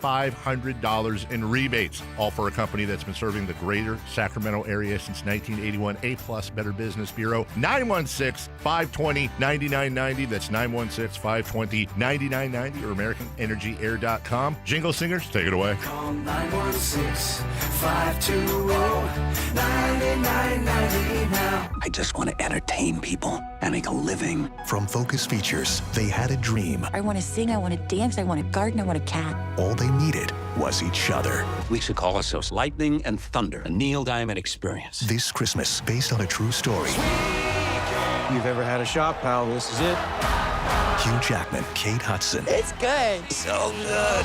$500 in rebates, all for a company that's been serving the greater Sacramento area since 1981. A-plus Better Business Bureau. 916-520-9990. That's 916-520-9990 or AmericanEnergyAir.com. Jingle singers, take it away. Call 916-520-9990 now. I just want to entertain people and make a living. From Focus Features, they had a dream. I want to sing, I want to dance, I want to garden, I want a cat. All they needed was each other. We should call ourselves Lightning and Thunder, a Neil Diamond experience. This Christmas, based on a true story. You've ever had a shot, pal, this is it. Hugh Jackman, Kate Hudson. It's good. So good.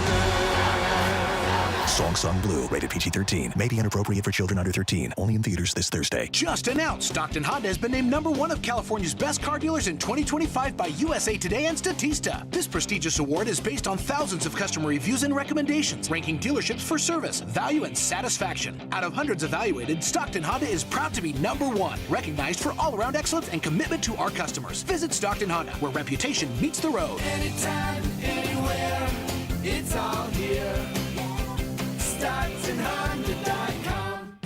Song Sung Blue, rated PG-13. May be inappropriate for children under 13. Only in theaters this Thursday. Just announced, Stockton Honda has been named #1 of California's best car dealers in 2025 by USA Today and Statista. This prestigious award is based on thousands of customer reviews and recommendations, ranking dealerships for service, value, and satisfaction. Out of hundreds evaluated, Stockton Honda is proud to be #1, recognized for all-around excellence and commitment to our customers. Visit Stockton Honda, where reputation meets the road. Anytime, anywhere, it's all here. StocktonHonda.com.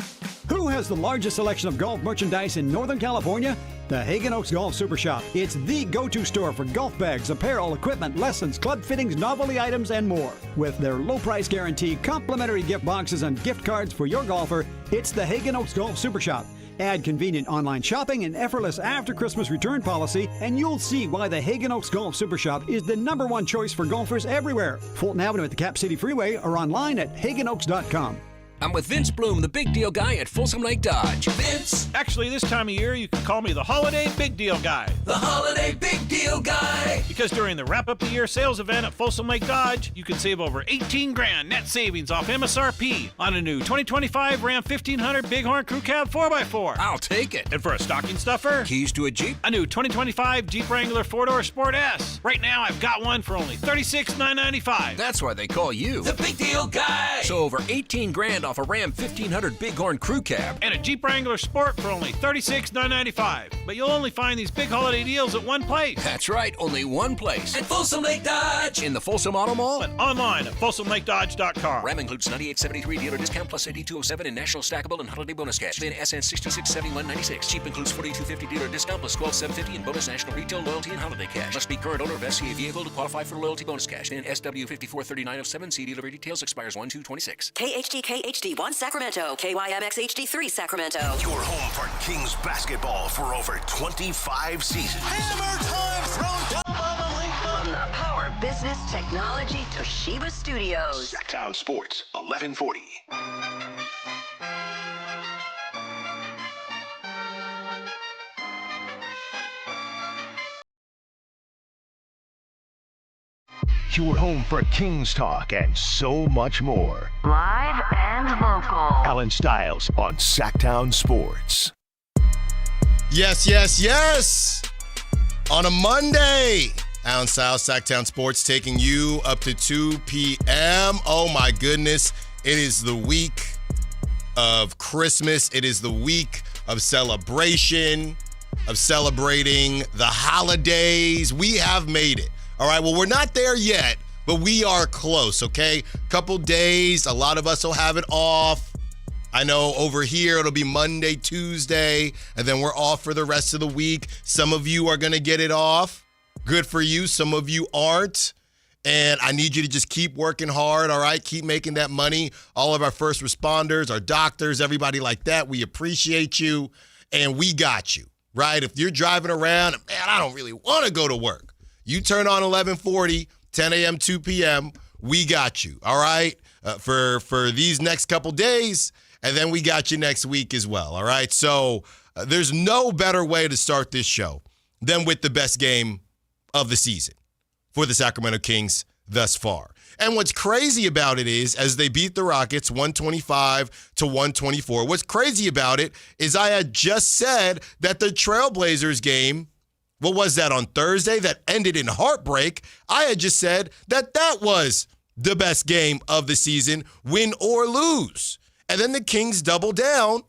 Who has the largest selection of golf merchandise in Northern California? The Hagen Oaks Golf Super Shop. It's the go-to store for golf bags, apparel, equipment, lessons, club fittings, novelty items, and more. With their low price guarantee, complimentary gift boxes, and gift cards for your golfer, it's the Hagen Oaks Golf Super Shop. Add convenient online shopping and effortless after-Christmas return policy, and you'll see why the Hagen Oaks Golf Super Shop is the #1 choice for golfers everywhere. Fulton Avenue at the Cap City Freeway or online at hagenoaks.com. I'm with Vince Bloom, the big deal guy at Folsom Lake Dodge. Vince! Actually, this time of year, you can call me the Holiday Big Deal Guy. The Holiday Big Deal Guy! Because during the wrap-up-the-year sales event at Folsom Lake Dodge, you can save over $18,000 net savings off MSRP on a new 2025 Ram 1500 Bighorn Crew Cab 4x4. I'll take it. And for a stocking stuffer, keys to a Jeep, a new 2025 Jeep Wrangler 4-door Sport S. Right now, I've got one for only $36,995. That's why they call you the Big Deal Guy! So over $18,000 off a Ram 1500 Bighorn Crew Cab. And a Jeep Wrangler Sport for only $36,995. But you'll only find these big holiday deals at one place. That's right, only one place. At Folsom Lake Dodge! In the Folsom Auto Mall. And online at FolsomLakeDodge.com. Ram includes 9873 dealer discount plus 8207 in national stackable and holiday bonus cash. Then SN 667196. Jeep includes 4250 dealer discount plus 12750 in bonus national retail loyalty and holiday cash. Must be current owner of SCA vehicle to qualify for loyalty bonus cash. Then SW 543907. See dealer details, expires 1/2/26. KHD HD1 Sacramento, KYMX HD3 Sacramento. Your home for Kings basketball for over 25 seasons. Hammer time thrown down by the link From the Power Business Technology Toshiba Studios. Sactown Sports, 1140. Your home for Kings talk and so much more. Live and local. Allen Stiles on Sactown Sports. Yes, yes, yes. On a Monday, Allen Stiles, Sactown Sports, taking you up to 2 p.m. Oh, my goodness. It is the week of Christmas. It is the week of celebration, of celebrating the holidays. We have made it. All right, well, we're not there yet, but we are close, okay? Couple days, a lot of us will have it off. I know over here it'll be Monday, Tuesday, and then we're off for the rest of the week. Some of you are going to get it off. Good for you. Some of you aren't. And I need you to just keep working hard, all right? Keep making that money. All of our first responders, our doctors, everybody like that, we appreciate you, and we got you, right? If you're driving around, man, I don't really want to go to work. You turn on 1140, 10 a.m., 2 p.m., we got you, all right, for these next couple days, and then we got you next week as well, all right? So there's no better way to start this show than with the best game of the season for the Sacramento Kings thus far. And what's crazy about it is, as they beat the Rockets 125-124, what's crazy about it is I had just said that the Trailblazers game, what was that, on Thursday, that ended in heartbreak? I had just said that that was the best game of the season, win or lose. And then the Kings double down,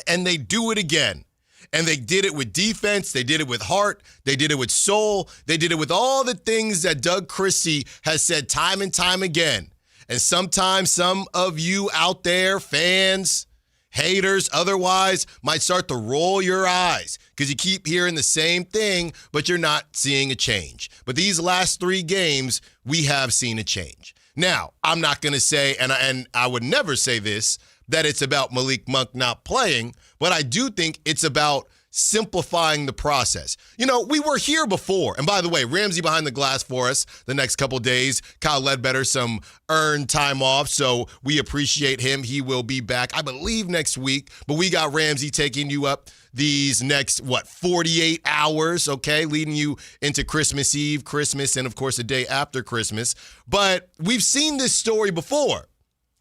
and they do it again. And they did it with defense. They did it with heart. They did it with soul. They did it with all the things that Doug Christie has said time and time again. And sometimes some of you out there, fans, haters, otherwise, might start to roll your eyes because you keep hearing the same thing, but you're not seeing a change. But these last 3 games, we have seen a change. Now, I'm not going to say, and I would never say this, that it's about Malik Monk not playing, but I do think it's about simplifying the process. You know, we were here before. And by the way, Ramsey behind the glass for us the next couple days. Kyle Ledbetter, some earned time off, so we appreciate him. He will be back, I believe, next week. But we got Ramsey taking you up these next, 48 hours, okay, leading you into Christmas Eve, Christmas, and, of course, the day after Christmas. But we've seen this story before.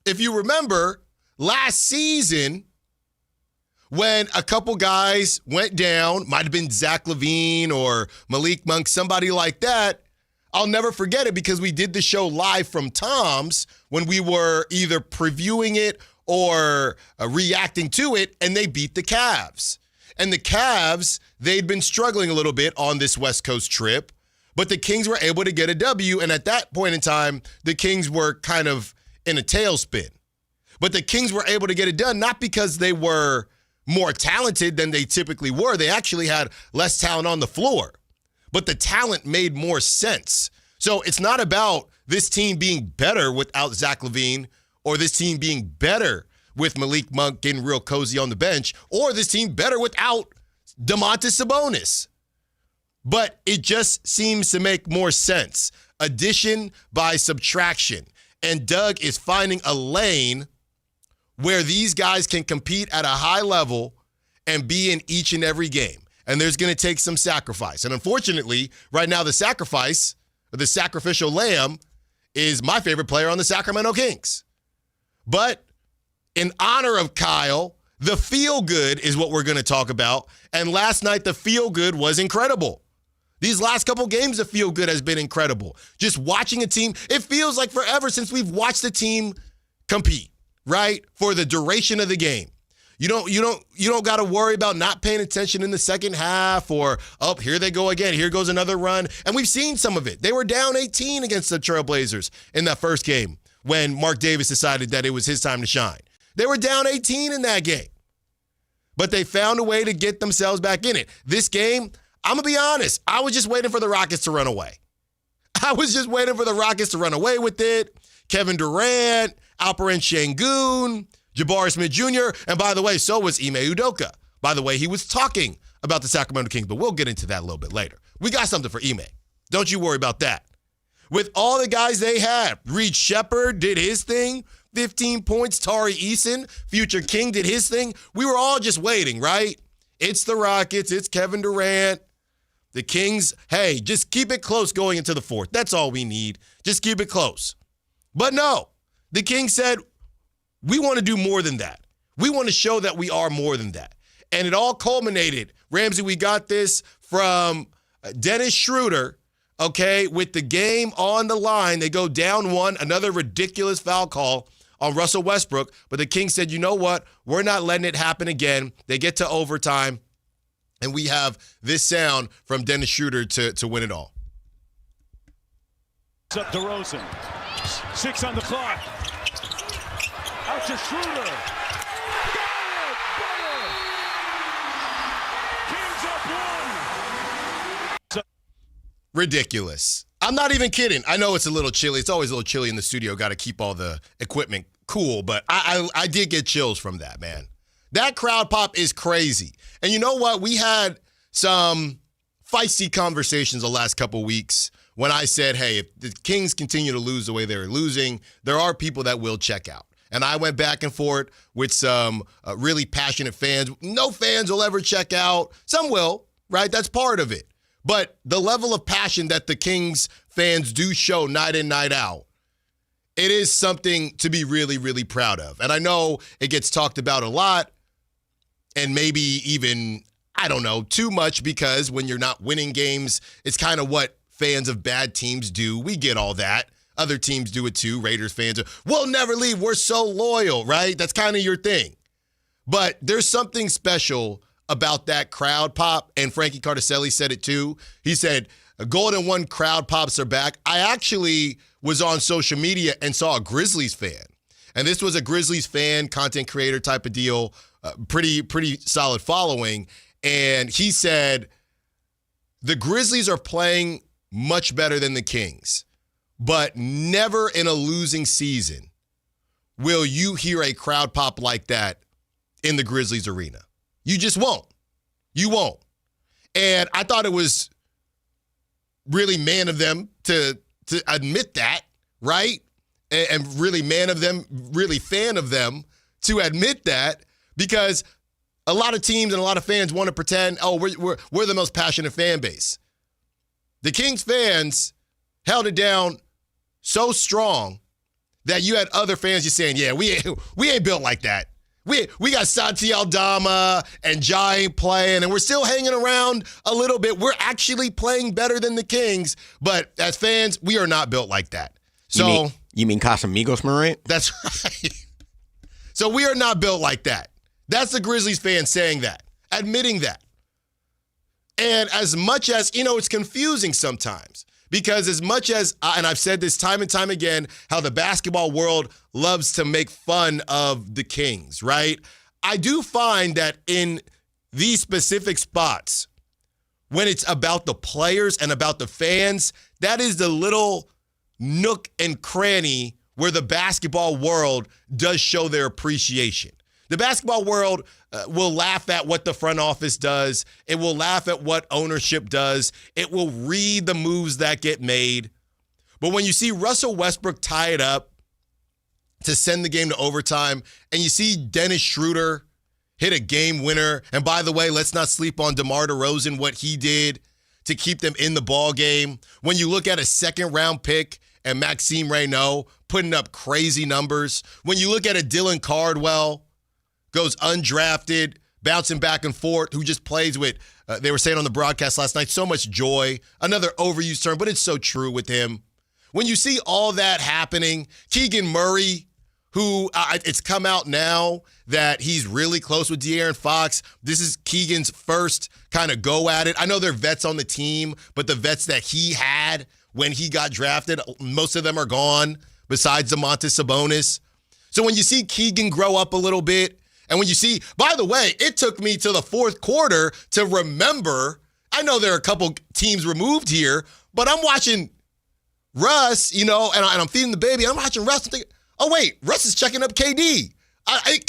If you remember, last season, when a couple guys went down, might have been Zach LaVine or Malik Monk, somebody like that, I'll never forget it because we did the show live from Tom's when we were either previewing it or reacting to it, and they beat the Cavs. And the Cavs, they'd been struggling a little bit on this West Coast trip, but the Kings were able to get a W, and at that point in time, the Kings were kind of in a tailspin. But the Kings were able to get it done, not because they were more talented than they typically were. They actually had less talent on the floor, but the talent made more sense. So it's not about this team being better without Zach LaVine or this team being better with Malik Monk getting real cozy on the bench or this team better without Domantas Sabonis. But it just seems to make more sense. Addition by subtraction. And Doug is finding a lane where these guys can compete at a high level and be in each and every game. And there's going to take some sacrifice. And unfortunately, right now the sacrifice, or the sacrificial lamb, is my favorite player on the Sacramento Kings. But in honor of Kyle, the feel-good is what we're going to talk about. And last night, the feel-good was incredible. These last couple games, the feel-good has been incredible. Just watching a team, it feels like forever since we've watched a team compete. Right? For the duration of the game. You don't got to worry about not paying attention in the second half or, oh, here they go again. Here goes another run. And we've seen some of it. They were down 18 against the Trailblazers in that first game when Mark Davis decided that it was his time to shine. They were down 18 in that game. But they found a way to get themselves back in it. This game, I'm going to be honest, I was just waiting for the Rockets to run away. I was just waiting for the Rockets to run away with it. Kevin Durant, Alperen Şengün, Jabari Smith Jr., and by the way, so was Ime Udoka. By the way, he was talking about the Sacramento Kings, but we'll get into that a little bit later. We got something for Ime. Don't you worry about that. With all the guys they had, Reed Shepherd did his thing, 15 points. Tari Eason, future King, did his thing. We were all just waiting, right? It's the Rockets. It's Kevin Durant. The Kings, hey, just keep it close going into the fourth. That's all we need. Just keep it close. But no, the Kings said, we want to do more than that. We want to show that we are more than that. And it all culminated. Ramsey, we got this from Dennis Schroder, okay, with the game on the line. They go down 1, another ridiculous foul call on Russell Westbrook. But the Kings said, you know what? We're not letting it happen again. They get to overtime, and we have this sound from Dennis Schroder to win it all. It's up to Rosen. 6 on the clock. Out to Schroder. Kings up 1. Ridiculous. I'm not even kidding. I know it's a little chilly. It's always a little chilly in the studio. Got to keep all the equipment cool. But I did get chills from that, man. That crowd pop is crazy. And you know what? We had some feisty conversations the last couple weeks when I said, hey, if the Kings continue to lose the way they're losing, there are people that will check out. And I went back and forth with some really passionate fans. No fans will ever check out. Some will, right? That's part of it. But the level of passion that the Kings fans do show night in, night out, it is something to be really, really proud of. And I know it gets talked about a lot and maybe even, I don't know, too much because when you're not winning games, it's kind of what fans of bad teams do. We get all that. Other teams do it too. Raiders fans are, we'll never leave. We're so loyal, right? That's kind of your thing. But there's something special about that crowd pop, and Frankie Cardicelli said it too. He said, Golden One crowd pops are back. I actually was on social media and saw a Grizzlies fan. And this was a Grizzlies fan, content creator type of deal, pretty solid following. And he said, the Grizzlies are playing much better than the Kings, but never in a losing season will you hear a crowd pop like that in the Grizzlies arena. You just won't. You won't. And I thought it was really man of them to admit that, right? And really man of them, really fan of them to admit that, because a lot of teams and a lot of fans want to pretend, oh, we're the most passionate fan base. The Kings fans held it down so strong that you had other fans just saying, yeah, we ain't built like that. We got Santi Aldama and Jai playing, and we're still hanging around a little bit. We're actually playing better than the Kings, but as fans, we are not built like that. So you mean Casamigos, Morant? That's right. So we are not built like that. That's the Grizzlies fan saying that, admitting that. And as much as, it's confusing sometimes, because as much as, and I've said this time and time again, how the basketball world loves to make fun of the Kings, right? I do find that in these specific spots, when it's about the players and about the fans, that is the little nook and cranny where the basketball world does show their appreciation. The basketball world will laugh at what the front office does. It will laugh at what ownership does. It will read the moves that get made. But when you see Russell Westbrook tie it up to send the game to overtime, and you see Dennis Schroder hit a game winner, and by the way, let's not sleep on DeMar DeRozan, what he did to keep them in the ball game. When you look at a second-round pick and Maxime Raynaud putting up crazy numbers. When you look at a Dylan Cardwell, goes undrafted, bouncing back and forth, who just plays with, they were saying on the broadcast last night, so much joy. Another overused term, but it's so true with him. When you see all that happening, Keegan Murray, who it's come out now that he's really close with De'Aaron Fox. This is Keegan's first kind of go at it. I know they're vets on the team, but the vets that he had when he got drafted, most of them are gone, besides Domantas Sabonis. So when you see Keegan grow up a little bit, and when you see, by the way, it took me to the fourth quarter to remember, I know there are a couple teams removed here, but I'm watching Russ, and I'm feeding the baby. I'm watching Russ and thinking, oh, wait, Russ is checking up KD. I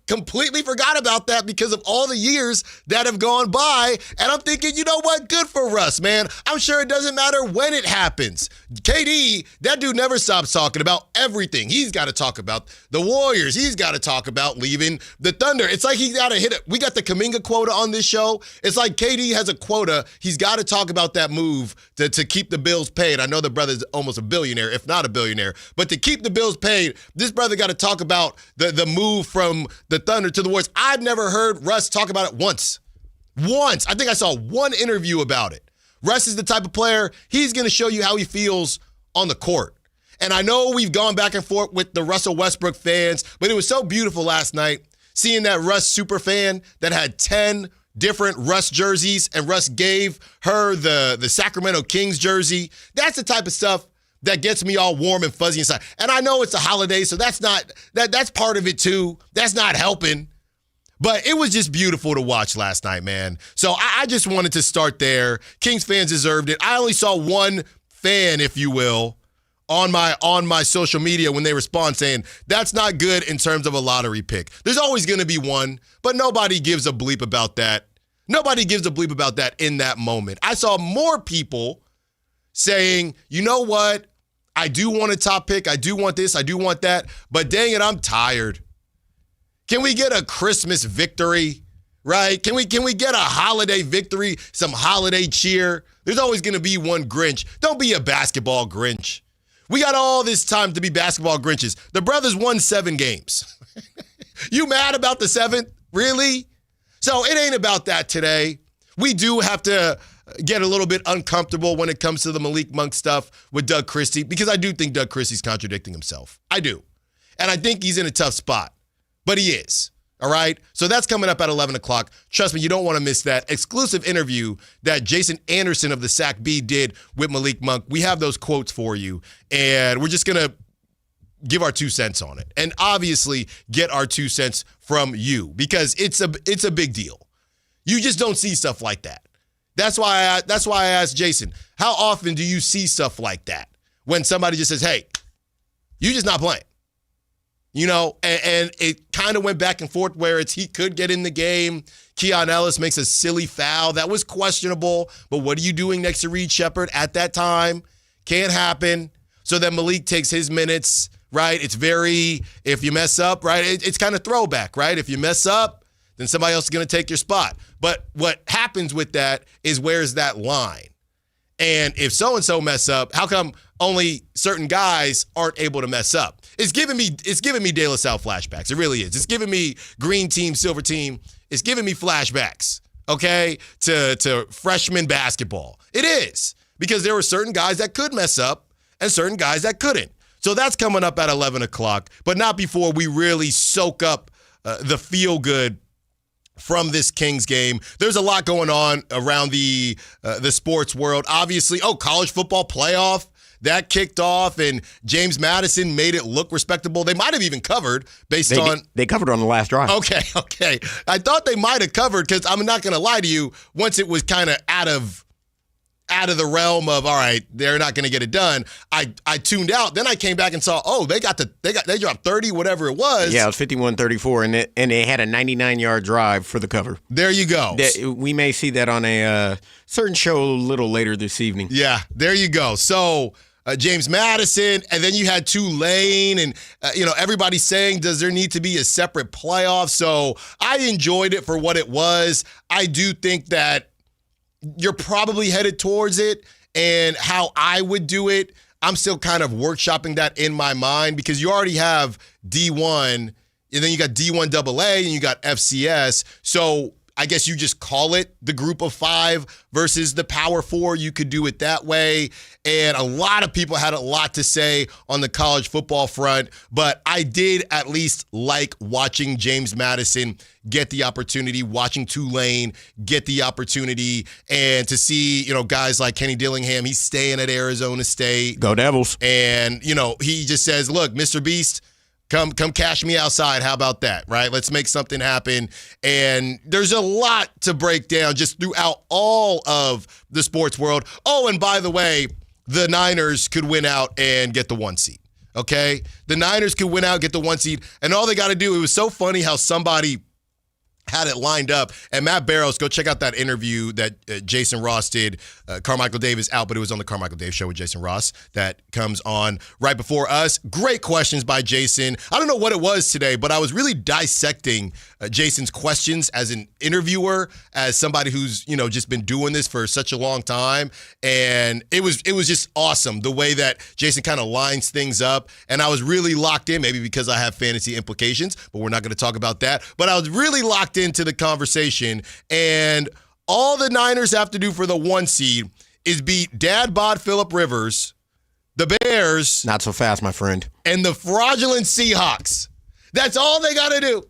completely forgot about that because of all the years that have gone by. And I'm thinking, you know what? Good for Russ, man. I'm sure it doesn't matter when it happens. KD, that dude never stops talking about everything. He's got to talk about the Warriors. He's got to talk about leaving the Thunder. It's like he's got to hit it. We got the Kuminga quota on this show. It's like KD has a quota. He's got to talk about that move to keep the bills paid. I know the brother's almost a billionaire, if not a billionaire. But to keep the bills paid, this brother got to talk about the move from the Thunder to the Warriors. I've never heard Russ talk about it once. I think I saw one interview about it. Russ is the type of player, he's going to show you how he feels on the court. And I know we've gone back and forth with the Russell Westbrook fans, but it was so beautiful last night seeing that Russ super fan that had 10 different Russ jerseys, and Russ gave her the Sacramento Kings jersey. That's the type of stuff that gets me all warm and fuzzy inside. And I know it's a holiday, so that's part of it too. That's not helping. But it was just beautiful to watch last night, man. So I just wanted to start there. Kings fans deserved it. I only saw one fan, if you will, on my social media when they respond saying, that's not good in terms of a lottery pick. There's always going to be one, but nobody gives a bleep about that. Nobody gives a bleep about that in that moment. I saw more people saying, you know what? I do want a top pick. I do want this. I do want that. But dang it, I'm tired. Can we get a Christmas victory, right? Can we get a holiday victory, some holiday cheer? There's always going to be one Grinch. Don't be a basketball Grinch. We got all this time to be basketball Grinches. The brothers won 7 games. You mad about the 7th? Really? So it ain't about that today. We do have to get a little bit uncomfortable when it comes to the Malik Monk stuff with Doug Christie, because I do think Doug Christie's contradicting himself. I do. And I think he's in a tough spot. But he is. All right? So that's coming up at 11 o'clock. Trust me, you don't want to miss that exclusive interview that Jason Anderson of the Sac B did with Malik Monk. We have those quotes for you, and we're just going to give our 2 cents on it. And obviously get our 2 cents from you because it's a big deal. You just don't see stuff like that. That's why I asked Jason, how often do you see stuff like that? When somebody just says, hey, you just not playing. You know, and it kind of went back and forth where he could get in the game. Keon Ellis makes a silly foul. That was questionable. But what are you doing next to Reed Shepherd at that time? Can't happen. So then Malik takes his minutes, right? It's very, if you mess up, right? It's kind of throwback, right? If you mess up, then somebody else is going to take your spot. But what happens with that is where's that line? And if so-and-so mess up, how come only certain guys aren't able to mess up? It's giving me De La Salle flashbacks. It really is. It's giving me green team, silver team. It's giving me flashbacks, okay, to freshman basketball. It is. Because there were certain guys that could mess up and certain guys that couldn't. So that's coming up at 11 o'clock, but not before we really soak up the feel-good from this Kings game. There's a lot going on around the sports world. Obviously, college football playoff, that kicked off, and James Madison made it look respectable. They might have even covered based on... They covered on the last drive. Okay. I thought they might have covered because I'm not going to lie to you, once it was kind of out of the realm of, all right, they're not going to get it done, I tuned out. Then I came back and saw, they dropped 30, whatever it was. Yeah, it was 51-34, and they had a 99-yard drive for the cover. There you go. We may see that on a certain show a little later this evening. Yeah, there you go. So James Madison, and then you had Tulane, and everybody's saying, does there need to be a separate playoff? So I enjoyed it for what it was. I do think that you're probably headed towards it, and how I would do it, I'm still kind of workshopping that in my mind because you already have D1, and then you got D1 AA, and you got FCS. So I guess you just call it the group of 5 versus the Power 4. You could do it that way. And a lot of people had a lot to say on the college football front, but I did at least like watching James Madison get the opportunity, watching Tulane get the opportunity, and to see, guys like Kenny Dillingham, he's staying at Arizona State. Go Devils. And, he just says, look, Mr. Beast, Come cash me outside. How about that, right? Let's make something happen. And there's a lot to break down just throughout all of the sports world. Oh, and by the way, the Niners could win out and get the 1 seed, okay? The Niners could win out, get the 1 seed, and all they got to do, it was so funny how somebody had it lined up. And Matt Barrows, go check out that interview that Jason Ross did. Carmichael Dave is out, but it was on the Carmichael Dave Show with Jason Ross that comes on right before us. Great questions by Jason. I don't know what it was today, but I was really dissecting Jason's questions as an interviewer, as somebody who's, just been doing this for such a long time. And it was just awesome the way that Jason kind of lines things up. And I was really locked in, maybe because I have fantasy implications, but we're not going to talk about that. But I was really locked into the conversation, and all the Niners have to do for the 1 seed is beat Dad Bod Phillip Rivers, the Bears. Not so fast, my friend. And the fraudulent Seahawks. That's all they got to do.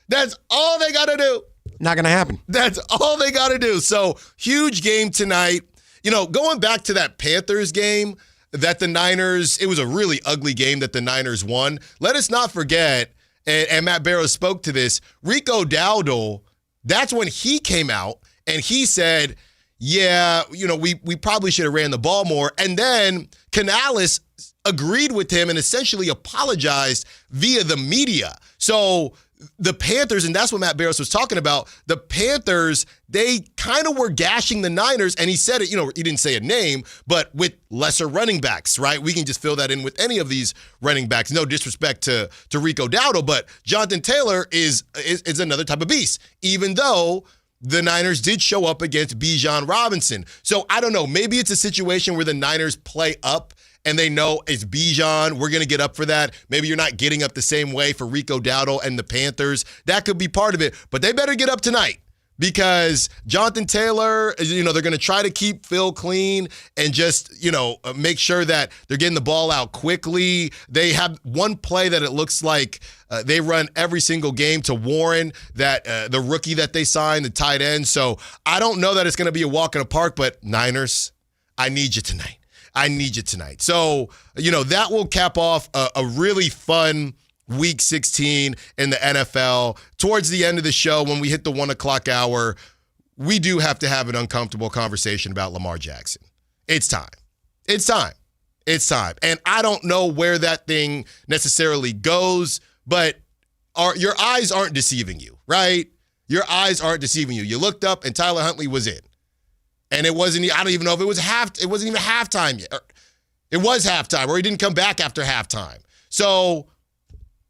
That's all they got to do. Not going to happen. That's all they got to do. So, huge game tonight. Going back to that Panthers game that the Niners, it was a really ugly game that the Niners won. Let us not forget, and Matt Barrows spoke to this, Rico Dowdle, that's when he came out and he said, we probably should have ran the ball more. And then Canales agreed with him and essentially apologized via the media. So the Panthers, and that's what Matt Barrows was talking about, the Panthers, they kind of were gashing the Niners, and he said it, he didn't say a name, but with lesser running backs, right? We can just fill that in with any of these running backs. No disrespect to Rico Dowdle, but Jonathan Taylor is another type of beast, even though the Niners did show up against Bijan Robinson. So I don't know, maybe it's a situation where the Niners play up and they know it's Bijan, we're going to get up for that. Maybe you're not getting up the same way for Rico Dowdle and the Panthers. That could be part of it, but they better get up tonight because Jonathan Taylor, they're going to try to keep Phil clean and just, make sure that they're getting the ball out quickly. They have one play that it looks like they run every single game to Warren, that the rookie that they signed, the tight end. So I don't know that it's going to be a walk in the park, but Niners, I need you tonight. I need you tonight. So, that will cap off a really fun Week 16 in the NFL. Towards the end of the show, when we hit the 1 o'clock hour, we do have to have an uncomfortable conversation about Lamar Jackson. It's time. It's time. It's time. And I don't know where that thing necessarily goes, but your eyes aren't deceiving you, right? Your eyes aren't deceiving you. You looked up and Tyler Huntley was in. And it wasn't, I don't even know if it was it wasn't even halftime yet. It was halftime, or he didn't come back after halftime. So,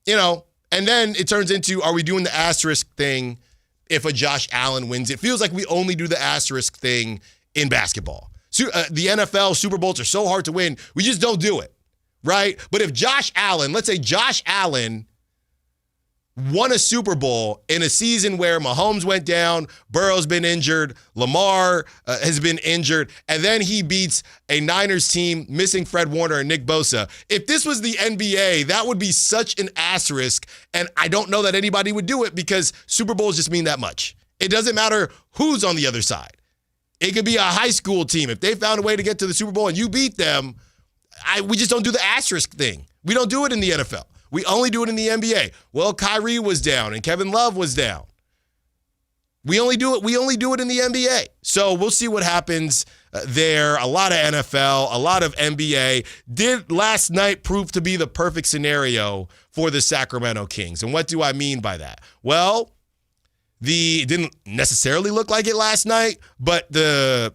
and then it turns into, are we doing the asterisk thing if a Josh Allen wins? It feels like we only do the asterisk thing in basketball. So, the NFL Super Bowls are so hard to win, we just don't do it, right? But if Josh Allen, let's say Josh Allen won a Super Bowl in a season where Mahomes went down, Burrow's been injured, Lamar has been injured, and then he beats a Niners team missing Fred Warner and Nick Bosa. If this was the NBA, that would be such an asterisk, and I don't know that anybody would do it because Super Bowls just mean that much. It doesn't matter who's on the other side. It could be a high school team. If they found a way to get to the Super Bowl and you beat them, we just don't do the asterisk thing. We don't do it in the NFL. We only do it in the NBA. Well, Kyrie was down and Kevin Love was down. We only do it in the NBA. So we'll see what happens there. A lot of NFL, a lot of NBA. Did last night prove to be the perfect scenario for the Sacramento Kings? And what do I mean by that? Well, it didn't necessarily look like it last night, but the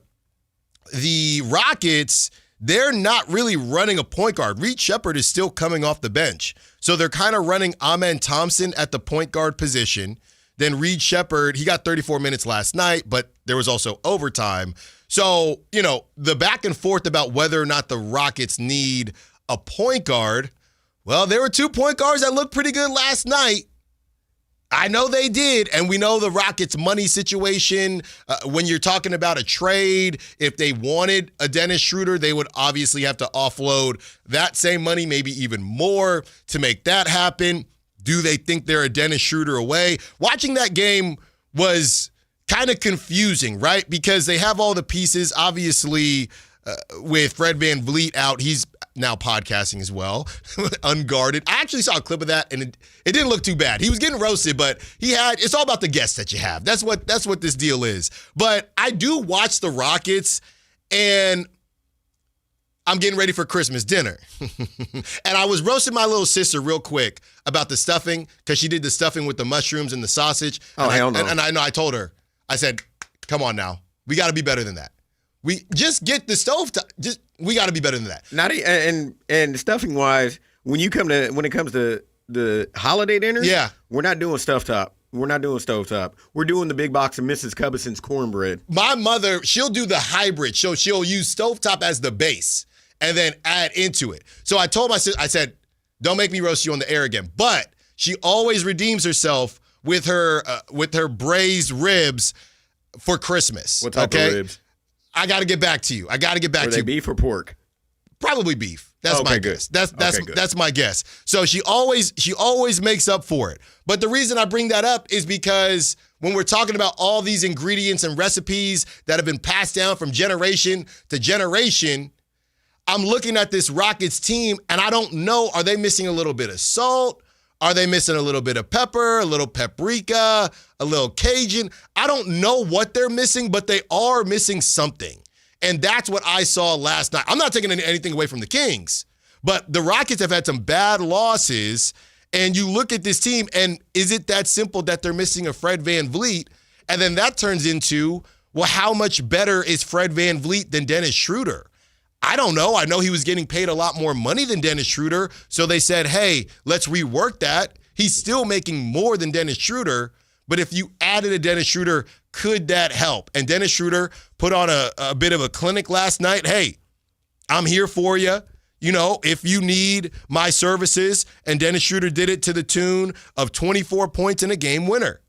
Rockets, they're not really running a point guard. Reed Shepherd is still coming off the bench. So they're kind of running Amen Thompson at the point guard position. Then Reed Shepherd, he got 34 minutes last night, but there was also overtime. So, the back and forth about whether or not the Rockets need a point guard, well, there were 2 point guards that looked pretty good last night. I know they did, and we know the Rockets' money situation. When you're talking about a trade, if they wanted a Dennis Schroder, they would obviously have to offload that same money, maybe even more, to make that happen. Do they think they're a Dennis Schroder away? Watching that game was kind of confusing, right? Because they have all the pieces. Obviously, with Fred VanVleet out, he's now podcasting as well, unguarded. I actually saw a clip of that, and it didn't look too bad. He was getting roasted, but it's all about the guests that you have. That's what this deal is. But I do watch the Rockets, and I'm getting ready for Christmas dinner. And I was roasting my little sister real quick about the stuffing, because she did the stuffing with the mushrooms and the sausage. Oh, hell no. And I told her, I said, come on now. We got to be better than that. We just get the stove. We got to be better than that. And stuffing wise, when it comes to the holiday dinners, yeah, we're not doing stuffed top. We're not doing stovetop. We're doing the big box of Mrs. Cubison's cornbread. My mother, she'll do the hybrid. She'll use stovetop as the base and then add into it. So I told my sister, I said, don't make me roast you on the air again. But she always redeems herself with her braised ribs for Christmas. What type of ribs? I got to get back to you. Were they beef or pork? Probably beef. That's my guess. That's my guess. So she always makes up for it. But the reason I bring that up is because when we're talking about all these ingredients and recipes that have been passed down from generation to generation, I'm looking at this Rockets team and I don't know, are they missing a little bit of salt? Are they missing a little bit of pepper, a little paprika, a little Cajun? I don't know what they're missing, but they are missing something. And that's what I saw last night. I'm not taking anything away from the Kings, but the Rockets have had some bad losses. And you look at this team, and is it that simple that they're missing a Fred VanVleet? And then that turns into, well, how much better is Fred VanVleet than Dennis Schroder? I don't know. I know he was getting paid a lot more money than Dennis Schroder. So they said, hey, let's rework that. He's still making more than Dennis Schroder. But if you added a Dennis Schroder, could that help? And Dennis Schroder put on a bit of a clinic last night. Hey, I'm here for you. You know, if you need my services. And Dennis Schroder did it to the tune of 24 points in a game winner.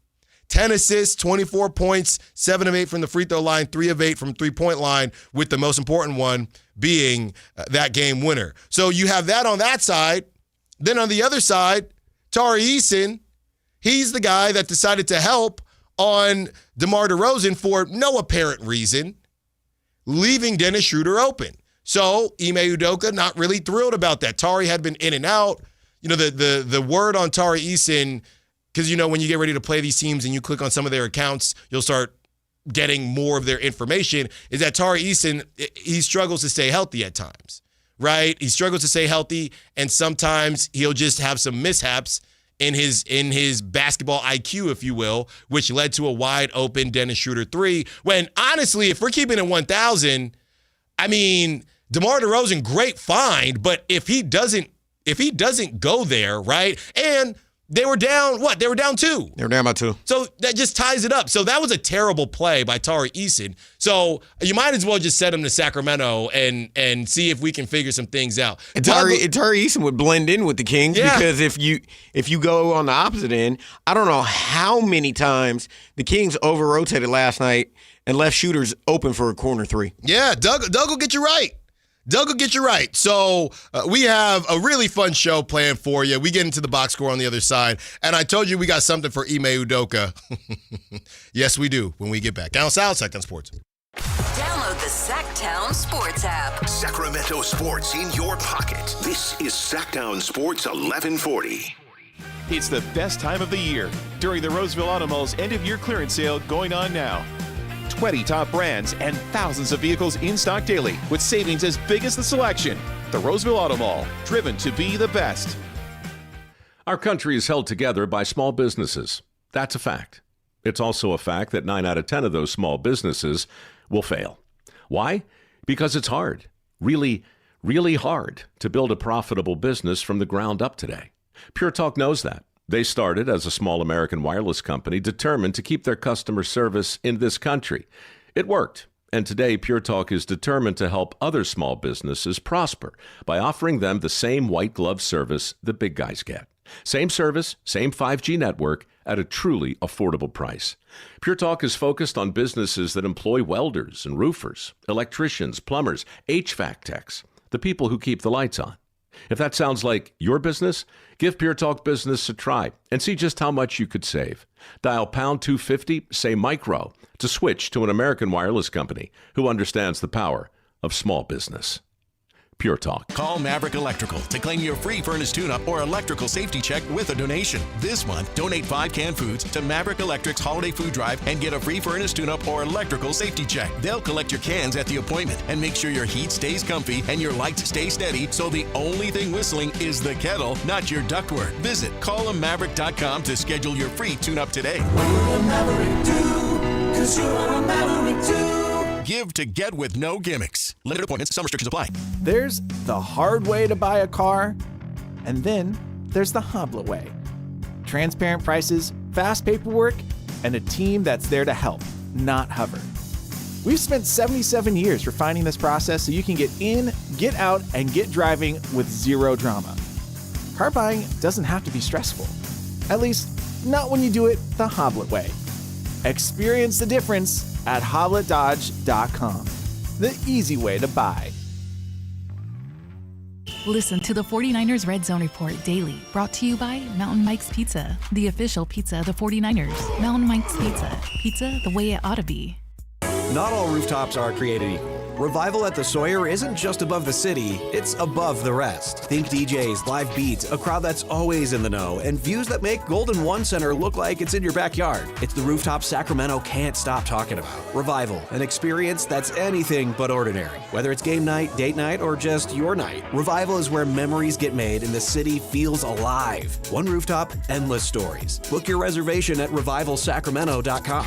10 assists, 24 points, 7 of 8 from the free throw line, 3 of 8 from three-point line, with the most important one being that game winner. So you have that on that side. Then on the other side, Tari Eason, he's the guy that decided to help on DeMar DeRozan for no apparent reason, leaving Dennis Schroder open. So Ime Udoka not really thrilled about that. Tari had been in and out. You know, the word on Tari Eason, because, you know, when you get ready to play these teams and you click on some of their accounts, you'll start getting more of their information, is that Tari Eason, he struggles to stay healthy at times, right? He struggles to stay healthy, and sometimes he'll just have some mishaps in his basketball IQ, if you will, which led to a wide open Dennis Schroder 3. When honestly, if we're keeping it 1,000, I mean, DeMar DeRozan, great find, but if he doesn't go there, right? And they were down, what? They were down 2. They were down by 2. So that just ties it up. So that was a terrible play by Tari Eason. So you might as well just send him to Sacramento and see if we can figure some things out. And Tari Eason would blend in with the Kings because if you go on the opposite end, I don't know how many times the Kings over-rotated last night and left shooters open for a corner 3. Yeah, Doug will get you right. Doug will get you right. So we have a really fun show planned for you. We get into the box score on the other side. And I told you we got something for Ime Udoka. Yes, we do when we get back. Down South, Sactown Sports. Download the Sactown Sports app. Sacramento sports in your pocket. This is Sactown Sports 1140. It's the best time of the year during the Roseville Auto Mall's end-of-year clearance sale going on now. 20 top brands and thousands of vehicles in stock daily with savings as big as the selection. The Roseville Auto Mall, driven to be the best. Our country is held together by small businesses. That's a fact. It's also a fact that 9 out of 10 of those small businesses will fail. Why? Because it's hard, really, really hard to build a profitable business from the ground up today. Pure Talk knows that. They started as a small American wireless company determined to keep their customer service in this country. It worked, and today Pure Talk is determined to help other small businesses prosper by offering them the same white glove service the big guys get. Same service, same 5G network at a truly affordable price. Pure Talk is focused on businesses that employ welders and roofers, electricians, plumbers, HVAC techs, the people who keep the lights on. If that sounds like your business, give Pure Talk Business a try and see just how much you could save. Dial pound 250, say micro, to switch to an American wireless company who understands the power of small business. Pure Talk. Call Maverick Electrical to claim your free furnace tune-up or electrical safety check with a donation. This month, donate 5 canned foods to Maverick Electric's Holiday Food Drive and get a free furnace tune-up or electrical safety check. They'll collect your cans at the appointment and make sure your heat stays comfy and your lights stay steady, so the only thing whistling is the kettle, not your ductwork. Visit callamaverick.com to schedule your free tune-up today. What will a Maverick do? 'Cause you are a Maverick too. Give to get with no gimmicks. Limited appointments, some restrictions apply. There's the hard way to buy a car, and then there's the Hoblet way. Transparent prices, fast paperwork, and a team that's there to help, not hover. We've spent 77 years refining this process so you can get in, get out, and get driving with zero drama. Car buying doesn't have to be stressful. At least, not when you do it the Hoblet way. Experience the difference at HobletDodge.com. The easy way to buy. Listen to the 49ers Red Zone Report daily, brought to you by Mountain Mike's Pizza, the official pizza of the 49ers. Mountain Mike's Pizza, pizza the way it ought to be. Not all rooftops are created equal. Revival at the Sawyer isn't just above the city, it's above the rest. Think DJs, live beats, a crowd that's always in the know, and views that make Golden One Center look like it's in your backyard. It's the rooftop Sacramento can't stop talking about. Revival, an experience that's anything but ordinary. Whether it's game night, date night, or just your night, Revival is where memories get made and the city feels alive. One rooftop, endless stories. Book your reservation at revivalsacramento.com.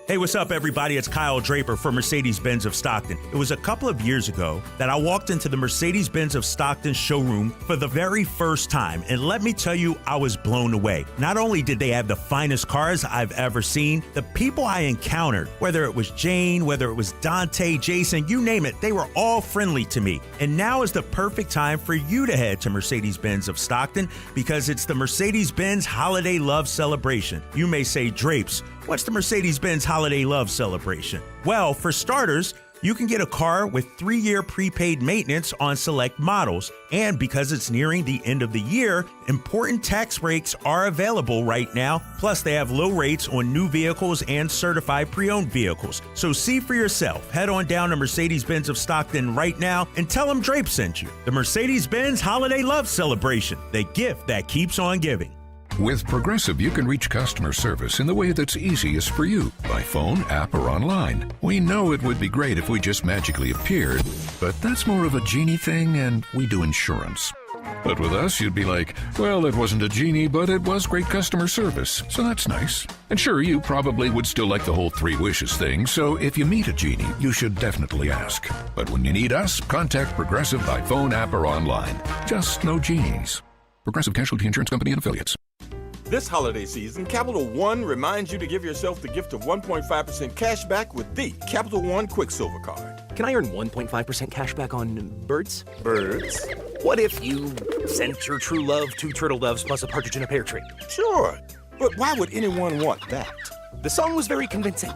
Hey, what's up, everybody? It's Kyle Draper from Mercedes-Benz of Stockton. It was a couple of years ago that I walked into the Mercedes-Benz of Stockton showroom for the very first time, and let me tell you, I was blown away. Not only did they have the finest cars I've ever seen, the people I encountered, whether it was Jane, whether it was Dante, Jason, you name it, they were all friendly to me. And now is the perfect time for you to head to Mercedes-Benz of Stockton because it's the Mercedes-Benz Holiday Love Celebration. You may say, Drapes, what's the Mercedes-Benz Holiday Love Celebration? Well, for starters, you can get a car with 3-year prepaid maintenance on select models. And because it's nearing the end of the year, important tax breaks are available right now. Plus, they have low rates on new vehicles and certified pre-owned vehicles. So see for yourself. Head on down to Mercedes-Benz of Stockton right now and tell them Drape sent you. The Mercedes-Benz Holiday Love Celebration, the gift that keeps on giving. With Progressive, you can reach customer service in the way that's easiest for you, by phone, app, or online. We know it would be great if we just magically appeared, but that's more of a genie thing, and we do insurance. But with us, you'd be like, well, it wasn't a genie, but it was great customer service, so that's nice. And sure, you probably would still like the whole 3 wishes thing, so if you meet a genie, you should definitely ask. But when you need us, contact Progressive by phone, app, or online. Just no genies. Progressive Casualty Insurance Company and Affiliates. This holiday season, Capital One reminds you to give yourself the gift of 1.5% cash back with the Capital One Quicksilver Card. Can I earn 1.5% cash back on birds? Birds? What if you sent your true love 2 turtle doves plus a partridge in a pear tree? Sure, but why would anyone want that? The song was very convincing.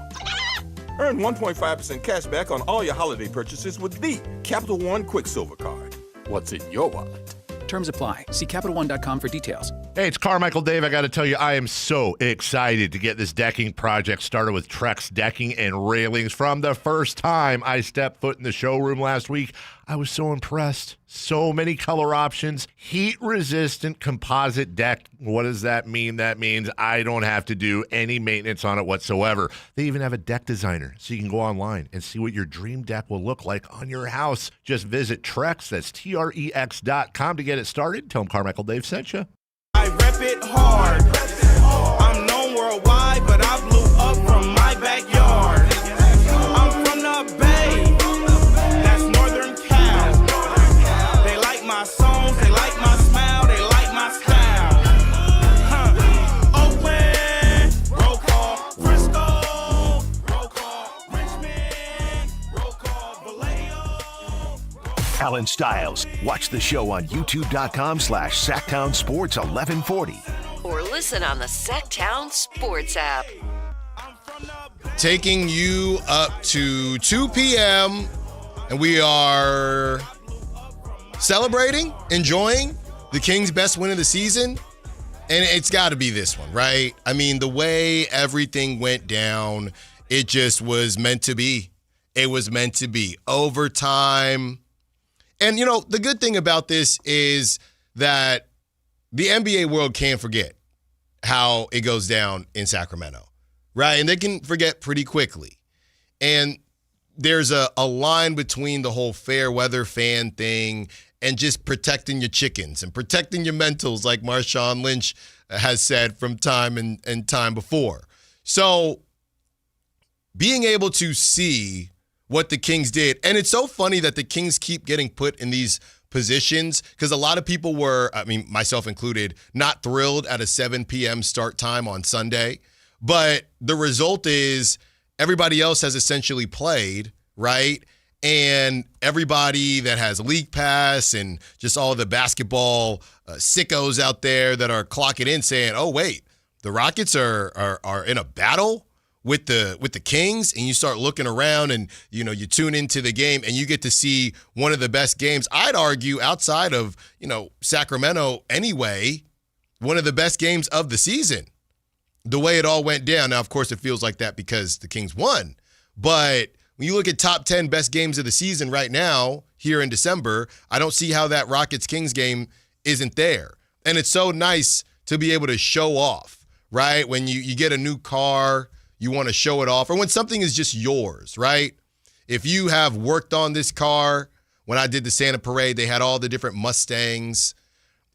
Earn 1.5% cash back on all your holiday purchases with the Capital One Quicksilver Card. What's in your wallet? Terms apply. See CapitalOne.com for details. Hey, it's Carmichael Dave. I got to tell you, I am so excited to get this decking project started with Trex Decking and Railings. From the first time I stepped foot in the showroom last week, I was so impressed. So many color options. Heat-resistant composite deck. What does that mean? That means I don't have to do any maintenance on it whatsoever. They even have a deck designer, so you can go online and see what your dream deck will look like on your house. Just visit Trex, that's TREX.com to get it started. Tell them Carmichael Dave sent you. I rep it hard. I'm known worldwide, but I blew up from my backyard. I'm from the Bay, that's Northern Cal. They like my songs, they like my smile, they like my style. Oakland, roll call, Frisco, roll call, Richmond, roll call, Vallejo. Allen Stiles. Watch the show on youtube.com/Sactown Sports 1140. Or listen on the Sactown Sports app. Taking you up to 2 p.m., and we are celebrating, enjoying the Kings' best win of the season. And it's got to be this one, right? I mean, the way everything went down, it just was meant to be. It was meant to be. Overtime. And, you know, the good thing about this is that the NBA world can't forget how it goes down in Sacramento, right? And they can forget pretty quickly. And there's a line between the whole fair weather fan thing and just protecting your chickens and protecting your mentals, like Marshawn Lynch has said from time and time before. So being able to see what the Kings did. And it's so funny that the Kings keep getting put in these positions because a lot of people were, I mean, myself included, not thrilled at a 7 p.m. start time on Sunday. But the result is everybody else has essentially played, right? And everybody that has League Pass and just all the basketball sickos out there that are clocking in saying, oh, wait, the Rockets are in a battle with the Kings, and you start looking around and, you know, you tune into the game and you get to see one of the best games, I'd argue, outside of, you know, Sacramento anyway, one of the best games of the season, the way it all went down. Now, of course, it feels like that because the Kings won. But when you look at top 10 best games of the season right now here in December, I don't see how that Rockets-Kings game isn't there. And it's so nice to be able to show off, right? When you get a new car, you want to show it off, or when something is just yours, right? If you have worked on this car, when I did the Santa Parade, they had all the different Mustangs,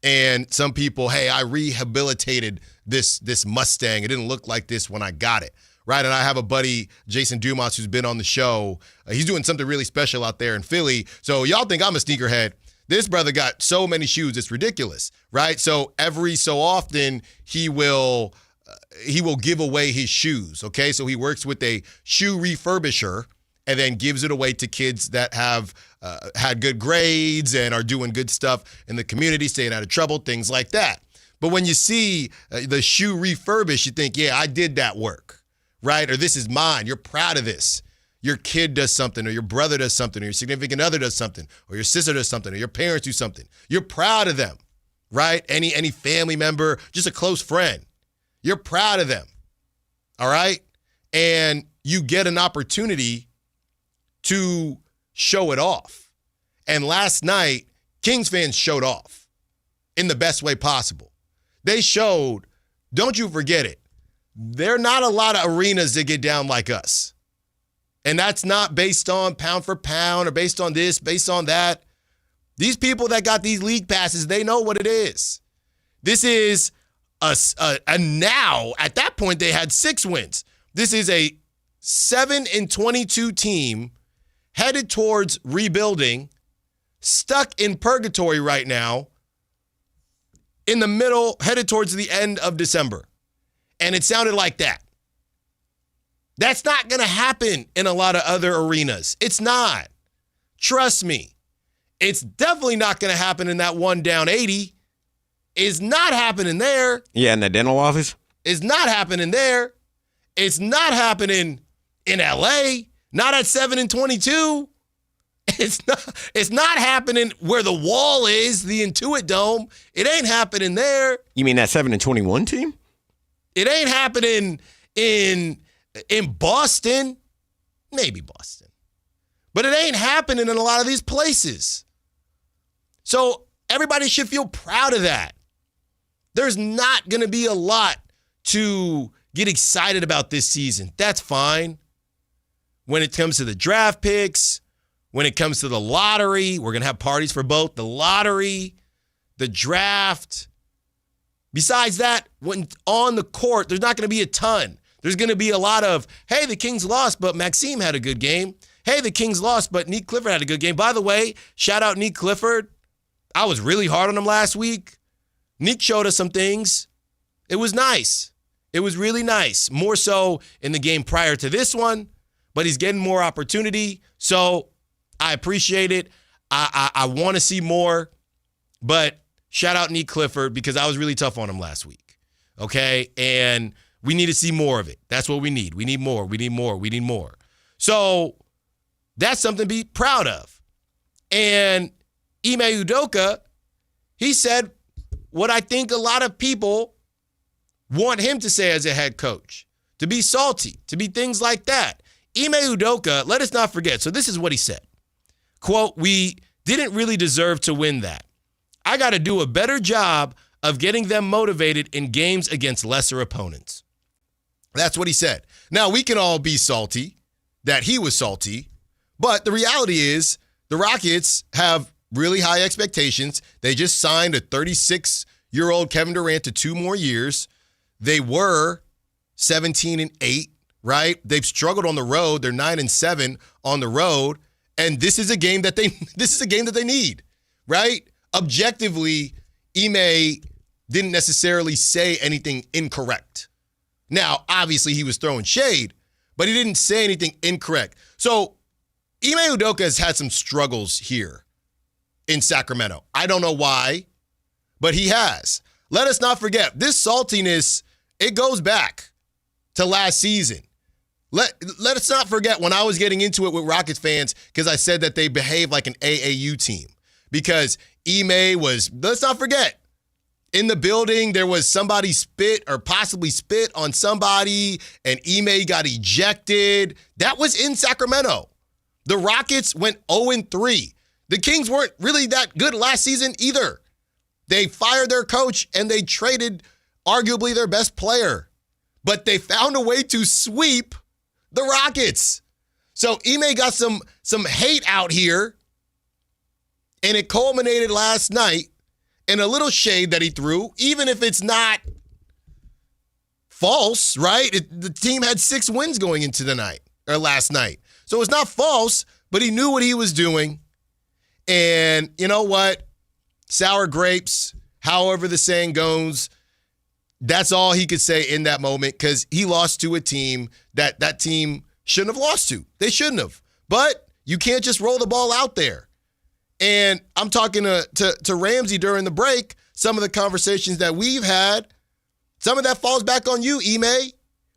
and some people, hey, I rehabilitated this Mustang. It didn't look like this when I got it, right? And I have a buddy, Jason Dumas, who's been on the show. He's doing something really special out there in Philly. So y'all think I'm a sneakerhead. This brother got so many shoes, it's ridiculous, right? So every so often, he will give away his shoes, okay? So he works with a shoe refurbisher and then gives it away to kids that have had good grades and are doing good stuff in the community, staying out of trouble, things like that. But when you see the shoe refurbished, you think, yeah, I did that work, right? Or this is mine. You're proud of this. Your kid does something, or your brother does something, or your significant other does something, or your sister does something, or your parents do something. You're proud of them, right? Any family member, just a close friend. You're proud of them, all right? And you get an opportunity to show it off. And last night, Kings fans showed off in the best way possible. They showed, don't you forget it, there are not a lot of arenas that get down like us. And that's not based on pound for pound or based on this, based on that. These people that got these league passes, they know what it is. This is a now, at that point, they had 6 wins. This is a 7-22 team headed towards rebuilding, stuck in purgatory right now, in the middle, headed towards the end of December. And it sounded like that. That's not going to happen in a lot of other arenas. It's not. Trust me. It's definitely not going to happen in that 1 down 80. It's not happening there. Yeah, in the dental office? It's not happening there. It's not happening in LA. Not at 7-22. It's not happening where the wall is, the Intuit Dome. It ain't happening there. You mean that 7-21 team? It ain't happening in Boston. Maybe Boston. But it ain't happening in a lot of these places. So everybody should feel proud of that. There's not going to be a lot to get excited about this season. That's fine. When it comes to the draft picks, when it comes to the lottery, we're going to have parties for both the lottery, the draft. Besides that, when on the court, there's not going to be a ton. There's going to be a lot of, hey, the Kings lost, but Maxime had a good game. Hey, the Kings lost, but Nick Clifford had a good game. By the way, shout out Nick Clifford. I was really hard on him last week. Nick showed us some things. It was nice. It was really nice. More so in the game prior to this one, but he's getting more opportunity. So I appreciate it. I want to see more, but shout out Nick Clifford because I was really tough on him last week. Okay? And we need to see more of it. That's what we need. We need more. We need more. We need more. So that's something to be proud of. And Ime Udoka, he said what I think a lot of people want him to say as a head coach, to be salty, to be things like that. Ime Udoka, let us not forget. So this is what he said. Quote, we didn't really deserve to win that. I got to do a better job of getting them motivated in games against lesser opponents. That's what he said. Now, we can all be salty that he was salty, but the reality is the Rockets have really high expectations. They just signed a 36-year-old Kevin Durant to 2 more years. They were 17-8, right? They've struggled on the road. They're 9-7 on the road, and this is a game that they need, right? Objectively, Ime didn't necessarily say anything incorrect. Now, obviously, he was throwing shade, but he didn't say anything incorrect. So, Ime Udoka has had some struggles here in Sacramento. I don't know why, but he has. Let us not forget, this saltiness, it goes back to last season. Let us not forget when I was getting into it with Rockets fans because I said that they behave like an AAU team. Because Ime was, let's not forget, in the building, there was somebody spit or possibly spit on somebody, and Ime got ejected. That was in Sacramento. The Rockets went 0-3. The Kings weren't really that good last season either. They fired their coach, and they traded arguably their best player. But they found a way to sweep the Rockets. So Ime got some hate out here, and it culminated last night in a little shade that he threw, even if it's not false, right? The team had 6 wins going into the night or last night. So it's not false, but he knew what he was doing. And you know what? Sour grapes, however the saying goes, that's all he could say in that moment because he lost to a team that team shouldn't have lost to. They shouldn't have. But you can't just roll the ball out there. And I'm talking to Ramsey during the break, some of the conversations that we've had, some of that falls back on you, Ime,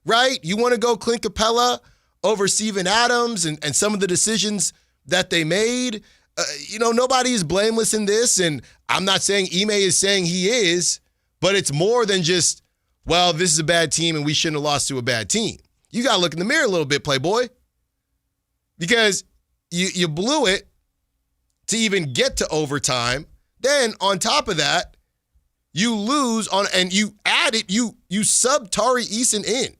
right? You want to go Clint Capella over Steven Adams and some of the decisions that they made. Nobody is blameless in this, and I'm not saying Ime is saying he is, but it's more than just, well, this is a bad team and we shouldn't have lost to a bad team. You got to look in the mirror a little bit, Playboy, because you blew it to even get to overtime. Then on top of that, you lose and you added, you sub Tari Eason in.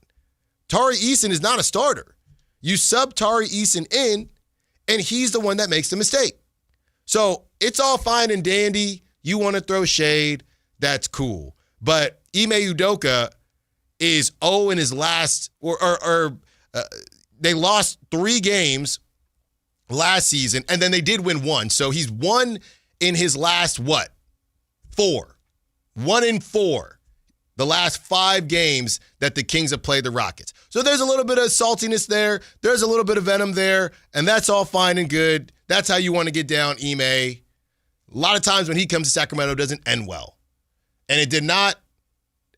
Tari Eason is not a starter. You sub Tari Eason in, and he's the one that makes the mistake. So it's all fine and dandy. You want to throw shade, that's cool. But Ime Udoka is 0 in his last, they lost 3 games last season, and then they did win 1. So he's 1 in his last, 4. 1 in 4. The last 5 games that the Kings have played the Rockets. So there's a little bit of saltiness there. There's a little bit of venom there, and that's all fine and good. That's how you want to get down, Ime. A lot of times when he comes to Sacramento, it doesn't end well. And it did not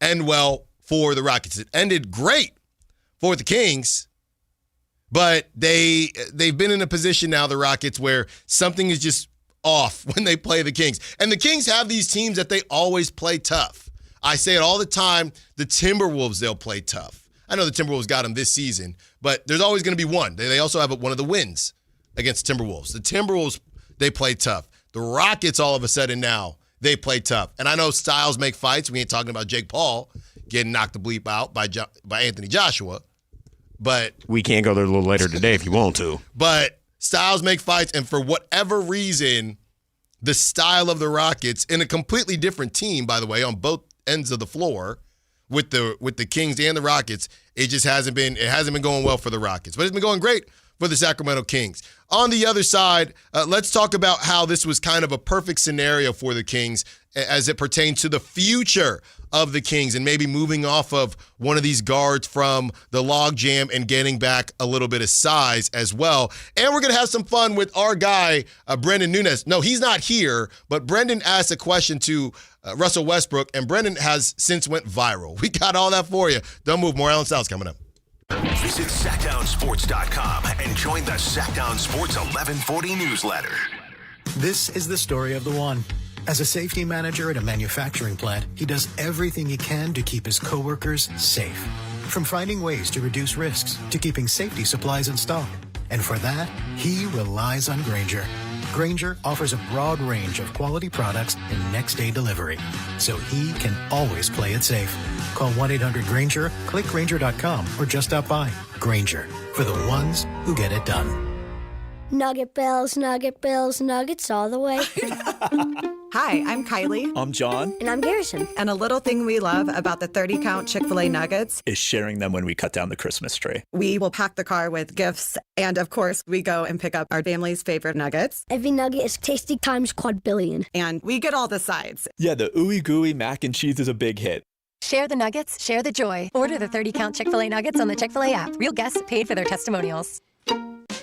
end well for the Rockets. It ended great for the Kings, but they've been in a position now, the Rockets, where something is just off when they play the Kings. And the Kings have these teams that they always play tough. I say it all the time, the Timberwolves, they'll play tough. I know the Timberwolves got them this season, but there's always going to be one. They also have one of the wins against Timberwolves. The Timberwolves, they play tough. The Rockets, all of a sudden now, they play tough. And I know styles make fights. We ain't talking about Jake Paul getting knocked the bleep out by Anthony Joshua. But we can't go there a little later today if you want to. But styles make fights, and for whatever reason, the style of the Rockets, in a completely different team, by the way, on both ends of the floor, with the Kings and the Rockets, it just hasn't been going well for the Rockets. But it's been going great for the Sacramento Kings. On the other side, let's talk about how this was kind of a perfect scenario for the Kings as it pertains to the future of the Kings and maybe moving off of one of these guards from the logjam and getting back a little bit of size as well. And we're going to have some fun with our guy, Brendan Nunes. No, he's not here, but Brendan asked a question to Russell Westbrook, and Brendan has since went viral. We got all that for you. Don't move. More Allen Stiles coming up. Visit SactownSports.com and join the Sactown Sports 1140 newsletter. This is the story of the one. As a safety manager at a manufacturing plant, he does everything he can to keep his coworkers safe. From finding ways to reduce risks to keeping safety supplies in stock. And for that, he relies on Grainger. Grainger offers a broad range of quality products and next-day delivery, so he can always play it safe. Call 1-800-GRAINGER, click Grainger.com, or just stop by. Grainger, for the ones who get it done. Nugget Bells, Nuggets all the way. Hi, I'm Kylie. I'm John. And I'm Garrison. And a little thing we love about the 30-count Chick-fil-A nuggets is sharing them when we cut down the Christmas tree. We will pack the car with gifts, and of course, we go and pick up our family's favorite nuggets. Every nugget is tasty times quadrillion. And we get all the sides. Yeah, the ooey gooey mac and cheese is a big hit. Share the nuggets, share the joy. Order the 30-count Chick-fil-A nuggets on the Chick-fil-A app. Real guests paid for their testimonials.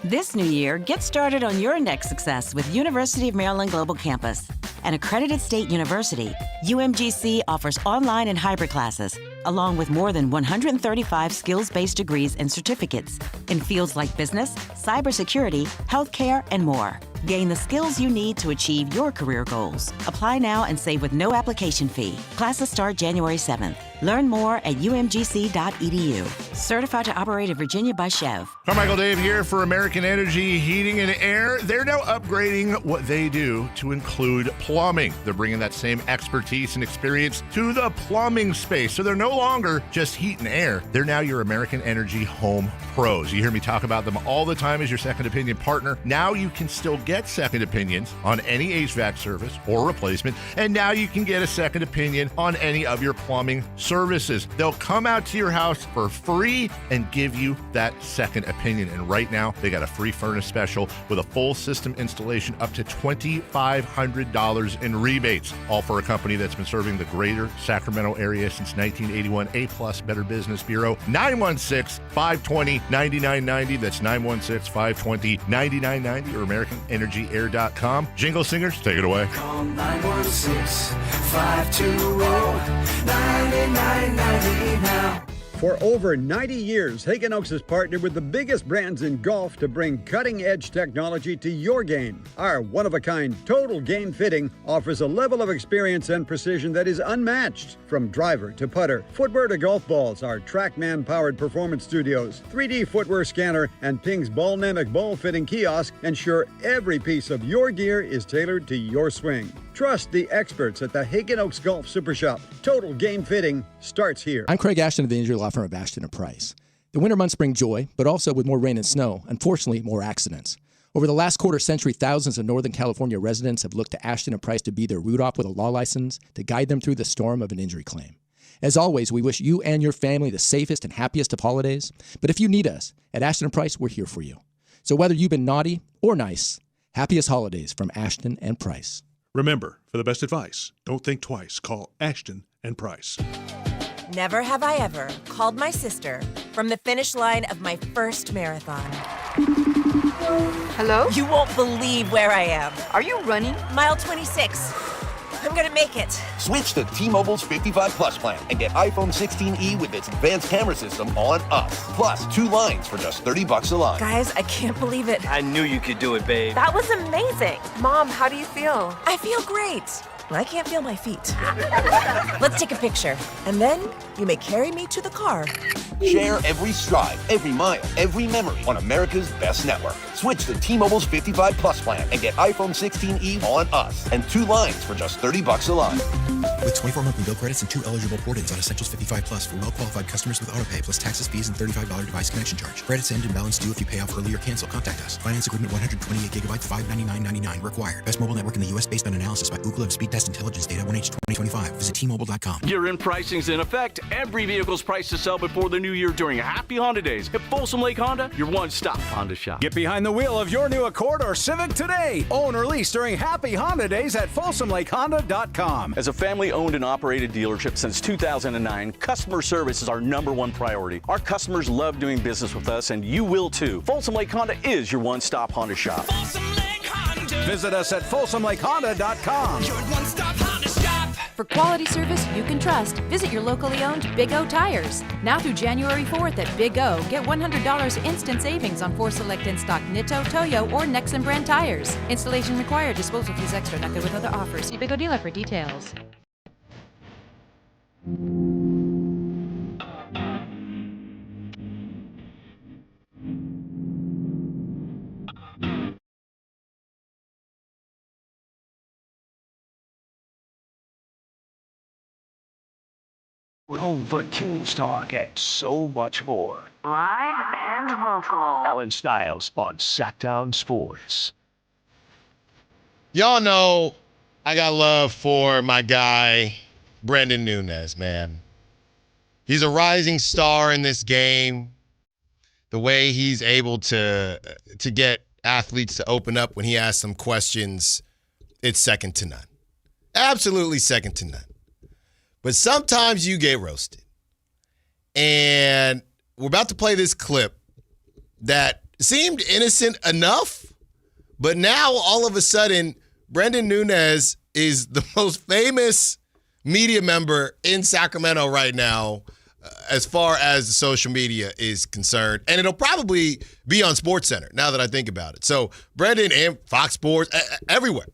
This new year, get started on your next success with University of Maryland Global Campus. An accredited state university, UMGC offers online and hybrid classes, along with more than 135 skills-based degrees and certificates in fields like business, cybersecurity, healthcare, and more. Gain the skills you need to achieve your career goals. Apply now and save with no application fee. Classes start January 7th. Learn more at umgc.edu. Certified to operate in Virginia by Chev. Carmichael Dave here for American Energy Heating and Air. They're now upgrading what they do to include plumbing. They're bringing that same expertise and experience to the plumbing space. So they're no longer just heat and air. They're now your American Energy home pros. You hear me talk about them all the time as your second opinion partner. Now you can still get second opinions on any HVAC service or replacement, and now you can get a second opinion on any of your plumbing services. They'll come out to your house for free and give you that second opinion. And right now, they got a free furnace special with a full system installation up to $2,500 in rebates, all for a company that's been serving the greater Sacramento area since 1981. A+ Better Business Bureau. 916-520-9990. That's 916-520-9990 or AmericanEnergyAir.com. Jingle singers, take it away. Call 916-520-9990 now. For over 90 years, Hagen Oaks has partnered with the biggest brands in golf to bring cutting-edge technology to your game. Our one-of-a-kind total game fitting offers a level of experience and precision that is unmatched. From driver to putter, footwear to golf balls, our TrackMan-powered performance studios, 3D footwear scanner, and Ping's Ballnamic ball fitting kiosk ensure every piece of your gear is tailored to your swing. Trust the experts at the Hagen Oaks Golf Super Shop. Total game fitting starts here. I'm Craig Ashton of the injury law firm of Ashton & Price. The winter months bring joy, but also with more rain and snow, unfortunately, more accidents. Over the last quarter century, thousands of Northern California residents have looked to Ashton & Price to be their root off with a law license to guide them through the storm of an injury claim. As always, we wish you and your family the safest and happiest of holidays. But if you need us, at Ashton & Price, we're here for you. So whether you've been naughty or nice, happiest holidays from Ashton & Price. Remember, for the best advice, don't think twice. Call Ashton & Price. Never have I ever called my sister from the finish line of my first marathon. Hello? You won't believe where I am. Are you running? Mile 26. I'm gonna make it. Switch to T-Mobile's 55 Plus plan and get iPhone 16e with its advanced camera system on us. Plus, 2 lines for just $30 a line. Guys, I can't believe it. I knew you could do it, babe. That was amazing. Mom, how do you feel? I feel great. I can't feel my feet. Let's take a picture, and then you may carry me to the car. Share every stride, every mile, every memory on America's best network. Switch to T-Mobile's 55 Plus plan and get iPhone 16e on us and 2 lines for just $30 a line. With 24 monthly bill credits and 2 eligible port-ins on Essentials 55 Plus for well-qualified customers with autopay, plus taxes, fees, and $35 device connection charge. Credits end and balance due if you pay off early or cancel. Contact us. Finance agreement 128 gigabytes, $599.99 required. Best mobile network in the U.S. based on analysis by Ookla of Speed Test Intelligence data 1H 2025. Visit T-Mobile.com. Year-end pricing's in effect. Every vehicle's priced to sell before the new year during Happy Honda Days. At Folsom Lake Honda, your one-stop Honda shop. Get behind the wheel of your new Accord or Civic today. Own or lease during Happy Honda Days at FolsomLakeHonda.com. As a family-owned and operated dealership since 2009, customer service is our #1 priority. Our customers love doing business with us, and you will too. Folsom Lake Honda is your one-stop Honda shop. Visit us at FolsomLakeHonda.com. Your one-stop Honda shop. For quality service you can trust, visit your locally owned Big O Tires. Now through January 4th at Big O, get $100 instant savings on 4 select in-stock Nitto, Toyo, or Nexen brand tires. Installation required. Disposal fees extra. Not good with other offers. See Big O dealer for details. Well, the Kings talk and so much more. Live and local. Allen Stiles on Sactown Sports. Y'all know I got love for my guy, Brendan Nunez, man. He's a rising star in this game. The way he's able to get athletes to open up when he asks them questions, it's second to none. Absolutely second to none. But sometimes you get roasted. And we're about to play this clip that seemed innocent enough, but now all of a sudden, Brendan Nunez is the most famous media member in Sacramento right now as far as social media is concerned. And it'll probably be on SportsCenter now that I think about it. So Brendan and Fox Sports, everywhere.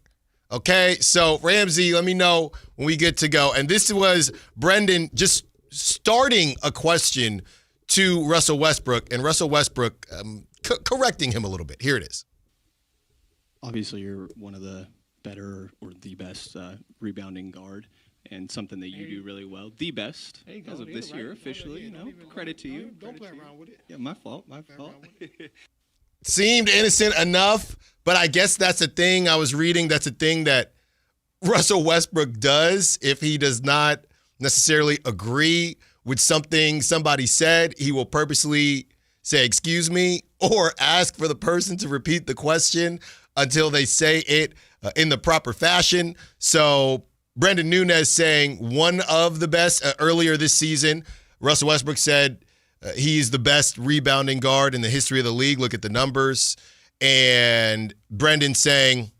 Okay, so Ramsey, let me know when we get to go. And this was Brendan just starting a question to Russell Westbrook, and Russell Westbrook correcting him a little bit. Here it is. Obviously, you're one of the better or the best rebounding guard, and something that you do really well. The best as of this year, officially. Credit to you. Don't play around with it. Yeah, my fault. seemed innocent enough, but I guess that's a thing I was reading. That's a thing that Russell Westbrook does. If he does not necessarily agree with something somebody said, he will purposely say, excuse me, or ask for the person to repeat the question until they say it in the proper fashion. So Brendan Nunez saying one of the best earlier this season. Russell Westbrook said he's the best rebounding guard in the history of the league. Look at the numbers. And Brendan saying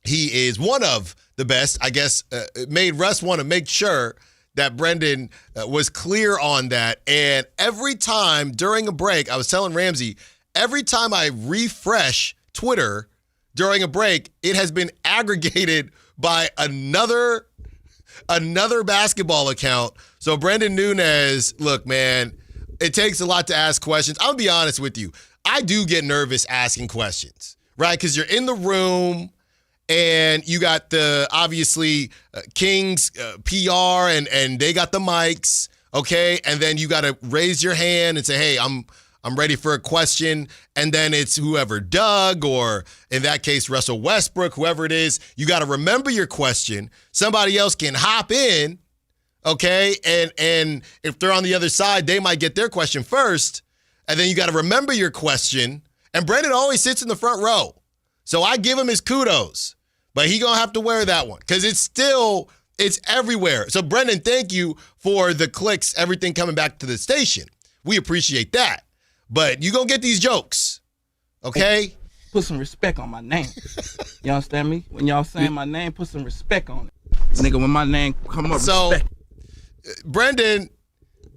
he is one of the best. I guess it made Russ want to make sure that Brendan was clear on that. And every time during a break, I was telling Ramsey, every time I refresh Twitter during a break, it has been aggregated by another basketball account. So Brendan Nunez, look, man, it takes a lot to ask questions. I'll be honest with you. I do get nervous asking questions, right? Because you're in the room and you got the, obviously, Kings PR and they got the mics, okay? And then you got to raise your hand and say, hey, I'm ready for a question. And then it's whoever, Doug, or in that case, Russell Westbrook, whoever it is, you got to remember your question. Somebody else can hop in, okay? And if they're on the other side, they might get their question first. And then you got to remember your question. And Brendan always sits in the front row. So I give him his kudos. But he going to have to wear that one because it's everywhere. So Brendan, thank you for the clicks, everything coming back to the station. We appreciate that. But you going to get these jokes, okay? Put some respect on my name. You understand me? When y'all saying my name, put some respect on it. Nigga, when my name come up, so, respect. Brendan,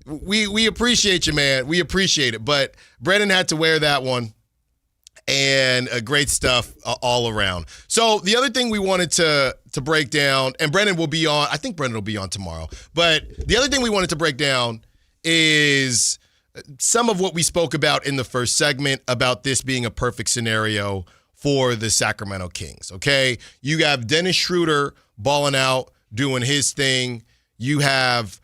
we appreciate you, man. We appreciate it. But Brendan had to wear that one. And great stuff all around. So the other thing we wanted to break down, and Brendan will be on, I think Brendan will be on tomorrow. But the other thing we wanted to break down is some of what we spoke about in the first segment about this being a perfect scenario for the Sacramento Kings, okay? You have Dennis Schroder balling out, doing his thing. You have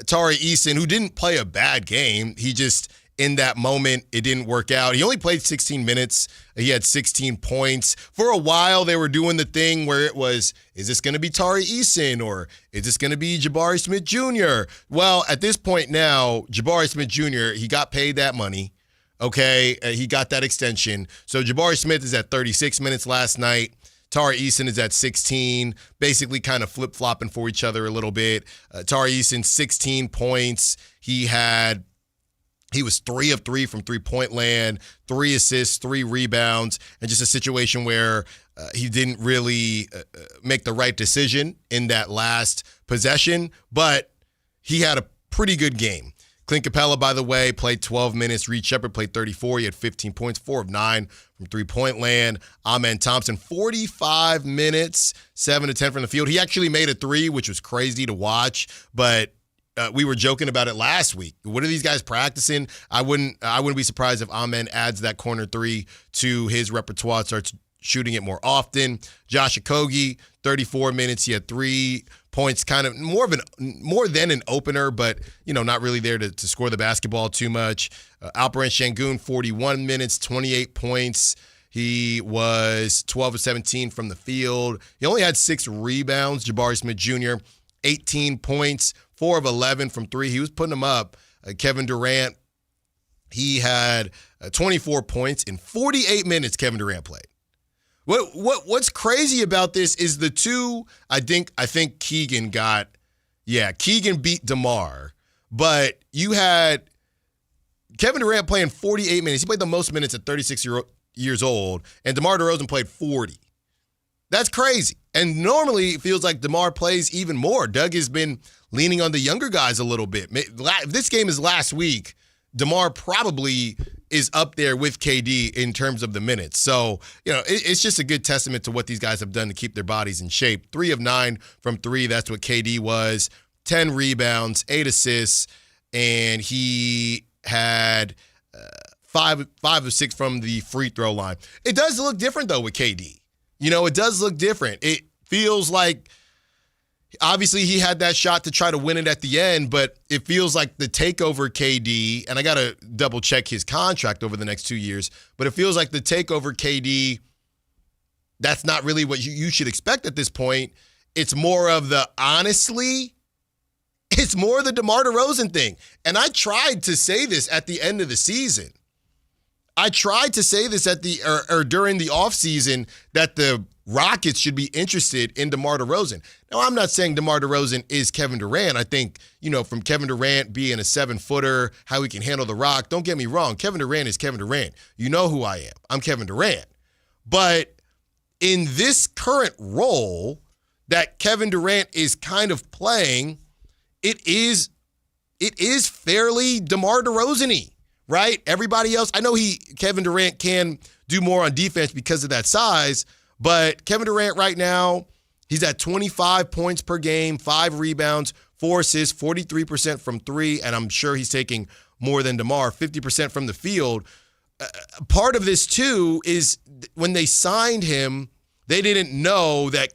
Tari Eason, who didn't play a bad game. He just, in that moment, it didn't work out. He only played 16 minutes. He had 16 points. For a while, they were doing the thing where it was, is this going to be Tari Eason or is this going to be Jabari Smith Jr.? Well, at this point now, Jabari Smith Jr., he got paid that money, okay? He got that extension. So Jabari Smith is at 36 minutes last night. Tari Eason is at 16, basically kind of flip-flopping for each other a little bit. Tari Eason, 16 points. He was 3 of 3 from three-point land, 3 assists, 3 rebounds, and just a situation where he didn't really make the right decision in that last possession, but he had a pretty good game. Clint Capella, by the way, played 12 minutes. Reed Shepherd played 34. He had 15 points, 4 of 9 from three-point land. Amen Thompson, 45 minutes, 7 to 10 from the field. He actually made a 3, which was crazy to watch, but we were joking about it last week. What are these guys practicing? I wouldn't be surprised if Amen adds that corner 3 to his repertoire, starts shooting it more often. Josh Okogie, 34 minutes. He had 3 points, kind of more than an opener, but not really there to score the basketball too much. Alperen Şengün, 41 minutes, 28 points. He was 12 of 17 from the field. He only had 6 rebounds. Jabari Smith Jr., 18 points, 4 of 11 from 3. He was putting them up. Kevin Durant, he had 24 points in 48 minutes Kevin Durant played. What's crazy about this is the two, I think Keegan Keegan beat DeMar, but you had Kevin Durant playing 48 minutes. He played the most minutes at 36 years old, and DeMar DeRozan played 40. That's crazy. And normally it feels like DeMar plays even more. Doug has been leaning on the younger guys a little bit. If this game is last week, DeMar probably is up there with KD in terms of the minutes. So, it's just a good testament to what these guys have done to keep their bodies in shape. 3 of 9 from 3, that's what KD was. 10 rebounds, 8 assists, and he had 5 of 6 from the free throw line. It does look different, though, with KD. It does look different. It feels like Obviously, he had that shot to try to win it at the end, but it feels like the takeover KD, and I got to double check his contract over the next 2 years, but it feels like the takeover KD, that's not really what you should expect at this point. It's more of the, honestly, it's more the DeMar DeRozan thing. And I tried to say this at the end of the season. I tried to say this at or during the offseason that the Rockets should be interested in DeMar DeRozan. Now, I'm not saying DeMar DeRozan is Kevin Durant. I think, from Kevin Durant being a 7-footer, how he can handle the rock, don't get me wrong. Kevin Durant is Kevin Durant. You know who I am. I'm Kevin Durant. But in this current role that Kevin Durant is kind of playing, it is fairly DeMar DeRozan-y, right? Everybody else, I know Kevin Durant can do more on defense because of that size, but Kevin Durant right now, he's at 25 points per game, 5 rebounds, 4 assists, 43% from 3, and I'm sure he's taking more than DeMar, 50% from the field. Part of this, too, is when they signed him, they didn't know that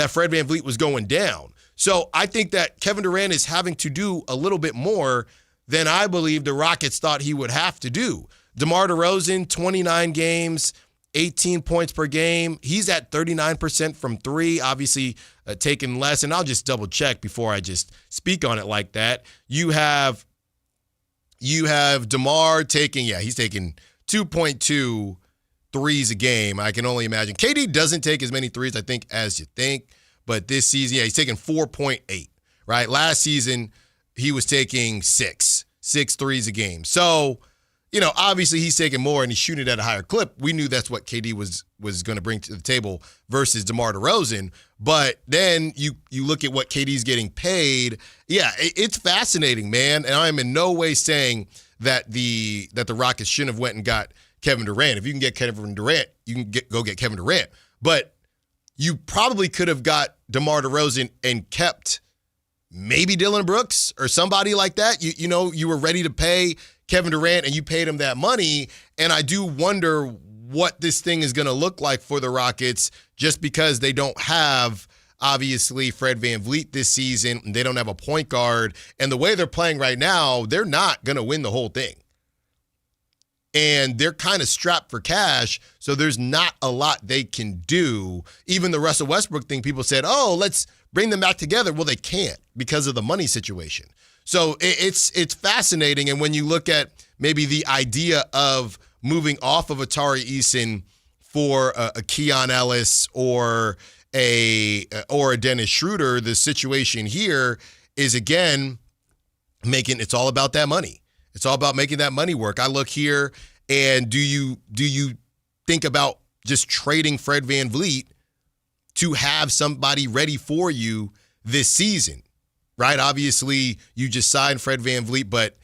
Fred VanVleet was going down. So I think that Kevin Durant is having to do a little bit more than I believe the Rockets thought he would have to do. DeMar DeRozan, 29 games, 18 points per game. He's at 39% from 3, obviously taking less. And I'll just double check before I just speak on it like that. You have DeMar he's taking 2.2 threes a game. I can only imagine. KD doesn't take as many threes, I think, as you think. But this season, he's taking 4.8, right? Last season, he was taking 6 threes a game. So, obviously he's taking more and he's shooting it at a higher clip. We knew that's what KD was going to bring to the table versus DeMar DeRozan. But then you look at what KD's getting paid. Yeah, it's fascinating, man. And I'm in no way saying that the Rockets shouldn't have went and got Kevin Durant. If you can get Kevin Durant, you can go get Kevin Durant. But you probably could have got DeMar DeRozan and kept maybe Dillon Brooks or somebody like that. You were ready to pay Kevin Durant and you paid him that money. And I do wonder what this thing is going to look like for the Rockets just because they don't have, obviously, Fred VanVleet this season. And they don't have a point guard. And the way they're playing right now, they're not going to win the whole thing. And they're kind of strapped for cash, so there's not a lot they can do. Even the Russell Westbrook thing, people said, let's bring them back together. Well, they can't because of the money situation. So it's fascinating. And when you look at maybe the idea of moving off of Atari Eason for a Keon Ellis or a Dennis Schroder, the situation here is, again, it's all about that money. It's all about making that money work. I look here, and do you think about just trading Fred VanVleet to have somebody ready for you this season, right? Obviously, you just signed Fred VanVleet, but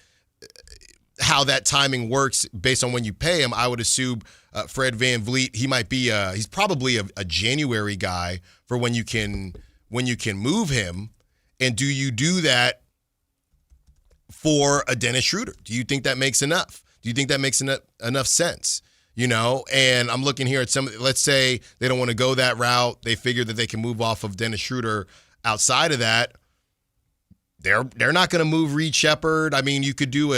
how that timing works based on when you pay him, I would assume Fred VanVleet, he's probably a January guy for when you can move him. And do you do that for a Dennis Schroder? Do you think that makes enough? Do you think that makes enough sense? And I'm looking here at let's say they don't want to go that route. They figure that they can move off of Dennis Schroder. Outside of that, they're not going to move Reed Shepherd. I mean, you could do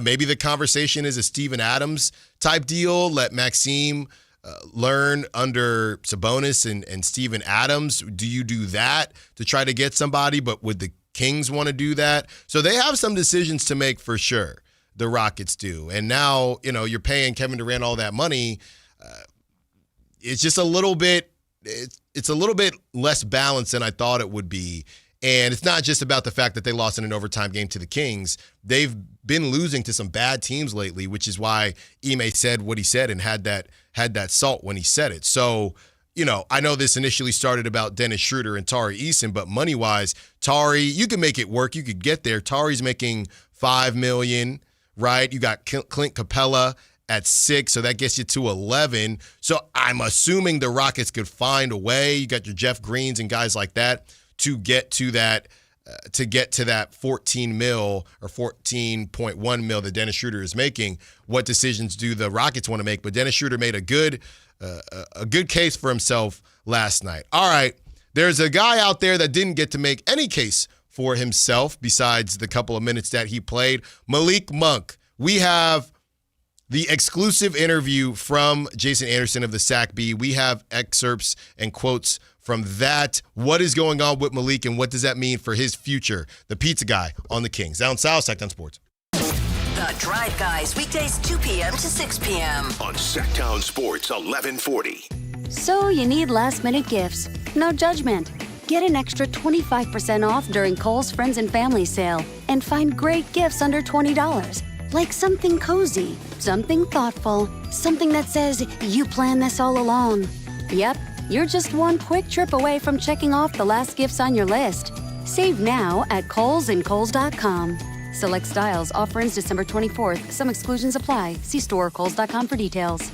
maybe the conversation is a Steven Adams type deal. Let Maxime learn under Sabonis and Steven Adams. Do you do that to try to get somebody? But would the Kings want to do that? So they have some decisions to make for sure. The Rockets do. And now, you're paying Kevin Durant all that money. It's just a little bit, it's a little bit less balanced than I thought it would be. And it's not just about the fact that they lost in an overtime game to the Kings. They've been losing to some bad teams lately, which is why Ime said what he said and had that salt when he said it. So, I know this initially started about Dennis Schroder and Tari Eason, but money-wise, Tari, you can make it work. You could get there. Tari's making $5 million, right? You got Clint Capella at 6, so that gets you to 11. So I'm assuming the Rockets could find a way. You got your Jeff Greens and guys like that to get to that 14 mil or 14.1 mil that Dennis Schroder is making. What decisions do the Rockets want to make? But Dennis Schroder made a good case for himself last night. All right, There's a guy out there that didn't get to make any case for himself besides the couple of minutes that he played. Malik Monk. We have the exclusive interview from Jason Anderson of the Sac Bee. We have excerpts and quotes from that. What is going on with Malik and what does that mean for his future? The pizza guy on the Kings. Down south, Sactown Sports. The Drive Guys, weekdays 2 p.m. to 6 p.m. on Sactown Sports 1140. So you need last-minute gifts. No judgment. Get an extra 25% off during Kohl's Friends and Family Sale and find great gifts under $20. Like something cozy, something thoughtful, something that says you planned this all along. Yep, you're just one quick trip away from checking off the last gifts on your list. Save now at Kohl's and Kohl's.com. Select styles. Offer ends December 24th. Some exclusions apply. See store or Kohl's.com for details.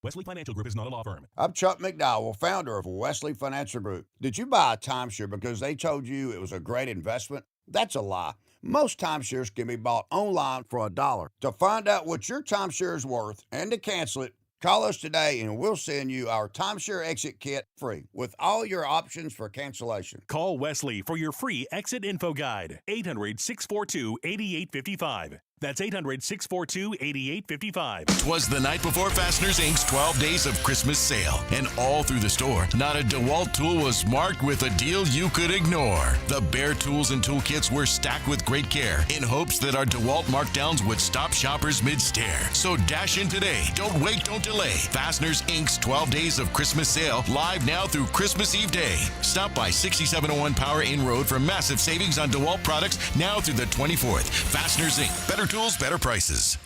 Wesley Financial Group is not a law firm. I'm Chuck McDowell, founder of Wesley Financial Group. Did you buy a timeshare because they told you it was a great investment? That's a lie. Most timeshares can be bought online for $1. To find out what your timeshare is worth and to cancel it, call us today and we'll send you our timeshare exit kit free with all your options for cancellation. Call Wesley for your free exit info guide. 800-642-8855. That's 800-642-8855. 'Twas the night before Fasteners Inc.'s 12 Days of Christmas sale. And all through the store, not a DeWalt tool was marked with a deal you could ignore. The bare tools and toolkits were stacked with great care in hopes that our DeWalt markdowns would stop shoppers mid-stare. So dash in today. Don't wait, don't delay. Fasteners Inc.'s 12 Days of Christmas sale live now through Christmas Eve Day. Stop by 6701 Power Inn Road for massive savings on DeWalt products now through the 24th. Fasteners Inc. Better tools, better prices.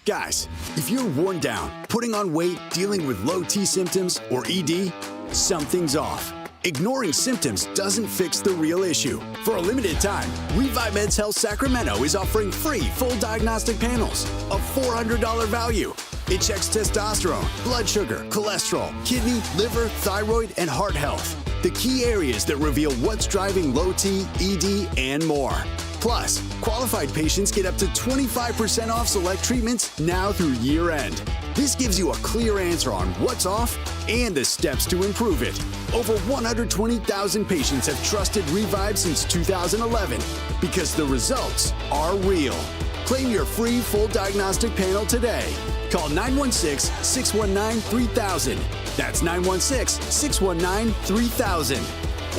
Guys, if you're worn down, putting on weight, dealing with low T symptoms, or ED, something's off. Ignoring symptoms doesn't fix the real issue. For a limited time, Revive Men's Health Sacramento is offering free full diagnostic panels, a $400 value. It checks testosterone, blood sugar, cholesterol, kidney, liver, thyroid, and heart health. The key areas that reveal what's driving low T, ED, and more. Plus, qualified patients get up to 25% off select treatments now through year end. This gives you a clear answer on what's off and the steps to improve it. Over 120,000 patients have trusted Revive since 2011 because the results are real. Claim your free full diagnostic panel today. Call 916-619-3000. That's 916-619-3000.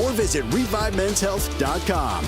Or visit ReviveMen'sHealth.com.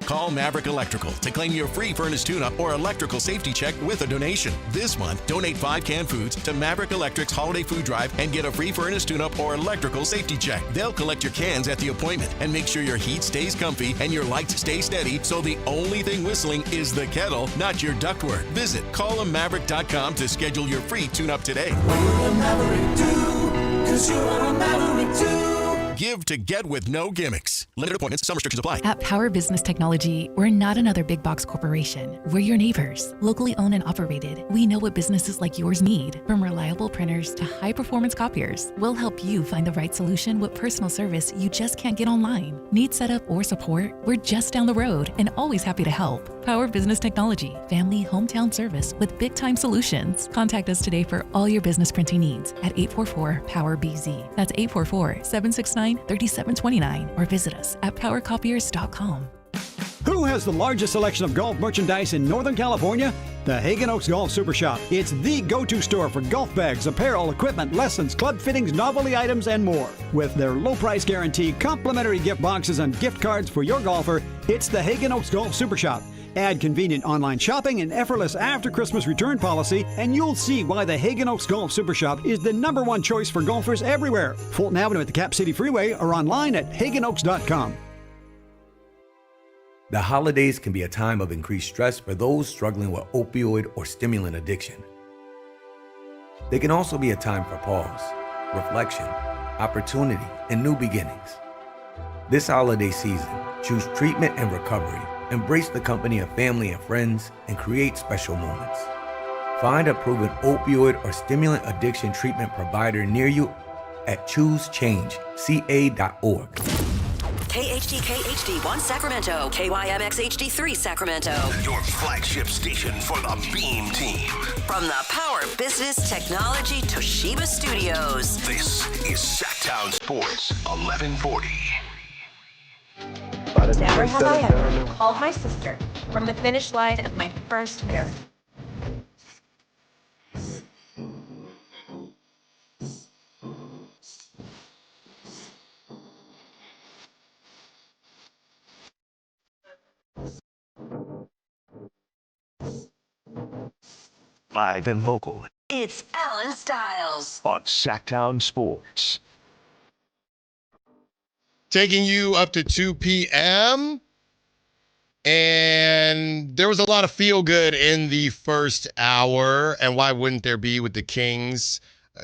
Call Maverick Electrical to claim your free furnace tune-up or electrical safety check with a donation. This month, donate 5 canned foods to Maverick Electric's Holiday Food Drive and get a free furnace tune-up or electrical safety check. They'll collect your cans at the appointment and make sure your heat stays comfy and your lights stay steady, so the only thing whistling is the kettle, not your ductwork. Visit callamaverick.com to schedule your free tune-up today. What will a Maverick do? 'Cause you're a Maverick too. Give to get with no gimmicks. Limited appointments, some restrictions apply. At Power Business Technology, we're not another big box corporation. We're your neighbors, locally owned and operated. We know what businesses like yours need, from reliable printers to high-performance copiers. We'll help you find the right solution with personal service you just can't get online. Need setup or support? We're just down the road and always happy to help. Power Business Technology, family hometown service with big-time solutions. Contact us today for all your business printing needs at 844-POWER-BZ. That's 844-769-3729, or visit us at powercopiers.com. Who has the largest selection of golf merchandise in Northern California? The Hagen Oaks Golf Super Shop. It's the go-to store for golf bags, apparel, equipment, lessons, club fittings, novelty items, and more. With their low price guarantee, complimentary gift boxes, and gift cards for your golfer, it's the Hagen Oaks Golf Super Shop. Add convenient online shopping and effortless after-Christmas return policy, and you'll see why the Hagen Oaks Golf Super Shop is the #1 choice for golfers everywhere. Fulton Avenue at the Cap City Freeway or online at hagenoaks.com. The holidays can be a time of increased stress for those struggling with opioid or stimulant addiction. They can also be a time for pause, reflection, opportunity, and new beginnings. This holiday season, choose treatment and recovery. Embrace the company of family and friends and create special moments. Find a proven opioid or stimulant addiction treatment provider near you at choosechangeca.org. KHTK HD1 Sacramento, KYMX HD3 Sacramento. Your flagship station for the Beam Team. From the Power Business Technology Toshiba Studios. This is Sactown Sports 1140. Never have I ever called my sister from the finish line of my first marathon. Live and local It's Allen Stiles. on Sactown Sports. Taking you up to 2 p.m. And there was a lot of feel good in the first hour. And why wouldn't there be with the Kings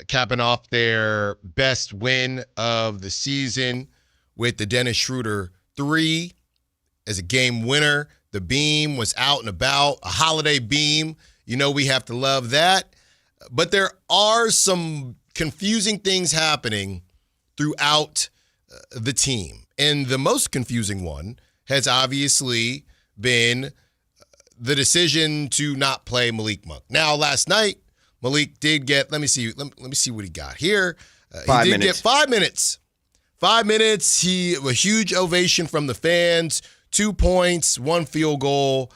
capping off their best win of the season with the Dennis Schroder 3 as a game winner. The beam was out and about, a holiday beam. You know we have to love that. But there are some confusing things happening throughout the team. And the most confusing one has obviously been the decision to not play Malik Monk. Now, last night, Malik did get, let me see what he got here. He did get 5 minutes. 5 minutes. A huge ovation from the fans, 2 points, 1 field goal.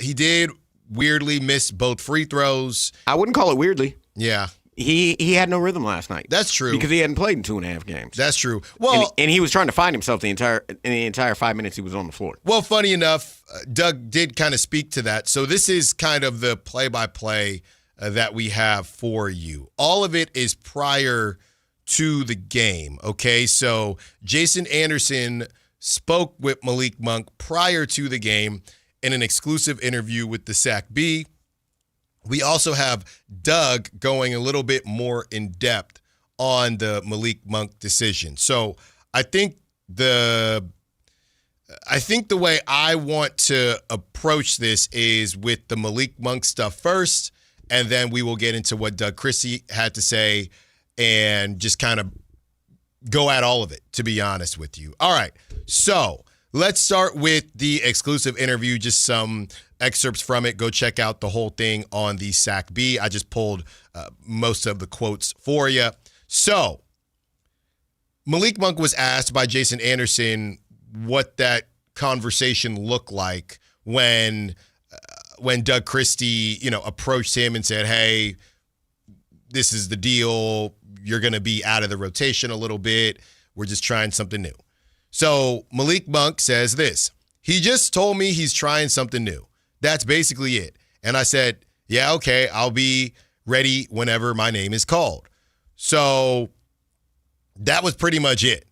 He did weirdly miss both free throws. I wouldn't call it weirdly. Yeah. He had no rhythm last night. That's true. Because he hadn't played in 2.5 games. That's true. Well, and he was trying to find himself in the entire 5 minutes he was on the floor. Well, funny enough, Doug did kind of speak to that. So this is kind of the play-by-play that we have for you. All of it is prior to the game, okay? So Jason Anderson spoke with Malik Monk prior to the game in an exclusive interview with the Sac B. We also have Doug going a little bit more in depth on the Malik Monk decision. So I think the way I want to approach this is with the Malik Monk stuff first, and then we will get into what Doug Christie had to say and just kind of go at all of it, to be honest with you. All right, so let's start with the exclusive interview, just some excerpts from it. Go check out the whole thing on the Sac B. I just pulled most of the quotes for you. So Malik Monk was asked by Jason Anderson what that conversation looked like when Doug Christie, approached him and said, hey, this is the deal. You're going to be out of the rotation a little bit. We're just trying something new. So Malik Monk says this. He just told me he's trying something new. That's basically it. And I said, yeah, okay, I'll be ready whenever my name is called. So that was pretty much it.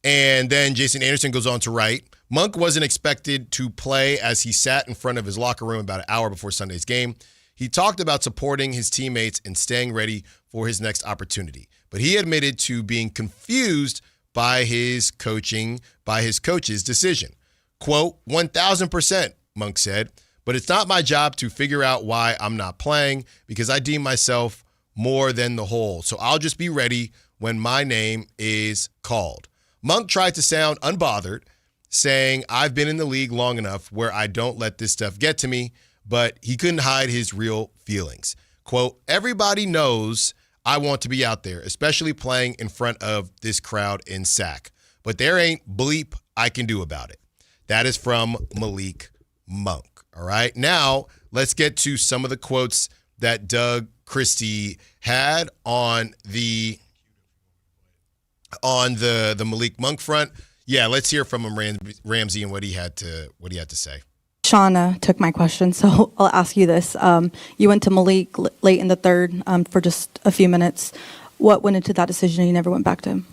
And then Jason Anderson goes on to write, Monk wasn't expected to play as he sat in front of his locker room about an hour before Sunday's game. He talked about supporting his teammates and staying ready for his next opportunity. But he admitted to being confused by his coach's decision. Quote, 1,000%, Monk said, but it's not my job to figure out why I'm not playing because I deem myself more than the whole. So I'll just be ready when my name is called. Monk tried to sound unbothered, saying, I've been in the league long enough where I don't let this stuff get to me, but he couldn't hide his real feelings. Quote, everybody knows I want to be out there, especially playing in front of this crowd in Sac. But there ain't bleep I can do about it. That is from Malik Monk. All right. Now, let's get to some of the quotes that Doug Christie had on the Malik Monk front. Yeah, let's hear from him, Ramsey, and what he had to say. Shauna took my question, so I'll ask you this. You went to Malik late in the third for just a few minutes. What went into that decision and you never went back to him?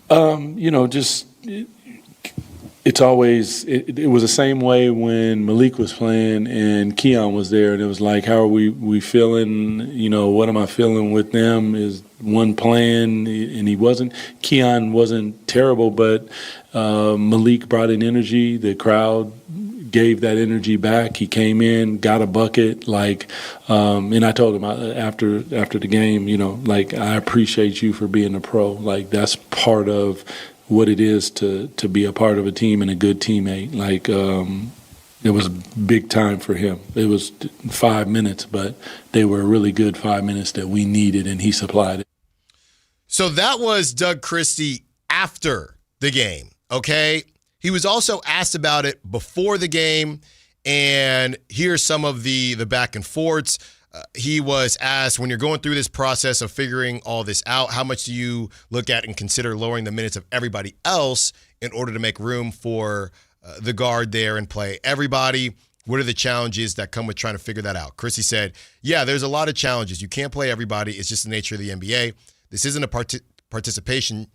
It's always, it was the same way when Malik was playing and Keon was there. And it was like, how are we feeling? What am I feeling with them? Is one playing? And he wasn't. Keon wasn't terrible, but Malik brought in energy. The crowd gave that energy back. He came in, got a bucket, and I told him after the game, I appreciate you for being a pro. That's part of what it is to be a part of a team and a good teammate. Like, it was big time for him. It was 5 minutes, but they were a really good 5 minutes that we needed, and he supplied it. So that was Doug Christie after the game, okay? He was also asked about it before the game, and here's some of the back and forths. He was asked, when you're going through this process of figuring all this out, how much do you look at and consider lowering the minutes of everybody else in order to make room for the guard there and play everybody? What are the challenges that come with trying to figure that out? Christie said, yeah, there's a lot of challenges. You can't play everybody. It's just the nature of the NBA. This isn't a participation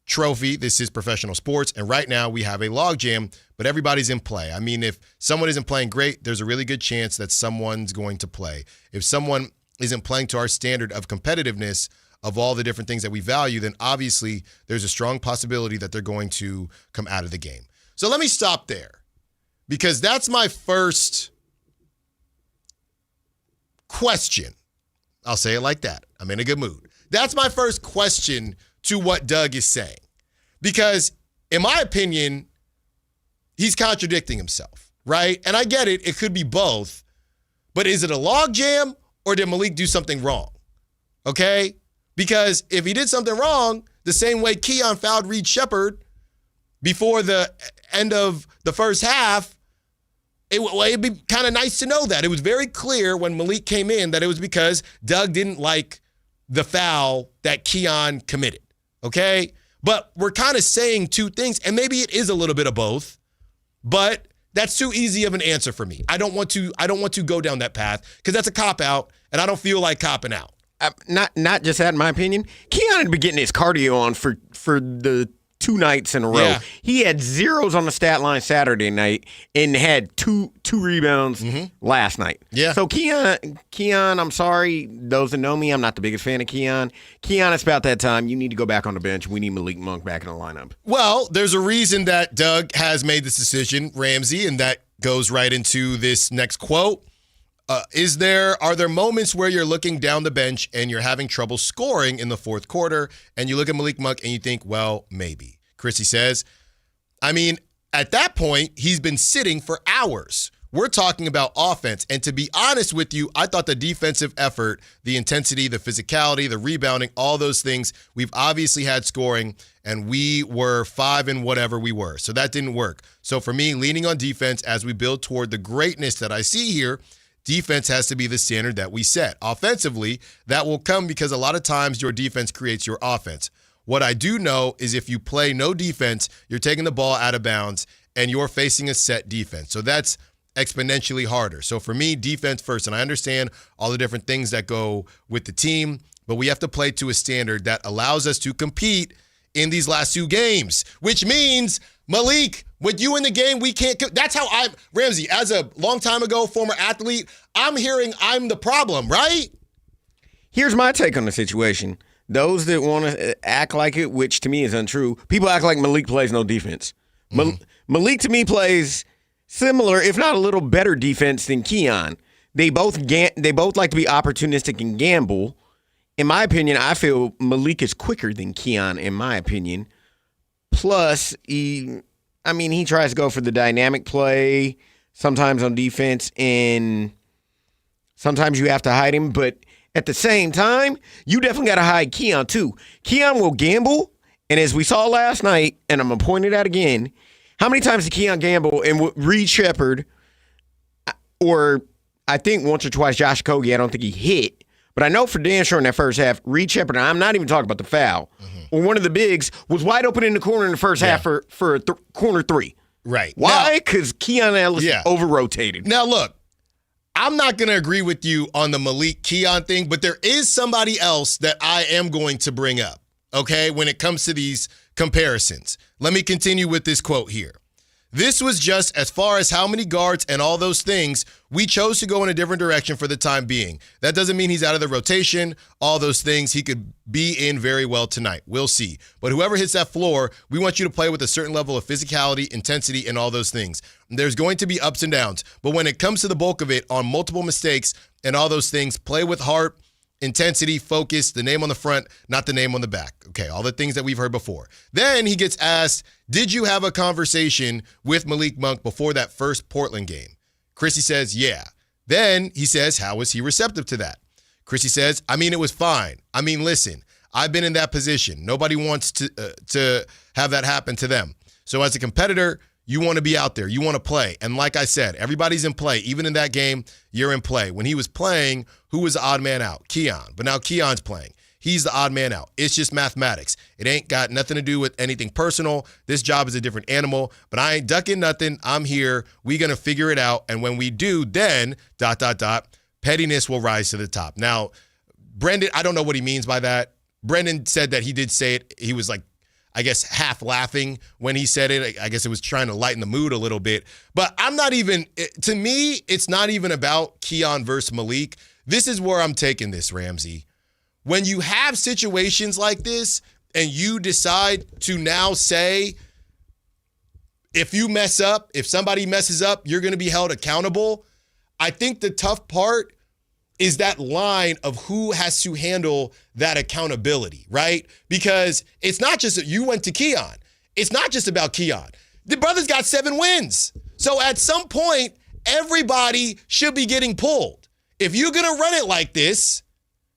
trophy. This is professional sports. And right now we have a logjam, but everybody's in play. I mean, if someone isn't playing great, there's a really good chance that someone's going to play. If someone isn't playing to our standard of competitiveness, of all the different things that we value, then obviously there's a strong possibility that they're going to come out of the game. So let me stop there, because that's my first question. I'll say it like that. I'm in a good mood. That's my first question to what Doug is saying. Because in my opinion, he's contradicting himself, right? And I get it. It could be both. But is it a logjam, or did Malik do something wrong? Okay? Because if he did something wrong, the same way Keon fouled Reed Sheppard before the end of the first half, it'd be kind of nice to know that. It was very clear when Malik came in that it was because Doug didn't like the foul that Keon committed, okay? But we're kind of saying two things, and maybe it is a little bit of both, but that's too easy of an answer for me. I don't want to go down that path, because that's a cop-out, and I don't feel like copping out. Not just that, in my opinion. Keon had been getting his cardio on for the 2 nights in a row. Yeah. He had zeros on the stat line Saturday night and had two rebounds last night. Yeah. So Keon, I'm sorry, those that know me, I'm not the biggest fan of Keon. Keon, it's about that time. You need to go back on the bench. We need Malik Monk back in the lineup. Well, there's a reason that Doug has made this decision, Ramsey, and that goes right into this next quote. Are there moments where you're looking down the bench and you're having trouble scoring in the fourth quarter, and you look at Malik Monk and you think, well, maybe? Christie says, I mean, at that point, he's been sitting for hours. We're talking about offense. And to be honest with you, I thought the defensive effort, the intensity, the physicality, the rebounding, all those things, we've obviously had scoring, and we were 5 in whatever we were. So that didn't work. So for me, leaning on defense as we build toward the greatness that I see here, defense has to be the standard that we set. Offensively, that will come because a lot of times your defense creates your offense. What I do know is if you play no defense, you're taking the ball out of bounds and you're facing a set defense. So that's exponentially harder. So for me, defense first. And I understand all the different things that go with the team, but we have to play to a standard that allows us to compete in these last 2 games, which means, Malik, with you in the game, we can't. That's how Ramsey, as a long time ago former athlete, I'm hearing I'm the problem, right? Here's my take on the situation. Those that want to act like it, which to me is untrue, people act like Malik plays no defense. Malik, to me, plays similar, if not a little better defense than Keon. They both like to be opportunistic and gamble. In my opinion, I feel Malik is quicker than Keon, in my opinion. Plus, he tries to go for the dynamic play sometimes on defense, and sometimes you have to hide him. But at the same time, you definitely got to hide Keon, too. Keon will gamble, and as we saw last night, and I'm going to point it out again, how many times did Keon gamble and Reed Sheppard, or I think once or twice Josh Okogie, I don't think he hit. But I know for damn sure in that first half, Reed Sheppard, and I'm not even talking about the foul, or one of the bigs, was wide open in the corner in the first half for a corner 3. Right. Why? Because Keon Ellis over-rotated. Now, look, I'm not going to agree with you on the Malik Keon thing, but there is somebody else that I am going to bring up, okay, when it comes to these comparisons. Let me continue with this quote here. This was just as far as how many guards and all those things, we chose to go in a different direction for the time being. That doesn't mean he's out of the rotation. All those things he could be in very well tonight. We'll see. But whoever hits that floor, we want you to play with a certain level of physicality, intensity, and all those things. There's going to be ups and downs. But when it comes to the bulk of it, on multiple mistakes and all those things, play with heart intensity, focus, the name on the front, not the name on the back. Okay, all the things that we've heard before. Then he gets asked, did you have a conversation with Malik Monk before that first Portland game? Chrissy says, yeah. Then he says, how was he receptive to that? Chrissy says, I mean, it was fine. I mean, listen, I've been in that position. Nobody wants to have that happen to them. So as a competitor, you want to be out there. You want to play. And like I said, everybody's in play. Even in that game, you're in play. When he was playing, who was the odd man out? Keon. But now Keon's playing. He's the odd man out. It's just mathematics. It ain't got nothing to do with anything personal. This job is a different animal. But I ain't ducking nothing. I'm here. We going to figure it out. And when we do, then, ... pettiness will rise to the top. Now, Brendan, I don't know what he means by that. Brendan said that he did say it. He was like, I guess, half laughing when he said it. I guess it was trying to lighten the mood a little bit. But I'm not even, to me, it's not even about Keon versus Malik. This is where I'm taking this, Ramsey. When you have situations like this and you decide to now say, if you mess up, if somebody messes up, you're going to be held accountable. I think the tough part is that line of who has to handle that accountability, right? Because it's not just that you went to Keon. It's not just about Keon. The brother's got 7 wins. So at some point, everybody should be getting pulled. If you're going to run it like this,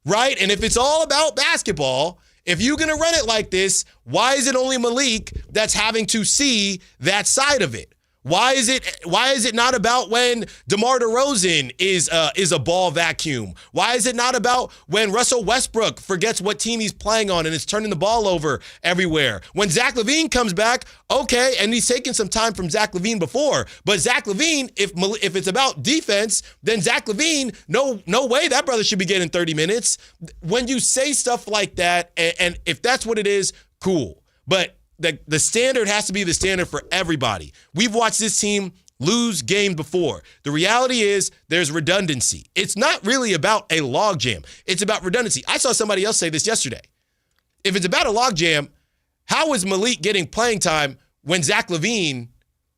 right? And if it's all about basketball, if you're going to run it like this, why is it only Malik that's having to see that side of it? Why is it not about when DeMar DeRozan is a ball vacuum? Why is it not about when Russell Westbrook forgets what team he's playing on and is turning the ball over everywhere? When Zach LaVine comes back, okay, and he's taken some time from Zach LaVine before, but Zach LaVine, if it's about defense, then Zach LaVine, no way that brother should be getting 30 minutes. When you say stuff like that, and if that's what it is, cool. But the standard has to be the standard for everybody. We've watched this team lose games before. The reality is there's redundancy. It's not really about a logjam. It's about redundancy. I saw somebody else say this yesterday. If it's about a logjam, how is Malik getting playing time when Zach LaVine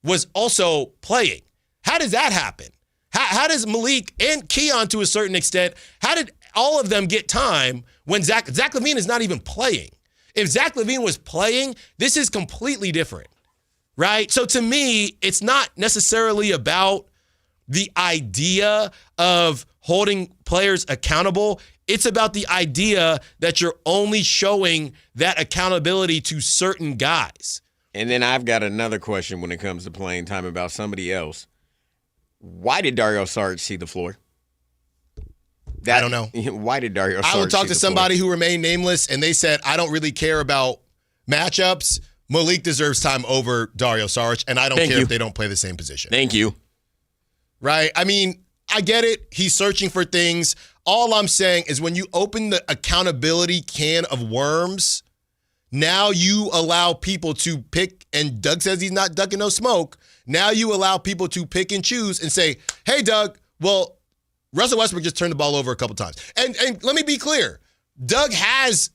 was also playing? How does that happen? How does Malik and Keon, to a certain extent, how did all of them get time when Zach LaVine is not even playing? If Zach LaVine was playing, this is completely different, right? So to me, it's not necessarily about the idea of holding players accountable. It's about the idea that you're only showing that accountability to certain guys. And then I've got another question when it comes to playing time about somebody else. Why did Dario Saric see the floor? I don't know. Why did Dario Saric I would talk see to the somebody floor? who remained nameless, and they said, I don't really care about matchups. Malik deserves time over Dario Saric, and I don't care if they don't play the same position. Thank you. Right? I mean, I get it. He's searching for things. All I'm saying is when you open the accountability can of worms, now you allow people to pick, and Doug says he's not ducking no smoke. Now you allow people to pick and choose and say, hey, Doug, well, Russell Westbrook just turned the ball over a couple times. And let me be clear. Doug has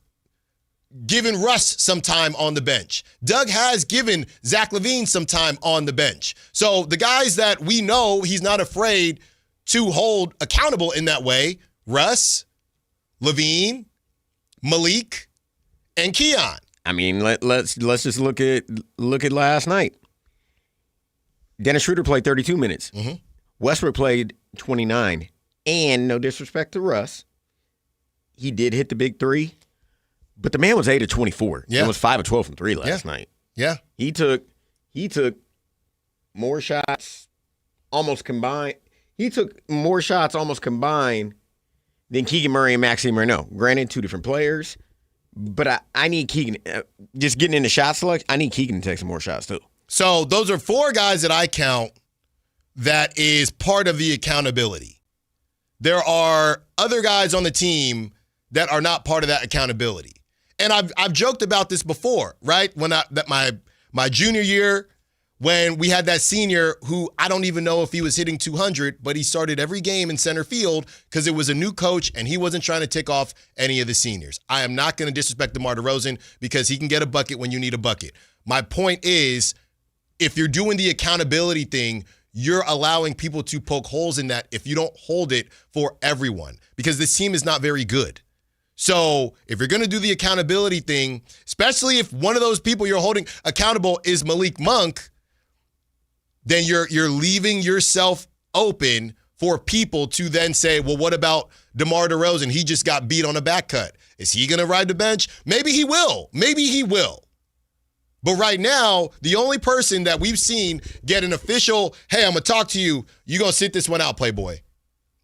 given Russ some time on the bench. Doug has given Zach LaVine some time on the bench. So the guys that we know he's not afraid to hold accountable in that way, Russ, LaVine, Malik, and Keon. I mean, let's just look at last night. Dennis Schroder played 32 minutes. Mm-hmm. Westbrook played 29. And no disrespect to Russ, he did hit the big three, but the man was 8 of 24. Yeah. It was 5 of 12 from 3 last night. Yeah. He took more shots almost combined. He took more shots almost combined than Keegan Murray and Maxime Raynaud. Granted, 2 different players, but I need Keegan. Just getting into shot select, I need Keegan to take some more shots too. So those are 4 guys that I count that is part of the accountability. There are other guys on the team that are not part of that accountability. And I've joked about this before, right? When my junior year, when we had that senior who I don't even know if he was hitting 200, but he started every game in center field because it was a new coach and he wasn't trying to tick off any of the seniors. I am not going to disrespect DeMar DeRozan because he can get a bucket when you need a bucket. My point is, if you're doing the accountability thing, you're allowing people to poke holes in that if you don't hold it for everyone, because this team is not very good. So if you're going to do the accountability thing, especially if one of those people you're holding accountable is Malik Monk, then you're leaving yourself open for people to then say, well, what about DeMar DeRozan? He just got beat on a back cut. Is he going to ride the bench? Maybe he will. Maybe he will. But right now, the only person that we've seen get an official, hey, I'm going to talk to you, you're going to sit this one out, Playboy.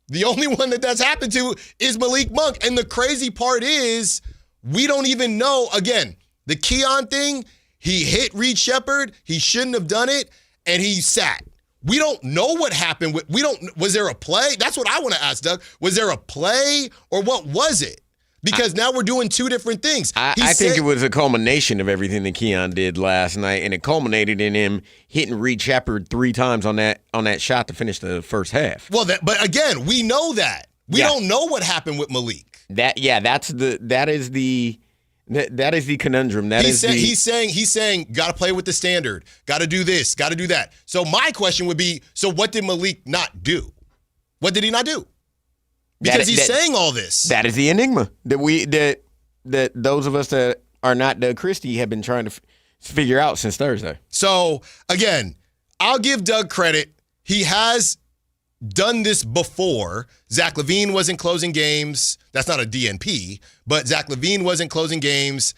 The only one that's happened to is Malik Monk. And the crazy part is we don't even know, again, the Keon thing, he hit Reed Shepherd, he shouldn't have done it, and he sat. We don't know what happened. Was there a play? That's what I want to ask, Doug. Was there a play or what was it? Because now we're doing two different things. I think it was a culmination of everything that Keon did last night, and it culminated in him hitting Reed Shepherd 3 times on that shot to finish the first half. Well, but again, we know that. We don't know what happened with Malik. That is the conundrum. He's saying got to play with the standard. Got to do this, got to do that. So my question would be, so what did Malik not do? What did he not do? Because he's saying all this. That is the enigma that those of us that are not Doug Christie have been trying to figure out since Thursday. So, again, I'll give Doug credit. He has done this before. Zach LaVine wasn't closing games. That's not a DNP, but Zach LaVine wasn't closing games.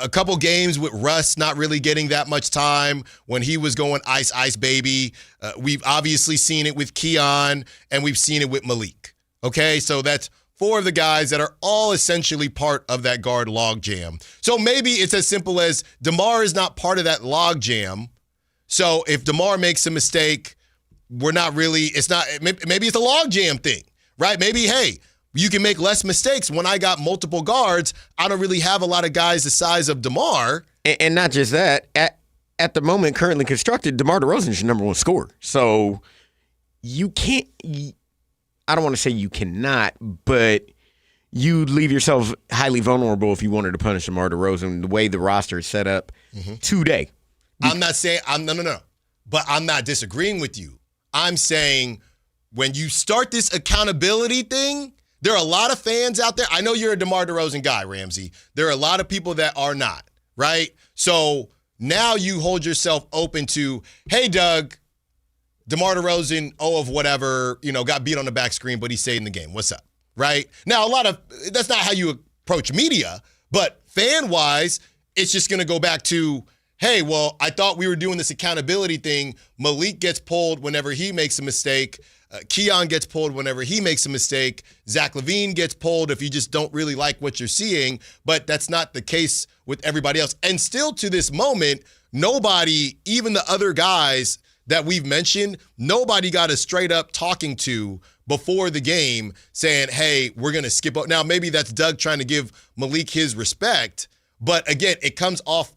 A couple games with Russ not really getting that much time when he was going ice, ice, baby. We've obviously seen it with Keon, and we've seen it with Malik. Okay, so that's 4 of the guys that are all essentially part of that guard logjam. So maybe it's as simple as DeMar is not part of that logjam. So if DeMar makes a mistake, maybe it's a logjam thing, right? Maybe, hey, you can make less mistakes. When I got multiple guards, I don't really have a lot of guys the size of DeMar. And not just that, at the moment currently constructed, DeMar DeRozan is your number 1 scorer. So you can't... I don't want to say you cannot, but you leave yourself highly vulnerable if you wanted to punish DeMar DeRozan the way the roster is set up today. I'm not saying no. But I'm not disagreeing with you. I'm saying when you start this accountability thing, there are a lot of fans out there. I know you're a DeMar DeRozan guy, Ramsey. There are a lot of people that are not, right? So now you hold yourself open to, hey, Doug, DeMar DeRozan, of whatever, got beat on the back screen, but he stayed in the game. What's up, right? Now, that's not how you approach media, but fan-wise, it's just going to go back to, hey, well, I thought we were doing this accountability thing. Malik gets pulled whenever he makes a mistake. Keon gets pulled whenever he makes a mistake. Zach LaVine gets pulled if you just don't really like what you're seeing, but that's not the case with everybody else. And still to this moment, nobody, even the other guys that we've mentioned, nobody got a straight up talking to before the game saying, hey, we're going to skip up. Now, maybe that's Doug trying to give Malik his respect, but again, it comes off.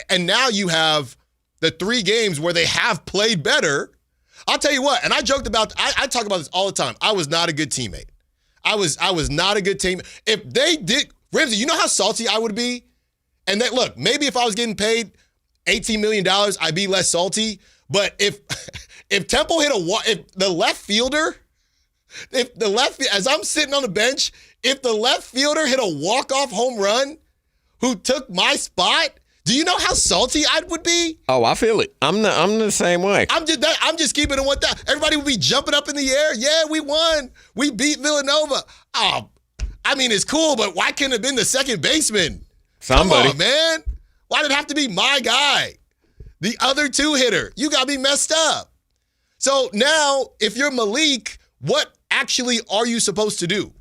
And now you have the 3 games where they have played better. I'll tell you what, and I joked about, I talk about this all the time. I was not a good teammate. I was not a good team. If they did, Ramsey, you know how salty I would be? And that, look, maybe if I was getting paid $18 million, I'd be less salty. But if Temple hit if the left fielder, as I'm sitting on the bench, if the left fielder hit a walk-off home run who took my spot, do you know how salty I would be? Oh, I feel it. I'm the same way. I'm just keeping it 1,000. Everybody would be jumping up in the air. Yeah, we won. We beat Villanova. Oh, I mean, it's cool, but why couldn't it have been the second baseman? Somebody. Come on, man. Why did it have to be my guy? The other 2 hitter. You got me messed up. So now, if you're Malik, what actually are you supposed to do?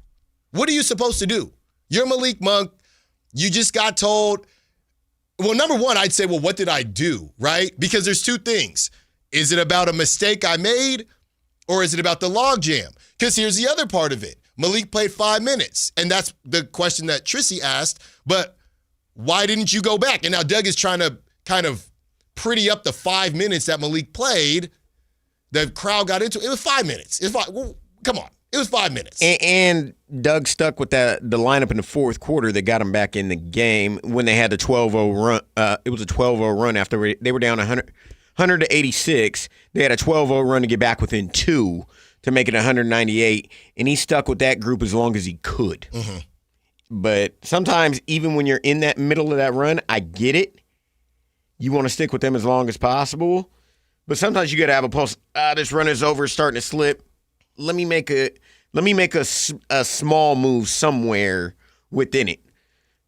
What are you supposed to do? You're Malik Monk. You just got told. Well, number 1, I'd say, well, what did I do, right? Because there's 2 things. Is it about a mistake I made, or is it about the logjam? Because here's the other part of it. Malik played 5 minutes, and that's the question that Trissy asked, but why didn't you go back? And now Doug is trying to kind of pretty up the 5 minutes that Malik played. The crowd got into it. It was 5 minutes. Come on. It was 5 minutes. And Doug stuck with the lineup in the 4th quarter that got him back in the game when they had the 12-0 run. It was a 12-0 run after they were down 100-86. They had a 12-0 run to get back within 2 to make it 198, and he stuck with that group as long as he could. Mm-hmm. But sometimes, even when you're in that middle of that run, I get it. You want to stick with them as long as possible. But sometimes you got to have a pulse. This run is over, starting to slip. Let me make a small move somewhere within it.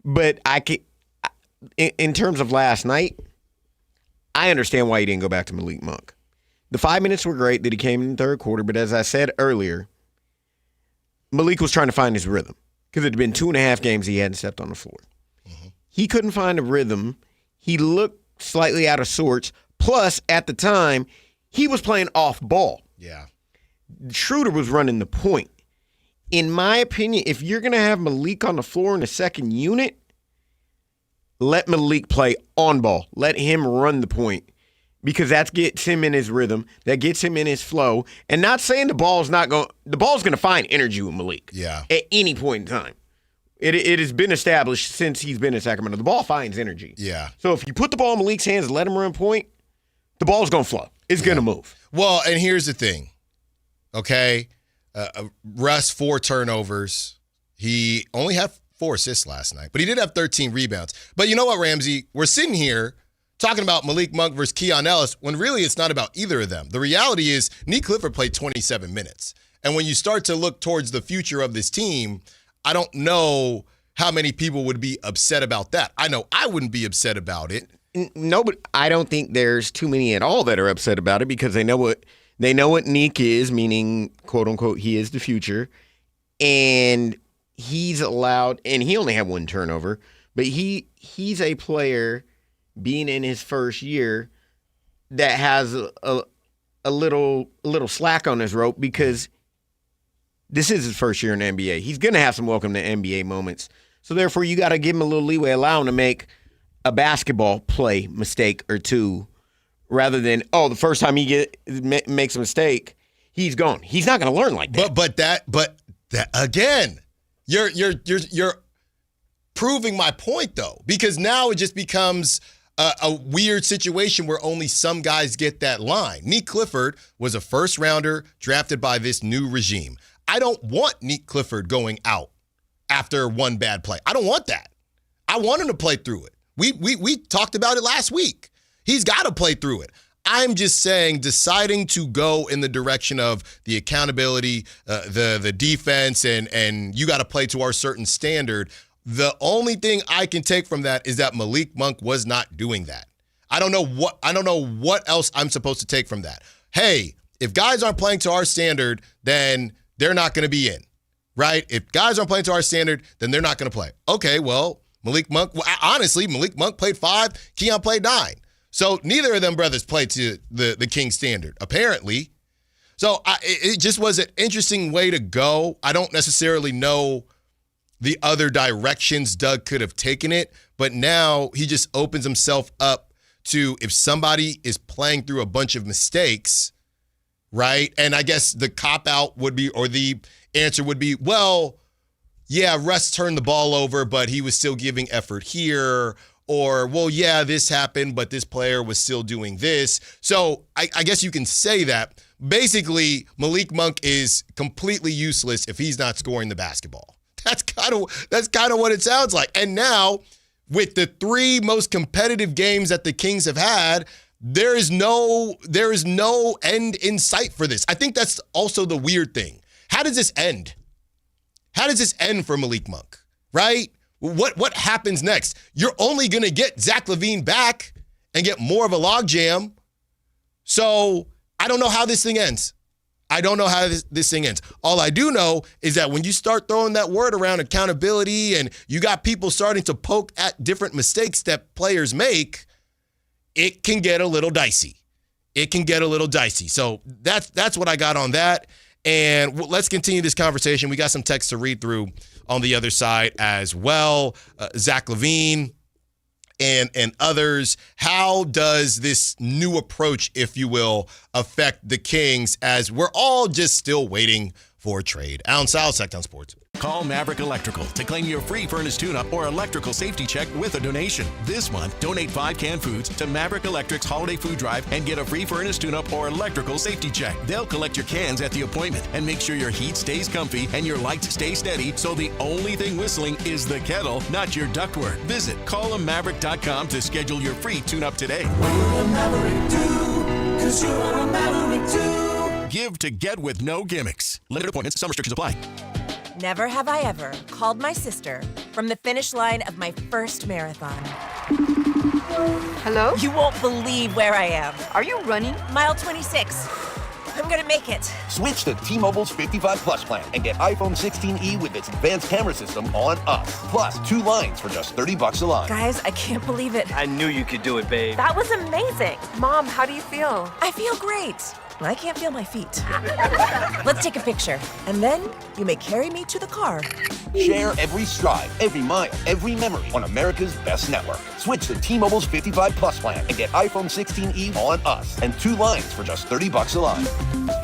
But in terms of last night, I understand why he didn't go back to Malik Monk. The 5 minutes were great that he came in the third quarter, but as I said earlier, Malik was trying to find his rhythm because it had been 2.5 games he hadn't stepped on the floor. Mm-hmm. He couldn't find a rhythm. He looked slightly out of sorts. Plus, at the time, he was playing off ball. Yeah. Schroder was running the point. In my opinion, if you're going to have Malik on the floor in the second unit, let Malik play on ball. Let him run the point. Because that gets him in his rhythm, that gets him in his flow, and not saying the ball's going to find energy with Malik. Yeah. At any point in time. It has been established since he's been in Sacramento. The ball finds energy. Yeah. So if you put the ball in Malik's hands and let him run point, the ball's going to flow. It's going to move. Well, and here's the thing. Okay? Russ, 4 turnovers. He only had 4 assists last night, but he did have 13 rebounds. But you know what, Ramsey? We're sitting here talking about Malik Monk versus Keon Ellis when really it's not about either of them. The reality is Nick Clifford played 27 minutes. And when you start to look towards the future of this team, I don't know how many people would be upset about that. I know I wouldn't be upset about it. No, but I don't think there's too many at all that are upset about it because they know what Nick is, meaning, quote unquote, he is the future. And he's allowed, and he only had 1 turnover, but he's a player being in his first year that has a little slack on his rope because this is his first year in the NBA. He's going to have some welcome to NBA moments. So therefore, you got to give him a little leeway, allow him to make a basketball play mistake or 2 rather than, the first time he makes a mistake, he's gone. He's not going to learn like that. But that again, you're proving my point though, because now it just becomes a weird situation where only some guys get that line. Nick Clifford was a first rounder drafted by this new regime. I don't want Nick Clifford going out after 1 bad play. I don't want that. I want him to play through it. We talked about it last week. He's got to play through it. I'm just saying deciding to go in the direction of the accountability, the defense, and you got to play to our certain standard. The only thing I can take from that is that Malik Monk was not doing that. I don't know what else I'm supposed to take from that. Hey, if guys aren't playing to our standard, then they're not going to be in, right? If guys aren't playing to our standard, then they're not going to play. Okay, well, Malik Monk played 5, Keon played 9. So neither of them brothers played to the King standard, apparently. So it just was an interesting way to go. I don't necessarily know the other directions Doug could have taken it, but now he just opens himself up to if somebody is playing through a bunch of mistakes, right? And I guess the cop-out would be, or the answer would be, well, yeah, Russ turned the ball over, but he was still giving effort here. Or, well, yeah, this happened, but this player was still doing this. So I guess you can say that. Basically, Malik Monk is completely useless if he's not scoring the basketball. That's kind of what it sounds like. And now, with the 3 most competitive games that the Kings have had, there is no end in sight for this. I think that's also the weird thing. How does this end? How does this end for Malik Monk, right? What happens next? You're only going to get Zach LaVine back and get more of a logjam. So I don't know how this thing ends. I don't know how this thing ends. All I do know is that when you start throwing that word around accountability and you got people starting to poke at different mistakes that players make, it can get a little dicey. So that's what I got on that. And let's continue this conversation. We got some text to read through on the other side as well. Zach LaVine and others. How does this new approach, if you will, affect the Kings as we're all just still waiting for trade. Allen Stiles, Sactown Sports. Call Maverick Electrical to claim your free furnace tune-up or electrical safety check with a donation. This month, donate 5 canned foods to Maverick Electric's Holiday Food Drive and get a free furnace tune-up or electrical safety check. They'll collect your cans at the appointment and make sure your heat stays comfy and your lights stay steady, so the only thing whistling is the kettle, not your ductwork. Visit callamaverick.com to schedule your free tune-up today. What will a Maverick do? 'Cause you are a Maverick too. Give to get with no gimmicks. Limited appointments, some restrictions apply. Never have I ever called my sister from the finish line of my first marathon. Hello? You won't believe where I am. Are you running? Mile 26. I'm gonna make it. Switch to T-Mobile's 55 Plus plan and get iPhone 16e with its advanced camera system on us. Plus, 2 lines for just $30 a line. Guys, I can't believe it. I knew you could do it, babe. That was amazing. Mom, how do you feel? I feel great. I can't feel my feet. Let's take a picture, and then you may carry me to the car. Share every stride, every mile, every memory on America's best network. Switch to T-Mobile's 55 Plus plan and get iPhone 16e on us and 2 lines for just $30 a line.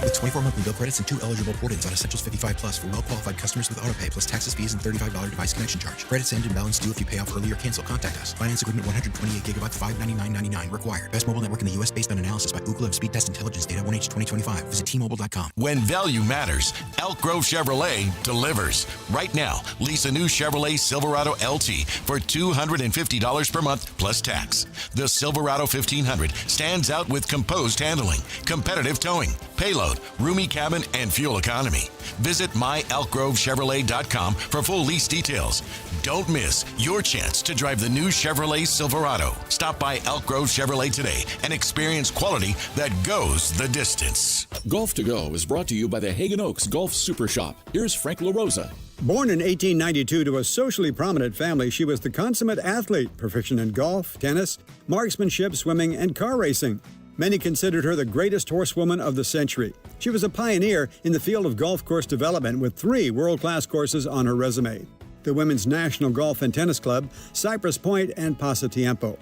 With 24 monthly bill credits and 2 eligible port-ins on Essentials 55 Plus for well-qualified customers with autopay plus taxes, fees, and $35 device connection charge. Credits end and balance due if you pay off early or cancel. Contact us. Finance agreement 128 gigabytes, $599.99 required. Best mobile network in the U.S. based on analysis by Ookla of Speed Test Intelligence Data 1H 2025. Visit T-Mobile.com. When value matters, Elk Grove Chevrolet delivers. Right now, lease a new Chevrolet Silverado LT for $250 per month plus tax. The Silverado 1500 stands out with composed handling, competitive towing, payload, roomy cabin, and fuel economy. Visit myelkgrovechevrolet.com for full lease details. Don't miss your chance to drive the new Chevrolet Silverado. Stop by Elk Grove Chevrolet today and experience quality that goes the distance. Golf to Go is brought to you by the Hagen Oaks Golf Super Shop. Here's Frank LaRosa. Born in 1892 to a socially prominent family, she was the consummate athlete, proficient in golf, tennis, marksmanship, swimming, and car racing. Many considered her the greatest horsewoman of the century. She was a pioneer in the field of golf course development with 3 world-class courses on her resume: the Women's National Golf and Tennis Club, Cypress Point, and Pasatiempo.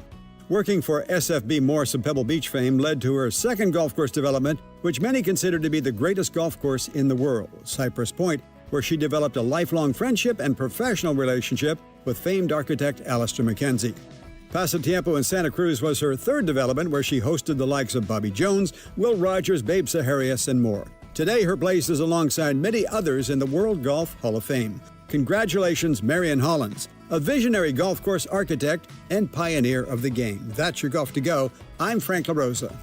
Working for SFB Morse of Pebble Beach fame led to her second golf course development, which many consider to be the greatest golf course in the world, Cypress Point, where she developed a lifelong friendship and professional relationship with famed architect Alistair McKenzie. Pasatiempo in Santa Cruz was her third development, where she hosted the likes of Bobby Jones, Will Rogers, Babe Saharias, and more. Today, her place is alongside many others in the World Golf Hall of Fame. Congratulations, Marion Hollins, a visionary golf course architect and pioneer of the game. That's your Golf to Go. I'm Frank LaRosa.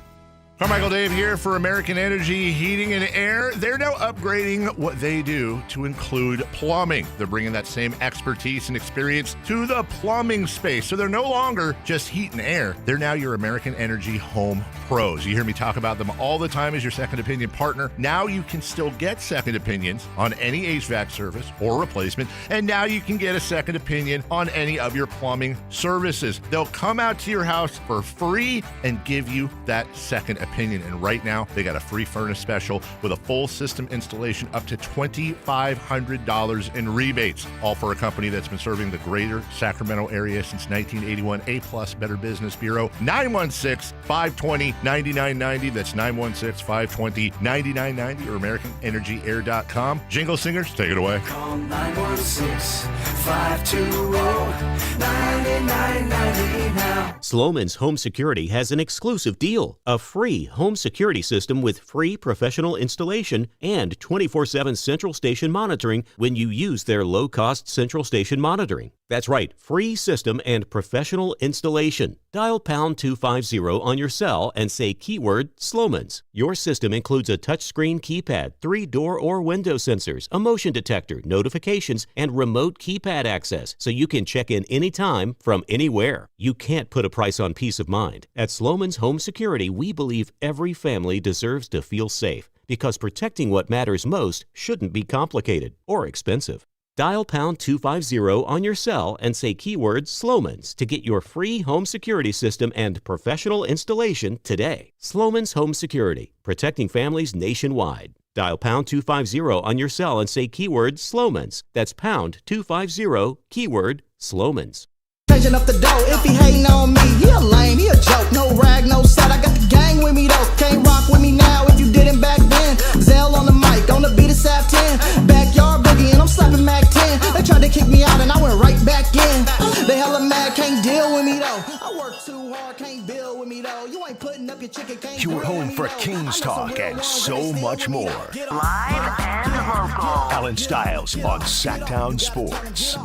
Carmichael Dave here for American Energy Heating and Air. They're now upgrading what they do to include plumbing. They're bringing that same expertise and experience to the plumbing space. So they're no longer just heat and air. They're now your American Energy home pros. You hear me talk about them all the time as your second opinion partner. Now you can still get second opinions on any HVAC service or replacement. And now you can get a second opinion on any of your plumbing services. They'll come out to your house for free and give you that second opinion. And right now, they got a free furnace special with a full system installation up to $2,500 in rebates. All for a company that's been serving the greater Sacramento area since 1981. A+ Better Business Bureau. 916-520-9990. That's 916-520-9990 or AmericanEnergyAir.com. Jingle singers, take it away. Call 916-520-9990 now. Sloman's Home Security has an exclusive deal. A free home security system with free professional installation and 24/7 central station monitoring when you use their low-cost central station monitoring. That's right, free system and professional installation. Dial pound 250 on your cell and say keyword Sloman's. Your system includes a touchscreen keypad, 3 door or window sensors, a motion detector, notifications, and remote keypad access, so you can check in anytime from anywhere. You can't put a price on peace of mind. At Sloman's Home Security, we believe every family deserves to feel safe, because protecting what matters most shouldn't be complicated or expensive. Dial pound 250 on your cell and say keyword Sloman's to get your free home security system and professional installation today. Sloman's Home Security, protecting families nationwide. Dial pound 250 on your cell and say keyword Sloman's. That's pound 250, keyword Sloman's. Changing up the dough, if he hating on me, he a lame, he a joke. No rag, no side, I got the gang with me though. Can't rock with me now if you didn't back then. Zell on the mic, on the beat, it's 5'10", backyard boogie, and I'm slapping Mac 10. They tried to kick me out, and I went right back in. They hella mad, can't deal with me though. I work too hard, can't build with me though. You ain't putting up your chicken, can't Your grill with home me, for though. Kings talk and so much more. Live and local. Allen Stiles on Sactown Sports.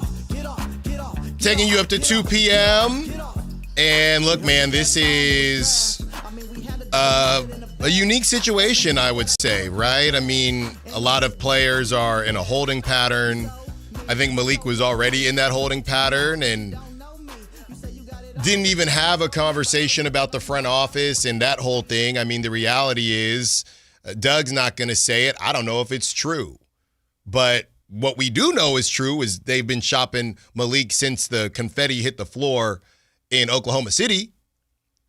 Taking you up to 2 p.m. And look, man, this is a unique situation, I would say, right? I mean, a lot of players are in a holding pattern. I think Malik was already in that holding pattern and didn't even have a conversation about the front office and that whole thing. I mean, the reality is Doug's not going to say it. I don't know if it's true. But what we do know is true is they've been shopping Malik since the confetti hit the floor in Oklahoma City.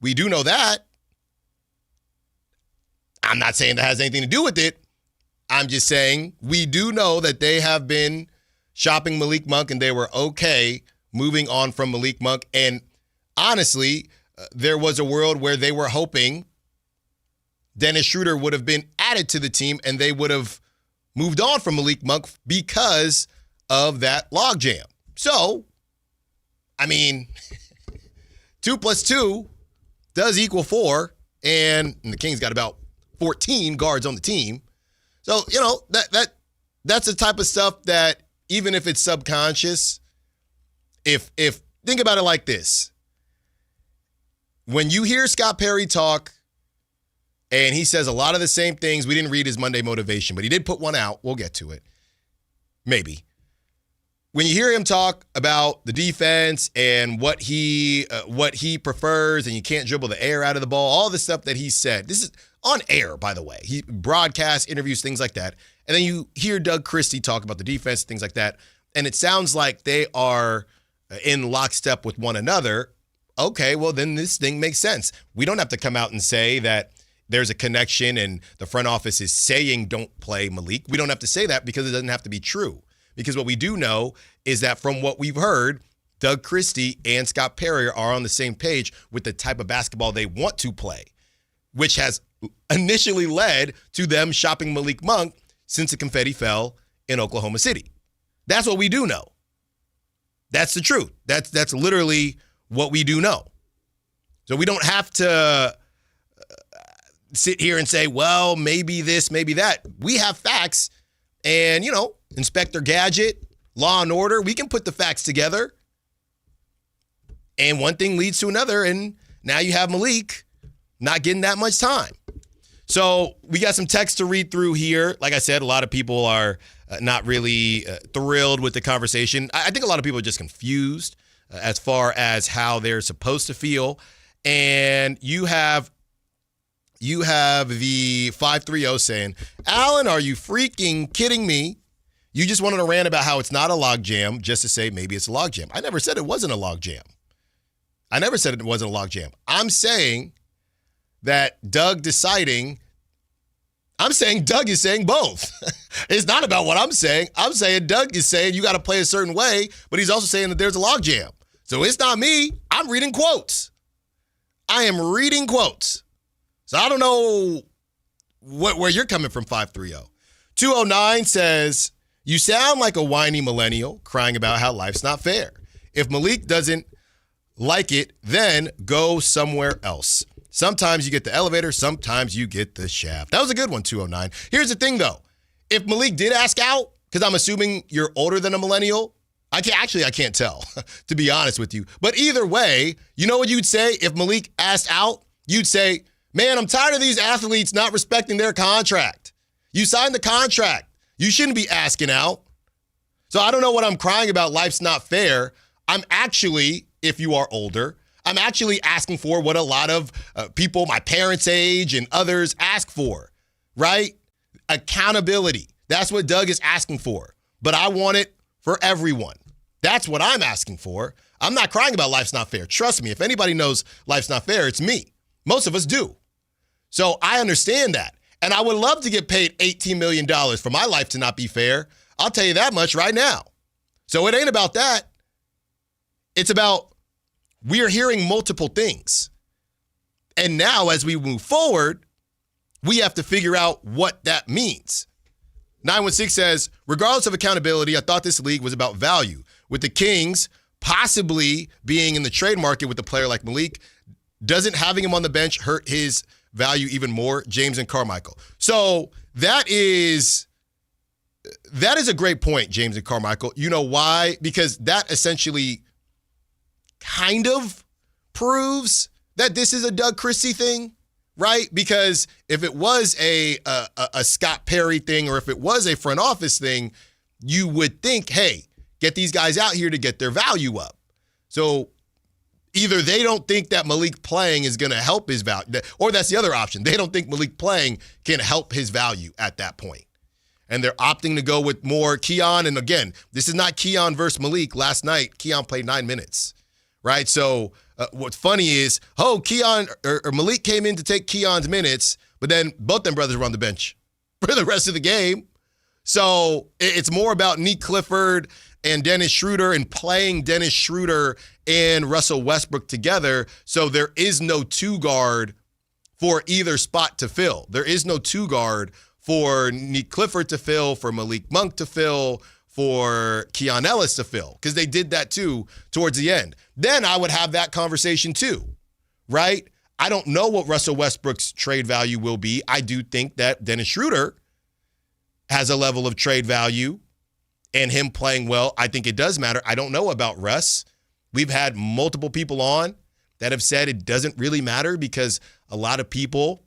We do know that. I'm not saying that has anything to do with it. I'm just saying we do know that they have been shopping Malik Monk and they were okay moving on from Malik Monk. And honestly, there was a world where they were hoping Dennis Schroder would have been added to the team and they would have moved on from Malik Monk because of that logjam. So, I mean, 2 + 2 does equal 4, and the Kings got about 14 guards on the team. So, you know, that's the type of stuff that even if it's subconscious, if think about it like this. When you hear Scott Perry talk, and he says a lot of the same things. We didn't read his Monday motivation, but he did put one out. We'll get to it. Maybe. When you hear him talk about the defense and what he prefers, and you can't dribble the air out of the ball, all the stuff that he said. This is on air, by the way. He broadcasts, interviews, things like that. And then you hear Doug Christie talk about the defense, things like that. And it sounds like they are in lockstep with one another. Okay, well, then this thing makes sense. We don't have to come out and say that there's a connection and the front office is saying don't play Malik. We don't have to say that because it doesn't have to be true. Because what we do know is that from what we've heard, Doug Christie and Scott Perry are on the same page with the type of basketball they want to play, which has initially led to them shopping Malik Monk since the confetti fell in Oklahoma City. That's what we do know. That's the truth. That's literally what we do know. So we don't have to sit here and say, well, maybe this, maybe that. We have facts, and, you know, Inspector Gadget, Law and Order, we can put the facts together, and one thing leads to another, and now you have Malik not getting that much time. So we got some text to read through here. Like I said, a lot of people are not really thrilled with the conversation. I think a lot of people are just confused as far as how they're supposed to feel, and you have the 530 saying, Allen, are you freaking kidding me? You just wanted to rant about how it's not a log jam just to say maybe it's a log jam. I never said it wasn't a log jam. I'm saying that Doug is saying both. It's not about what I'm saying. I'm saying Doug is saying you got to play a certain way, but he's also saying that there's a log jam. So it's not me. I'm reading quotes. I am reading quotes. So I don't know where you're coming from, 530. 209 says, you sound like a whiny millennial crying about how life's not fair. If Malik doesn't like it, then go somewhere else. Sometimes you get the elevator, sometimes you get the shaft. That was a good one, 209. Here's the thing, though. If Malik did ask out, because I'm assuming you're older than a millennial, I can't tell, to be honest with you. But either way, you know what you'd say if Malik asked out? You'd say, man, I'm tired of these athletes not respecting their contract. You signed the contract. You shouldn't be asking out. So I don't know what I'm crying about. Life's not fair. I'm actually, if you are older, I'm actually asking for what a lot of people my parents' age and others ask for, right? Accountability. That's what Doug is asking for. But I want it for everyone. That's what I'm asking for. I'm not crying about life's not fair. Trust me, if anybody knows life's not fair, it's me. Most of us do. So I understand that. And I would love to get paid $18 million for my life to not be fair. I'll tell you that much right now. So it ain't about that. It's about we are hearing multiple things. And now as we move forward, we have to figure out what that means. 916 says, regardless of accountability, I thought this league was about value. With the Kings possibly being in the trade market with a player like Malik, doesn't having him on the bench hurt his value even more? James and Carmichael. So that is a great point, James and Carmichael. You know why? Because that essentially kind of proves that this is a Doug Christie thing, right? Because if it was a Scott Perry thing, or if it was a front office thing, you would think, hey, get these guys out here to get their value up. So either they don't think that Malik playing is going to help his value, or that's the other option. They don't think Malik playing can help his value at that point. And they're opting to go with more Keon. And again, this is not Keon versus Malik. Last night, Keon played 9 minutes, right? So what's funny is, Keon or Malik came in to take Keon's minutes, but then both them brothers were on the bench for the rest of the game. So it's more about Nick Clifford and Dennis Schroder and playing Dennis Schroder and Russell Westbrook together. So there is no two guard for either spot to fill. There is no two guard for Nick Clifford to fill, for Malik Monk to fill, for Keon Ellis to fill, because they did that too towards the end. Then I would have that conversation too, right? I don't know what Russell Westbrook's trade value will be. I do think that Dennis Schroder has a level of trade value, and him playing well, I think it does matter. I don't know about Russ. We've had multiple people on that have said it doesn't really matter because a lot of people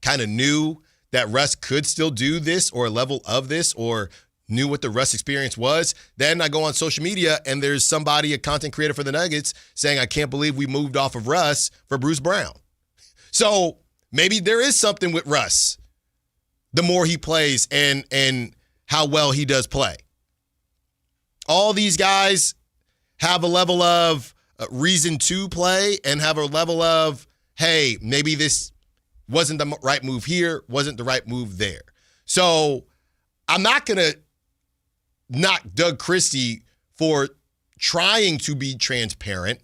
kind of knew that Russ could still do this or a level of this, or knew what the Russ experience was. Then I go on social media and there's somebody, a content creator for the Nuggets, saying, I can't believe we moved off of Russ for Bruce Brown. So maybe there is something with Russ, the more he plays and how well he does play. All these guys have a level of reason to play and have a level of, hey, maybe this wasn't the right move here, wasn't the right move there. So I'm not going to knock Doug Christie for trying to be transparent,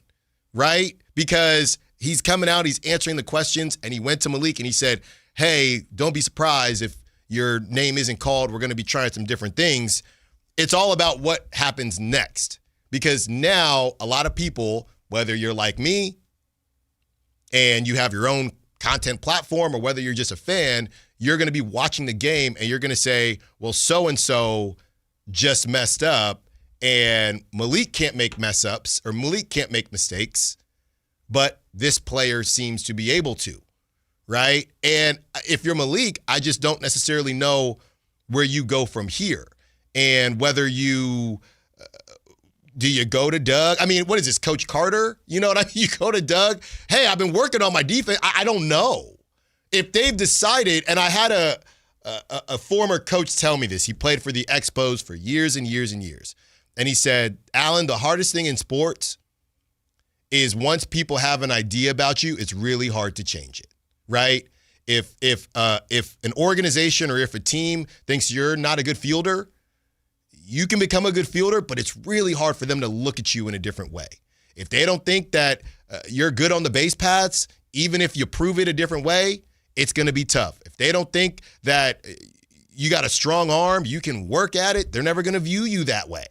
right? Because he's coming out, he's answering the questions, and he went to Malik and he said, hey, don't be surprised if your name isn't called. We're going to be trying some different things. It's all about what happens next. Because now a lot of people, whether you're like me and you have your own content platform, or whether you're just a fan, you're going to be watching the game and you're going to say, well, so-and-so just messed up and Malik can't make mess ups, or Malik can't make mistakes, but this player seems to be able to, right? And if you're Malik, I just don't necessarily know where you go from here, and whether you do you go to Doug? I mean, what is this, Coach Carter? You know what I mean? You go to Doug, hey, I've been working on my defense. I don't know. If they've decided, and I had a former coach tell me this. He played for the Expos for years and years and years. And he said, Allen, the hardest thing in sports is once people have an idea about you, it's really hard to change it, right? If an organization or if a team thinks you're not a good fielder, you can become a good fielder, but it's really hard for them to look at you in a different way. If they don't think that you're good on the base paths, even if you prove it a different way, it's going to be tough. If they don't think that you got a strong arm, you can work at it, they're never going to view you that way.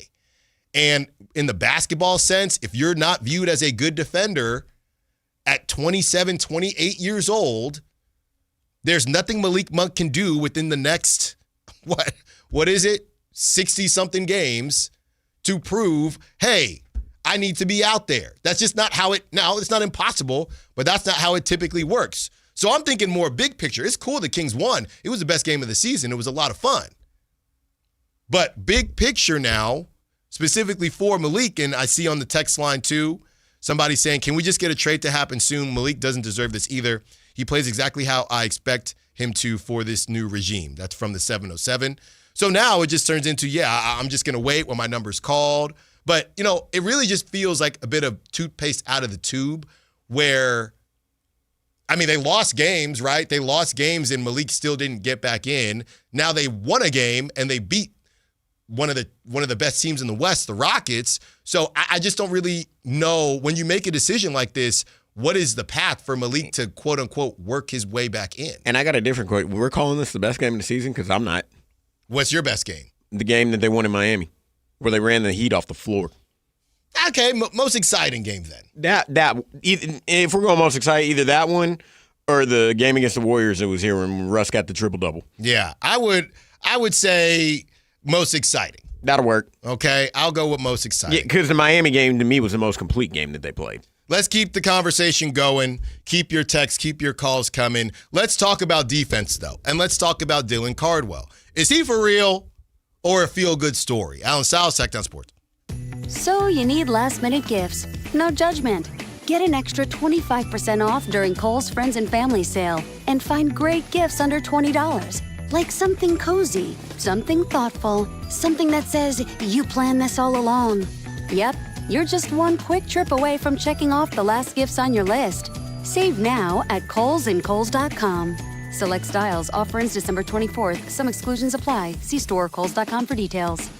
And in the basketball sense, if you're not viewed as a good defender at 27, 28 years old, there's nothing Malik Monk can do within the next, what is it? 60-something games to prove, hey, I need to be out there. That's just not how now it's not impossible, but that's not how it typically works. So I'm thinking more big picture. It's cool the Kings won. It was the best game of the season. It was a lot of fun. But big picture now, specifically for Malik, and I see on the text line too, somebody saying, can we just get a trade to happen soon? Malik doesn't deserve this either. He plays exactly how I expect him to for this new regime. That's from the 707. So now it just turns into, I'm just going to wait when my number's called. But, it really just feels like a bit of toothpaste out of the tube where, they lost games, right? They lost games and Malik still didn't get back in. Now they won a game and they beat one of the best teams in the West, the Rockets. So I just don't really know, when you make a decision like this, what is the path for Malik to, quote unquote, work his way back in? And I got a different quote. We're calling this the best game of the season because I'm not. What's your best game? The game that they won in Miami, where they ran the Heat off the floor. Okay, most exciting game then. If we're going most exciting, either that one or the game against the Warriors that was here when Russ got the triple-double. Yeah, I would say most exciting. That'll work. Okay, I'll go with most exciting. Yeah, because the Miami game, to me, was the most complete game that they played. Let's keep the conversation going. Keep your texts, keep your calls coming. Let's talk about defense, though, and let's talk about Dylan Cardwell. Is he for real or a feel-good story? Allen Stiles, Sactown Sports. So you need last-minute gifts. No judgment. Get an extra 25% off during Kohl's Friends and Family Sale and find great gifts under $20. Like something cozy, something thoughtful, something that says you planned this all along. Yep, you're just one quick trip away from checking off the last gifts on your list. Save now at KohlsandKohls.com. Select styles. Offer ends December 24th. Some exclusions apply. See store Kohls.com for details.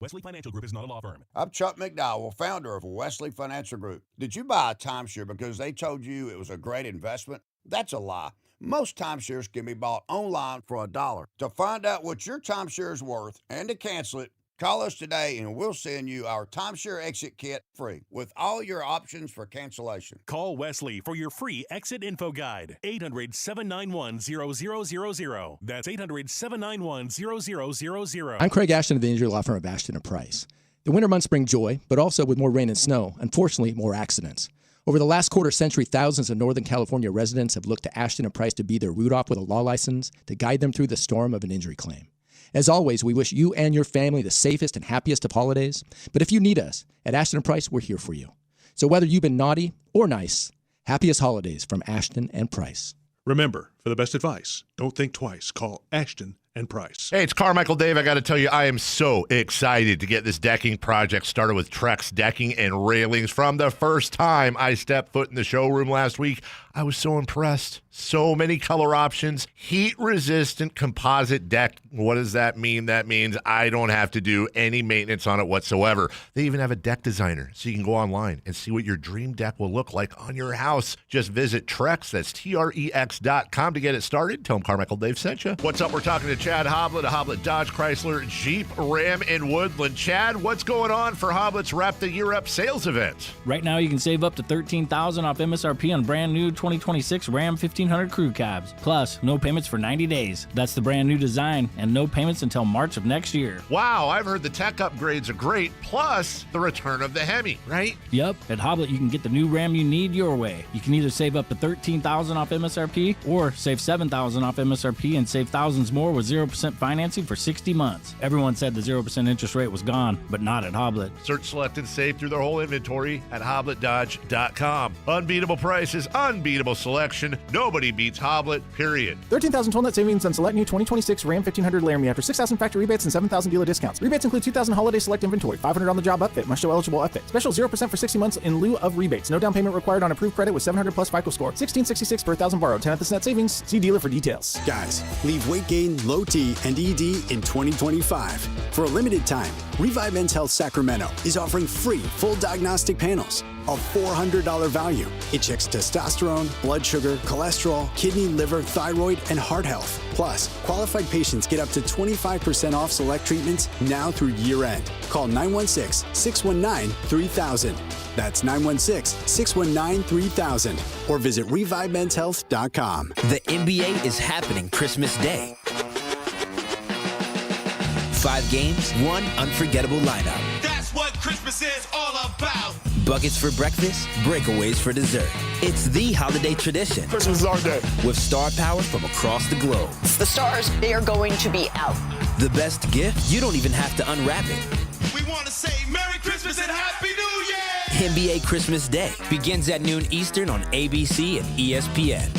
Wesley Financial Group is not a law firm. I'm Chuck McDowell, founder of Wesley Financial Group. Did you buy a timeshare because they told you it was a great investment? That's a lie. Most timeshares can be bought online for $1. To find out what your timeshare is worth and to cancel it, call us today and we'll send you our timeshare exit kit free with all your options for cancellation. Call Wesley for your free exit info guide. 800-791-0000. That's 800-791-0000. I'm Craig Ashton of the injury law firm of Ashton & Price. The winter months bring joy, but also with more rain and snow, unfortunately, more accidents. Over the last quarter century, thousands of Northern California residents have looked to Ashton & Price to be their Rudolph with a law license to guide them through the storm of an injury claim. As always, we wish you and your family the safest and happiest of holidays. But if you need us, at Ashton & Price, we're here for you. So whether you've been naughty or nice, happiest holidays from Ashton & Price. Remember, for the best advice, don't think twice. Call Ashton and Price. Hey, it's Carmichael Dave. I got to tell you, I am so excited to get this decking project started with Trex Decking and Railings. From the first time I stepped foot in the showroom last week, I was so impressed. So many color options, heat-resistant composite deck. What does that mean? That means I don't have to do any maintenance on it whatsoever. They even have a deck designer, so you can go online and see what your dream deck will look like on your house. Just visit Trex, that's TREX.com to get it started. Tell them Carmichael Dave sent you. What's up? We're talking to Chad Hoblet of Hoblet Dodge, Chrysler, Jeep, Ram, and Woodland. Chad, what's going on for Hoblet's Wrap the Year Up sales event? Right now, you can save up to $13,000 off MSRP on brand new 2026 Ram 1500 crew cabs. Plus, no payments for 90 days. That's the brand new design, and no payments until March of next year. Wow, I've heard the tech upgrades are great, plus the return of the Hemi, right? Yep, at Hoblet, you can get the new Ram you need your way. You can either save up to $13,000 off MSRP or save $7,000 off MSRP and save thousands more with 0% financing for 60 months. Everyone said the 0% interest rate was gone, but not at Hoblet. Search, select, and save through their whole inventory at HobletDodge.com. Unbeatable prices, unbeatable selection. Nobody beats Hoblet, period. 13,000 total net savings on select new 2026 Ram 1500 Laramie after 6,000 factory rebates and 7,000 dealer discounts. Rebates include 2,000 holiday select inventory, 500 on-the-job upfit, must show eligible upfit. Special 0% for 60 months in lieu of rebates. No down payment required on approved credit with 700 plus FICO score. 1666 per 1,000 borrowed. 10th net savings. See dealer for details. Guys, leave weight gain, low T, and ED in 2025. For a limited time, Revive Men's Health Sacramento is offering free full diagnostic panels. A $400 value. It checks testosterone, blood sugar, cholesterol, kidney, liver, thyroid, and heart health. Plus, qualified patients get up to 25% off select treatments now through year end. Call 916-619-3000. That's 916-619-3000. Or visit ReviveMen'sHealth.com. The NBA is happening Christmas Day. 5 games, 1 unforgettable lineup. That's what Christmas is all about. Buckets for breakfast, breakaways for dessert. It's the holiday tradition. Christmas is our day. With star power from across the globe. The stars, they are going to be out. The best gift, you don't even have to unwrap it. We want to say Merry Christmas and Happy New Year! NBA Christmas Day begins at noon Eastern on ABC and ESPN.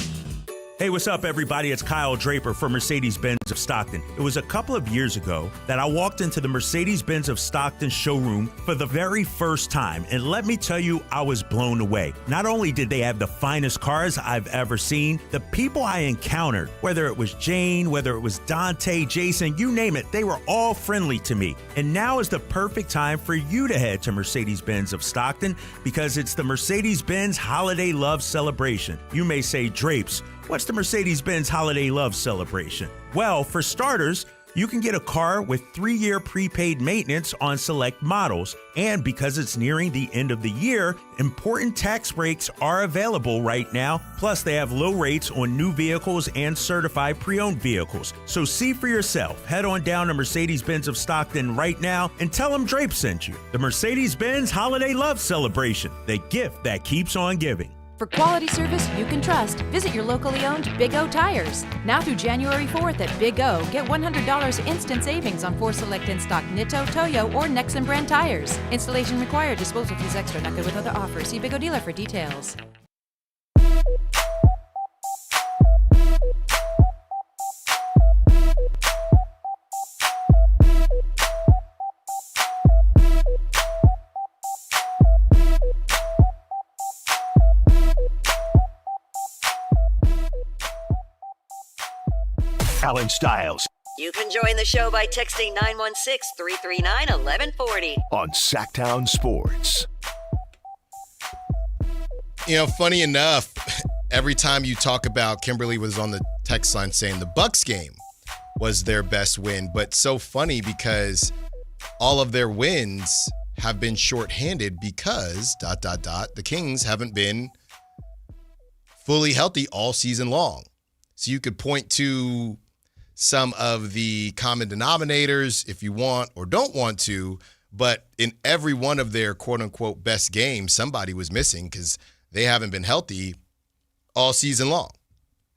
Hey, what's up, everybody? It's Kyle Draper from Mercedes-Benz of Stockton. It was a couple of years ago that I walked into the Mercedes-Benz of Stockton showroom for the very first time, and let me tell you, I was blown away. Not only did they have the finest cars I've ever seen, the people I encountered, whether it was Jane, whether it was Dante, Jason, you name it, they were all friendly to me. And now is the perfect time for you to head to Mercedes-Benz of Stockton because it's the Mercedes-Benz Holiday Love Celebration. You may say, Drapes, what's the Mercedes-Benz Holiday Love Celebration? Well, for starters, You can get a car with 3-year prepaid maintenance on select models. And because it's nearing the end of the year, important tax breaks are available right now. Plus, they have low rates on new vehicles and certified pre-owned vehicles. So see for yourself. Head on down to Mercedes-Benz of Stockton right now and tell them Drape sent you. The Mercedes-Benz Holiday Love Celebration, the gift that keeps on giving. For quality service you can trust, visit your locally owned Big O Tires. Now through January 4th at Big O, get $100 instant savings on 4 select in-stock Nitto, Toyo, or Nexen brand tires. Installation required. Disposal fees extra. Not good with other offers. See Big O dealer for details. Allen Stiles You can join the show by texting 916-339-1140. on Sactown Sports. Funny enough, every time you talk about, Kimberly was on the text line saying the Bucks game was their best win, but so funny because all of their wins have been shorthanded because ... the Kings haven't been fully healthy all season long. So you could point to some of the common denominators if you want or don't want to, but in every one of their quote-unquote best games, somebody was missing because they haven't been healthy all season long.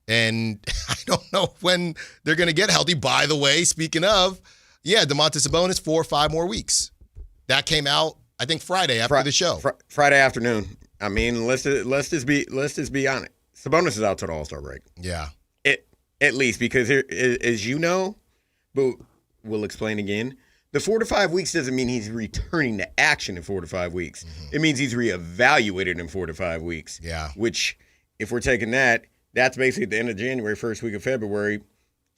And I don't know when they're going to get healthy. By the way, speaking of, Domantas Sabonis, 4 or 5 more weeks. That came out, I think, Friday after the show. Friday afternoon. I mean, let's just be honest. Sabonis is out to the All-Star break. Yeah. At least, because here, as you know, but we'll explain again, the 4 to 5 weeks doesn't mean he's returning to action in 4 to 5 weeks. Mm-hmm. It means he's reevaluated in 4 to 5 weeks. Yeah. Which, if we're taking that, that's basically at the end of January, first week of February.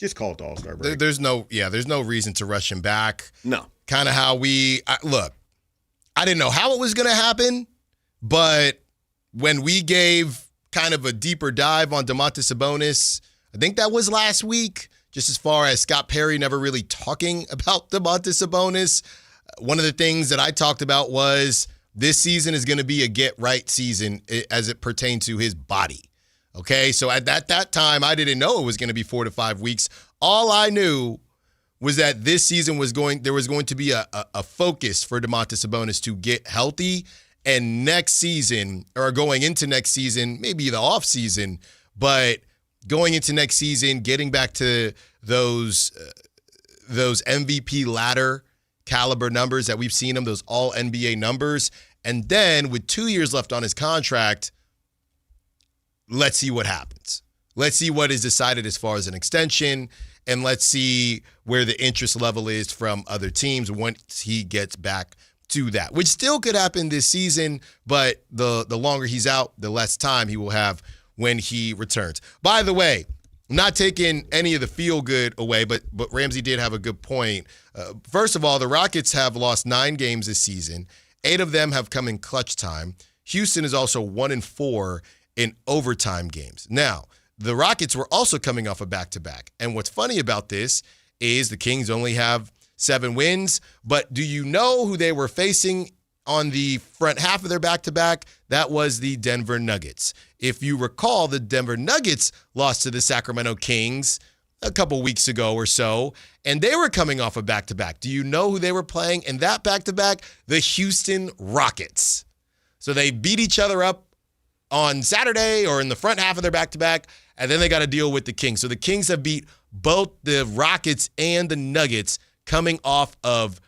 Just call it the All-Star break. There's no reason to rush him back. No. Kind of how look, I didn't know how it was going to happen, but when we gave kind of a deeper dive on Domantas Sabonis, I think that was last week, just as far as Scott Perry never really talking about Domantas Sabonis. One of the things that I talked about was this season is going to be a get-right season as it pertains to his body. Okay, so at that time, I didn't know it was going to be 4 to 5 weeks. All I knew was that this season there was going to be a focus for Domantas Sabonis to get healthy, and next season, or going into next season, maybe the off season, but going into next season, getting back to those MVP ladder caliber numbers that we've seen him, those all NBA numbers. And then with 2 years left on his contract, let's see what happens. Let's see what is decided as far as an extension, and let's see where the interest level is from other teams once he gets back to that, which still could happen this season, but the longer he's out, the less time he will have when he returns. By the way, I'm not taking any of the feel-good away, but Ramsey did have a good point. First of all, the Rockets have lost 9 games this season. 8 of them have come in clutch time. Houston is also 1-4 in overtime games. Now, the Rockets were also coming off a back-to-back. And what's funny about this is the Kings only have 7 wins, but do you know who they were facing on the front half of their back-to-back? That was the Denver Nuggets. If you recall, the Denver Nuggets lost to the Sacramento Kings a couple weeks ago or so, and they were coming off a back-to-back. Do you know who they were playing in that back-to-back? The Houston Rockets. So they beat each other up on Saturday or in the front half of their back-to-back, and then they got to deal with the Kings. So the Kings have beat both the Rockets and the Nuggets coming off of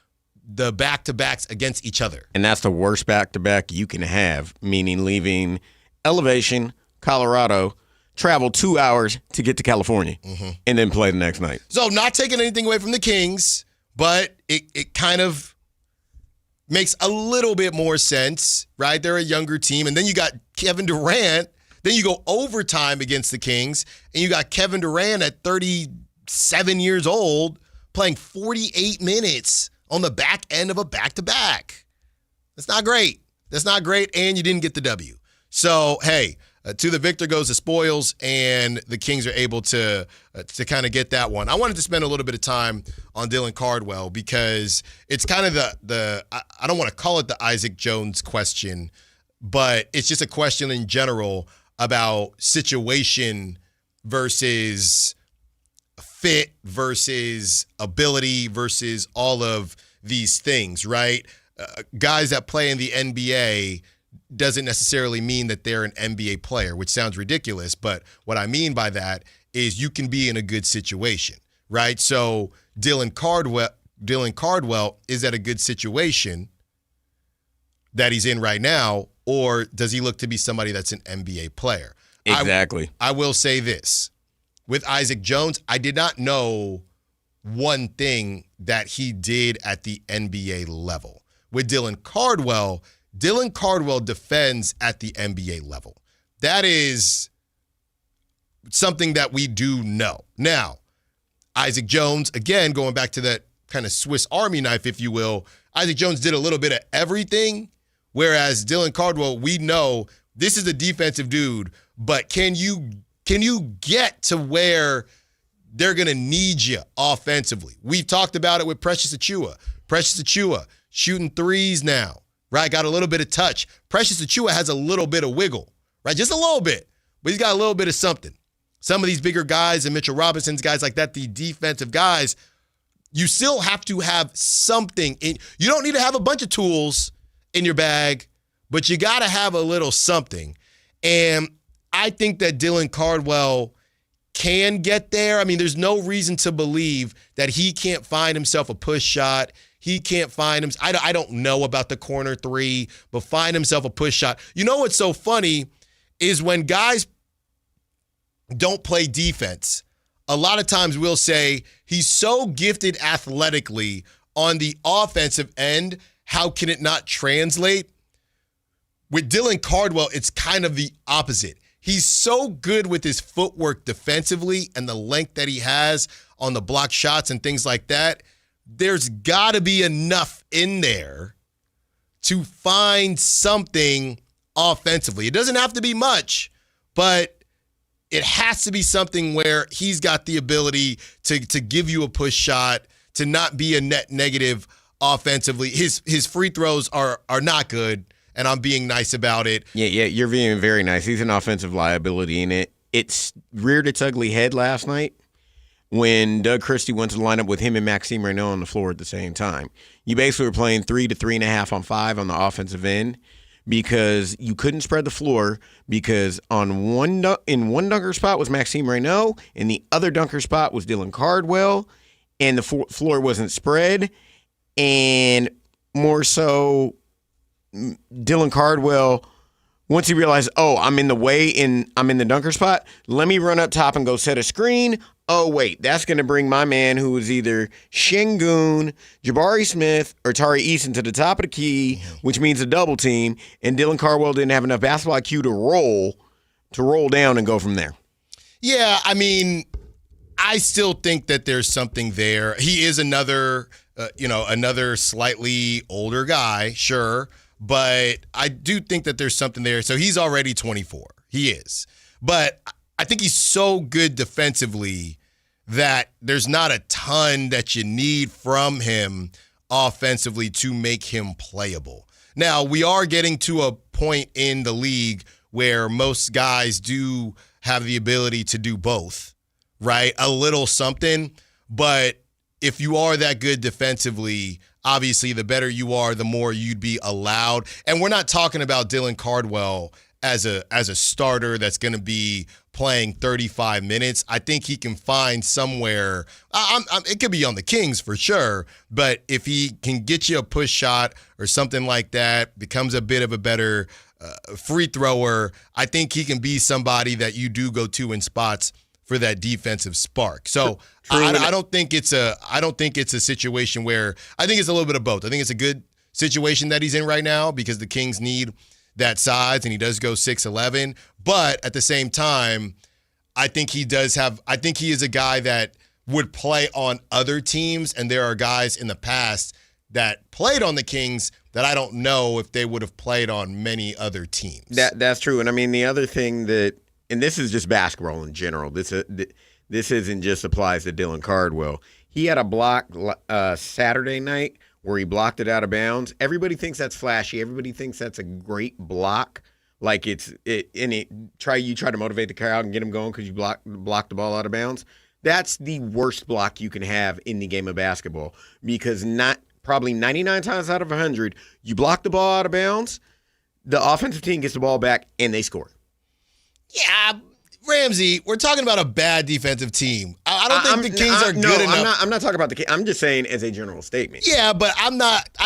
the back-to-backs against each other. And that's the worst back-to-back you can have, meaning leaving Elevation, Colorado, travel 2 hours to get to California, and then play the next night. So not taking anything away from the Kings, but it kind of makes a little bit more sense, right? They're a younger team, and then you got Kevin Durant. Then you go overtime against the Kings, and you got Kevin Durant at 37 years old playing 48 minutes on the back end of a back-to-back. That's not great. And you didn't get the W. So, hey, To the victor goes the spoils, and the Kings are able to kind of get that one. I wanted to spend a little bit of time on Dylan Cardwell because it's kind of I don't want to call it the Isaac Jones question, but it's just a question in general about situation versus fit versus ability versus all of these things, right? Guys that play in the NBA doesn't necessarily mean that they're an NBA player, which sounds ridiculous. But what I mean by that is you can be in a good situation, right? So Dylan Cardwell is at a good situation that he's in right now, or does he look to be somebody that's an NBA player? Exactly. I will say this. With Isaac Jones, I did not know one thing that he did at the NBA level. With Dylan Cardwell defends at the NBA level. That is something that we do know. Now, Isaac Jones, again, going back to that kind of Swiss Army knife, if you will, Isaac Jones did a little bit of everything, whereas Dylan Cardwell, we know this is a defensive dude, but can you get to where they're going to need you offensively? We've talked about it with Precious Achiuwa. Precious Achiuwa shooting threes now, right? Got a little bit of touch. Precious Achiuwa has a little bit of wiggle, right? Just a little bit, but he's got a little bit of something. Some of these bigger guys and Mitchell Robinson's guys like that, the defensive guys, you still have to have something. You don't need to have a bunch of tools in your bag, but you got to have a little something. And I think that Dylan Cardwell can get there. I mean, there's no reason to believe that he can't find himself a push shot. He can't find him. I don't know about the corner three, but find himself a push shot. You know what's so funny is when guys don't play defense, a lot of times we'll say he's so gifted athletically on the offensive end, how can it not translate? With Dylan Cardwell, it's kind of the opposite. He's so good with his footwork defensively and the length that he has on the block shots and things like that. There's got to be enough in there to find something offensively. It doesn't have to be much, but it has to be something where he's got the ability to give you a push shot, to not be a net negative offensively. His free throws are not good, and I'm being nice about it. Yeah, you're being very nice. He's an offensive liability, and it reared its ugly head last night when Doug Christie went to the lineup with him and Maxime Raynaud on the floor at the same time. You basically were playing 3 to 3.5 on 5 on the offensive end because you couldn't spread the floor because in one dunker spot was Maxime Raynaud, and the other dunker spot was Dylan Cardwell, and the floor wasn't spread, and more so Dylan Cardwell, once he realized, I'm in the way I'm in the dunker spot, let me run up top and go set a screen. Oh, wait, that's going to bring my man who was either Şengün, Jabari Smith, or Tari Eason to the top of the key, which means a double team, and Dylan Cardwell didn't have enough basketball IQ to roll down and go from there. Yeah, I mean, I still think that there's something there. He is another slightly older guy, sure, but I do think that there's something there. So he's already 24. He is. But I think he's so good defensively that there's not a ton that you need from him offensively to make him playable. Now, we are getting to a point in the league where most guys do have the ability to do both, right? A little something, but if you are that good defensively, obviously the better you are, the more you'd be allowed. And we're not talking about Dylan Cardwell as a starter that's going to be playing 35 minutes. I think he can find somewhere. It could be on the Kings for sure, but if he can get you a push shot or something like that, becomes a bit of a better free thrower, I think he can be somebody that you do go to in spots for that defensive spark. So I don't think it's a situation where, I think it's a little bit of both. I think it's a good situation that he's in right now because the Kings need that size, and he does go 6'11", but at the same time, I think he is a guy that would play on other teams, and there are guys in the past that played on the Kings that I don't know if they would have played on many other teams. That's true. And I mean, the other thing that, and this is just basketball in general, this isn't just applies to Dylan Cardwell. He had a block Saturday night where he blocked it out of bounds. Everybody thinks that's flashy. Everybody thinks that's a great block. Like you try to motivate the crowd and get them going because you block the ball out of bounds. That's the worst block you can have in the game of basketball because probably 99 times out of 100, you block the ball out of bounds, the offensive team gets the ball back, and they score. Yeah, Ramsey, we're talking about a bad defensive team. I don't think the Kings are good enough. I'm not talking about the Kings. I'm just saying as a general statement. Yeah, but I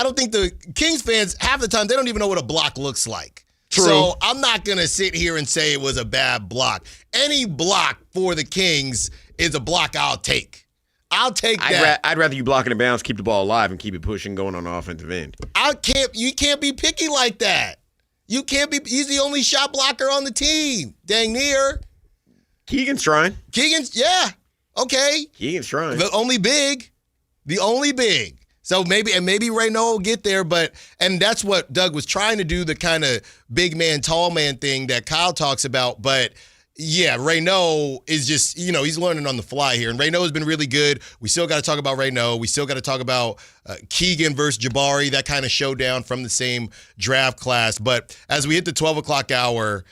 don't think the Kings fans, half the time, they don't even know what a block looks like. True. So I'm not going to sit here and say it was a bad block. Any block for the Kings is a block I'll take. I'll take that. I'd rather you block it in bounds, keep the ball alive, and keep it pushing going on the offensive end. You can't be picky like that. You can't be. He's the only shot blocker on the team. Dang near. Keegan's trying. Yeah. Okay. Keegan's trying. The only big. So maybe Raynaud will get there, and that's what Doug was trying to do, the kind of big man, tall man thing that Kyle talks about. But yeah, Raynaud is just, he's learning on the fly here. And Raynaud has been really good. We still got to talk about Raynaud. We still got to talk about Keegan versus Jabari, that kind of showdown from the same draft class. But as we hit the 12 o'clock hour,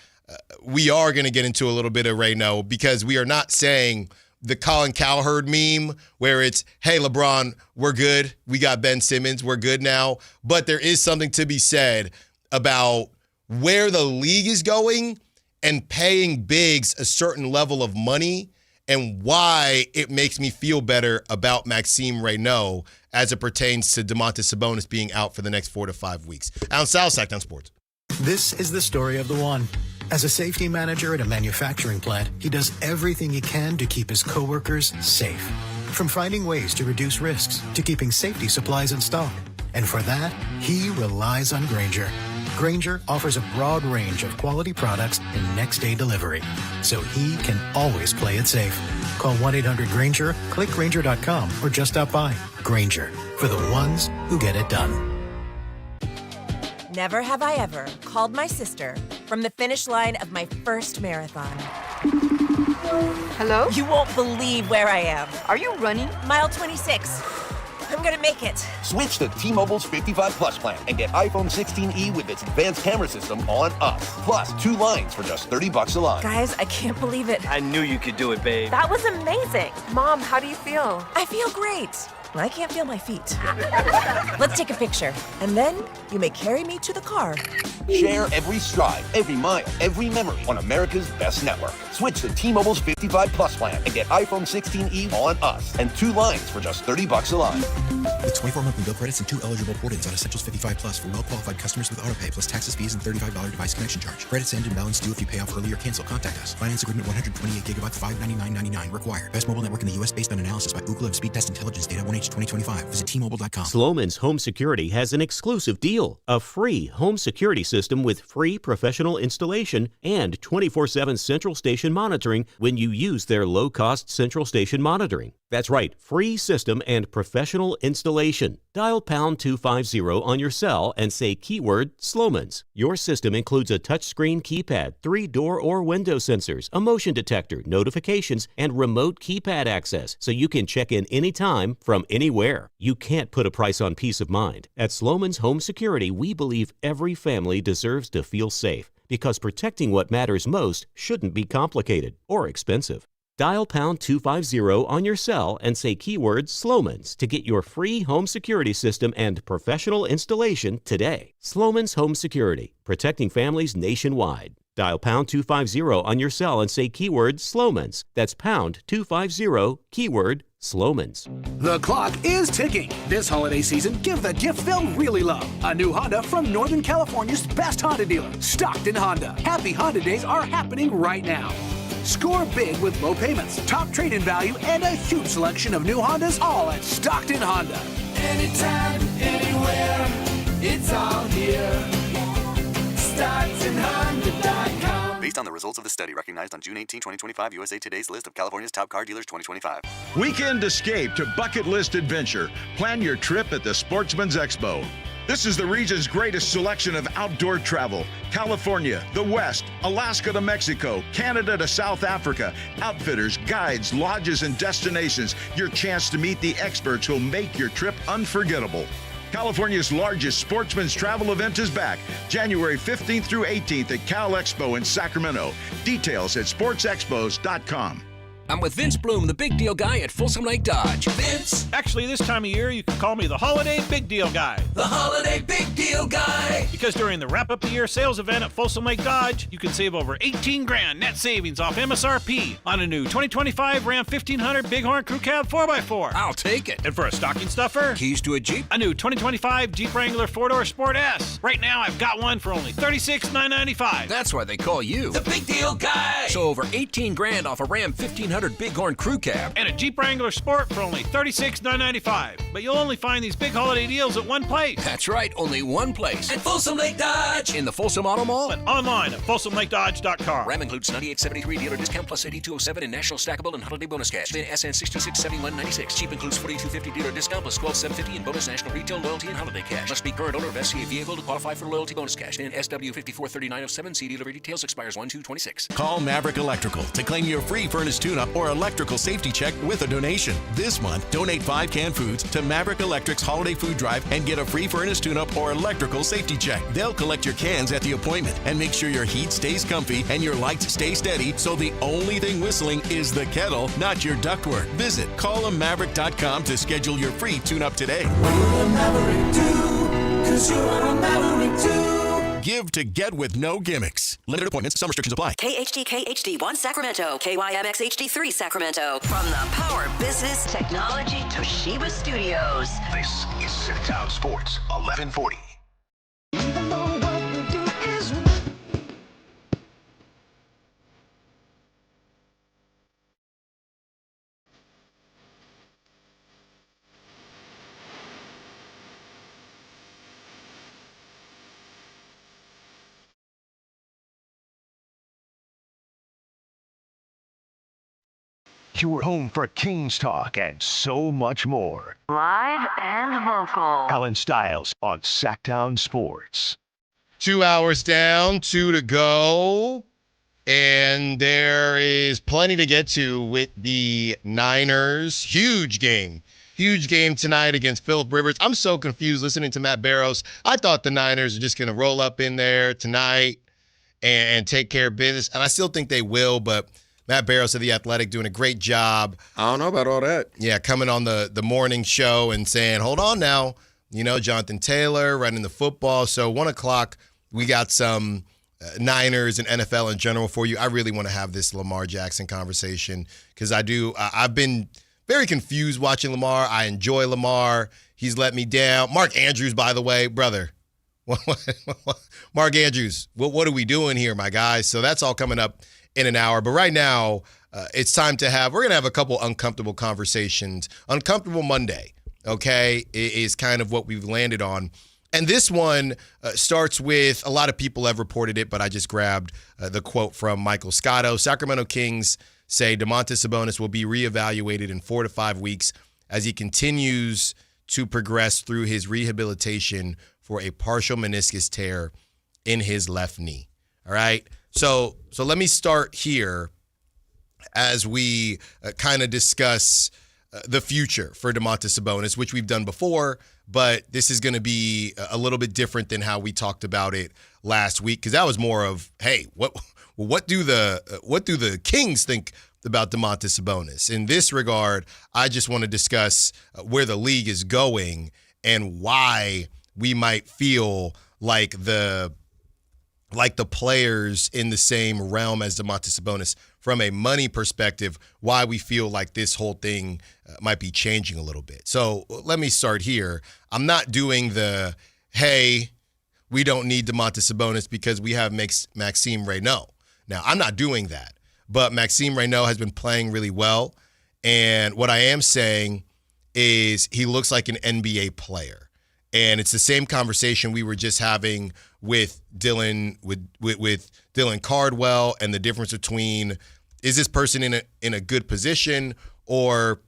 we are going to get into a little bit of Raynaud because we are not saying the Colin Cowherd meme where it's, hey, LeBron, we're good. We got Ben Simmons. We're good now. But there is something to be said about where the league is going and paying bigs a certain level of money and why it makes me feel better about Maxime Raynaud as it pertains to Domantas Sabonis being out for the next 4 to 5 weeks. Allen Stiles, Sactown Sports. This is the story of the one. As a safety manager at a manufacturing plant, he does everything he can to keep his coworkers safe. From finding ways to reduce risks to keeping safety supplies in stock. And for that, he relies on Grainger. Grainger offers a broad range of quality products and next-day delivery, so he can always play it safe. Call 1-800-GRAINGER, click Grainger.com, or just stop by. Grainger, for the ones who get it done. Never have I ever called my sister from the finish line of my first marathon. Hello? You won't believe where I am. Are you running? Mile 26. I'm gonna make it. Switch to T-Mobile's 55 Plus plan and get iPhone 16e with its advanced camera system on us. Plus 2 lines for just $30 a line. Guys, I can't believe it. I knew you could do it, babe. That was amazing. Mom, how do you feel? I feel great. I can't feel my feet. Let's take a picture, and then you may carry me to the car. Share every stride, every mile, every memory on America's best network. Switch to T-Mobile's 55 Plus plan and get iPhone 16e on us and 2 lines for just $30 a line. With 24 monthly bill credits and 2 eligible port-ins on Essentials 55 Plus for well-qualified customers with autopay plus taxes, fees, and $35 device connection charge. Credits end and balance due if you pay off early or cancel. Contact us. Finance agreement 128 gigabytes, $599.99 required. Best mobile network in the U.S. based on analysis by Ookla of Speed Test Intelligence data 1H 2025. Visit T-Mobile.com. Sloman's Home Security has an exclusive deal. A free home security system with free professional installation and 24/7 central station monitoring when you use their low-cost central station monitoring. That's right, free system and professional installation. Dial pound 250 on your cell and say keyword Sloman's. Your system includes a touchscreen keypad, 3 door or window sensors, a motion detector, notifications, and remote keypad access, so you can check in anytime from anywhere. You can't put a price on peace of mind. At Sloman's Home Security, we believe every family deserves to feel safe, because protecting what matters most shouldn't be complicated or expensive. Dial pound 250 on your cell and say keyword Sloman's to get your free home security system and professional installation today. Sloman's Home Security, protecting families nationwide. Dial pound 250 on your cell and say keyword Sloman's. That's pound 250, keyword Sloman's. The clock is ticking. This holiday season, give the gift they'll really love. A new Honda from Northern California's best Honda dealer, Stockton Honda. Happy Honda Days are happening right now. Score big with low payments, top trade-in value, and a huge selection of new Hondas, all at Stockton Honda. Anytime, anywhere, it's all here. StocktonHonda.com. Based based on the results of the study recognized on June 18, 2025, USA Today's list of California's top car dealers 2025. Weekend escape to bucket list adventure. Plan your trip at the Sportsman's Expo. This is the region's greatest selection of outdoor travel. California, the West, Alaska to Mexico, Canada to South Africa. Outfitters, guides, lodges, and destinations. Your chance to meet the experts who'll make your trip unforgettable. California's largest sportsman's travel event is back, January 15th through 18th at Cal Expo in Sacramento. Details at sportsexpos.com. I'm with Vince Bloom, the big deal guy at Folsom Lake Dodge. Vince! Actually, this time of year, you can call me the Holiday Big Deal Guy. The Holiday Big Deal Guy! Because during the wrap-up the year sales event at Folsom Lake Dodge, you can save over 18 grand net savings off MSRP on a new 2025 Ram 1500 Bighorn Crew Cab 4x4. I'll take it. And for a stocking stuffer, keys to a Jeep, a new 2025 Jeep Wrangler 4-door Sport S. Right now, I've got one for only $36,995. That's why they call you the Big Deal Guy! So over 18 grand off a Ram 1500 Bighorn Crew Cab. And a Jeep Wrangler Sport for only $36,995. But you'll only find these big holiday deals at one place. That's right, only one place. At Folsom Lake Dodge! In the Folsom Auto Mall. And online at FolsomLakeDodge.com. Ram includes 9873 dealer discount plus 8207 in national stackable and holiday bonus cash. Then SN 667196. Jeep includes 4250 dealer discount plus 12750 in bonus national retail loyalty and holiday cash. Must be current owner of SCA vehicle to qualify for loyalty bonus cash. Then SW 543907. See delivery details, expires 1/2/26. Call Maverick Electrical to claim your free furnace tune-up or electrical safety check with a donation. This month, donate 5 canned foods to Maverick Electric's holiday food drive and get a free furnace tune-up or electrical safety check. They'll collect your cans at the appointment and make sure your heat stays comfy and your lights stay steady, so the only thing whistling is the kettle, not your ductwork. Visit callamaverick.com to schedule your free tune-up today. What will a Maverick do? 'Cause you're a Maverick too. Give to get with no gimmicks. Limited appointments. Some restrictions apply. KHD1 Sacramento, KYMX HD3 Sacramento. From the Power Business Technology Toshiba Studios. This is Sactown Sports 1140. Your home for Kings talk and so much more. Live and local. Allen Stiles on Sactown Sports. 2 hours down, 2 to go. And there is plenty to get to with the Niners. Huge game tonight against Phillip Rivers. I'm so confused listening to Matt Barrows. I thought the Niners are just going to roll up in there tonight and take care of business. And I still think they will, but Matt Barrows of The Athletic doing a great job. I don't know about all that. Yeah, coming on the morning show and saying, hold on now. You know, Jonathan Taylor running the football. So 1 o'clock, we got some Niners and NFL in general for you. I really want to have this Lamar Jackson conversation because I've been very confused watching Lamar. I enjoy Lamar. He's let me down. Mark Andrews, by the way, brother. Mark Andrews, what are we doing here, my guys? So that's all coming up in an hour. But right now, it's time to we're going to have a couple uncomfortable conversations. Uncomfortable Monday, okay, is kind of what we've landed on. And this one starts with, a lot of people have reported it, but I just grabbed the quote from Michael Scotto. Sacramento Kings say Domantas Sabonis will be reevaluated in 4 to 5 weeks as he continues to progress through his rehabilitation for a partial meniscus tear in his left knee. All right? So let me start here as we kind of discuss the future for Domantas Sabonis, which we've done before, but this is going to be a little bit different than how we talked about it last week, because that was more of, hey, what do the Kings think about Domantas Sabonis? In this regard, I just want to discuss where the league is going and why we might feel like the players in the same realm as Domantas Sabonis from a money perspective, why we feel like this whole thing might be changing a little bit. So let me start here. I'm not doing the, hey, we don't need Domantas Sabonis because we have Maxime Raynaud. Now, I'm not doing that, but Maxime Raynaud has been playing really well. And what I am saying is he looks like an NBA player. And it's the same conversation we were just having with Dylan with Dylan Cardwell, and the difference between, is this person in a good position, or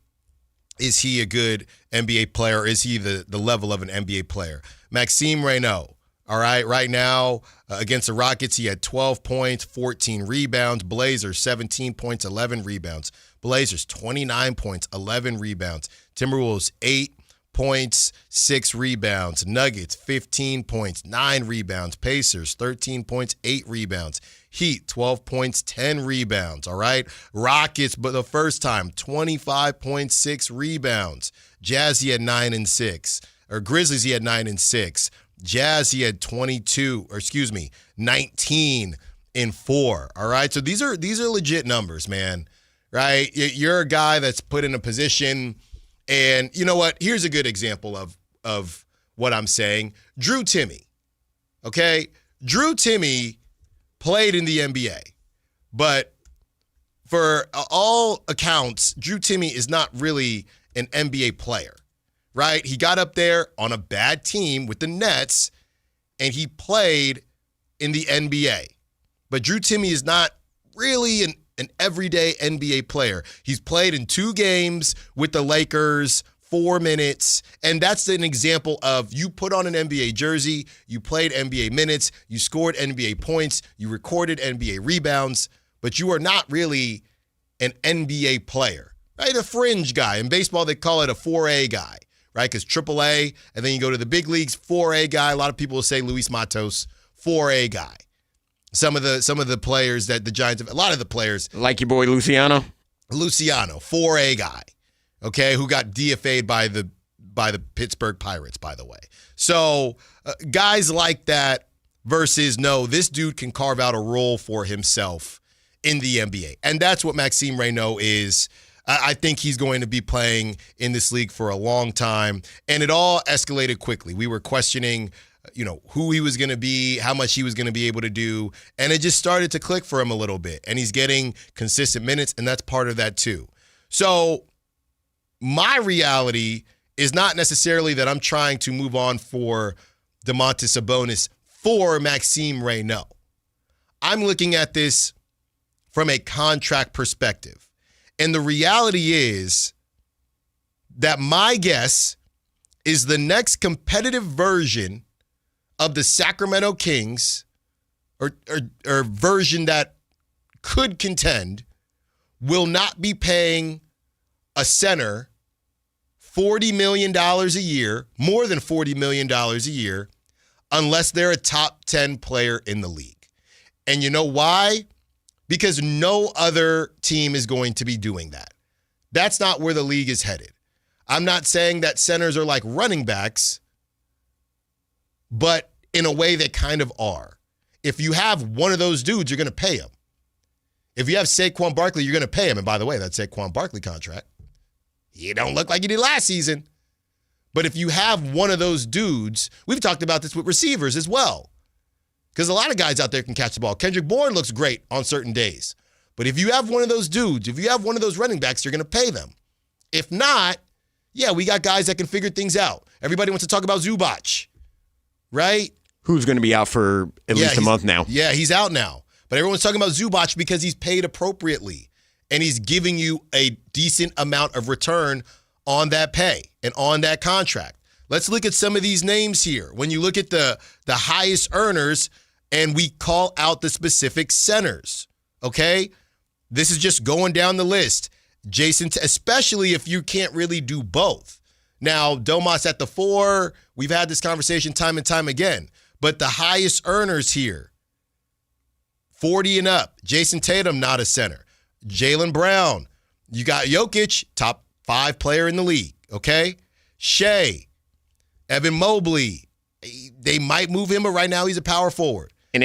is he a good NBA player? Or is he the level of an NBA player? Maxime Raynaud, all right, right now against the Rockets, he had 12 points, 14 rebounds. Blazers, 17 points, 11 rebounds. Blazers, 29 points, 11 rebounds. Timberwolves, 8 points, 6 rebounds. Nuggets, 15 points, 9 rebounds. Pacers, 13 points, 8 rebounds. Heat, 12 points, 10 rebounds, all right? Rockets, but the first time, 25.6 rebounds. Jazz, he had 9 and 6. Or Grizzlies, he had 9 and 6. Jazz, he had 19 and 4, all right? So these are legit numbers, man, right? You're a guy that's put in a position, and you know what? Here's a good example of what I'm saying. Drew Timme, okay? Drew Timme played in the NBA, but for all accounts, Drew Timme is not really an NBA player, right? He got up there on a bad team with the Nets, and he played in the NBA. But Drew Timme is not really an everyday NBA player. He's played in 2 games with the Lakers, 4 minutes, and that's an example of you put on an NBA jersey, you played NBA minutes, you scored NBA points, you recorded NBA rebounds, but you are not really an NBA player, right? A fringe guy. In baseball, they call it a 4A guy, right? Because AAA, and then you go to the big leagues, 4A guy. A lot of people will say Luis Matos, 4A guy. Some of the players that the Giants have, a lot of the players. Like your boy Luciano, 4A guy. Okay, who got DFA'd by the Pittsburgh Pirates, by the way. So guys like that versus, no, this dude can carve out a role for himself in the NBA. And that's what Maxime Raynaud is. I think he's going to be playing in this league for a long time. And it all escalated quickly. We were questioning, who he was going to be, how much he was going to be able to do. And it just started to click for him a little bit. And he's getting consistent minutes, and that's part of that too. So my reality is not necessarily that I'm trying to move on for Domantas Sabonis for Maxime Raynaud. I'm looking at this from a contract perspective. And the reality is that my guess is the next competitive version of the Sacramento Kings, or version that could contend, will not be paying a center $40 million a year, more than $40 million a year, unless they're a top 10 player in the league. And you know why? Because no other team is going to be doing that. That's not where the league is headed. I'm not saying that centers are like running backs, but in a way they kind of are. If you have one of those dudes, you're going to pay him. If you have Saquon Barkley, you're going to pay him. And by the way, that Saquon Barkley contract, he don't look like he did last season. But if you have one of those dudes, we've talked about this with receivers as well, because a lot of guys out there can catch the ball. Kendrick Bourne looks great on certain days. But if you have one of those dudes, if you have one of those running backs, you're going to pay them. If not, yeah, we got guys that can figure things out. Everybody wants to talk about Zubac, right? Who's going to be out for at least a month now. Yeah, he's out now. But everyone's talking about Zubac because he's paid appropriately. And he's giving you a decent amount of return on that pay and on that contract. Let's look at some of these names here. When you look at the highest earners, and we call out the specific centers, okay? This is just going down the list. Jason, especially if you can't really do both. Now, Domas at the 4, we've had this conversation time and time again. But the highest earners here, 40 and up. Jason Tatum, not a center. Jaylen Brown. You got Jokic, top 5 player in the league, okay? Shea, Evan Mobley. They might move him, but right now he's a power forward. And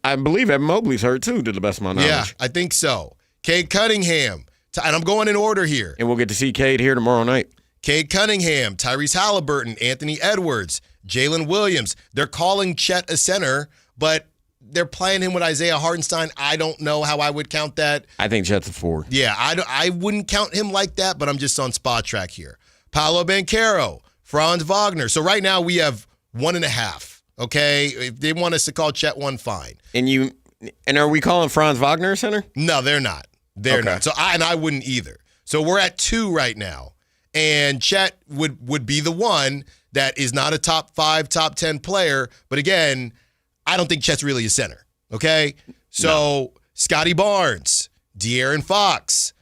I believe Evan Mobley's hurt too, to the best of my knowledge. Yeah, I think so. Cade Cunningham. And I'm going in order here. And we'll get to see Cade here tomorrow night. Cade Cunningham, Tyrese Halliburton, Anthony Edwards, Jalen Williams. They're calling Chet a center, but they're playing him with Isaiah Hartenstein. I don't know how I would count that. I think Chet's a 4. Yeah, I wouldn't count him like that, but I'm just on spot track here. Paolo Banchero, Franz Wagner. So right now we have 1.5. Okay, if they want us to call Chet 1, fine. And are we calling Franz Wagner a center? No, they're not. They're not. So I wouldn't either. So we're at 2 right now, and Chet would be the one that is not a top 5, top 10 player. But again, I don't think Chet's really a center. Okay, so Scotty Barnes, De'Aaron Fox,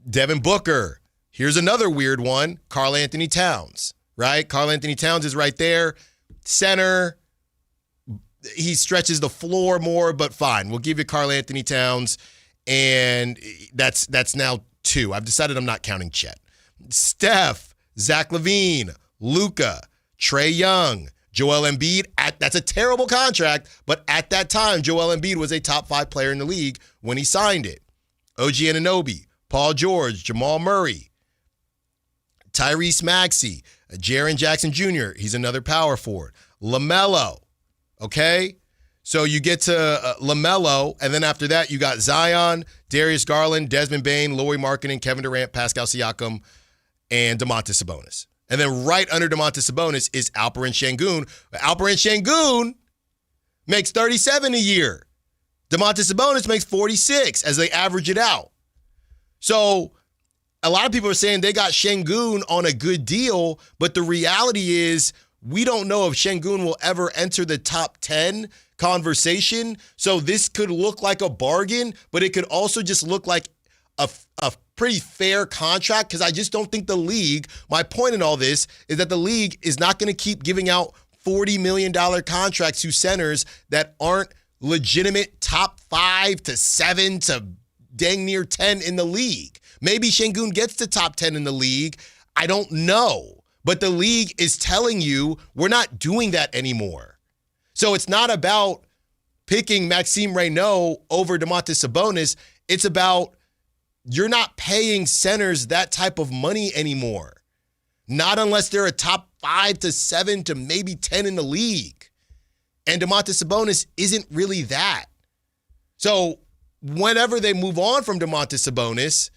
Devin Booker. Here's another weird one, Karl Anthony Towns. Right, Karl Anthony Towns is right there, center. He stretches the floor more, but fine. We'll give you Karl Anthony Towns, and that's now 2. I've decided I'm not counting Chet. Steph, Zach LaVine, Luka, Trae Young, Joel Embiid. That's a terrible contract, but at that time, Joel Embiid was a top 5 player in the league when he signed it. OG Anunoby, Paul George, Jamal Murray, Tyrese Maxey, Jaren Jackson Jr., he's another power forward. LaMelo. Okay, so you get to LaMelo, and then after that, you got Zion, Darius Garland, Desmond Bane, Lauri Markkanen, Kevin Durant, Pascal Siakam, and Domantas Sabonis. And then right under Domantas Sabonis is Alperen Şengün. Alperen Şengün makes $37 a year. Domantas Sabonis makes $46 as they average it out. So a lot of people are saying they got Şengün on a good deal, but the reality is, we don't know if Şengün will ever enter the top 10 conversation. So this could look like a bargain, but it could also just look like a pretty fair contract, because I just don't think the league, my point in all this is that the league is not going to keep giving out $40 million contracts to centers that aren't legitimate top 5 to 7 to dang near 10 in the league. Maybe Şengün gets to top 10 in the league. I don't know. But the league is telling you we're not doing that anymore. So it's not about picking Maxime Raynaud over Domantas Sabonis. It's about you're not paying centers that type of money anymore. Not unless they're a top 5 to 7 to maybe 10 in the league. And Domantas Sabonis isn't really that. So whenever they move on from Domantas Sabonis,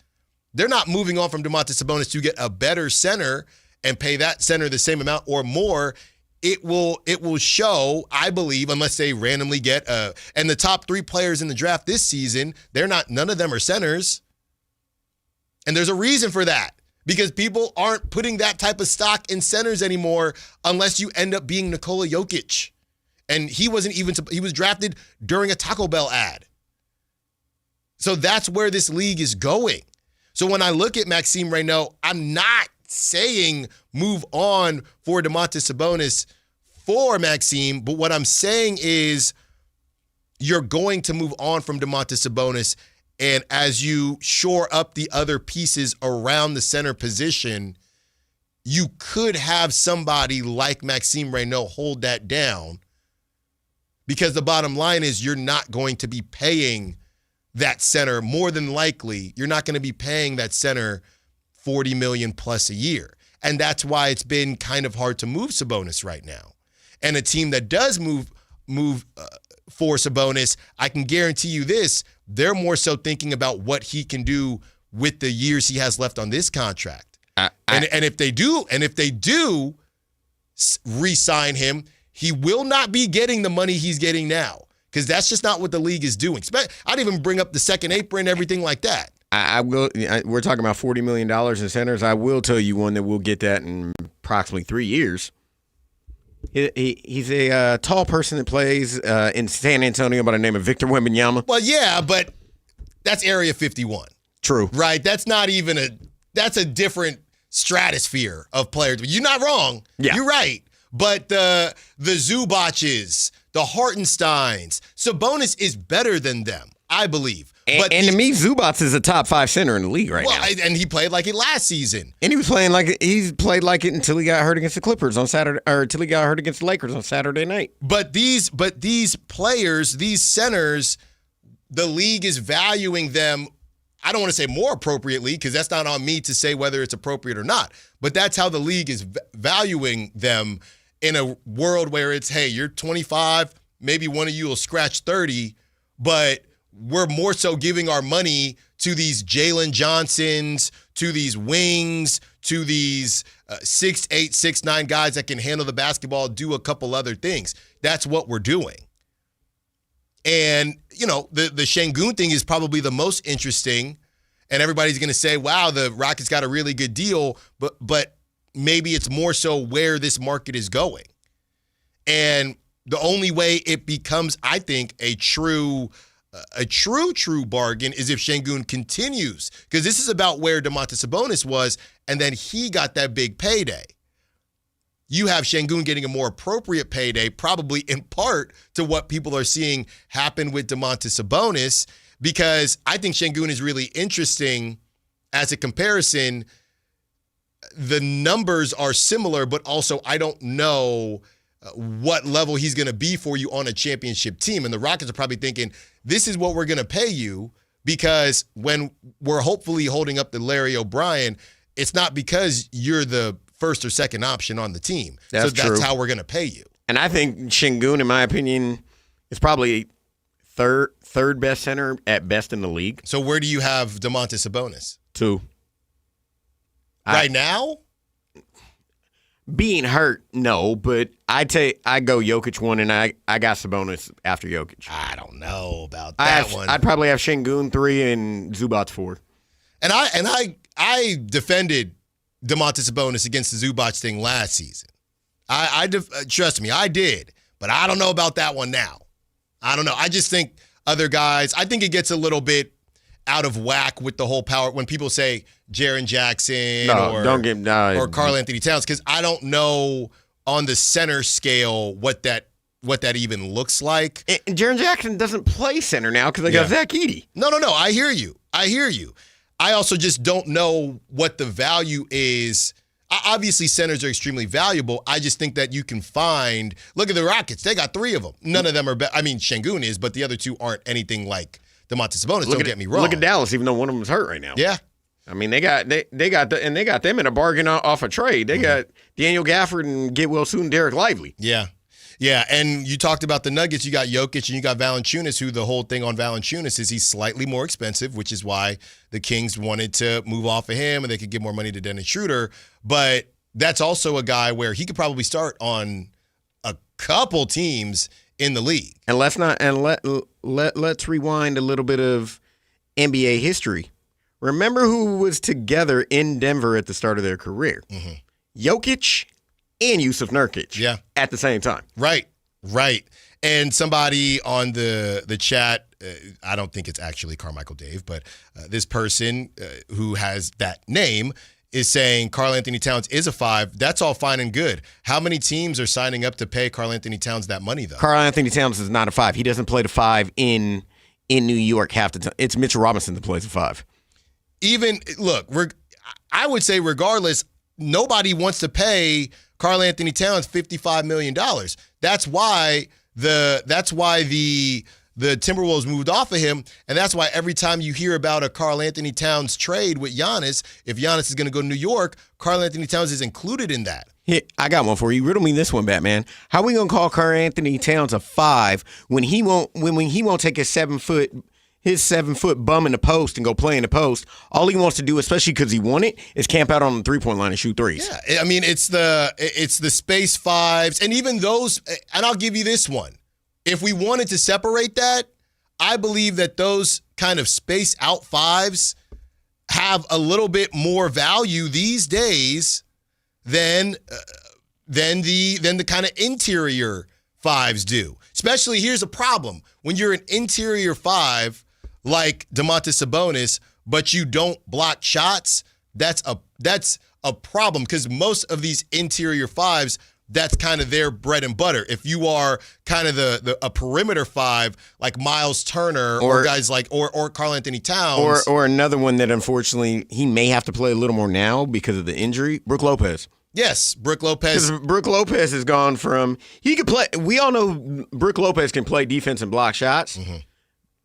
they're not moving on from Domantas Sabonis to get a better center and pay that center the same amount or more. It will show, I believe, unless they randomly get and the top 3 players in the draft this season, none of them are centers. And there's a reason for that, because people aren't putting that type of stock in centers anymore unless you end up being Nikola Jokic. And he was drafted during a Taco Bell ad. So that's where this league is going. So when I look at Maxime Raynaud, I'm not saying move on for Domantas Sabonis for Maxime, but what I'm saying is you're going to move on from Domantas Sabonis, and as you shore up the other pieces around the center position, you could have somebody like Maxime Raynaud hold that down, because the bottom line is you're not going to be paying that center, more than likely, you're not going to be paying that center $40 million plus a year. And that's why it's been kind of hard to move Sabonis right now. And a team that does move for Sabonis, I can guarantee you this, they're more so thinking about what he can do with the years he has left on this contract. And if they do re-sign him, he will not be getting the money he's getting now, because that's just not what the league is doing. I'd even bring up the second apron, everything like that. I will. We're talking about $40 million in centers. I will tell you one that will get that in approximately 3 years. He's a tall person that plays in San Antonio by the name of Victor Wembanyama. Well, yeah, but that's Area 51. True. Right? That's not even that's a different stratosphere of players. You're not wrong. Yeah. You're right. But the Zubac's, the Hartensteins, Sabonis is better than them, I believe. And to me, Zubac is a top 5 center in the league right now. And he played like it last season. And he played like it until he got hurt against the Clippers on Saturday, or until he got hurt against the Lakers on Saturday night. But these players, these centers, the league is valuing them. I don't want to say more appropriately, because that's not on me to say whether it's appropriate or not. But that's how the league is valuing them in a world where it's, hey, you're 25, maybe one of you will scratch 30, but we're more so giving our money to these Jalen Johnsons, to these wings, to these 6'8", 6'9" guys that can handle the basketball, do a couple other things. That's what we're doing. And, the Şengün thing is probably the most interesting, and everybody's going to say, wow, the Rockets got a really good deal, but maybe it's more so where this market is going. And the only way it becomes, I think, a true bargain is if Şengün continues, because this is about where Domantas Sabonis was, and then he got that big payday. You have Şengün getting a more appropriate payday, probably in part to what people are seeing happen with Domantas Sabonis, because I think Şengün is really interesting as a comparison. The numbers are similar, but also I don't know what level he's going to be for you on a championship team. And the Rockets are probably thinking, this is what we're going to pay you, because when we're hopefully holding up to Larry O'Brien, it's not because you're the first or second option on the team. That's That's how we're going to pay you. And I think Şengün, in my opinion, is probably third best center at best in the league. So where do you have Domantas Sabonis? 2. Right now? Being hurt, no, but I go Jokic 1, and I got Sabonis after Jokic. I don't know about that one. I'd probably have Şengün 3 and Zubac 4. And I defended Domantas Sabonis against the Zubac thing last season. Trust me, I did. But I don't know about that one now. I don't know. I just think other guys, I think it gets a little bit out of whack with the whole power when people say Jaren Jackson or Karl Anthony Towns, because I don't know on the center scale what that even looks like. And Jaren Jackson doesn't play center now because they got Zach Edey. No. I hear you. I also just don't know what the value is. Obviously, centers are extremely valuable. I just think that you can find – look at the Rockets. They got 3 of them. None of them are – I mean, Şengün is, but the other 2 aren't anything like Domantas Sabonis. Don't get me wrong. Look at Dallas, even though one of them is hurt right now. Yeah. I mean, they got them in a bargain off a trade. They got Daniel Gafford and get well soon Derek Lively. Yeah. Yeah, and you talked about the Nuggets. You got Jokic and you got Valanciunas, who the whole thing on Valanciunas is he's slightly more expensive, which is why the Kings wanted to move off of him and they could give more money to Dennis Schroder. But that's also a guy where he could probably start on a couple teams in the league. And let's rewind a little bit of NBA history. Remember who was together in Denver at the start of their career? Jokic and Yusuf Nurkic at the same time. Right. And somebody on the chat, I don't think it's actually Carmichael Dave, but this person who has that name is saying Karl Anthony Towns is a 5. That's all fine and good. How many teams are signing up to pay Karl Anthony Towns that money, though? Karl Anthony Towns is not a 5. He doesn't play the 5 in New York half the time. It's Mitchell Robinson that plays the 5. I would say regardless, nobody wants to pay Karl Anthony Towns $55 million. That's why the Timberwolves moved off of him, and that's why every time you hear about a Karl Anthony Towns trade with Giannis, if Giannis is going to go to New York, Karl Anthony Towns is included in that. Here, I got one for you. Riddle me this one, Batman. How are we going to call Karl Anthony Towns a 5 when he won't take his 7-foot bum in the post and go play in the post? All he wants to do, especially because he won it, is camp out on the 3-point line and shoot threes. Yeah, I mean, it's the space 5s, and even those, and I'll give you this one. If we wanted to separate that, I believe that those kind of space out 5s have a little bit more value these days than the kind of interior 5s do. Especially, here's a problem. When you're an interior 5 like Domantas Sabonis, but you don't block shots, that's a problem, because most of these interior 5s, that's kind of their bread and butter. If you are kind of a perimeter 5 like Miles Turner or guys like or Karl Anthony Towns, or another one that unfortunately he may have to play a little more now because of the injury, Brook Lopez. Yes, Brook Lopez. Because Brook Lopez has gone from he could play. We all know Brook Lopez can play defense and block shots.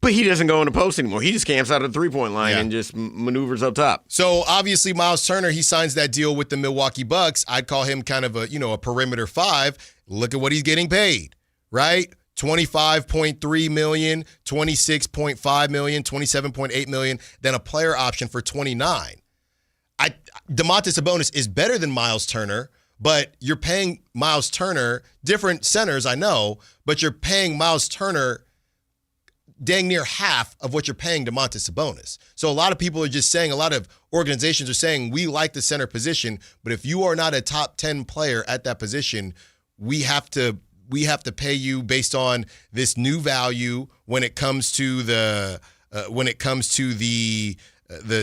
But he doesn't go in the post anymore. He just camps out of the 3-point line and just maneuvers up top. So obviously Miles Turner, he signs that deal with the Milwaukee Bucks. I'd call him kind of a perimeter 5. Look at what he's getting paid, right? $25.3 million, $26.5 million, $27.8 million, then a player option for $29 million. Domantas Sabonis is better than Miles Turner, but you're paying Miles Turner, different centers, I know, but you're paying Miles Turner dang near half of what you're paying Domantas Sabonis. So a lot of people are just saying, a lot of organizations are saying, we like the center position, but if you are not a top 10 player at that position, we have to pay you based on this new value when it comes to the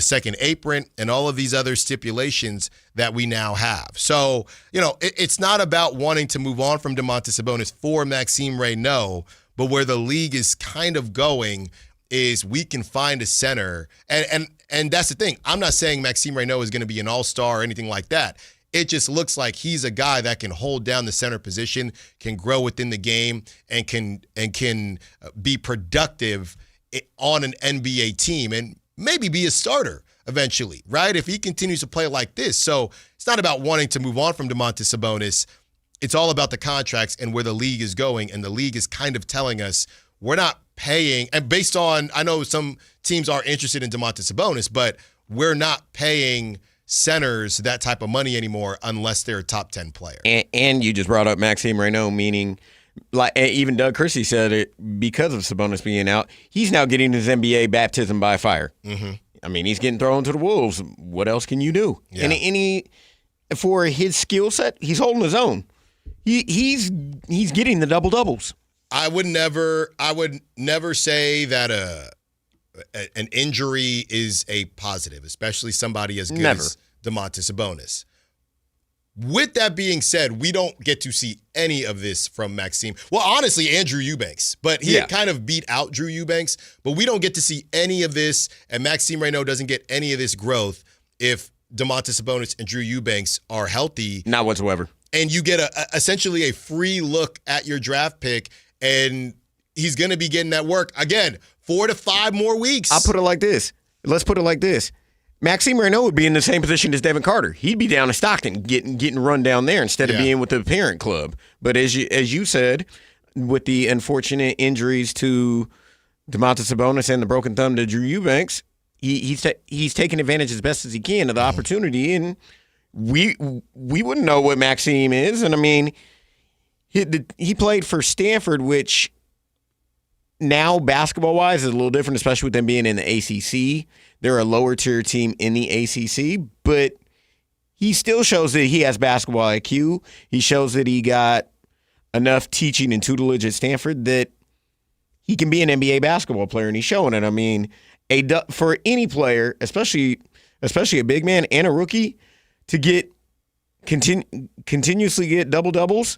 second apron and all of these other stipulations that we now have. So, it's not about wanting to move on from Domantas Sabonis for Maxime Raynaud, but where the league is kind of going is we can find a center. And that's the thing. I'm not saying Maxime Raynaud is going to be an all-star or anything like that. It just looks like he's a guy that can hold down the center position, can grow within the game, and can be productive on an NBA team and maybe be a starter eventually, right? If he continues to play like this. So it's not about wanting to move on from Domantas Sabonis. It's all about the contracts and where the league is going. And the league is kind of telling us we're not paying. And based on, I know some teams are interested in Domantas Sabonis, but we're not paying centers that type of money anymore unless they're a top 10 player. And you just brought up Maxime Raynaud, meaning like even Doug Christie said it, because of Sabonis being out, he's now getting his NBA baptism by fire. Mm-hmm. I mean, he's getting thrown to the wolves. What else can you do? Yeah. And for his skill set, he's holding his own. He's getting the double doubles. I would never say that an injury is a positive, especially somebody as good as Domantas Sabonis. With that being said, we don't get to see any of this from Maxime. Well, honestly, Andrew Eubanks, but he had kind of beat out Drew Eubanks. But we don't get to see any of this, and Maxime Raynaud doesn't get any of this growth if Domantas Sabonis and Drew Eubanks are healthy. Not whatsoever. And you get essentially a free look at your draft pick, and he's going to be getting that work again 4 to 5 more weeks. I'll put it like this. Let's put it like this. Maxime Raynaud would be in the same position as Devin Carter. He'd be down in Stockton getting run down there instead of being with the parent club. But as you said, with the unfortunate injuries to Domantas Sabonis and the broken thumb to Drew Eubanks, he's taking advantage as best as he can of the opportunity, and we wouldn't know what Maxime is. And I mean, he played for Stanford, which now basketball-wise is a little different, especially with them being in the ACC. They're a lower-tier team in the ACC, but he still shows that he has basketball IQ. He shows that he got enough teaching and tutelage at Stanford that he can be an NBA basketball player, and he's showing it. I mean, for any player, especially a big man and a rookie, to get continuously get double-doubles,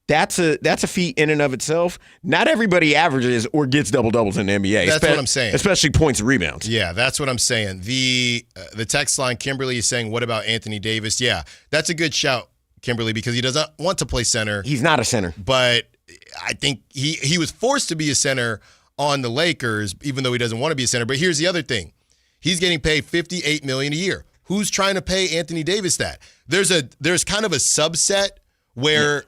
that's a feat in and of itself. Not everybody averages or gets double-doubles in the NBA. That's what I'm saying. Especially points and rebounds. Yeah, that's what I'm saying. The text line, Kimberly is saying, what about Anthony Davis? Yeah, that's a good shout, Kimberly, because he doesn't want to play center. He's not a center. But I think he was forced to be a center on the Lakers, even though he doesn't want to be a center. But here's the other thing. He's getting paid $58 million a year. Who's trying to pay Anthony Davis that? There's kind of a subset where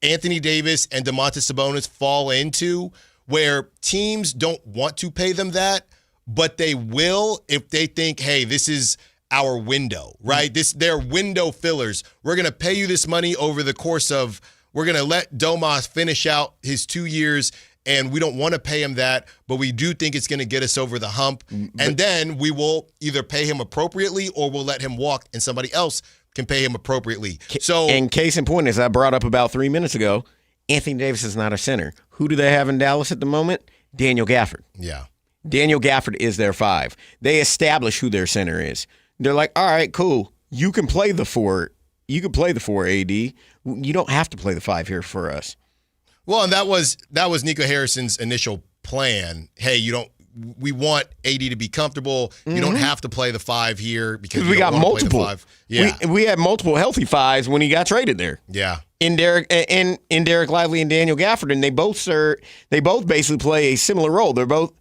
Anthony Davis and Domantas Sabonis fall into, where teams don't want to pay them that, but they will if they think, hey, this is our window, right? They're window fillers. We're going to pay you this money over the course of, we're going to let Domas finish out his 2 years, and we don't want to pay him that, but we do think it's going to get us over the hump. And then we will either pay him appropriately or we'll let him walk and somebody else can pay him appropriately. So, and case in point, as I brought up about 3 minutes ago, Anthony Davis is not a center. Who do they have in Dallas at the moment? Daniel Gafford. Yeah. Daniel Gafford is their 5. They establish who their center is. They're like, all right, cool. You can play the 4. You can play the 4 AD. You don't have to play the 5 here for us. Well, and that was Nico Harrison's initial plan. Hey, we want AD to be comfortable. You don't have to play the 5 here because we got multiple. Play the 5. Yeah, we had multiple healthy 5s when he got traded there. Yeah, in Derek Lively and Daniel Gafford, and they both basically play a similar role. They're both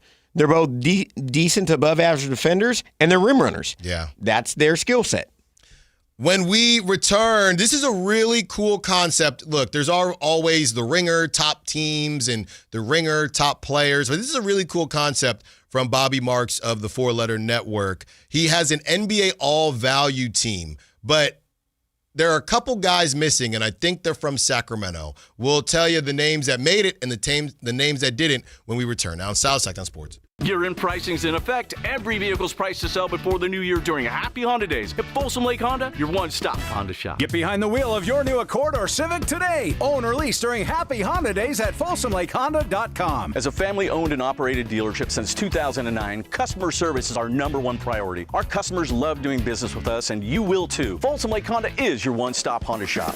decent, above average defenders, and they're rim runners. Yeah, that's their skill set. When we return, this is a really cool concept. Look, there's always the ringer top teams and the ringer top players, but this is a really cool concept from Bobby Marks of the Four Letter Network. He has an NBA all-value team, but there are a couple guys missing, and I think they're from Sacramento. We'll tell you the names that made it and the names that didn't when we return. Now, South Sactown Sports. Year-end pricing's in effect. Every vehicle's priced to sell before the new year during Happy Honda Days. At Folsom Lake Honda, your one-stop Honda shop. Get behind the wheel of your new Accord or Civic today. Own or lease during Happy Honda Days at FolsomLakeHonda.com. As a family-owned and operated dealership since 2009, customer service is our #1 priority. Our customers love doing business with us, and you will too. Folsom Lake Honda is your one-stop Honda shop.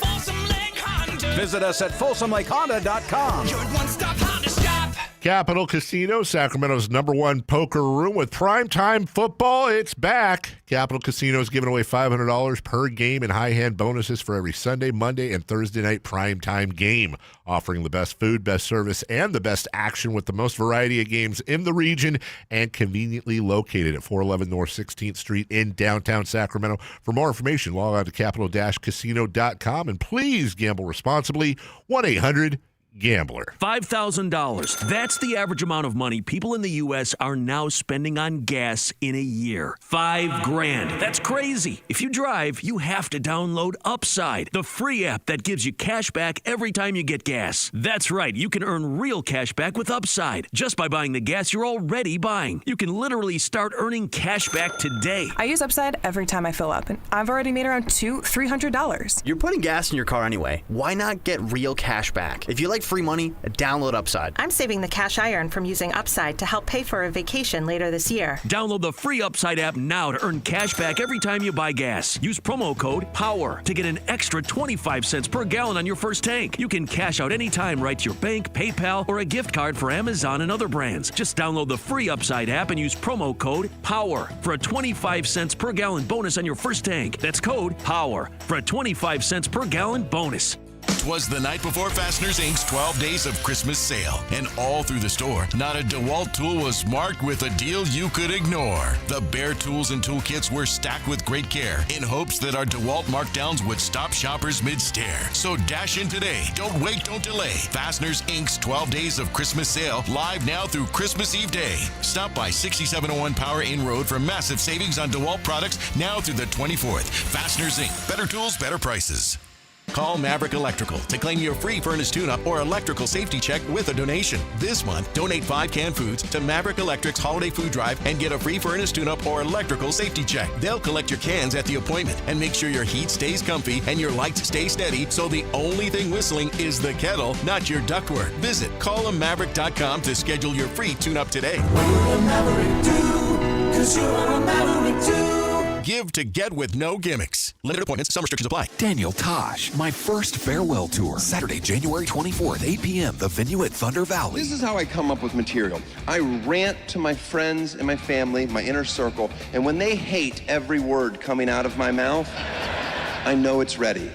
Visit us at FolsomLakeHonda.com. Your one-stop Honda shop. Capital Casino, Sacramento's #1 poker room with primetime football. It's back. Capital Casino is giving away $500 per game in high-hand bonuses for every Sunday, Monday, and Thursday night primetime game. Offering the best food, best service, and the best action with the most variety of games in the region and conveniently located at 411 North 16th Street in downtown Sacramento. For more information, log on to capital-casino.com and please gamble responsibly. 1-800-GAMBLER. $5,000. That's the average amount of money people in the U.S. are now spending on gas in a year. $5,000. That's crazy. If you drive, you have to download Upside, the free app that gives you cash back every time you get gas. That's right. You can earn real cash back with Upside just by buying the gas you're already buying. You can literally start earning cash back today. I use Upside every time I fill up, and I've already made around $200-300. You're putting gas in your car anyway. Why not get real cash back? If you like free money, download Upside. I'm saving the cash I earn from using Upside to help pay for a vacation later this year. Download the free Upside app now to earn cash back every time you buy gas. Use promo code POWER to get an extra 25 cents per gallon on your first tank. You can cash out anytime right to your bank, PayPal, or a gift card for Amazon and other brands. Just download the free Upside app and use promo code POWER for a 25 cents per gallon bonus on your first tank. That's code POWER for a 25 cents per gallon bonus. 'Twas the night before Fasteners Inc.'s 12 Days of Christmas sale, and all through the store, not a DeWalt tool was marked with a deal you could ignore. The bare tools and toolkits were stacked with great care in hopes that our DeWalt markdowns would stop shoppers mid-stare. So dash in today. Don't wait, don't delay. Fasteners Inc.'s 12 Days of Christmas sale, live now through Christmas Eve Day. Stop by 6701 Power Inn Road for massive savings on DeWalt products now through the 24th. Fasteners Inc. Better tools, better prices. Call Maverick Electrical to claim your free furnace tune-up or electrical safety check with a donation. This month, donate 5 canned foods to Maverick Electric's holiday food drive and get a free furnace tune-up or electrical safety check. They'll collect your cans at the appointment and make sure your heat stays comfy and your lights stay steady, so the only thing whistling is the kettle, not your ductwork. Visit callamaverick.com to schedule your free tune-up today. Give to get with no gimmicks. Limited appointments. Some restrictions apply. Daniel Tosh, my first farewell tour. Saturday, January 24th, 8 p.m. The venue at Thunder Valley. This is how I come up with material. I rant to my friends and my family, my inner circle, and when they hate every word coming out of my mouth, I know it's ready.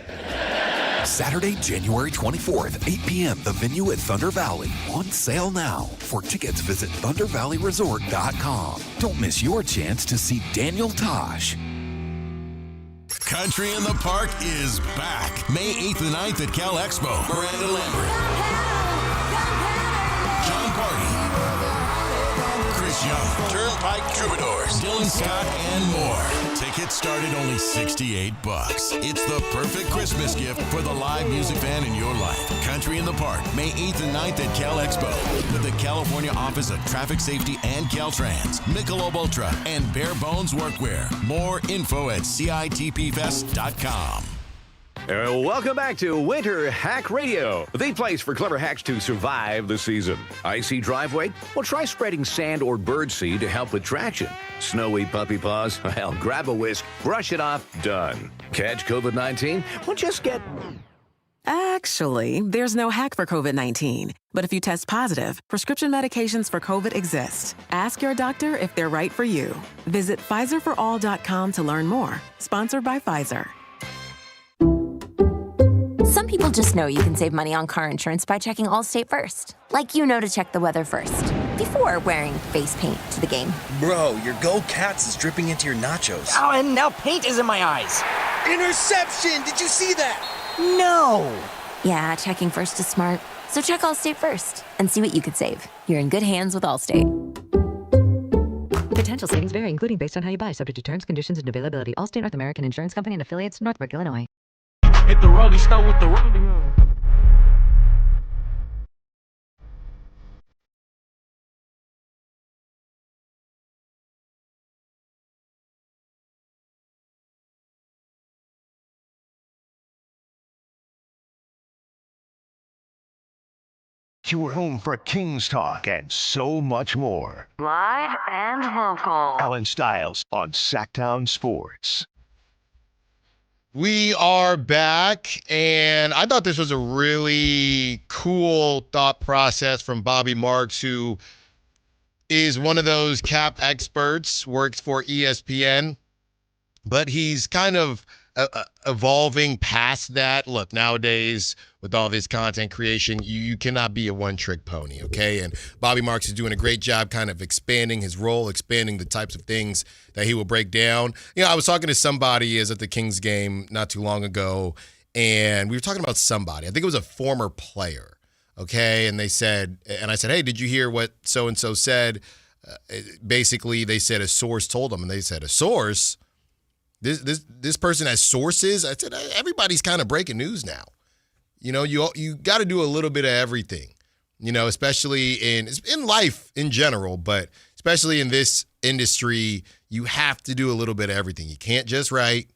Saturday, January 24th, 8 p.m. The venue at Thunder Valley. On sale now. For tickets, visit ThunderValleyResort.com. Don't miss your chance to see Daniel Tosh. Country in the Park is back. May 8th and 9th at Cal Expo. Miranda Lambert, John Party, Chris Young, Turnpike Troubadours, Dylan Scott, and more. Tickets start at only $68. It's the perfect Christmas gift for the live music fan in your life. Country in the Park, May 8th and 9th at Cal Expo with the California Office of Traffic Safety and Caltrans, Michelob Ultra, and Bare Bones Workwear. More info at CITPFest.com. Welcome back to Winter Hack Radio, the place for clever hacks to survive the season. Icy driveway? Well, try spreading sand or birdseed to help with traction. Snowy puppy paws? Well, grab a whisk, brush it off, done. Catch COVID-19? Well, just get... Actually, there's no hack for COVID-19. But if you test positive, prescription medications for COVID exist. Ask your doctor if they're right for you. Visit PfizerForAll.com to learn more. Sponsored by Pfizer. Some people just know you can save money on car insurance by checking Allstate first. Like you know to check the weather first, before wearing face paint to the game. Bro, your Go Cats is dripping into your nachos. Oh, and now paint is in my eyes. Interception! Did you see that? No! Yeah, checking first is smart. So check Allstate first and see what you could save. You're in good hands with Allstate. Potential savings vary, including based on how you buy, subject to terms, conditions, and availability. Allstate North American Insurance Company and affiliates, Northbrook, Illinois. Hit the Rolling Stone with the Rolling. You were home for Kings Talk and so much more. Live and local. Allen Stiles on Sactown Sports. We are back, and I thought this was a really cool thought process from Bobby Marks, who is one of those cap experts, works for ESPN, but he's kind of evolving past that. Look, nowadays, with all this content creation, you cannot be a one-trick pony, okay? And Bobby Marks is doing a great job kind of expanding his role, expanding the types of things that he will break down. You know, I was talking to somebody at the Kings game not too long ago, and we were talking about somebody. I think it was a former player, okay? And they said, and I said, hey, did you hear what so-and-so said? Basically, they said a source told them, and they said, a source? This person has sources? I said, everybody's kind of breaking news now. You know, you got to do a little bit of everything, you know, especially in life in general, but especially in this industry, you have to do a little bit of everything. You can't just write,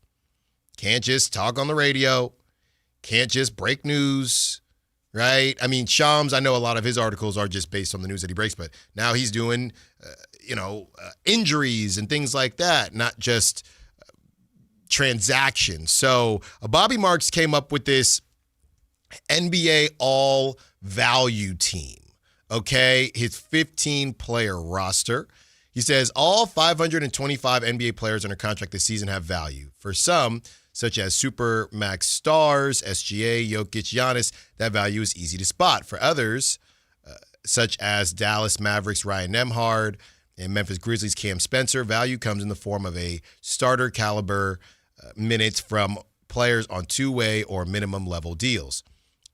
can't just talk on the radio, can't just break news, right? I mean, Shams, I know a lot of his articles are just based on the news that he breaks, but now he's doing, injuries and things like that, not just transactions. So Bobby Marks came up with this NBA all-value team, okay? His 15-player roster. He says all 525 NBA players under contract this season have value. For some, such as Super Max Stars, SGA, Jokic, Giannis, that value is easy to spot. For others, such as Dallas Mavericks, Ryan Nembhard, and Memphis Grizzlies, Cam Spencer, value comes in the form of a starter caliber minutes from players on two-way or minimum level deals.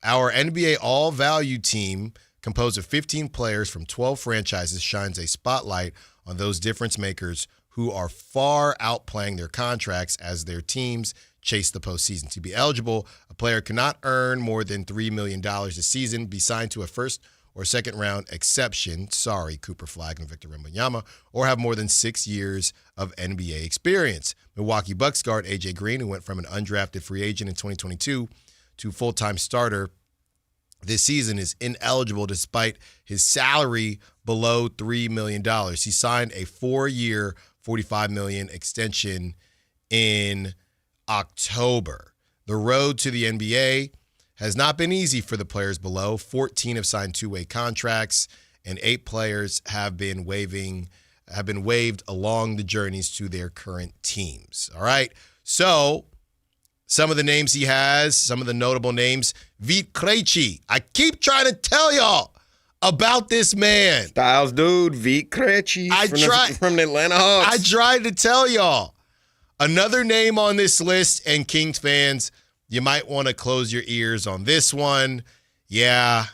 Our NBA all-value team, composed of 15 players from 12 franchises, shines a spotlight on those difference makers who are far outplaying their contracts as their teams chase the postseason. To be eligible, a player cannot earn more than $3 million a season, be signed to a first or second round exception, Cooper Flagg and Victor Wembanyama, or have more than 6 years of NBA experience. Milwaukee Bucks guard A.J. Green, who went from an undrafted free agent in 2022 to full-time starter this season, is ineligible despite his salary below $3 million. He signed a 4-year, $45 million extension in October. The road to the NBA has not been easy for the players below. 14 have signed two-way contracts, and 8 players have been waived along the journeys to their current teams. All right. So some of the names he has, some of the notable names. Vít Krejci. I keep trying to tell y'all about this man. Styles dude, Vít Krejci from the Atlanta Hawks. I tried to tell y'all. Another name on this list, and Kings fans, you might want to close your ears on this one. Yeah,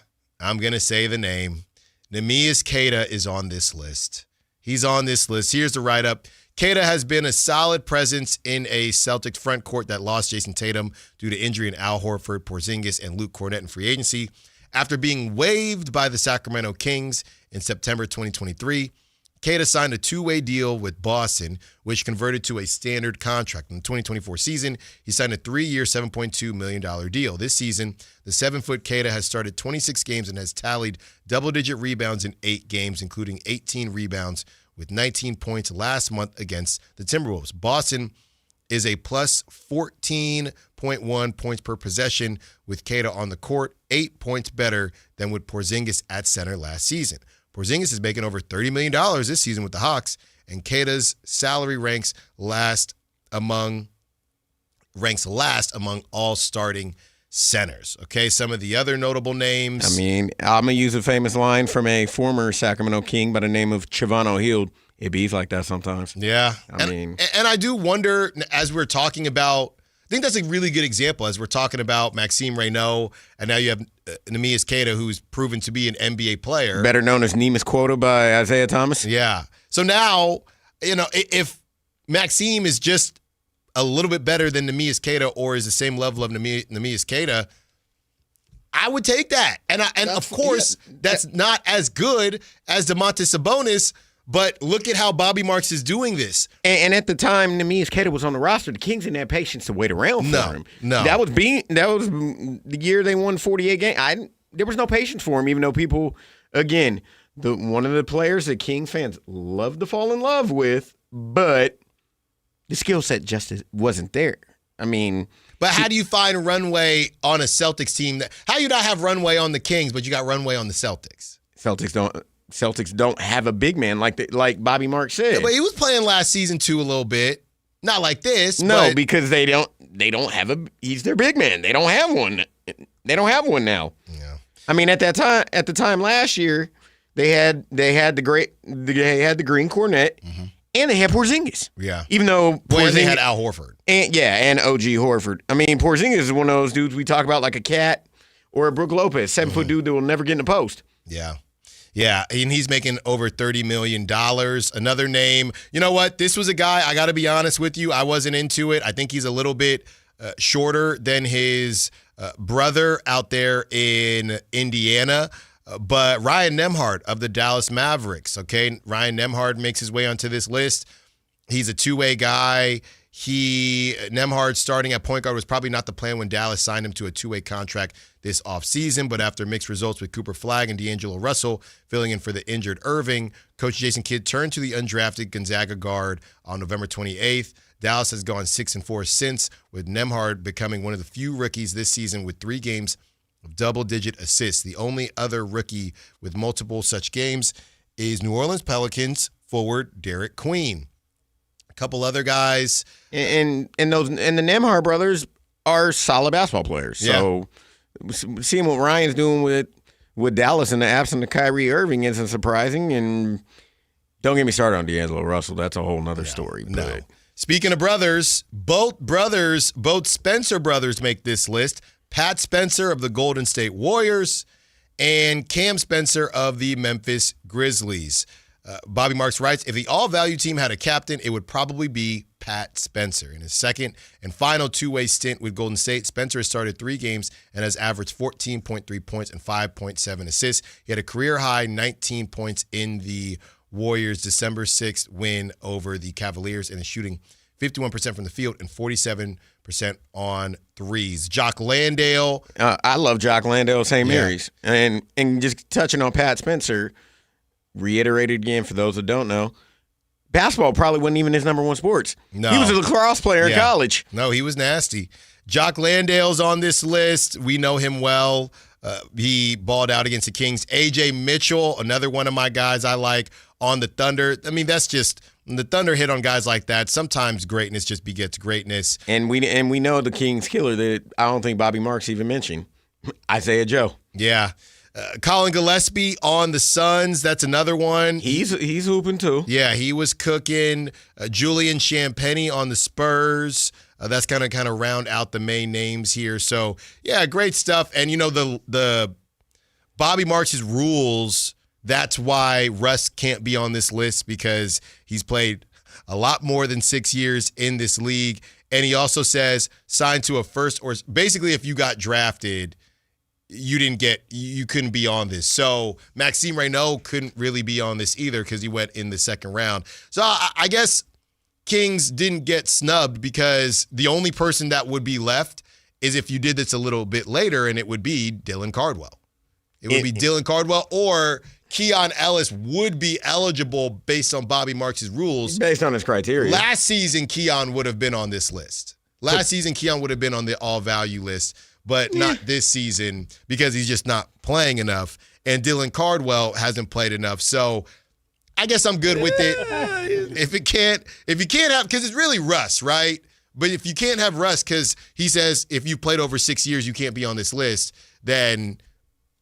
I'm going to say the name. Neemias Queta is on this list. He's on this list. Here's the write-up. Queta has been a solid presence in a Celtics front court that lost Jason Tatum due to injury in Al Horford, Porzingis, and Luke Kornet in free agency. After being waived by the Sacramento Kings in September 2023, Queta signed a 2-way deal with Boston, which converted to a standard contract. In the 2024 season, he signed a 3-year, $7.2 million deal. This season, the 7-foot Queta has started 26 games and has tallied double-digit rebounds in 8 games, including 18 rebounds with 19 points last month against the Timberwolves. Boston is a plus 14.1 points per possession with Queta on the court, 8 points better than with Porzingis at center last season. Porzingis is making over $30 million this season with the Hawks, and Queta's salary ranks last among all starting centers. Okay, some of the other notable names. I mean, I'm going to use a famous line from a former Sacramento King by the name of Chavon O'Hill. It bees like that sometimes. Yeah. And I do wonder, as we're talking about think that's a really good example as we're talking about Maxime Raynaud, and now you have Neemias Queta, who's proven to be an NBA player. Better known as Neemias Quota by Isaiah Thomas. Yeah. So now, if Maxime is just a little bit better than Neemias Queta or is the same level of Neemias Queta, I would take that. And of course, that's not as good as Domantas Sabonis, but look at how Bobby Marks is doing this. And at the time Neemias Queta was on the roster, the Kings didn't have patience to wait around for him. No. That was the year they won 48 games. There was no patience for him, even though people, again, one of the players that Kings fans love to fall in love with, but the skill set just wasn't there. I mean, but how do you find runway on a Celtics team? How you not have runway on the Kings, but you got runway on the Celtics? Celtics don't have a big man like Bobby Marks said. Yeah, but he was playing last season too a little bit. Not like this. No, because they don't have he's their big man. They don't have one. They don't have one now. Yeah. I mean, at the time last year, they had the green cornet. Mm-hmm. And they had Porzingis. Yeah. Even though they had Al Horford. And OG Horford. I mean, Porzingis is one of those dudes we talk about like a Cat or a Brook Lopez, 7-foot dude that will never get in the post. Yeah. Yeah, and he's making over $30 million. Another name. You know what? This was a guy, I got to be honest with you, I wasn't into it. I think he's a little bit shorter than his brother out there in Indiana. But Ryan Nembhard of the Dallas Mavericks, okay? Ryan Nembhard makes his way onto this list. He's a two-way guy. Nembhard starting at point guard was probably not the plan when Dallas signed him to a two-way contract this offseason, but after mixed results with Cooper Flagg and D'Angelo Russell filling in for the injured Irving, Coach Jason Kidd turned to the undrafted Gonzaga guard on November 28th. Dallas has gone 6-4 since, with Nembhard becoming one of the few rookies this season with 3 games of double-digit assists. The only other rookie with multiple such games is New Orleans Pelicans forward Derek Queen. A couple other guys. And the Nembhard brothers are solid basketball players. So seeing what Ryan's doing with Dallas in the absence of Kyrie Irving isn't surprising. And don't get me started on D'Angelo Russell. That's a whole nother story. No. Speaking of brothers, both Spencer brothers make this list. Pat Spencer of the Golden State Warriors and Cam Spencer of the Memphis Grizzlies. Bobby Marks writes, if the all-value team had a captain, it would probably be Pat Spencer. In his second and final two-way stint with Golden State, Spencer has started 3 games and has averaged 14.3 points and 5.7 assists. He had a career-high 19 points in the Warriors' December 6th win over the Cavaliers and is shooting 51% from the field and 47% on threes. Jock Landale. I love Jock Landale, St. Mary's. And just touching on Pat Spencer, reiterated again for those that don't know, basketball probably wasn't even his number one sports. No. He was a lacrosse player in college. No, he was nasty. Jock Landale's on this list. We know him well. He balled out against the Kings. A.J. Mitchell, another one of my guys I like on the Thunder. I mean, that's just – when the Thunder hit on guys like that, sometimes greatness just begets greatness. And we know the Kings killer that I don't think Bobby Marks even mentioned, Isaiah Joe. Yeah. Colin Gillespie on the Suns, that's another one. He's hooping too. Yeah, he was cooking. Julian Champagnie on the Spurs. That's kind of round out the main names here. So, yeah, great stuff. And, you know, the Bobby Marks' rules, that's why Russ can't be on this list because he's played a lot more than 6 years in this league. And he also says sign to a first or basically if you got drafted, you couldn't be on this. So Maxime Raynaud couldn't really be on this either because he went in the second round. So I guess Kings didn't get snubbed because the only person that would be left is if you did this a little bit later, and it would be Dylan Cardwell. It would be Dylan Cardwell, or Keon Ellis would be eligible based on Bobby Marks' rules. Based on his criteria. Last season, Keon would have been on this list. Last season, Keon would have been on the all-value list, but not this season because he's just not playing enough. And Dylan Cardwell hasn't played enough. So I guess I'm good with it. If you can't have, because it's really Russ, right? But if you can't have Russ because he says if you played over 6 years, you can't be on this list, then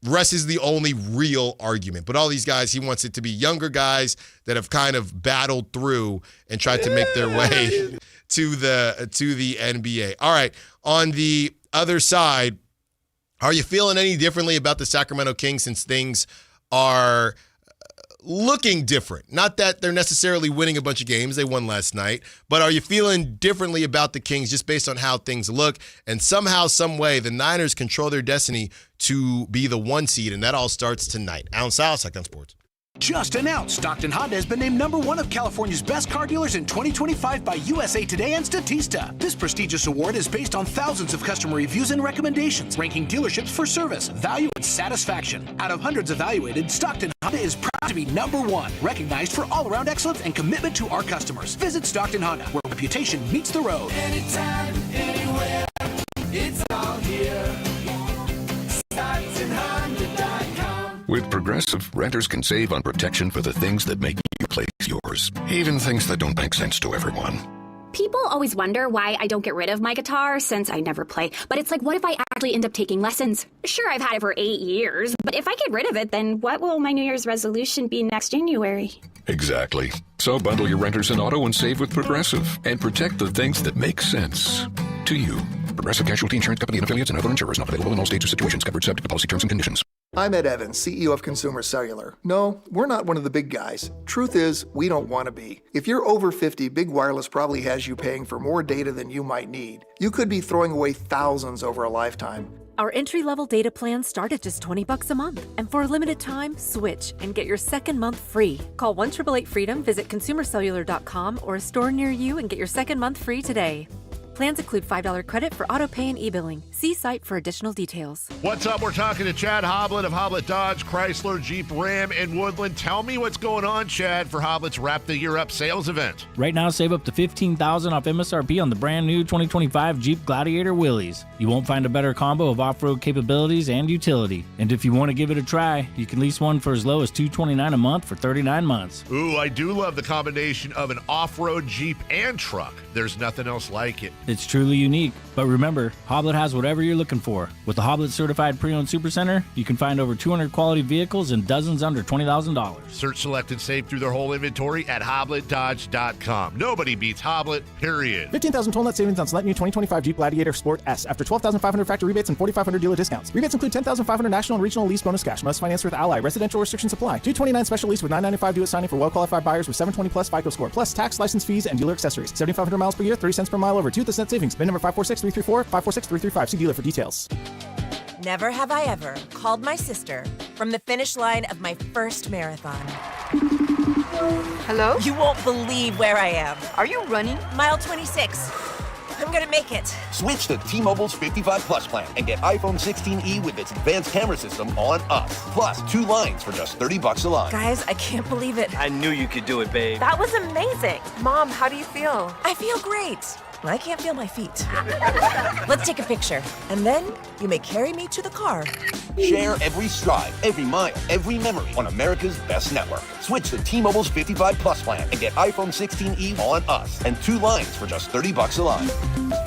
Russ is the only real argument. But all these guys, he wants it to be younger guys that have kind of battled through and tried to make their way to the NBA. All right, on the other side, are you feeling any differently about the Sacramento Kings since things are looking different? Not that they're necessarily winning a bunch of games. They won last night. But are you feeling differently about the Kings just based on how things look? And somehow, some way, the Niners control their destiny to be the 1 seed, and that all starts tonight. Allen Stiles, Sactown Sports. Just announced, Stockton Honda has been named #1 of California's best car dealers in 2025 by USA Today and Statista. This prestigious award is based on thousands of customer reviews and recommendations, ranking dealerships for service, value, and satisfaction. Out of hundreds evaluated, Stockton Honda is proud to be #1, recognized for all-around excellence and commitment to our customers. Visit Stockton Honda, where reputation meets the road. Anytime, anywhere, it's all here. StocktonHonda.com. With Progressive, renters can save on protection for the things that make your place yours, even things that don't make sense to everyone. People always wonder why I don't get rid of my guitar since I never play. But it's like, what if I actually end up taking lessons? Sure, I've had it for 8 years, but if I get rid of it, then what will my New Year's resolution be next January? Exactly. So bundle your renters and auto and save with Progressive and protect the things that make sense to you. Progressive Casualty Insurance Company and affiliates and other insurers not available in all states or situations. Covered subject to policy terms and conditions. I'm Ed Evans, CEO of Consumer Cellular. No, we're not one of the big guys. Truth is, we don't want to be. If you're over 50, Big Wireless probably has you paying for more data than you might need. You could be throwing away thousands over a lifetime. Our entry-level data plans start at just $20 a month. And for a limited time, switch and get your second month free. Call 1-888-FREEDOM, visit consumercellular.com or a store near you and get your second month free today. Plans include $5 credit for auto pay and e-billing. See site for additional details. What's up? We're talking to Chad Hoblet of Hoblet Dodge, Chrysler, Jeep, Ram, and Woodland. Tell me what's going on, Chad, for Hoblet's Wrap the Year Up sales event. Right now, save up to $15,000 off MSRP on the brand new 2025 Jeep Gladiator Willys. You won't find a better combo of off-road capabilities and utility. And if you want to give it a try, you can lease one for as low as $229 a month for 39 months. Ooh, I do love the combination of an off-road Jeep and truck. There's nothing else like it. It's truly unique. But remember, Hoblet has whatever you're looking for. With the Hoblet Certified Pre-Owned Supercenter, you can find over 200 quality vehicles and dozens under $20,000. Search, select, and save through their whole inventory at HobletDodge.com. Nobody beats Hoblet, period. 15,000 total net savings on select new 2025 Jeep Gladiator Sport S after 12,500 factory rebates and 4,500 dealer discounts. Rebates include 10,500 national and regional lease bonus cash. Must finance with Ally. Residential restrictions apply. 229 special lease with $995 due at signing for well-qualified buyers with 720 plus FICO score, plus tax, license fees, and dealer accessories. 7,500 miles per year, 30 cents per mile over 2. That's net savings. Bin number 546-334, 546-335. See dealer for details. Never have I ever called my sister from the finish line of my first marathon. Hello? You won't believe where I am. Are you running? Mile 26. I'm gonna make it. Switch to T-Mobile's 55 Plus plan and get iPhone 16e with its advanced camera system on us. Plus 2 lines for just $30 a line. Guys, I can't believe it. I knew you could do it, babe. That was amazing. Mom, how do you feel? I feel great. I can't feel my feet. Let's take a picture, and then you may carry me to the car. Share every stride, every mile, every memory on America's best network. Switch to T-Mobile's 55 Plus plan and get iPhone 16e on us and 2 lines for just $30 a line.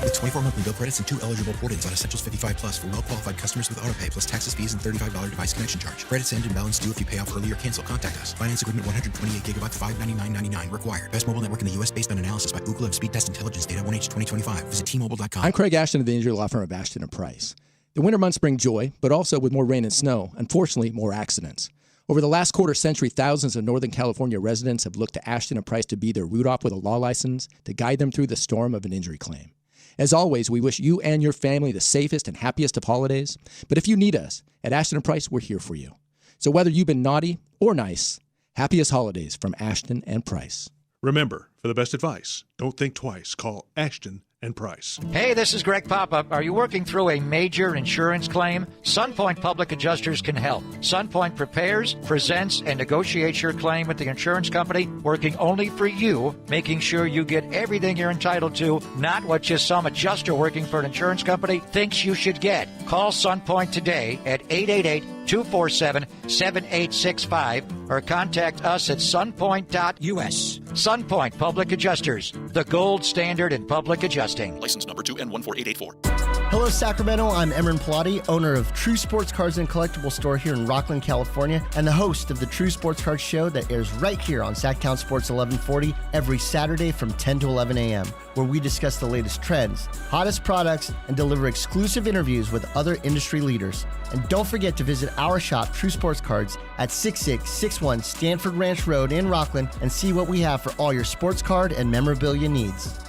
With 24 monthly bill credits and 2 eligible port-ins on Essentials 55 Plus for well-qualified customers with autopay plus taxes, fees, and $35 device connection charge. Credits end and balance due if you pay off early or cancel. Contact us. Finance agreement 128 gigabytes, $599.99 required. Best mobile network in the U.S. based on analysis by Ookla of speed test intelligence data 1H 2025. Visit T-Mobile.com. I'm Craig Ashton of the injury law firm of Ashton & Price. The winter months bring joy, but also with more rain and snow, unfortunately, more accidents. Over the last quarter century, thousands of Northern California residents have looked to Ashton & Price to be their root op with a law license to guide them through the storm of an injury claim. As always, we wish you and your family the safest and happiest of holidays. But if you need us, at Ashton & Price, we're here for you. So whether you've been naughty or nice, happiest holidays from Ashton & Price. Remember, for the best advice, don't think twice. Call Ashton & Price. Hey, this is Greg Papa. Are you working through a major insurance claim? SunPoint Public Adjusters can help. SunPoint prepares, presents, and negotiates your claim with the insurance company, working only for you, making sure you get everything you're entitled to, not what just some adjuster working for an insurance company thinks you should get. Call SunPoint today at 888-247-7865 or contact us at sunpoint.us. SunPoint Public Adjusters, the gold standard in public adjusting. License number 2N14884. Hello, Sacramento. I'm Emron Pilati, owner of True Sports Cards and Collectible Store here in Rockland, California, and the host of the True Sports Cards Show that airs right here on Sactown Sports 1140 every Saturday from 10 to 11 a.m., where we discuss the latest trends, hottest products, and deliver exclusive interviews with other industry leaders. And don't forget to visit our shop, True Sports Cards, at 6661 Stanford Ranch Road in Rockland and see what we have for all your sports card and memorabilia needs.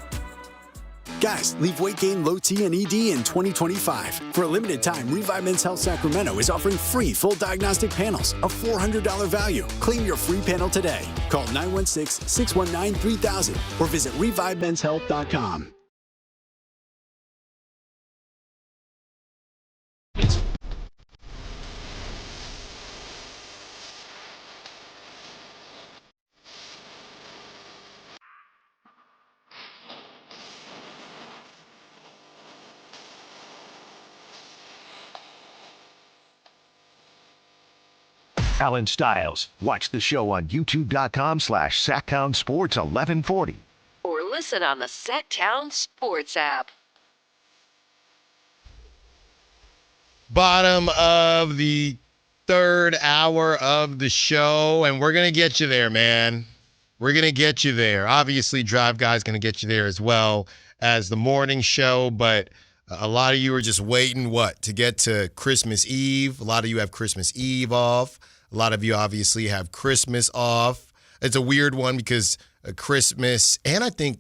Guys, leave weight gain, low T, and ED in 2025. For a limited time, Revive Men's Health Sacramento is offering free full diagnostic panels, a $400 value. Claim your free panel today. Call 916-619-3000 or visit ReviveMen'sHealth.com. Allen Stiles. Watch the show on youtube.com/Sactown Sports 1140. Or listen on the Sactown Sports app. Bottom of the third hour of the show, and we're going to get you there, man. We're going to get you there. Obviously, Drive Guy's going to get you there as well as the morning show, but a lot of you are just waiting, to get to Christmas Eve. A lot of you have Christmas Eve off. A lot of you obviously have Christmas off. It's a weird one because Christmas and I think,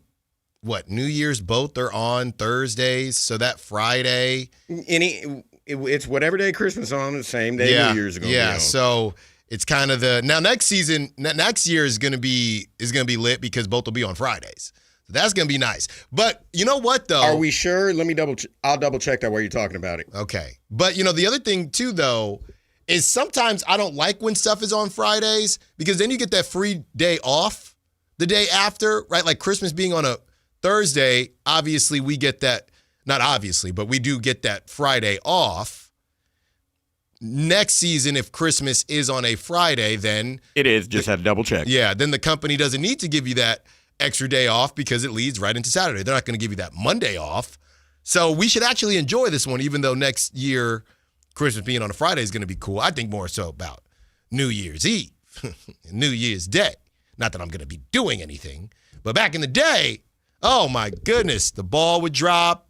New Year's both are on Thursdays. So that Friday. It's whatever day Christmas is on, the same day New Year's ago. Yeah, so it's kind of now next year is gonna be lit because both will be on Fridays. So that's gonna be nice. But you know what though? Are we sure? Let me I'll double check that while you're talking about it. Okay. But the other thing too though is sometimes I don't like when stuff is on Fridays because then you get that free day off the day after, right? Like Christmas being on a Thursday, obviously we get that, not obviously, but we do get that Friday off. Next season, if Christmas is on a Friday, then it is. Just had to double check. Yeah, then the company doesn't need to give you that extra day off because it leads right into Saturday. They're not going to give you that Monday off. So we should actually enjoy this one, even though next year Christmas being on a Friday is going to be cool. I think more so about New Year's Eve and New Year's Day. Not that I'm going to be doing anything, but back in the day, oh my goodness, the ball would drop.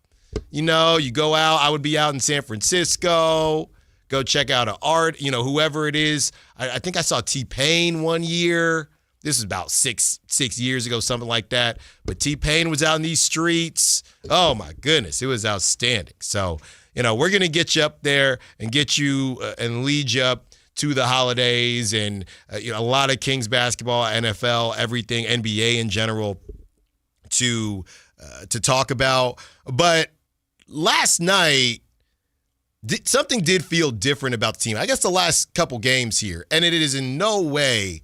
You go out. I would be out in San Francisco, go check out an art, whoever it is. I think I saw T-Pain one year. This is about six years ago, something like that. But T-Pain was out in these streets. Oh my goodness, it was outstanding. So, we're going to get you up there and get you and lead you up to the holidays and, a lot of Kings basketball, NFL, everything, NBA in general to talk about. But last night, something did feel different about the team. I guess the last couple games here, and it is in no way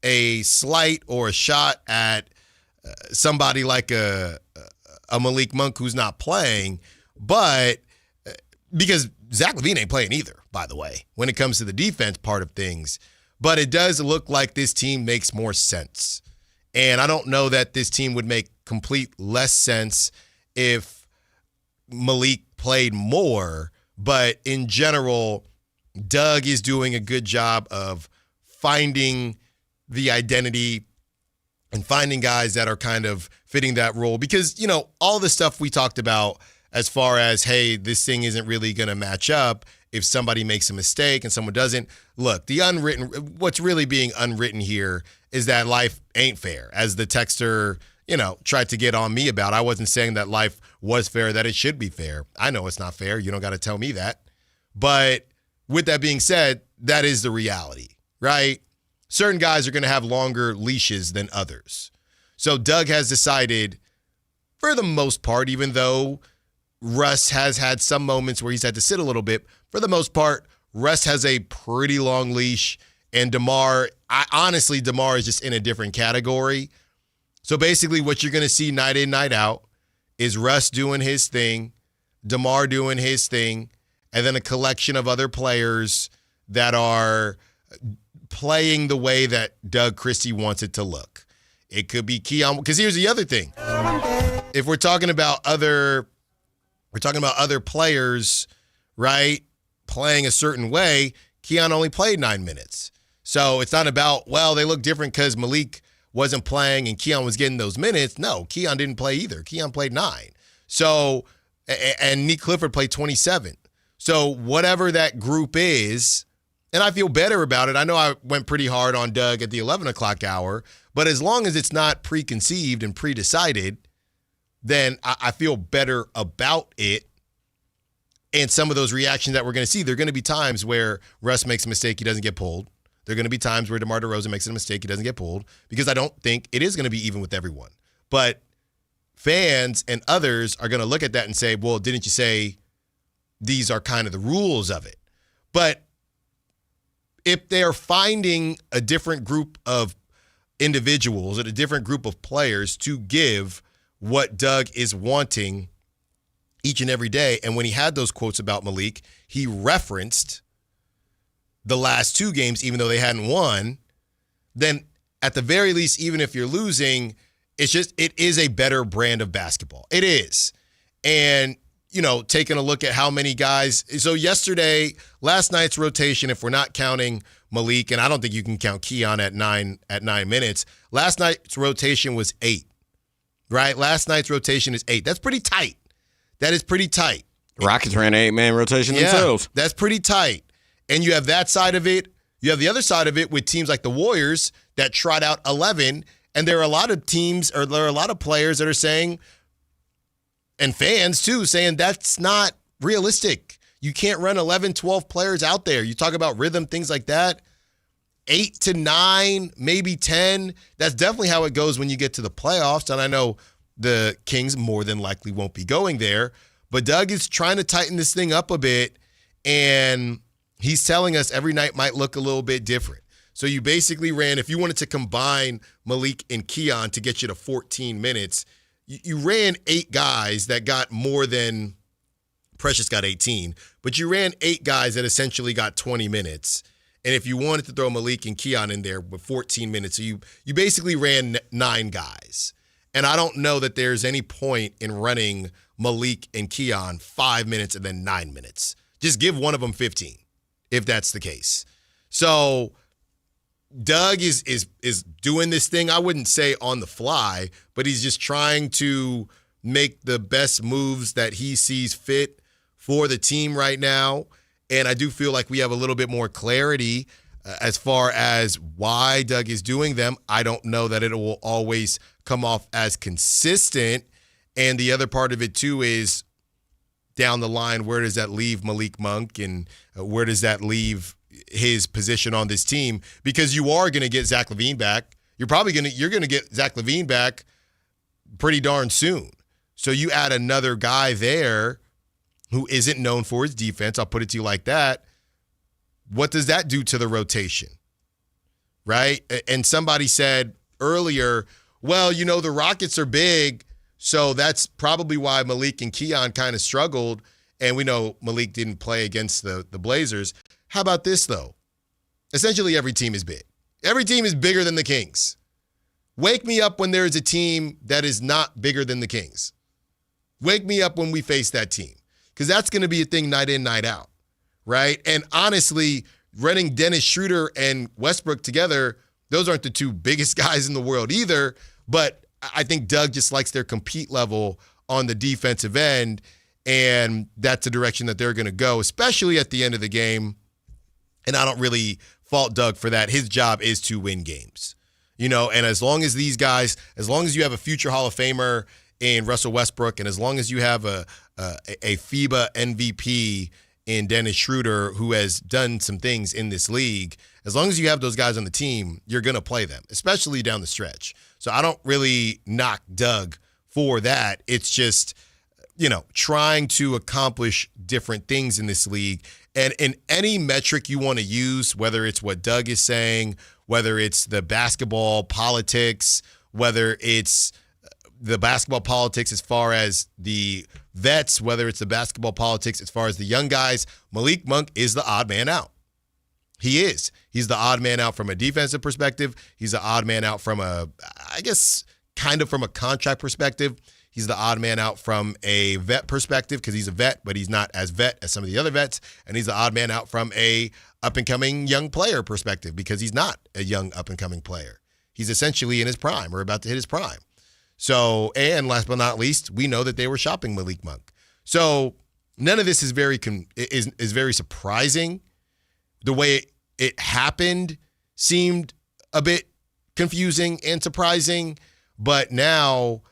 a slight or a shot at somebody like a Malik Monk who's not playing, but because Zach LaVine ain't playing either, by the way, when it comes to the defense part of things. But it does look like this team makes more sense. And I don't know that this team would make complete less sense if Malik played more. But in general, Doug is doing a good job of finding the identity and finding guys that are kind of fitting that role. Because, all the stuff we talked about as far as, hey, this thing isn't really going to match up if somebody makes a mistake and someone doesn't. Look, what's really being unwritten here is that life ain't fair. As the texter, tried to get on me about, I wasn't saying that life was fair, that it should be fair. I know it's not fair. You don't got to tell me that. But with that being said, that is the reality, right? Certain guys are going to have longer leashes than others. So Doug has decided, for the most part, even though Russ has had some moments where he's had to sit a little bit, for the most part, Russ has a pretty long leash, and DeMar is just in a different category. So basically what you're going to see night in, night out is Russ doing his thing, DeMar doing his thing, and then a collection of other players that are playing the way that Doug Christie wants it to look. It could be Keon, because here's the other thing. If we're talking about other we're talking about other players, right, playing a certain way. Keon only played 9 minutes. So it's not about, well, they look different because Malik wasn't playing and Keon was getting those minutes. No, Keon didn't play either. Keon played 9. So, and Nick Clifford played 27. So whatever that group is, and I feel better about it. I know I went pretty hard on Doug at the 11 o'clock hour, but as long as it's not preconceived and pre-decided, then I feel better about it. And some of those reactions that we're going to see, there are going to be times where Russ makes a mistake, he doesn't get pulled. There are going to be times where DeMar DeRozan makes a mistake, he doesn't get pulled, because I don't think it is going to be even with everyone. But fans and others are going to look at that and say, well, didn't you say these are kind of the rules of it? But if they're finding a different group of individuals and a different group of players to give what Doug is wanting each and every day, and when he had those quotes about Malik, he referenced the last 2 games, even though they hadn't won, then at the very least, even if you're losing, it is a better brand of basketball. It is. And, taking a look at how many guys. So last night's rotation, if we're not counting Malik, and I don't think you can count Keon at 9 minutes, last night's rotation was 8, right? Last night's rotation is 8. That's pretty tight. That is pretty tight. Rockets ran an 8-man rotation themselves. That's pretty tight. And you have that side of it. You have the other side of it with teams like the Warriors that trot out 11. And there are a lot of teams, or there are a lot of players that are saying, and fans too, saying that's not realistic. You can't run 11, 12 players out there. You talk about rhythm, things like that. 8 to 9, maybe 10. That's definitely how it goes when you get to the playoffs. And I know the Kings more than likely won't be going there. But Doug is trying to tighten this thing up a bit. And he's telling us every night might look a little bit different. So you basically ran, if you wanted to combine Malik and Keon to get you to 14 minutes, you ran 8 guys that got more than Precious got 18, but you ran 8 guys that essentially got 20 minutes. And if you wanted to throw Malik and Keon in there with 14 minutes, so you basically ran 9 guys. And I don't know that there's any point in running Malik and Keon 5 minutes and then 9 minutes. Just give one of them 15, if that's the case. So Doug is doing this thing, I wouldn't say on the fly, but he's just trying to make the best moves that he sees fit for the team right now. And I do feel like we have a little bit more clarity as far as why Doug is doing them. I don't know that it will always come off as consistent. And the other part of it too is down the line, where does that leave Malik Monk, and where does that leave his position on this team? Because you are going to get Zach LaVine back. You're going to get Zach LaVine back pretty darn soon. So you add another guy there who isn't known for his defense. I'll put it to you like that. What does that do to the rotation? Right? And somebody said earlier, well, the Rockets are big, so that's probably why Malik and Keon kind of struggled. And we know Malik didn't play against the Blazers. How about this, though? Essentially, every team is big. Every team is bigger than the Kings. Wake me up when there's a team that is not bigger than the Kings. Wake me up when we face that team, because that's going to be a thing night in, night out, right? And honestly, running Dennis Schroder and Westbrook together, those aren't the 2 biggest guys in the world either, but I think Doug just likes their compete level on the defensive end, and that's the direction that they're going to go, especially at the end of the game. And I don't really fault Doug for that. His job is to win games, and as long as these guys, as long as you have a future Hall of Famer in Russell Westbrook, and as long as you have a FIBA MVP in Dennis Schroder, who has done some things in this league, as long as you have those guys on the team, you're going to play them, especially down the stretch. So I don't really knock Doug for that. It's just, trying to accomplish different things in this league. And in any metric you want to use, whether it's what Doug is saying, whether it's the basketball politics, whether it's the basketball politics as far as the vets, whether it's the basketball politics as far as the young guys, Malik Monk is the odd man out. He is. He's the odd man out from a defensive perspective. He's the odd man out from from a contract perspective. He's the odd man out from a vet perspective because he's a vet, but he's not as vet as some of the other vets. And he's the odd man out from a up-and-coming young player perspective because he's not a young up-and-coming player. He's essentially in his prime or about to hit his prime. So, and last but not least, we know that they were shopping Malik Monk. So none of this is very very surprising. The way it happened seemed a bit confusing and surprising, but now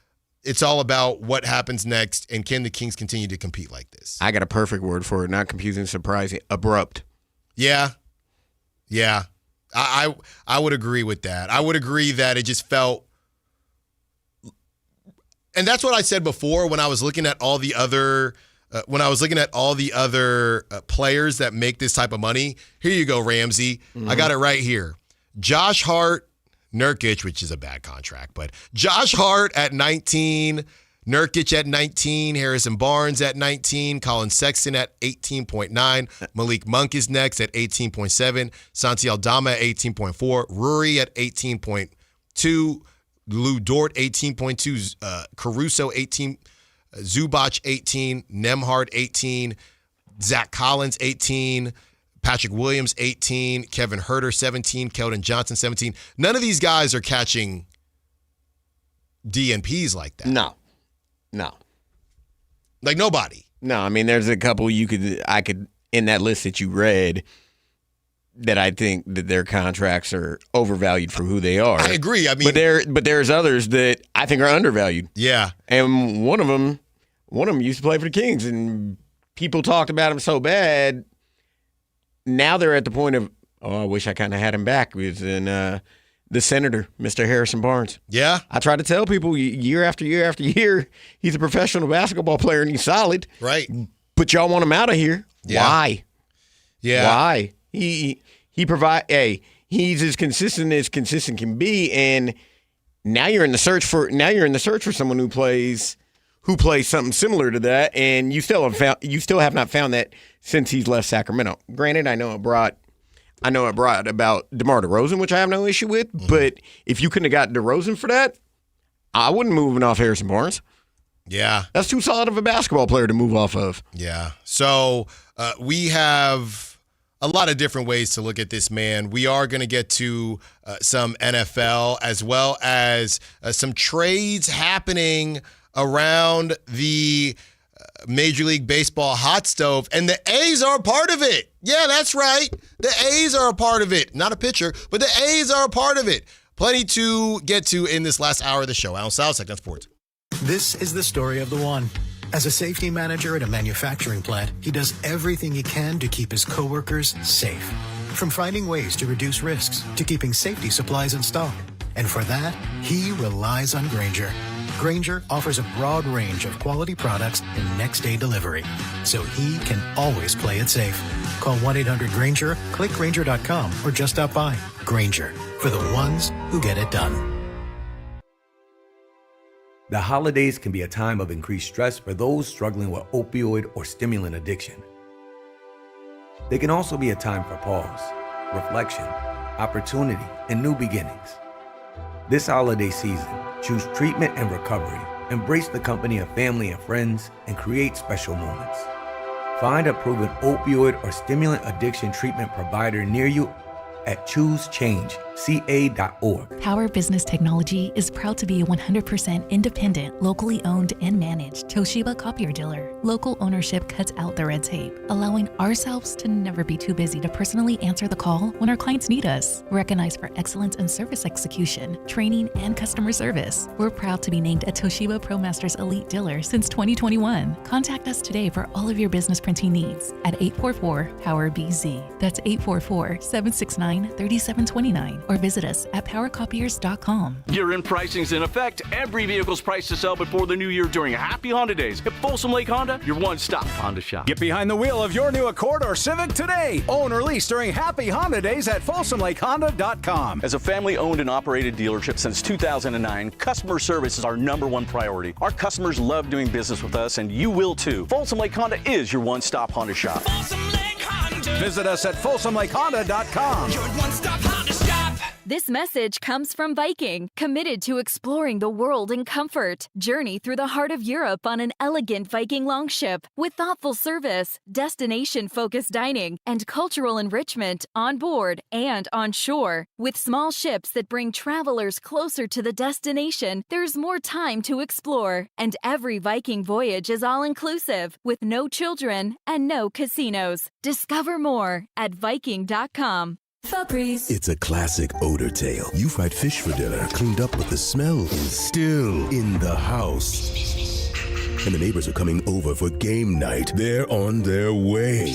it's all about what happens next, and can the Kings continue to compete like this? I got a perfect word for it. Not confusing, surprising, abrupt. Yeah. I would agree with that. I would agree that it just felt, and that's what I said before when I was looking at all the other players that make this type of money. Here you go, Ramsey. I got it right here. Josh Hart, Nurkic, which is a bad contract, but Josh Hart at 19, Nurkic at 19, Harrison Barnes at 19, Colin Sexton at 18.9, Malik Monk is next at 18.7, Santi Aldama at 18.4, Ruri at 18.2, Lou Dort 18.2, Caruso 18, Zubac 18, Nembhard 18, Zach Collins 18, Patrick Williams, 18. Kevin Huerter, 17. Keldon Johnson, 17. None of these guys are catching DNPs like that. No. Like nobody. No, I mean, there's a couple I could in that list that you read that I think that their contracts are overvalued for who they are. I agree. I mean, but there's others that I think are undervalued. Yeah. And one of them used to play for the Kings, and people talked about him so bad. Now they're at the point of, I wish I kind of had him back. It was in the Senator, Mr. Harrison Barnes. Yeah. I try to tell people year after year after year, he's a professional basketball player and he's solid. Right. But y'all want him out of here. Yeah. Why? Yeah. Why? He he's as consistent can be, and now you're in the search for someone who plays something similar to that, and you still have not found that since he's left Sacramento. Granted, I know it brought about DeMar DeRozan, which I have no issue with, but if you couldn't have got DeRozan for that, I wouldn't move off Harrison Barnes. Yeah. That's too solid of a basketball player to move off of. Yeah. So we have a lot of different ways to look at this man. We are going to get to some NFL as well as some trades happening around the Major League Baseball hot stove, and the A's are a part of it. Yeah, that's right. The A's are a part of it. Not a pitcher, but the A's are a part of it. Plenty to get to in this last hour of the show. Allen Stiles, Sactown Sports. This is the story of the one. As a safety manager at a manufacturing plant, he does everything he can to keep his coworkers safe. From finding ways to reduce risks to keeping safety supplies in stock. And for that, he relies on Grainger. Grainger offers a broad range of quality products and next-day delivery, so he can always play it safe. Call 1-800-GRAINGER, click Grainger.com, or just stop by. Grainger, for the ones who get it done. The holidays can be a time of increased stress for those struggling with opioid or stimulant addiction. They can also be a time for pause, reflection, opportunity, and new beginnings. This holiday season, choose treatment and recovery. Embrace the company of family and friends and create special moments. Find a proven opioid or stimulant addiction treatment provider near you at ChooseChangeCA.org. Power Business Technology is proud to be a 100% independent, locally owned and managed Toshiba copier dealer. Local ownership cuts out the red tape, allowing ourselves to never be too busy to personally answer the call when our clients need us. Recognized for excellence in service execution, training, and customer service, we're proud to be named a Toshiba ProMasters Elite Dealer since 2021. Contact us today for all of your business printing needs at 844-POWER-BZ. That's 844-769-3729, or visit us at powercopiers.com. Year-end pricing's in effect. Every vehicle's priced to sell before the new year during Happy Honda Days. At Folsom Lake Honda, your one-stop Honda shop. Get behind the wheel of your new Accord or Civic today. Own or lease during Happy Honda Days at FolsomLakeHonda.com. As a family-owned and operated dealership since 2009, customer service is our #1 priority. Our customers love doing business with us, and you will too. Folsom Lake Honda is your one-stop Honda shop. Visit us at FolsomLakeHonda.com. Your one-stop Honda shop. This message comes from Viking, committed to exploring the world in comfort. Journey through the heart of Europe on an elegant Viking longship with thoughtful service, destination-focused dining, and cultural enrichment on board and on shore. With small ships that bring travelers closer to the destination, there's more time to explore. And every Viking voyage is all-inclusive, with no children and no casinos. Discover more at Viking.com. Febreze. It's a classic odor tale. You fried fish for dinner, cleaned up, but the smell is still in the house. And the neighbors are coming over for game night. They're on their way.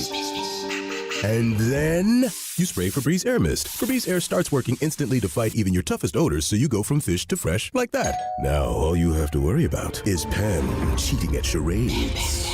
And then you spray Febreze Air Mist. Febreze Air starts working instantly to fight even your toughest odors, so you go from fish to fresh like that. Now all you have to worry about is Pam cheating at charades.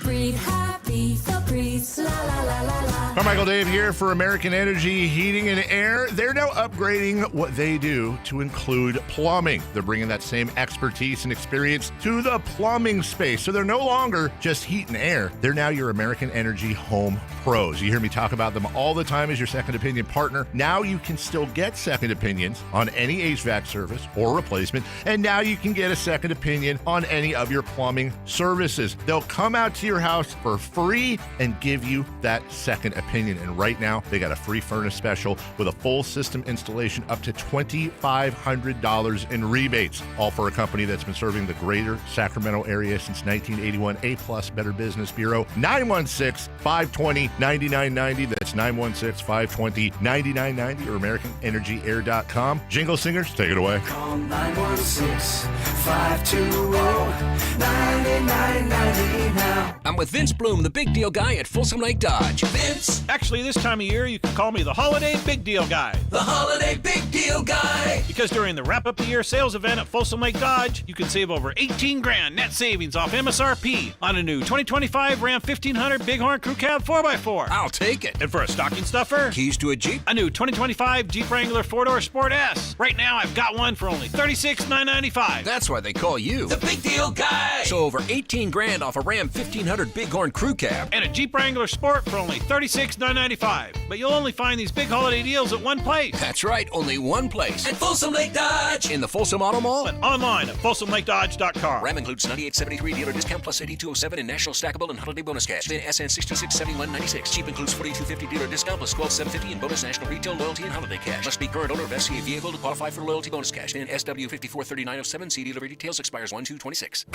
Breathe happy, Febreze, la la la la la. Carmichael Dave here for American Energy Heating and Air. They're now upgrading what they do to include plumbing. They're bringing that same expertise and experience to the plumbing space. So they're no longer just heat and air. They're now your American Energy home pros. You hear me talk about them all the time as your second opinion partner. Now you can still get second opinions on any HVAC service or replacement. And now you can get a second opinion on any of your plumbing services. They'll come out to your house for free and give you that second opinion. And right now, they got a free furnace special with a full system installation up to $2,500 in rebates. All for a company that's been serving the greater Sacramento area since 1981. A+ Better Business Bureau. 916-520-9990. That's 916-520-9990 or AmericanEnergyAir.com. Jingle singers, take it away. Call 916-520-9990 now. I'm with Vince Bloom, the big deal guy at Folsom Lake Dodge. Vince? Actually, this time of year, you can call me the Holiday Big Deal Guy. The Holiday Big Deal Guy. Because during the wrap-up the year sales event at Folsom Lake Dodge, you can save over $18,000 net savings off MSRP on a new 2025 Ram 1500 Bighorn Crew Cab 4x4. I'll take it. And for a stocking stuffer, keys to a Jeep, a new 2025 Jeep Wrangler 4-door Sport S. Right now, I've got one for only $36,995. That's why they call you the Big Deal Guy. So over $18,000 off a Ram 1500 Bighorn Crew Cab and a Jeep Wrangler Sport for only $36,995. But you'll only find these big holiday deals at one place. That's right, only one place. At Folsom Lake Dodge. In the Folsom Auto Mall. But online at FolsomLakeDodge.com. Ram includes 9873 dealer discount plus 8207 in national stackable and holiday bonus cash. Then SN 667196. Jeep includes 4250 dealer discount plus 12750 in bonus national retail loyalty and holiday cash. Must be current owner of FCA vehicle to qualify for loyalty bonus cash. Then SW 543907. See dealer details, expires 1/2/26.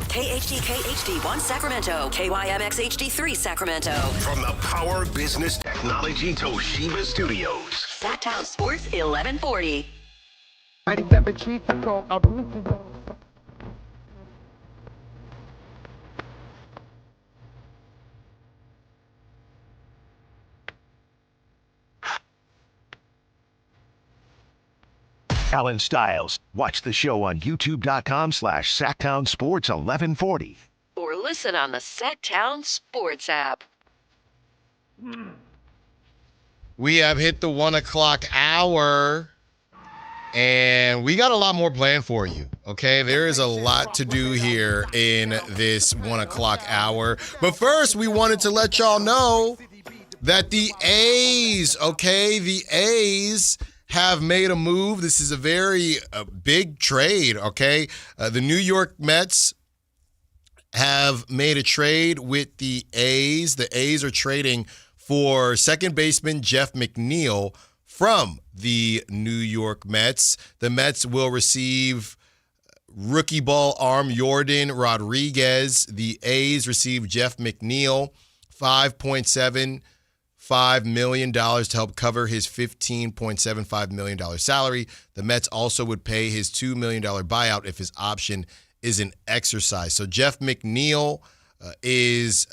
KHD1 Sacramento. KYMX HD3 Sacramento. From the Power Business Technology Toshiba Studios. Sactown Sports 1140. Allen Stiles. Watch the show on youtube.com/Sactown Sports 1140. Or listen on the Sactown Sports app. We have hit the 1 o'clock hour, and we got a lot more planned for you, okay? There is a lot to do here in this 1 o'clock hour. But first, we wanted to let y'all know that the A's, okay, the A's have made a move. This is a very big trade, okay? The New York Mets have made a trade with the A's. The A's are trading for second baseman Jeff McNeil from the New York Mets. The Mets will receive rookie ball arm Yordan Rodriguez. The A's receive Jeff McNeil, $5.75 million to help cover his $15.75 million salary. The Mets also would pay his $2 million buyout if his option isn't exercised. So Jeff McNeil is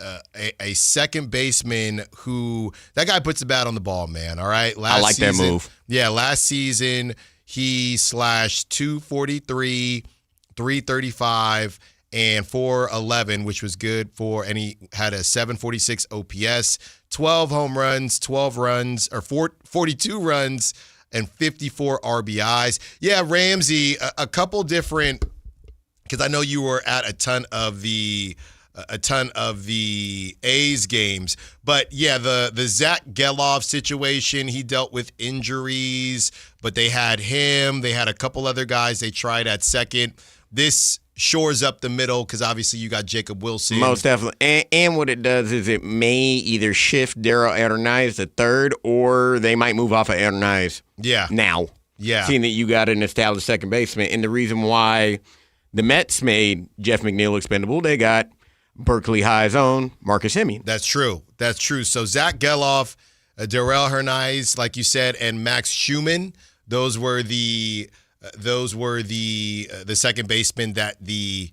a second baseman who, that guy puts the bat on the ball, man, all right? I like that move. Yeah, last season he slashed 243, 335, and 411, which was good for, and he had a 746 OPS, 12 home runs, 42 runs, and 54 RBIs. Yeah, Ramsey, a couple different, because I know you were at a ton of the a ton of the A's games. But yeah, the Zach Geloff situation, he dealt with injuries, but they had him. They had a couple other guys they tried at second. This shores up the middle because obviously you got Jacob Wilson. Most definitely. And what it does is it may either shift Darrell Aronise to third, or they might move off of Aronise now. Yeah. Seeing that you got an established second baseman. And the reason why the Mets made Jeff McNeil expendable, they got Berkeley High's own Marcus Semien. That's true. That's true. So Zach Geloff, Darrell Aronise, like you said, and Max Schumann, those were the second baseman that the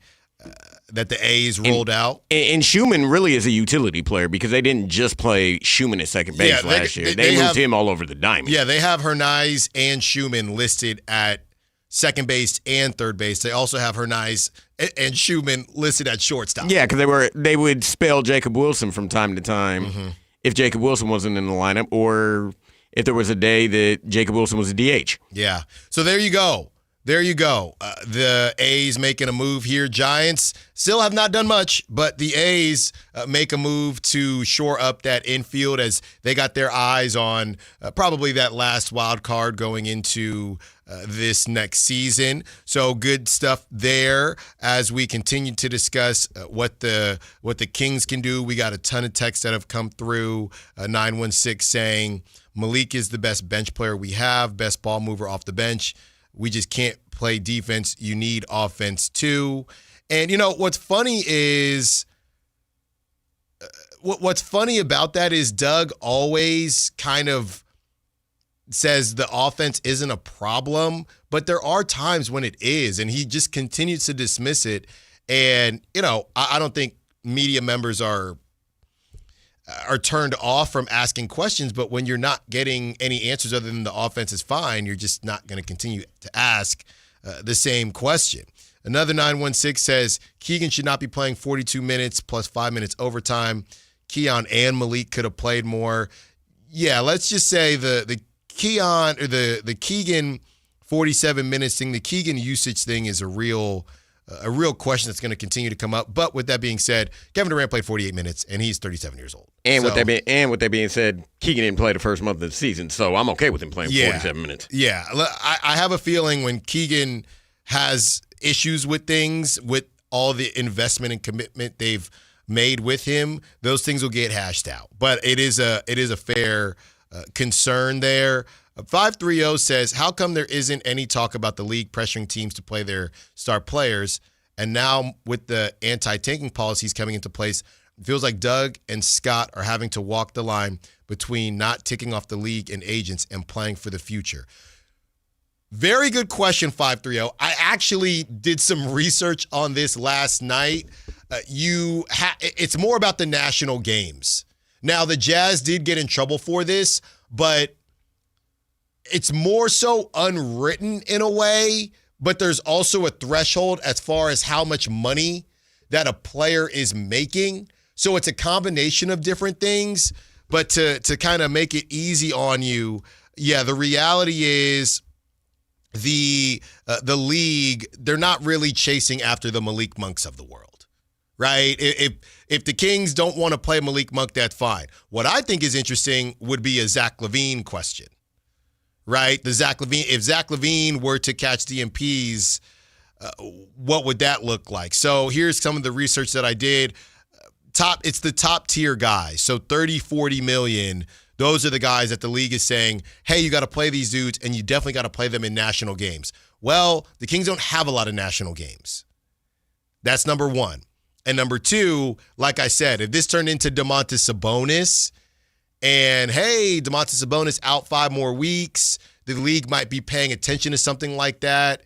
A's rolled out. And Schumann really is a utility player because they didn't just play Schumann at second base last year. They moved him all over the diamond. Yeah, they have Hernandez and Schumann listed at second base and third base. They also have Hernandez and Schumann listed at shortstop. Yeah, because they would spell Jacob Wilson from time to time if Jacob Wilson wasn't in the lineup, or if there was a day that Jacob Wilson was a DH. Yeah. So there you go. There you go. The A's making a move here. Giants still have not done much, but the A's make a move to shore up that infield as they got their eyes on probably that last wild card going into this next season. So good stuff there as we continue to discuss what the Kings can do. We got a ton of texts that have come through. 916 saying Malik is the best bench player we have, best ball mover off the bench. We just can't play defense. You need offense too. And you know what's funny is what's funny about that is Doug always kind of says the offense isn't a problem, but there are times when it is, and he just continues to dismiss it. And you know, I don't think media members are turned off from asking questions, but when you're not getting any answers other than the offense is fine, you're just not going to continue to ask the same question. Another 916 says Keegan should not be playing 42 minutes plus 5 minutes overtime. Keon and Malik could have played more. Yeah, let's just say the Keon or the Keegan 47 minutes thing, the Keegan usage thing is a real question that's going to continue to come up. But with that being said, Kevin Durant played 48 minutes, and he's 37 years old. And with that being said, Keegan didn't play the first month of the season, so I'm okay with him playing 47 minutes. Yeah, I have a feeling when Keegan has issues with things, with all the investment and commitment they've made with him, those things will get hashed out. But it is a fair concern there. 530 says, how come there isn't any talk about the league pressuring teams to play their star players? And now with the anti-tanking policies coming into place, it feels like Doug and Scott are having to walk the line between not ticking off the league and agents and playing for the future. Very good question, 530. I actually did some research on this last night. It's more about the national games. Now, the Jazz did get in trouble for this, but it's more so unwritten in a way, but there's also a threshold as far as how much money that a player is making. So it's a combination of different things, but to kind of make it easy on you, yeah, the reality is the league, they're not really chasing after the Malik Monks of the world, right? If the Kings don't want to play Malik Monk, that's fine. What I think is interesting would be a Zach LaVine question. Right? If Zach LaVine were to catch DMPs, what would that look like? So here's some of the research that I did. It's the top tier guys. So 30, 40 million. Those are the guys that the league is saying, hey, you got to play these dudes, and you definitely got to play them in national games. Well, the Kings don't have a lot of national games. That's number one. And number two, like I said, if this turned into Domantas Sabonis, and hey, Domantas Sabonis out 5 more weeks, the league might be paying attention to something like that.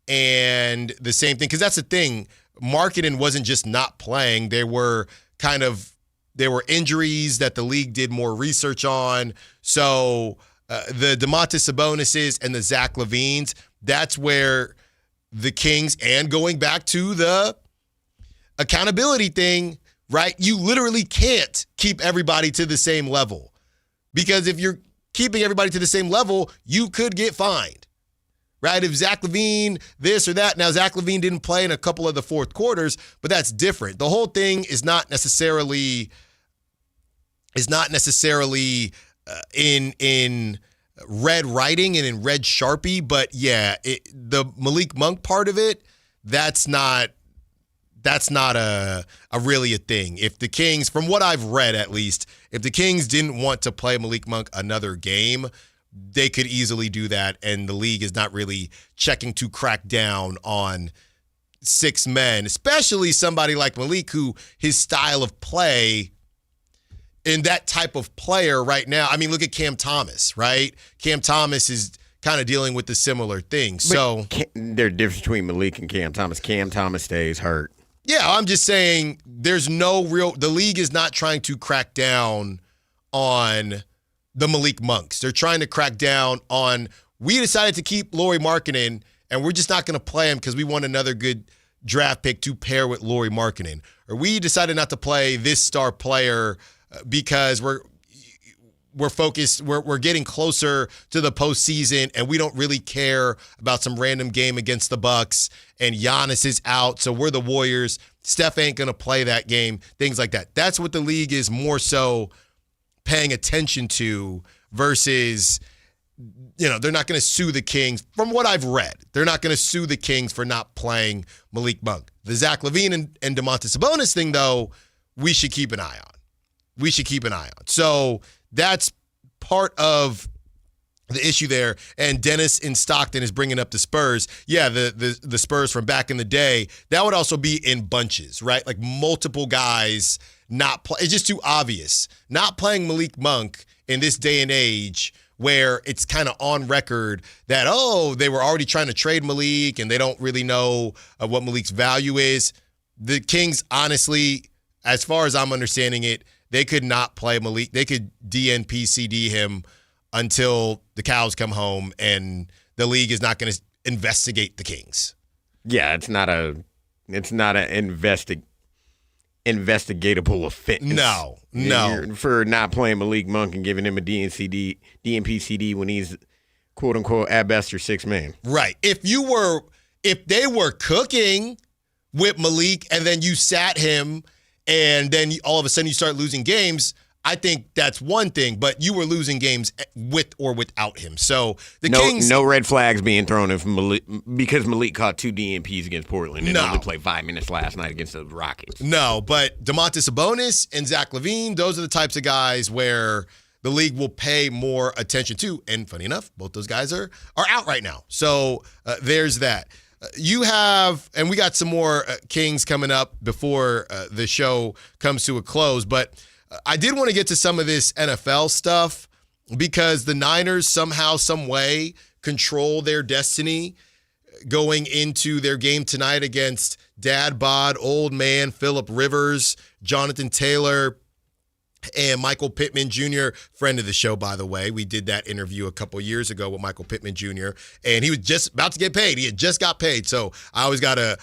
And the same thing, because that's the thing, Markkanen wasn't just not playing. There were injuries that the league did more research on. So the Domantas Sabonises and the Zach LaVines, that's where the Kings, and going back to the accountability thing, right? You literally can't keep everybody to the same level, because if you're keeping everybody to the same level, you could get fined, right? If Zach LaVine, this or that. Now, Zach LaVine didn't play in a couple of the fourth quarters, but that's different. The whole thing is not necessarily in red writing and in red Sharpie, but yeah, the Malik Monk part of it, that's not a really a thing. If the Kings, from what I've read at least, if the Kings didn't want to play Malik Monk another game, they could easily do that, and the league is not really checking to crack down on 6 men, especially somebody like Malik, who his style of play and that type of player right now. I mean, look at Cam Thomas, right? Cam Thomas is kind of dealing with the similar thing. So there's a difference between Malik and Cam Thomas. Cam Thomas stays hurt. Yeah, I'm just saying there's no real – the league is not trying to crack down on the Malik Monks. They're trying to crack down on, we decided to keep Lauri Markkanen, and we're just not going to play him because we want another good draft pick to pair with Lauri Markkanen. Or we decided not to play this star player because we're focused, we're getting closer to the postseason, and we don't really care about some random game against the Bucks, and Giannis is out, so we're the Warriors. Steph ain't going to play that game, things like that. That's what the league is more so paying attention to versus, they're not going to sue the Kings. From what I've read, they're not going to sue the Kings for not playing Malik Monk. The Zach LaVine and Domantas Sabonis thing, though, we should keep an eye on. So that's part of the issue there. And Dennis in Stockton is bringing up the Spurs. Yeah, the Spurs from back in the day, that would also be in bunches, right? Like multiple guys not play. It's just too obvious. Not playing Malik Monk in this day and age where it's kind of on record that, they were already trying to trade Malik and they don't really know what Malik's value is. The Kings, honestly, as far as I'm understanding it, they could not play Malik. They could DNP-CD him until the cows come home, and the league is not going to investigate the Kings. Yeah, it's not an investigatable offense. No. For not playing Malik Monk and giving him a DNP-CD when he's quote unquote at best your 6th man. Right. If they were cooking with Malik and then you sat him and then all of a sudden you start losing games, I think that's one thing, but you were losing games with or without him. So the Kings... No red flags being thrown because Malik caught 2 DNPs against Portland and only played 5 minutes last night against the Rockets. No, but Domantas Sabonis and Zach LaVine, those are the types of guys where the league will pay more attention to. And funny enough, both those guys are out right now. So there's that. You have, and we got some more Kings coming up before the show comes to a close, but I did want to get to some of this NFL stuff because the Niners somehow, some way control their destiny going into their game tonight against Dad Bod, Old Man, Phillip Rivers, Jonathan Taylor, and Michael Pittman Jr., friend of the show, by the way. We did that interview a couple years ago with Michael Pittman Jr., and he was just about to get paid. He had just got paid, so I always got a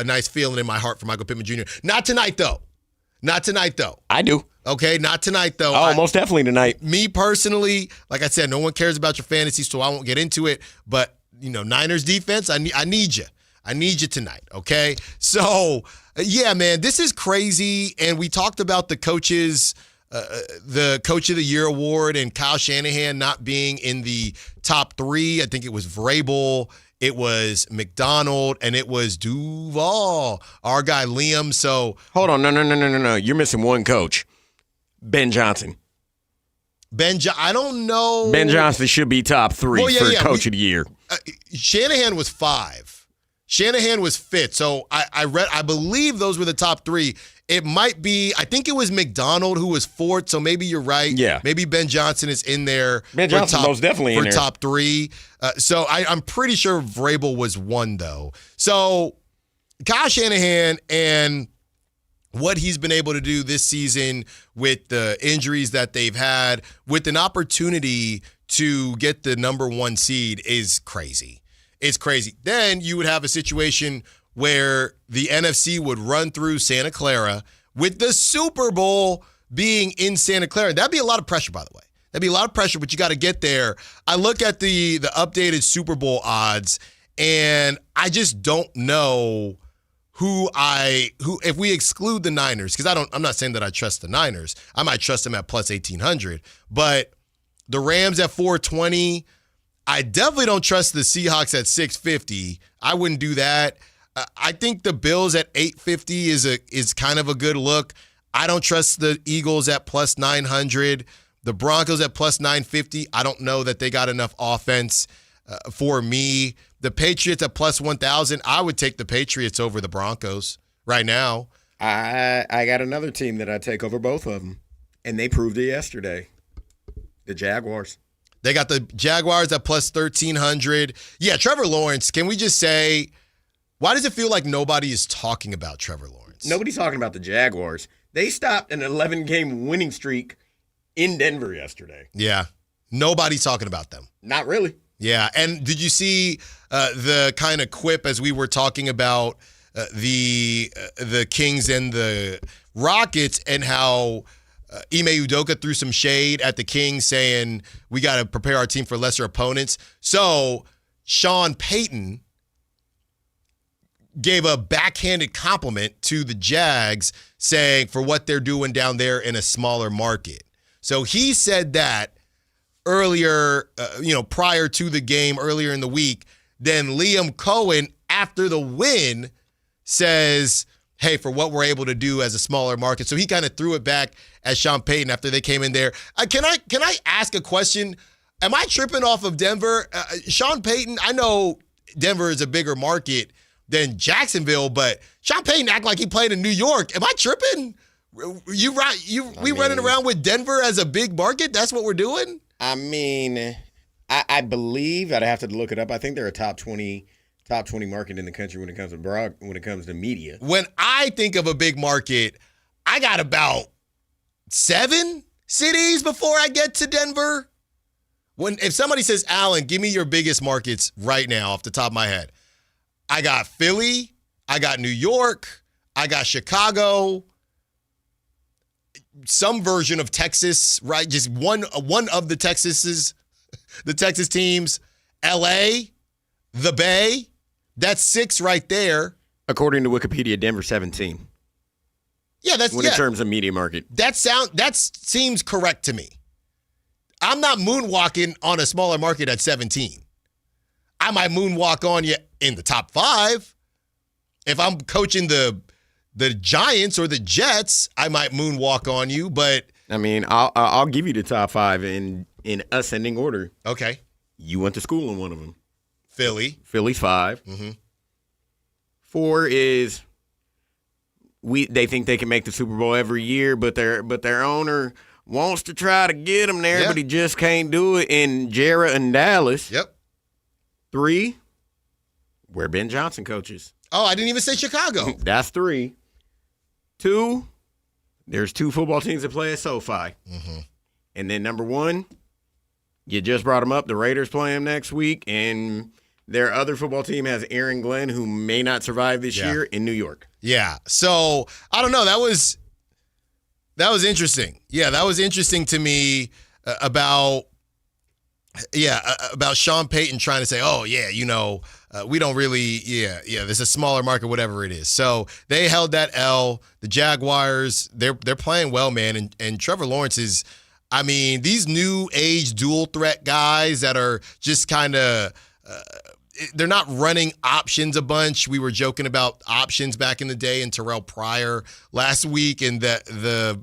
nice feeling in my heart for Michael Pittman Jr. Not tonight, though. I do. Okay, not tonight, though. Oh, most definitely tonight. Me personally, like I said, no one cares about your fantasy, so I won't get into it. But, Niners defense, I need you. I need you tonight, okay? So, yeah, man, this is crazy. And we talked about the coaches, the Coach of the Year award and Kyle Shanahan not being in the top 3. I think it was Vrabel, it was McDonald, and it was Duval, our guy Liam. So hold on, no. You're missing one coach, Ben Johnson. I don't know. Ben Johnson should be top 3 for Coach of the Year. Shanahan was 5. Shanahan was 5th. So I believe those were the top 3. It might be, I think it was McDonald who was 4th, so maybe you're right. Yeah. Maybe Ben Johnson is in there. Ben Johnson most definitely in there. For top 3. So I'm pretty sure Vrabel was 1, though. So Kyle Shanahan and what he's been able to do this season with the injuries that they've had, with an opportunity to get the number 1 seed is crazy. It's crazy. Then you would have a situation where the NFC would run through Santa Clara with the Super Bowl being in Santa Clara. That'd be a lot of pressure, by the way. That'd be a lot of pressure, but you got to get there. I look at the updated Super Bowl odds, and I just don't know who if we exclude the Niners, because I'm not saying that I trust the Niners. I might trust them at plus 1,800, but the Rams at 420. I definitely don't trust the Seahawks at 650. I wouldn't do that. I think the Bills at 850 is kind of a good look. I don't trust the Eagles at plus 900. The Broncos at plus 950. I don't know that they got enough offense for me. The Patriots at plus 1,000. I would take the Patriots over the Broncos right now. I got another team that I take over both of them, and they proved it yesterday. The Jaguars. They got the Jaguars at plus 1,300. Yeah, Trevor Lawrence, can we just say, why does it feel like nobody is talking about Trevor Lawrence? Nobody's talking about the Jaguars. They stopped an 11-game winning streak in Denver yesterday. Yeah, nobody's talking about them. Not really. Yeah, and did you see the kind of quip as we were talking about the Kings and the Rockets and how Ime Udoka threw some shade at the Kings saying we got to prepare our team for lesser opponents. So Sean Payton gave a backhanded compliment to the Jags saying for what they're doing down there in a smaller market. So he said that earlier, prior to the game, earlier in the week. Then Liam Cohen, after the win, says, hey, for what we're able to do as a smaller market. So he kind of threw it back at Sean Payton after they came in there. Can I ask a question? Am I tripping off of Denver? Sean Payton, I know Denver is a bigger market than Jacksonville, but Sean Payton act like he played in New York. Am I tripping? We running around with Denver as a big market? That's what we're doing? I mean, I believe, I'd have to look it up. I think they're a top 20 market in the country when it comes to media. When I think of a big market, I got about 7 cities before I get to Denver. If somebody says, Allen, give me your biggest markets right now off the top of my head, I got Philly, I got New York, I got Chicago, some version of Texas, right? Just one of the Texas teams, LA, the Bay. That's 6 right there. According to Wikipedia, Denver 17. Yeah, in terms of media market. That seems correct to me. I'm not moonwalking on a smaller market at 17. I might moonwalk on you in the top 5. If I'm coaching the Giants or the Jets, I might moonwalk on you, but I mean, I'll give you the top 5 in ascending order. Okay. You went to school in one of them. Philly's 5. Mm-hmm. 4 is they think they can make the Super Bowl every year, but their owner wants to try to get them there, but he just can't do it in Jarrah and Dallas. Yep. 3, where Ben Johnson coaches. Oh, I didn't even say Chicago. That's 3. 2, there's 2 football teams that play at SoFi. Mm-hmm. And then number 1, you just brought them up. The Raiders play them next week, and their other football team has Aaron Glenn, who may not survive this year in New York. Yeah. So I don't know. That was interesting. Yeah, that was interesting to me about Sean Payton trying to say, oh yeah, we don't really, there's a smaller market, whatever it is. So they held that L. The Jaguars, they're playing well, man, and Trevor Lawrence is. I mean, these new age dual threat guys that are just kind of they're not running options a bunch. We were joking about options back in the day and Terrell Pryor last week and the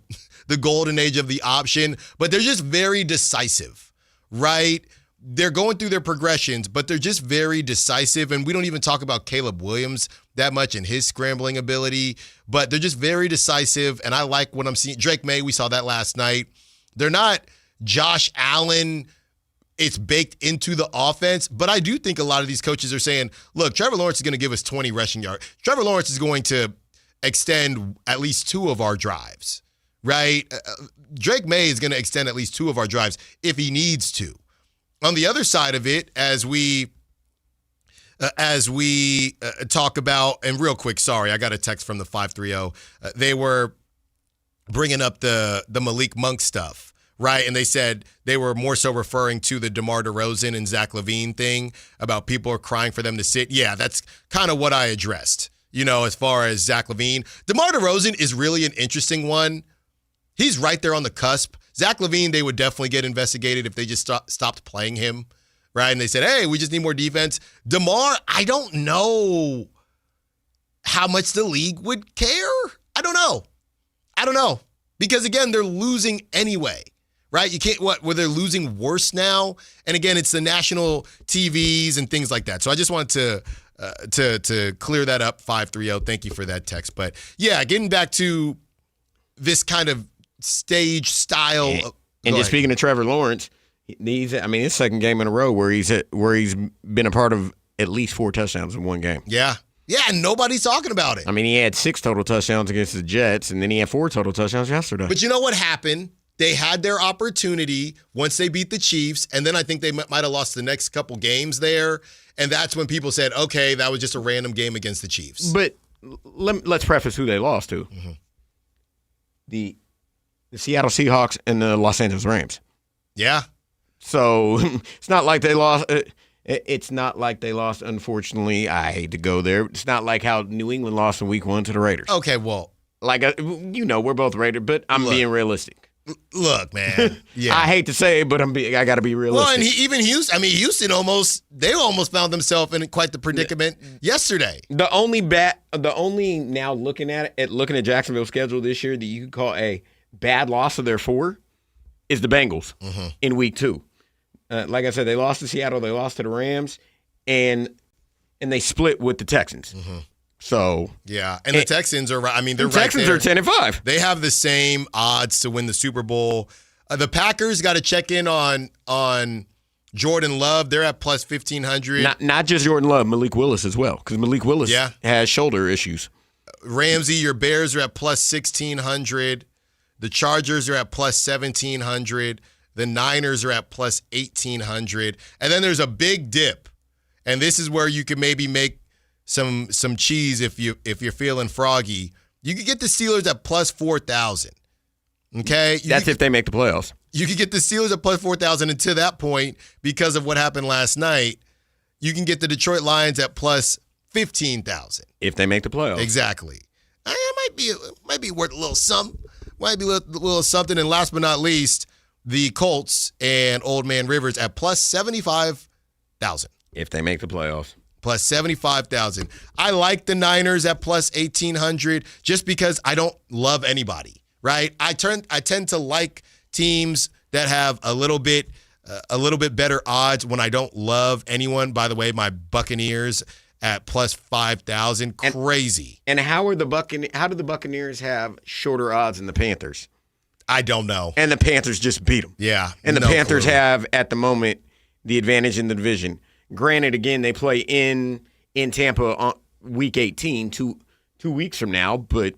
golden age of the option, but they're just very decisive, right? They're going through their progressions, but they're just very decisive. And we don't even talk about Caleb Williams that much and his scrambling ability, but they're just very decisive. And I like what I'm seeing. Drake May, we saw that last night. They're not Josh Allen. It's baked into the offense. But I do think a lot of these coaches are saying, look, Trevor Lawrence is going to give us 20 rushing yards. Trevor Lawrence is going to extend at least 2 of our drives, right? Drake May is going to extend at least 2 of our drives if he needs to. On the other side of it, as we talk about, and real quick, sorry, I got a text from the 530. They were bringing up the Malik Monk stuff, right? And they said they were more so referring to the DeMar DeRozan and Zach LaVine thing about people are crying for them to sit. Yeah, that's kind of what I addressed, as far as Zach LaVine. DeMar DeRozan is really an interesting one. He's right there on the cusp. Zach LaVine, they would definitely get investigated if they just stopped playing him, right? And they said, hey, we just need more defense. DeMar, I don't know how much the league would care. I don't know. Because, again, they're losing anyway, right? You can't, where they're losing worse now? And, again, it's the national TVs and things like that. So I just wanted to clear that up, 530. Thank you for that text. But, yeah, getting back to this kind of stage style. And just speaking of Trevor Lawrence, his second game in a row where he's been a part of at least 4 touchdowns in one game. Yeah, and nobody's talking about it. I mean, he had 6 total touchdowns against the Jets, and then he had 4 total touchdowns yesterday. But you know what happened? They had their opportunity once they beat the Chiefs, and then I think they might have lost the next couple games there, and that's when people said, okay, that was just a random game against the Chiefs. But let's preface who they lost to. Mm-hmm. The Seattle Seahawks and the Los Angeles Rams. Yeah. So it's not like they lost. It's not like they lost, unfortunately. I hate to go there. It's not like how New England lost in week 1 to the Raiders. Okay, well. We're both Raiders, but I'm being realistic. Look, man. Yeah. I hate to say it, but I got to be realistic. Well, and even Houston almost found themselves in quite the predicament yesterday. The only now looking at Jacksonville's schedule this year that you could call a bad loss of their 4 is the Bengals in week 2. Like I said, they lost to Seattle, they lost to the Rams, and they split with the Texans. Mm-hmm. So yeah, and the Texans are. I mean, they're the Texans right there. are 10-5. They have the same odds to win the Super Bowl. The Packers got to check in on Jordan Love. They're at plus 1,500. Not just Jordan Love, Malik Willis as well, because Malik Willis has shoulder issues. Ramsey, your Bears are at plus 1,600. The Chargers are at plus 1,700. The Niners are at plus 1,800. And then there's a big dip. And this is where you can maybe make some cheese if you're feeling froggy. You could get the Steelers at plus 4,000. Okay? That's if they make the playoffs. You could get the Steelers at plus 4,000. And to that point, because of what happened last night, you can get the Detroit Lions at plus 15,000. If they make the playoffs. Exactly. It might be worth a little something. Might be a little something. And last but not least, the Colts and Old Man Rivers at plus 75,000. If they make the playoffs. Plus 75,000. I like the Niners at plus 1,800 just because I don't love anybody, right? I tend to like teams that have a little bit better odds when I don't love anyone. By the way, my Buccaneers at plus 5,000. Crazy. And how do the Buccaneers have shorter odds than the Panthers? I don't know. And the Panthers just beat them. Yeah. And the Panthers have, at the moment, the advantage in the division. Granted, again, they play in Tampa on week 18, two weeks from now, but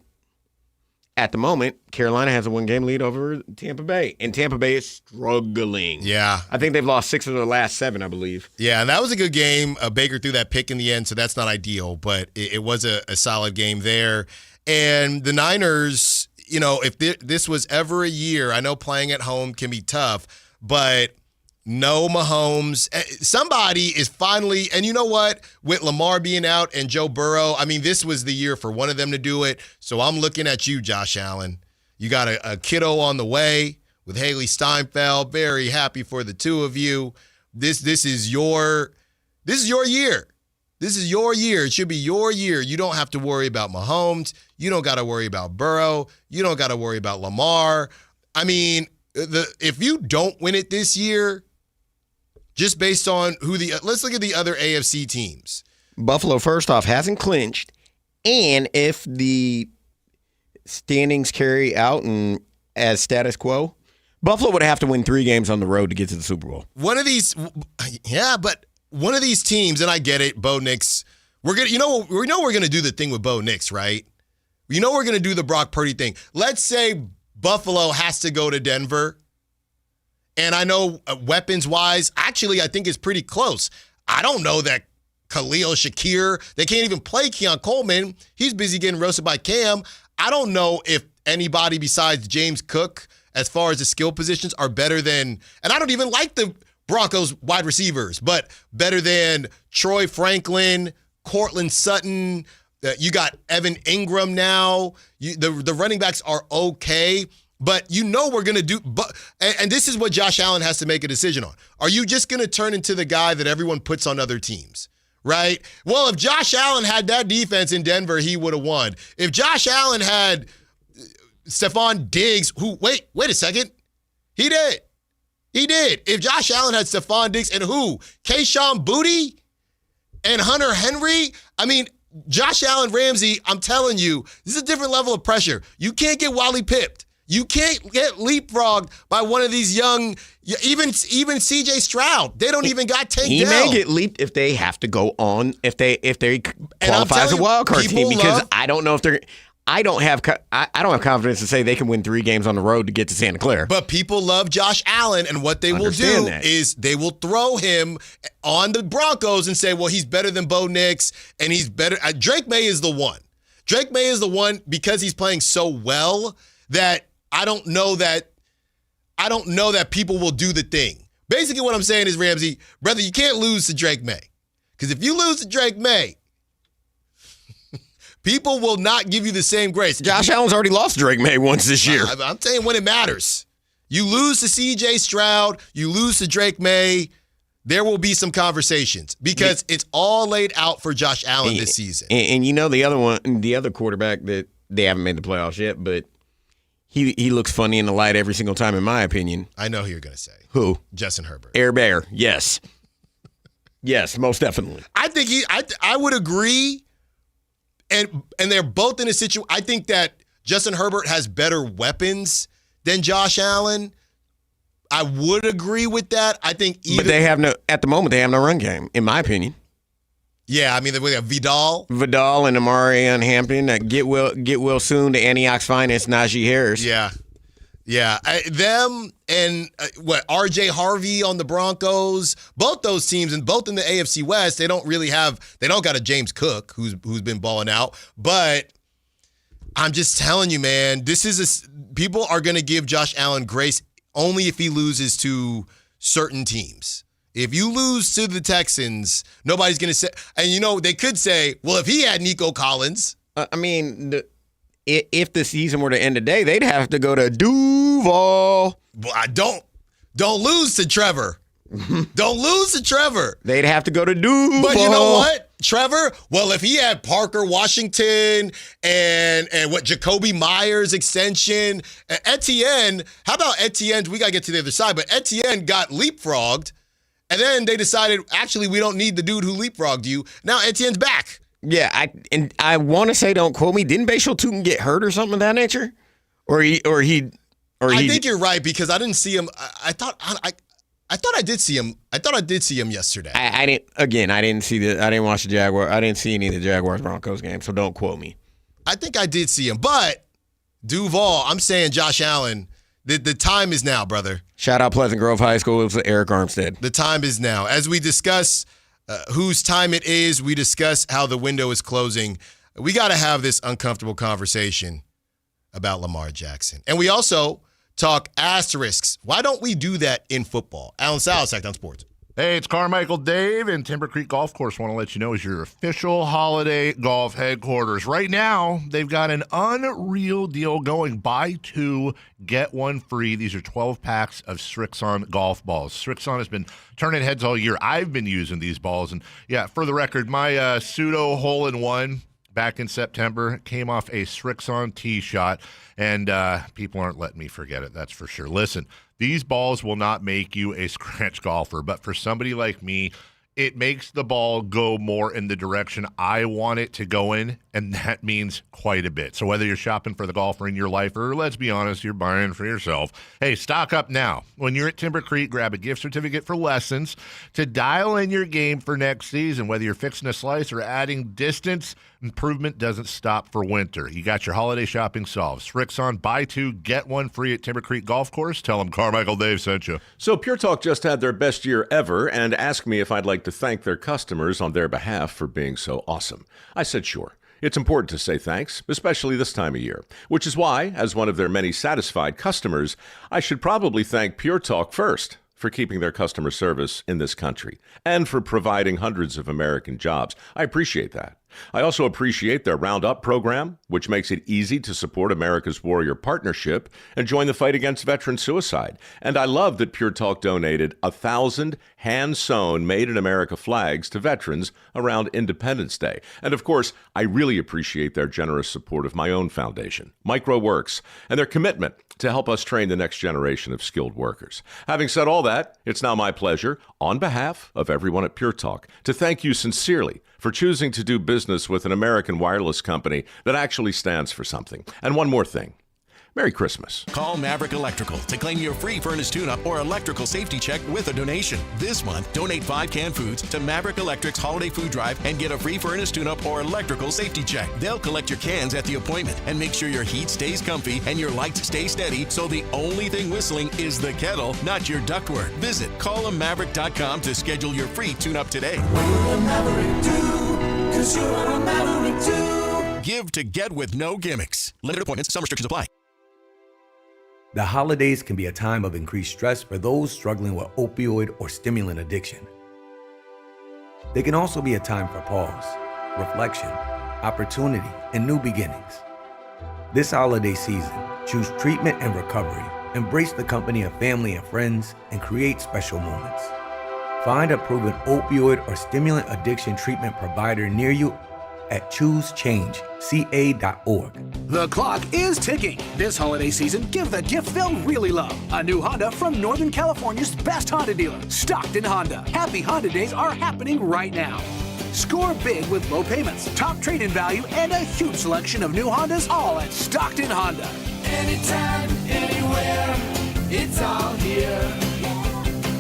at the moment, Carolina has a 1-game lead over Tampa Bay, and Tampa Bay is struggling. Yeah. I think they've lost 6 of their last 7, I believe. Yeah, and that was a good game. Baker threw that pick in the end, so that's not ideal, but it was a solid game there. And the Niners, if this was ever a year, I know playing at home can be tough, but no Mahomes. Somebody is finally, and you know what? With Lamar being out and Joe Burrow, I mean, this was the year for one of them to do it. So I'm looking at you, Josh Allen. You got a kiddo on the way with Haley Steinfeld. Very happy for the two of you. This is your year. This is your year. It should be your year. You don't have to worry about Mahomes. You don't got to worry about Burrow. You don't got to worry about Lamar. I mean, if you don't win it this year, just based on let's look at the other AFC teams. Buffalo, first off, hasn't clinched, and if the standings carry out and as status quo, Buffalo would have to win 3 games on the road to get to the Super Bowl. One of these teams, and I get it, Bo Nix. We're gonna do the thing with Bo Nix, right? We're gonna do the Brock Purdy thing. Let's say Buffalo has to go to Denver. And I know weapons-wise, actually, I think it's pretty close. I don't know that Khalil Shakir, they can't even play Keon Coleman. He's busy getting roasted by Cam. I don't know if anybody besides James Cook as far as the skill positions, are better than, and I don't even like the Broncos wide receivers, but better than Troy Franklin, Cortland Sutton. You got Evan Ingram now. The running backs are okay, but we're going to do. And this is what Josh Allen has to make a decision on. Are you just going to turn into the guy that everyone puts on other teams? Right? Well, if Josh Allen had that defense in Denver, he would have won. If Josh Allen had Stephon Diggs, wait a second. He did. If Josh Allen had Stephon Diggs and Kayshon Boutte and Hunter Henry, I mean, Josh Allen Ramsey, I'm telling you, this is a different level of pressure. You can't get Wally pipped. You can't get leapfrogged by one of these young, even C.J. Stroud. They don't even got Tank He Dell. may get leaped if they have to go on, if they qualify as a wild card team, because I don't know if they're. I don't have confidence to say they can win 3 games on the road to get to Santa Clara. But people love Josh Allen, and what they will do is they will throw him on the Broncos and say, well, he's better than Bo Nix, and he's better. Drake May is the one. Drake May is the one because he's playing so well that I don't know that people will do the thing. Basically what I'm saying is, Ramsey, brother, you can't lose to Drake May. Because if you lose to Drake May, people will not give you the same grace. Josh Allen's already lost to Drake May once this year. I'm saying when it matters. You lose to C.J. Stroud, you lose to Drake May, there will be some conversations because it's all laid out for Josh Allen this season. And the other quarterback that they haven't made the playoffs yet, but he looks funny in the light every single time, in my opinion. I know who you're going to say. Who? Justin Herbert. Air Bear, yes. Yes, most definitely. I think I would agree. And they're both in a situation. I think that Justin Herbert has better weapons than Josh Allen. I would agree with that. I think but they have at the moment they have no run game, in my opinion. Yeah, I mean we have Vidal and Amari and Hampton. Get well soon to Antioch's finest, Najee Harris. Yeah. Them and R.J. Harvey on the Broncos, both those teams, and both in the AFC West, they don't got a James Cook who's been balling out. But I'm just telling you, man, people are going to give Josh Allen grace only if he loses to certain teams. If you lose to the Texans, nobody's going to say, and they could say, well, if he had Nico Collins. If the season were to end today, they'd have to go to Duval. Well, don't lose to Trevor. Don't lose to Trevor. They'd have to go to Duval. But you know what, Trevor? Well, if he had Parker Washington and Jacoby Myers extension, Etienne, how about Etienne? We got to get to the other side, but Etienne got leapfrogged, and then they decided, actually, we don't need the dude who leapfrogged you. Now Etienne's back. Yeah, I want to say, don't quote me. Didn't Bashal Tootin get hurt or something of that nature? I think you're right because I didn't see him. I thought I did see him. I thought I did see him yesterday. I didn't see I didn't watch the Jaguar. I didn't see any of the Jaguars Broncos game, so don't quote me. I think I did see him, but Duval. I'm saying Josh Allen. The time is now, brother. Shout out Pleasant Grove High School. It was Eric Armstead. The time is now. As we discuss whose time it is, we discuss how the window is closing. We got to have this uncomfortable conversation about Lamar Jackson. And we also talk asterisks. Why don't we do that in football? Allen Stiles, Sactown Sports. Hey, it's Carmichael Dave, and Timber Creek Golf Course, want to let you know, is your official holiday golf headquarters. Right now, they've got an unreal deal going. Buy 2, get 1 free. These are 12 packs of Srixon golf balls. Srixon has been turning heads all year. I've been using these balls. And, yeah, for the record, my pseudo hole-in-one back in September came off a Srixon tee shot, and people aren't letting me forget it, that's for sure. Listen, these balls will not make you a scratch golfer, but for somebody like me, it makes the ball go more in the direction I want it to go in, and that means quite a bit. So whether you're shopping for the golfer in your life or, let's be honest, you're buying for yourself, hey, stock up now. When you're at Timber Creek, grab a gift certificate for lessons to dial in your game for next season. Whether you're fixing a slice or adding distance, improvement doesn't stop for winter. You got your holiday shopping solved. Srixon, buy 2, get 1 free at Timber Creek Golf Course. Tell them Carmichael Dave sent you. So Pure Talk just had their best year ever and asked me if I'd like to thank their customers on their behalf for being so awesome. I said sure. It's important to say thanks, especially this time of year, which is why, as one of their many satisfied customers, I should probably thank Pure Talk first for keeping their customer service in this country and for providing hundreds of American jobs. I appreciate that. I also appreciate their Roundup program, which makes it easy to support America's Warrior Partnership and join the fight against veteran suicide. And I love that Pure Talk donated 1,000 hand-sewn Made in America flags to veterans around Independence Day. And of course, I really appreciate their generous support of my own foundation, MicroWorks, and their commitment to help us train the next generation of skilled workers. Having said all that, it's now my pleasure, on behalf of everyone at Pure Talk, to thank you sincerely for choosing to do business with an American wireless company that actually stands for something. And one more thing. Merry Christmas. Call Maverick Electrical to claim your free furnace tune-up or electrical safety check with a donation. This month, donate 5 canned foods to Maverick Electric's holiday food drive and get a free furnace tune-up or electrical safety check. They'll collect your cans at the appointment and make sure your heat stays comfy and your lights stay steady, so the only thing whistling is the kettle, not your ductwork. Visit callamaverick.com to schedule your free tune-up today. Give to get with no gimmicks. Limited appointments, some restrictions apply. The holidays can be a time of increased stress for those struggling with opioid or stimulant addiction. They can also be a time for pause, reflection, opportunity, and new beginnings. This holiday season, choose treatment and recovery. Embrace the company of family and friends and create special moments. Find a proven opioid or stimulant addiction treatment provider near you at choosechangeca.org. The clock is ticking. This holiday season, give the gift they'll really love. A new Honda from Northern California's best Honda dealer, Stockton Honda. Happy Honda days are happening right now. Score big with low payments, top trade-in value, and a huge selection of new Hondas, all at Stockton Honda. Anytime, anywhere, it's all here.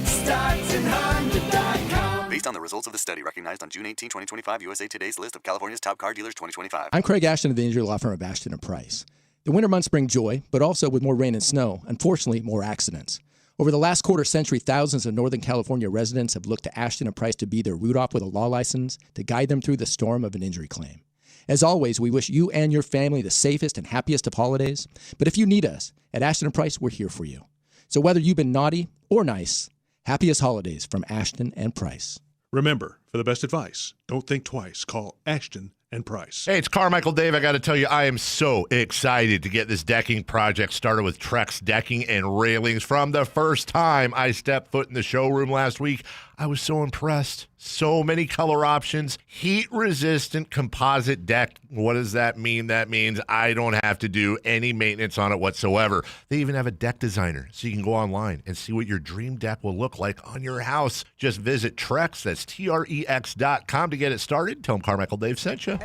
StocktonHonda.com. Based on the results of the study recognized on June 18, 2025, USA Today's list of California's top car dealers 2025. I'm Craig Ashton of the injury law firm of Ashton & Price. The winter months bring joy, but also with more rain and snow, unfortunately, more accidents. Over the last quarter century, thousands of Northern California residents have looked to Ashton & Price to be their Rudolph with a law license to guide them through the storm of an injury claim. As always, we wish you and your family the safest and happiest of holidays. But if you need us, at Ashton & Price, we're here for you. So whether you've been naughty or nice, happiest holidays from Ashton & Price. Remember, for the best advice, don't think twice. Call Ashton and Price. Hey, it's Carmichael Dave. I got to tell you, I am so excited to get this decking project started with Trex Decking and Railings. From the first time I stepped foot in the showroom last week, I was so impressed. So many color options, heat-resistant composite deck. What does that mean? That means I don't have to do any maintenance on it whatsoever. They even have a deck designer, so you can go online and see what your dream deck will look like on your house. Just visit Trex, that's Trex.com to get it started. Tell them Carmichael Dave sent you.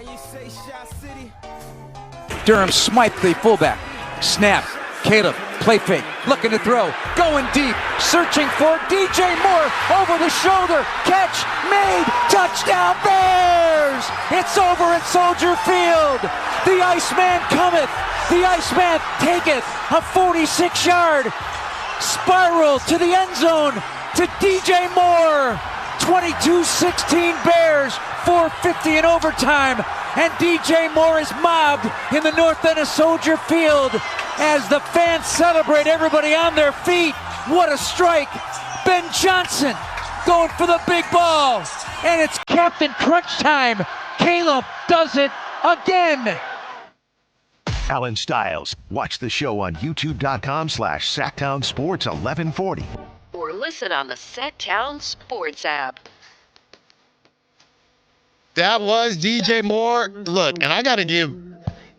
Durham Smythe, the fullback. Snap. Caleb, play fake, looking to throw, going deep, searching for DJ Moore, over the shoulder, catch, made, touchdown Bears! It's over at Soldier Field. The Iceman cometh, the Iceman taketh, a 46-yard spiral to the end zone to DJ Moore. 22-16 Bears, 4:50 in overtime, and DJ Moore is mobbed in the north end of Soldier Field as the fans celebrate, everybody on their feet. What a strike. Ben Johnson going for the big ball, and it's Captain Crunch time. Caleb does it again. Allen Stiles. Watch the show on youtube.com/Sactown Sports 1140. Or listen on the Sactown Sports app. That was DJ Moore. Look, and I got to give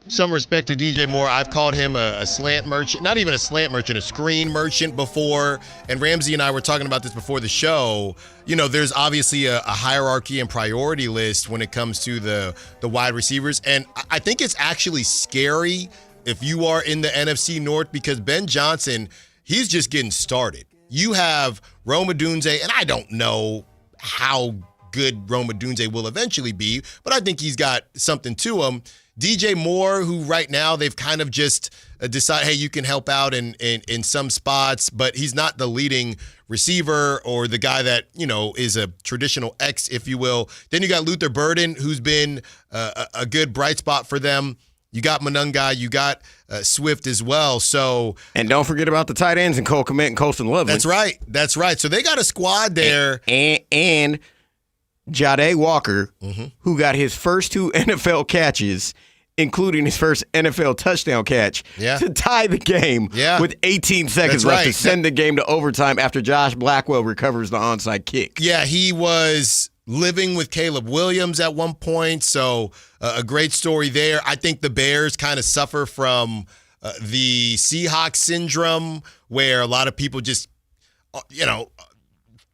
some respect to DJ Moore. I've called him a slant merchant, not even a slant merchant, a screen merchant before. And Ramsey and I were talking about this before the show. You know, there's obviously a hierarchy and priority list when it comes to the wide receivers. And I think it's actually scary if you are in the NFC North, because Ben Johnson, he's just getting started. You have Rome Odunze, and I don't know how good Rome Odunze will eventually be, but I think he's got something to him. DJ Moore, who right now they've kind of just decided, hey, you can help out in some spots, but he's not the leading receiver or the guy that, is a traditional X, if you will. Then you got Luther Burden, who's been a good bright spot for them. You got Monunga, you got Swift as well. So, and don't forget about the tight ends and Cole Kmet and Colston Loveland. That's right. So they got a squad there. And Jade Walker, who got his first 2 NFL catches, including his first NFL touchdown catch, to tie the game with 18 seconds left to send the game to overtime after Josh Blackwell recovers the onside kick. Yeah, he was living with Caleb Williams at one point, so a great story there. I think the Bears kind of suffer from the Seahawks syndrome, where a lot of people just,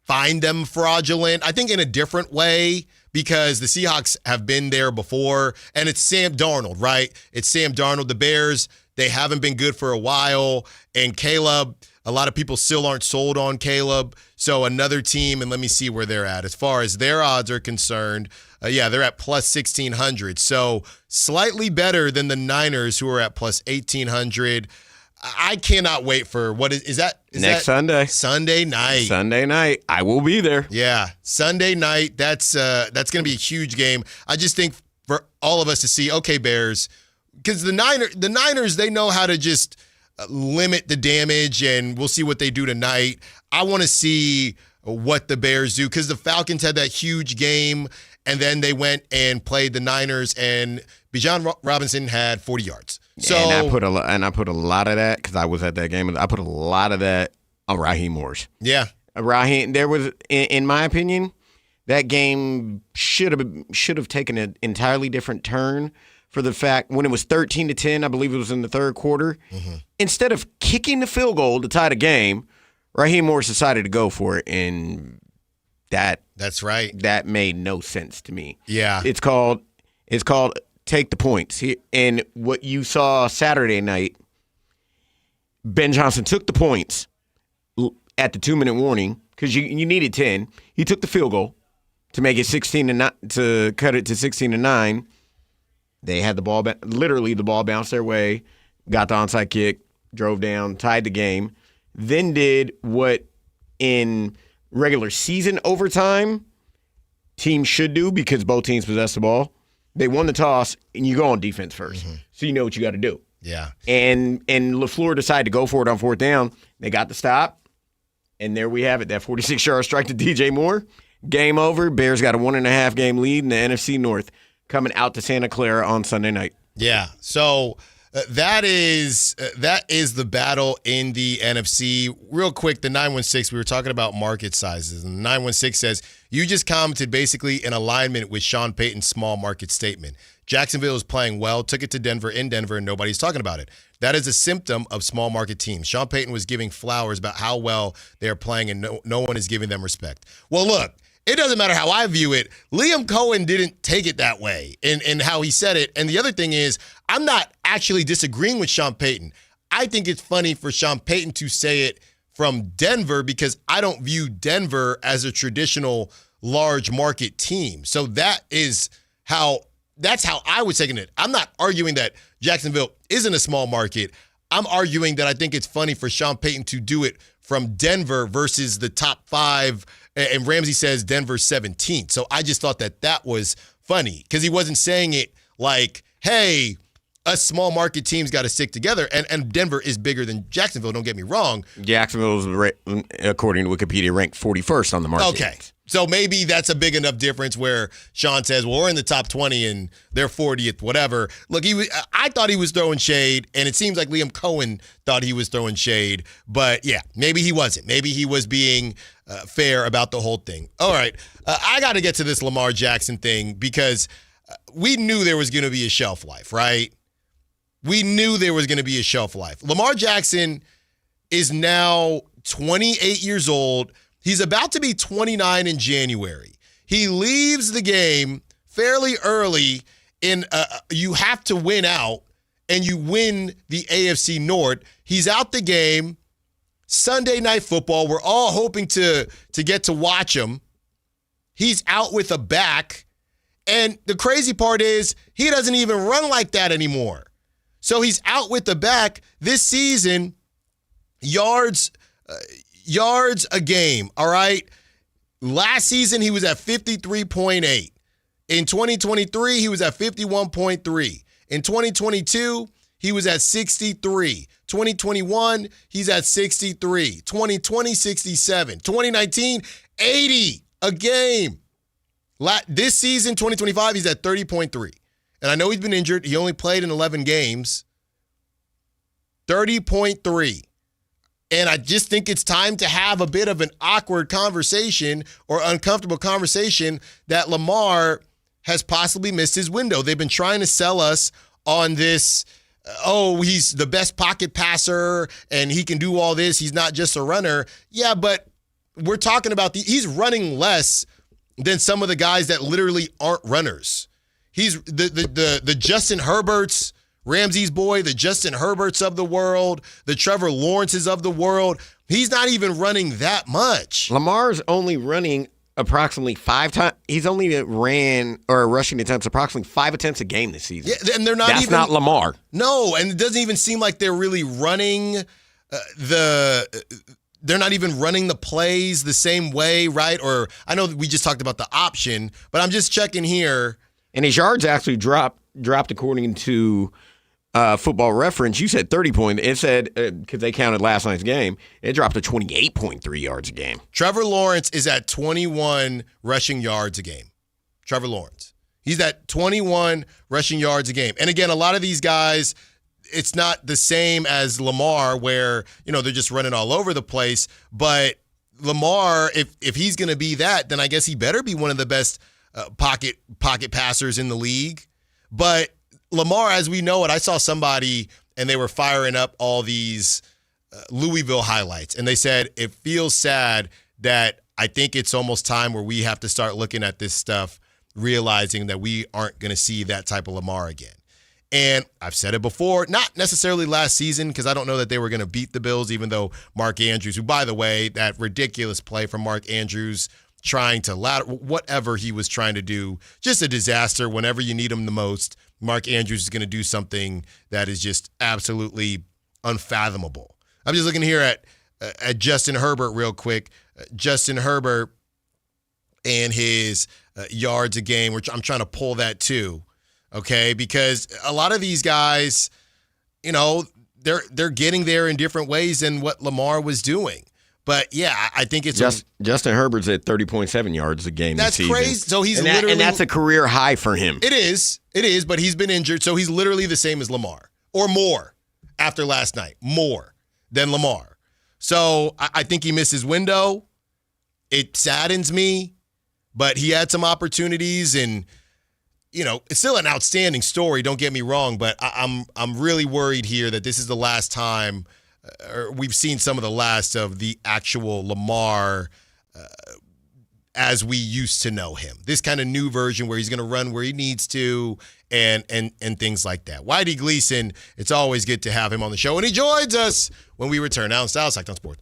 find them fraudulent. I think in a different way, because the Seahawks have been there before, and it's Sam Darnold, right? It's Sam Darnold. The Bears, they haven't been good for a while, and Caleb, a lot of people still aren't sold on Caleb. So another team, and let me see where they're at. As far as their odds are concerned, they're at plus 1,600. So slightly better than the Niners, who are at plus 1,800. I cannot wait for next Sunday. Sunday night. Sunday night. I will be there. Yeah. Sunday night. That's going to be a huge game. I just think for all of us to see, okay, Bears, because the Niners, they know how to just limit the damage, and we'll see what they do tonight. I want to see what the Bears do, because the Falcons had that huge game, and then they went and played the Niners, and Bijan Robinson had 40 yards. So and I put a lot of that, because I was at that game. I put a lot of that on Raheem Morris. Yeah, Raheem. There was, in my opinion, that game should have taken an entirely different turn. For the fact when it was 13-10, I believe it was in the third quarter. Instead of kicking the field goal to tie the game, Raheem Morris decided to go for it, and that's right. That made no sense to me. Yeah, it's called take the points. And what you saw Saturday night, Ben Johnson took the points at the 2-minute warning, because you needed 10. He took the field goal to make it 16-9, to cut it to 16-9. They had the ball, literally the ball bounced their way, got the onside kick, drove down, tied the game, then did what in regular season overtime teams should do, because both teams possess the ball. They won the toss, and you go on defense first, so you know what you got to do. Yeah. And LaFleur decided to go for it on 4th down. They got the stop, and there we have it, that 46-yard strike to DJ Moore. Game over. Bears got a 1.5 game lead in the NFC North, coming out to Santa Clara on Sunday night. Yeah, so that is the battle in the NFC. Real quick, the 916, we were talking about market sizes, and the 916 says, you just commented basically in alignment with Sean Payton's small market statement. Jacksonville is playing well, took it to Denver in Denver, and nobody's talking about it. That is a symptom of small market teams. Sean Payton was giving flowers about how well they are playing, and no one is giving them respect. Well, look, it doesn't matter how I view it. Liam Cohen didn't take it that way in how he said it. And the other thing is, I'm not actually disagreeing with Sean Payton. I think it's funny for Sean Payton to say it from Denver, because I don't view Denver as a traditional large market team. So that's how I was taking it. I'm not arguing that Jacksonville isn't a small market. I'm arguing that I think it's funny for Sean Payton to do it from Denver versus the top 5. And Ramsey says Denver 17th. So I just thought that was funny, because he wasn't saying it like, hey, us small market teams got to stick together. And Denver is bigger than Jacksonville, don't get me wrong. Jacksonville is, according to Wikipedia, ranked 41st on the market. Okay. So maybe that's a big enough difference where Sean says, well, we're in the top 20 and they're 40th, whatever. Look, I thought he was throwing shade, and it seems like Liam Cohen thought he was throwing shade. But, yeah, maybe he wasn't. Maybe he was being fair about the whole thing. All right, I got to get to this Lamar Jackson thing, because we knew there was going to be a shelf life, right? We knew there was going to be a shelf life. Lamar Jackson is now 28 years old. He's about to be 29 in January. He leaves the game fairly early in you have to win out, and you win the AFC North. He's out the game. Sunday Night Football. We're all hoping to get to watch him. He's out with a back. And the crazy part is he doesn't even run like that anymore. So he's out with the back. This season, yards a game, all right? Last season, he was at 53.8. In 2023, he was at 51.3. In 2022, he was at 63. 2021, he's at 63. 2020, 67. 2019, 80 a game. This season, 2025, he's at 30.3. And I know he's been injured. He only played in 11 games. 30.3. And I just think it's time to have a bit of an awkward conversation or uncomfortable conversation that Lamar has possibly missed his window. They've been trying to sell us on this, he's the best pocket passer and he can do all this. He's not just a runner. Yeah, but we're talking about he's running less than some of the guys that literally aren't runners. He's the Justin Herberts, Ramsey's boy, the Justin Herberts of the world, the Trevor Lawrences of the world. He's not even running that much. Lamar's only running approximately 5 times. He's only ran or rushing attempts approximately 5 attempts a game this season. Yeah, and they're not That's even. not Lamar. No, and it doesn't even seem like they're really running they're not even running the plays the same way, right? Or I know that we just talked about the option, but I'm just checking here. And his yards actually dropped according to Football Reference. You said 30 points. It said, because they counted last night's game, it dropped to 28.3 yards a game. Trevor Lawrence is at 21 rushing yards a game. Trevor Lawrence. He's at 21 rushing yards a game. And again, a lot of these guys, it's not the same as Lamar where, they're just running all over the place. But Lamar, if he's going to be that, then I guess he better be one of the best pocket passers in the league. But Lamar, as we know it, I saw somebody and they were firing up all these Louisville highlights. And they said, it feels sad that I think it's almost time where we have to start looking at this stuff, realizing that we aren't going to see that type of Lamar again. And I've said it before, not necessarily last season, because I don't know that they were going to beat the Bills, even though Mark Andrews, who, by the way, that ridiculous play from Mark Andrews trying to whatever he was trying to do, just a disaster. Whenever you need him the most, Mark Andrews is going to do something that is just absolutely unfathomable. I'm just looking here at Justin Herbert real quick. Justin Herbert and his yards a game, which I'm trying to pull that too. Okay, because a lot of these guys, they're getting there in different ways than what Lamar was doing. But yeah, I think it's Justin Herbert's at 30.7 yards a game. That's this season. crazy. So he's and that's a career high for him. It is, but he's been injured, so he's literally the same as Lamar or more after last night, more than Lamar. So I think he missed his window. It saddens me, but he had some opportunities and. It's still an outstanding story, don't get me wrong, but I'm really worried here that this is the last time or we've seen some of the last of the actual Lamar as we used to know him. This kind of new version where he's going to run where he needs to and things like that. Whitey Gleason, it's always good to have him on the show, and he joins us when we return. Allen Stiles, Sactown Sports.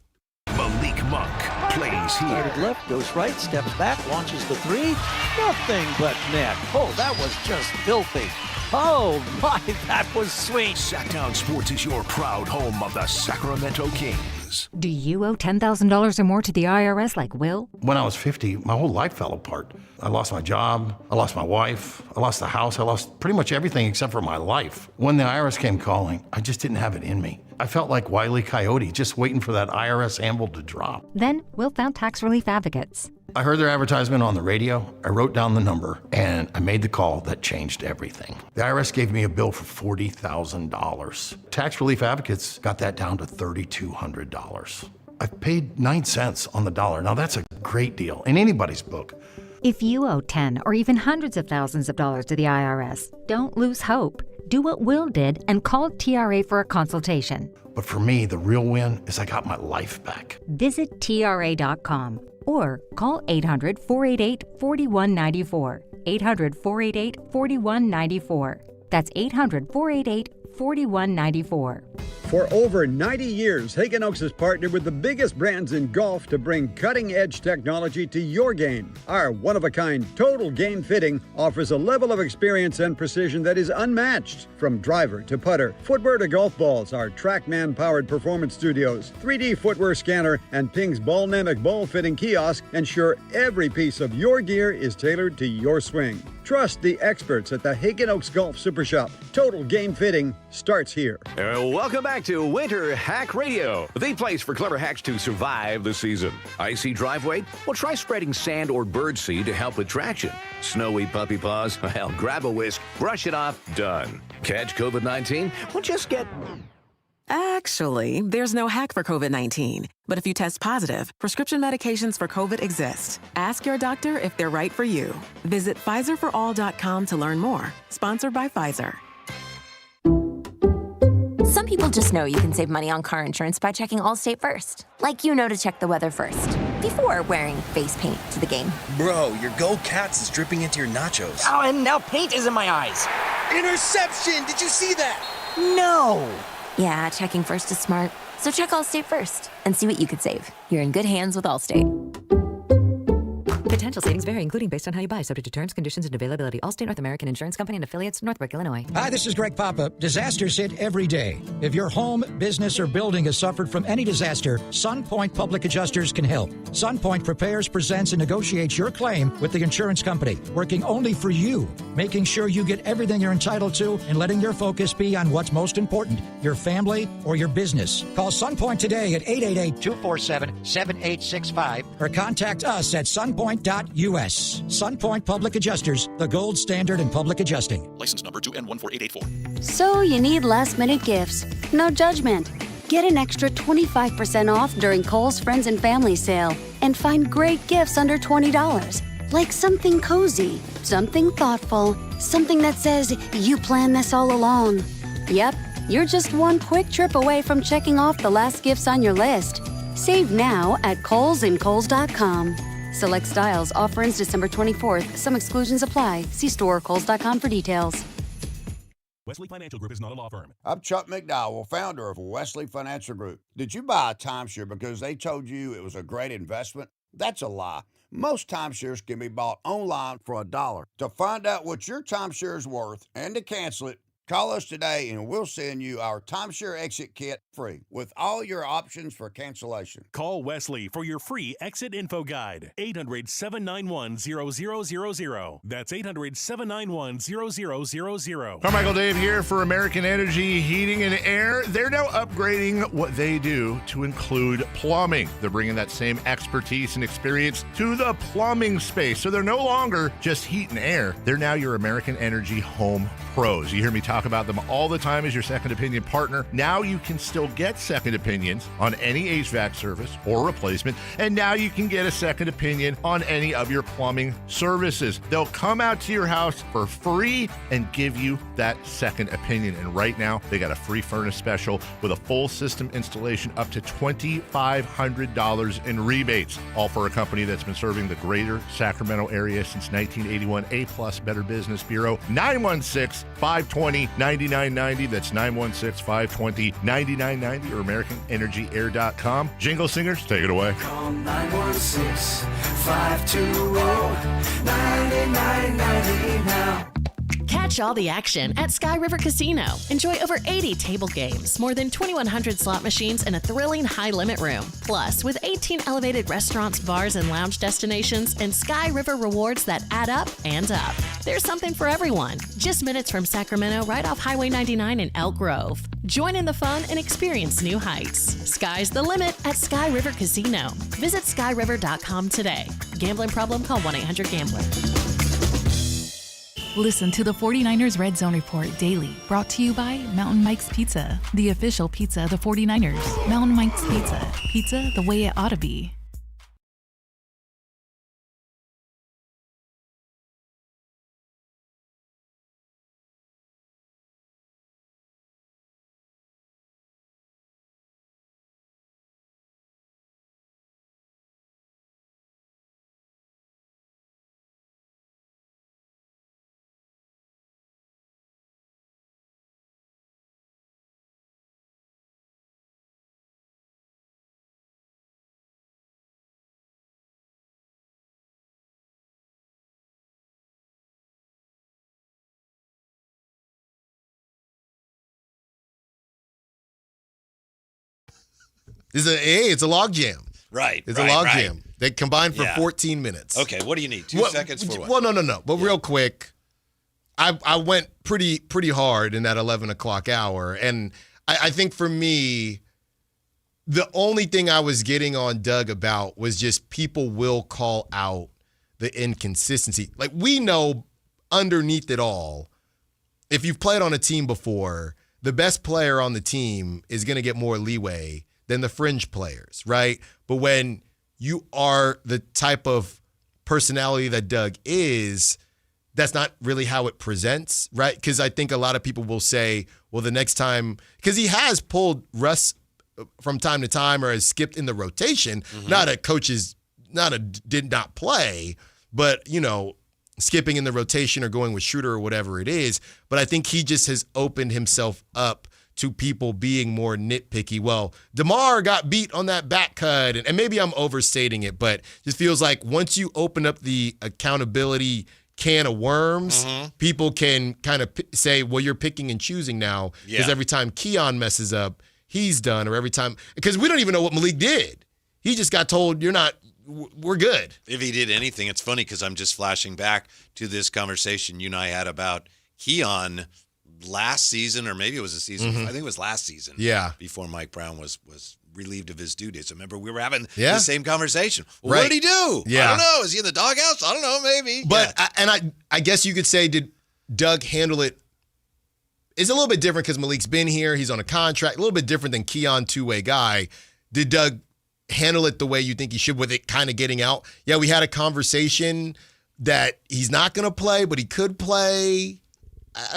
Malik Monk plays here. Started left, goes right, steps back, launches the three. Nothing but net. Oh, that was just filthy. Oh, my, that was sweet. Sactown Sports is your proud home of the Sacramento Kings. Do you owe $10,000 or more to the IRS like Will? When I was 50, my whole life fell apart. I lost my job, I lost my wife, I lost the house, I lost pretty much everything except for my life. When the IRS came calling, I just didn't have it in me. I felt like Wile E. Coyote, just waiting for that IRS anvil to drop. Then Will found tax relief advocates. I heard their advertisement on the radio, I wrote down the number, and I made the call that changed everything. The IRS gave me a bill for $40,000. Tax relief advocates got that down to $3,200. I've paid 9 cents on the dollar. Now that's a great deal in anybody's book. If you owe 10 or even hundreds of thousands of dollars to the IRS, don't lose hope. Do what Will did and call TRA for a consultation. But for me, the real win is I got my life back. Visit TRA.com or call 800-488-4194. 800-488-4194. That's 800-488-4194. 4194. For over 90 years, Hagen Oaks has partnered with the biggest brands in golf to bring cutting-edge technology to your game. Our one-of-a-kind total game fitting offers a level of experience and precision that is unmatched. From driver to putter, footwear to golf balls, our TrackMan-powered performance studios, 3D footwear scanner, and Ping's Ballnamic ball fitting kiosk ensure every piece of your gear is tailored to your swing. Trust the experts at the Hagen Oaks Golf Super Shop. Total game fitting starts here. Welcome back to Winter Hack Radio, the place for clever hacks to survive the season. Icy driveway? Well, try spreading sand or birdseed to help with traction. Snowy puppy paws? Well, grab a whisk, brush it off, done. Catch COVID-19? Well, just get... Actually, there's no hack for COVID-19. But if you test positive, prescription medications for COVID exist. Ask your doctor if they're right for you. Visit PfizerForAll.com to learn more. Sponsored by Pfizer. Some people just know you can save money on car insurance by checking Allstate first. Like you know to check the weather first, before wearing face paint to the game. Bro, your Go Cats is dripping into your nachos. Oh, and now paint is in my eyes. Interception! Did you see that? No! Yeah, checking first is smart. So check Allstate first and see what you could save. You're in good hands with Allstate. Potential savings vary, including based on how you buy, subject to terms, conditions, and availability. Allstate North American Insurance Company and affiliates, Northbrook, Illinois. Hi, this is Greg Papa. Disasters hit every day. If your home, business, or building has suffered from any disaster, SunPoint Public Adjusters can help. SunPoint prepares, presents, and negotiates your claim with the insurance company, working only for you, making sure you get everything you're entitled to and letting your focus be on what's most important, your family or your business. Call SunPoint today at 888-247-7865 or contact us at sunpoint.us. SunPoint Public Adjusters, the gold standard in public adjusting. License number 2N14884. So you need last-minute gifts. No judgment. Get an extra 25% off during Kohl's Friends and Family Sale and find great gifts under $20. Like something cozy, something thoughtful, something that says you planned this all along. Yep, you're just one quick trip away from checking off the last gifts on your list. Save now at Kohl's and Kohl's.com. Select styles. Offer ends December 24th. Some exclusions apply. See store or Kohl's.com for details. Wesley Financial Group is not a law firm. I'm Chuck McDowell, founder of Wesley Financial Group. Did you buy a timeshare because they told you it was a great investment? That's a lie. Most timeshares can be bought online for $1. To find out what your timeshare is worth and to cancel it, call us today and we'll send you our timeshare exit kit free with all your options for cancellation. Call Wesley for your free exit info guide. 800-791-0000. That's 800-791-0000. Carmichael Dave here for American Energy Heating and Air. They're now upgrading what they do to include plumbing. They're bringing that same expertise and experience to the plumbing space. So they're no longer just heat and air. They're now your American Energy home pros. You hear me talk about them all the time as your second opinion partner. Now you can still get second opinions on any HVAC service or replacement, and now you can get a second opinion on any of your plumbing services. They'll come out to your house for free and give you that second opinion. And right now, they got a free furnace special with a full system installation up to $2,500 in rebates, all for a company that's been serving the greater Sacramento area since 1981. A+ Better Business Bureau. 916-520-9990. That's 916-520-9990 or AmericanEnergyAir.com. Jingle singers, take it away. Call 916-520-9990 now. Catch all the action at Sky River Casino. Enjoy over 80 table games, more than 2,100 slot machines, and a thrilling high-limit room. Plus, with 18 elevated restaurants, bars, and lounge destinations, and Sky River rewards that add up and up. There's something for everyone. Just minutes from Sacramento, right off Highway 99 in Elk Grove. Join in the fun and experience new heights. Sky's the limit at Sky River Casino. Visit skyriver.com today. Gambling problem? Call 1-800-GAMBLER. Listen to the 49ers Red Zone Report daily, brought to you by Mountain Mike's Pizza, the official pizza of the 49ers. Mountain Mike's Pizza, pizza the way it ought to be. It's a log jam. Right. It's a log jam. They combined for 14 minutes. Okay, what do you need? 2 seconds for what? Well, no. But real quick, I went pretty hard in that 11 o'clock hour. And I think for me, the only thing I was getting on Doug about was just people will call out the inconsistency. Like, we know underneath it all, if you've played on a team before, the best player on the team is going to get more leeway than the fringe players, right? But when you are the type of personality that Doug is, that's not really how it presents, right? Because I think a lot of people will say, well, the next time, because he has pulled Russ from time to time or has skipped in the rotation, did not play, but, skipping in the rotation or going with Schroder or whatever it is. But I think he just has opened himself up to people being more nitpicky. Well, DeMar got beat on that back cut, and maybe I'm overstating it, but it just feels like once you open up the accountability can of worms, people can kind of say, well, you're picking and choosing now, because every time Keon messes up, he's done, or every time, because we don't even know what Malik did. He just got told, we're good. If he did anything, it's funny because I'm just flashing back to this conversation you and I had about Keon last season, or maybe it was a season. I think it was last season. Yeah. Before Mike Brown was relieved of his duties. I remember we were having the same conversation. Well, what did he do? Yeah. I don't know. Is he in the doghouse? I don't know. Maybe. But I guess you could say, did Doug handle it? It's a little bit different because Malik's been here. He's on a contract. A little bit different than Keon, two-way guy. Did Doug handle it the way you think he should, with it kind of getting out? Yeah, we had a conversation that he's not going to play, but he could play.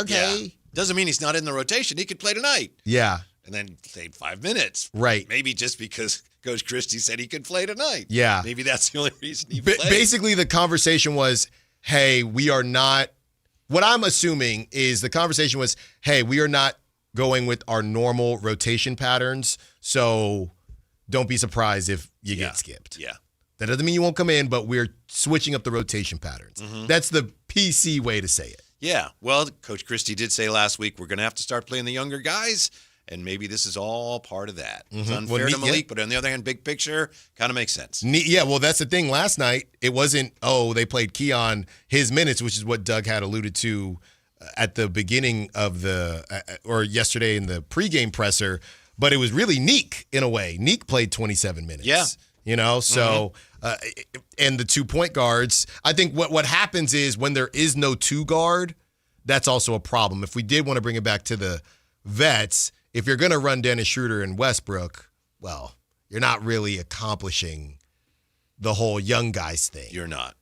Okay. Yeah. Doesn't mean he's not in the rotation. He could play tonight. Yeah. And then played 5 minutes. Right. Maybe just because Coach Christie said he could play tonight. Yeah. Maybe that's the only reason he played. Basically, the conversation was, hey, we are not – what I'm assuming is the conversation was, hey, we are not going with our normal rotation patterns, so don't be surprised if you get skipped. Yeah. That doesn't mean you won't come in, but we're switching up the rotation patterns. That's the PC way to say it. Yeah. Well, Coach Christie did say last week we're going to have to start playing the younger guys, and maybe this is all part of that. It's unfair to Malik, but on the other hand, big picture, kind of makes sense. Yeah, well, that's the thing. Last night, it wasn't, they played Keon his minutes, which is what Doug had alluded to at the beginning of or yesterday in the pregame presser, but it was really Neek in a way. Neek played 27 minutes. Yeah. So, and the 2-point guards, I think what happens is when there is no 2 guard, that's also a problem. If we did want to bring it back to the vets, if you're going to run Dennis Schroder and Westbrook, well, you're not really accomplishing the whole young guys thing. You're not.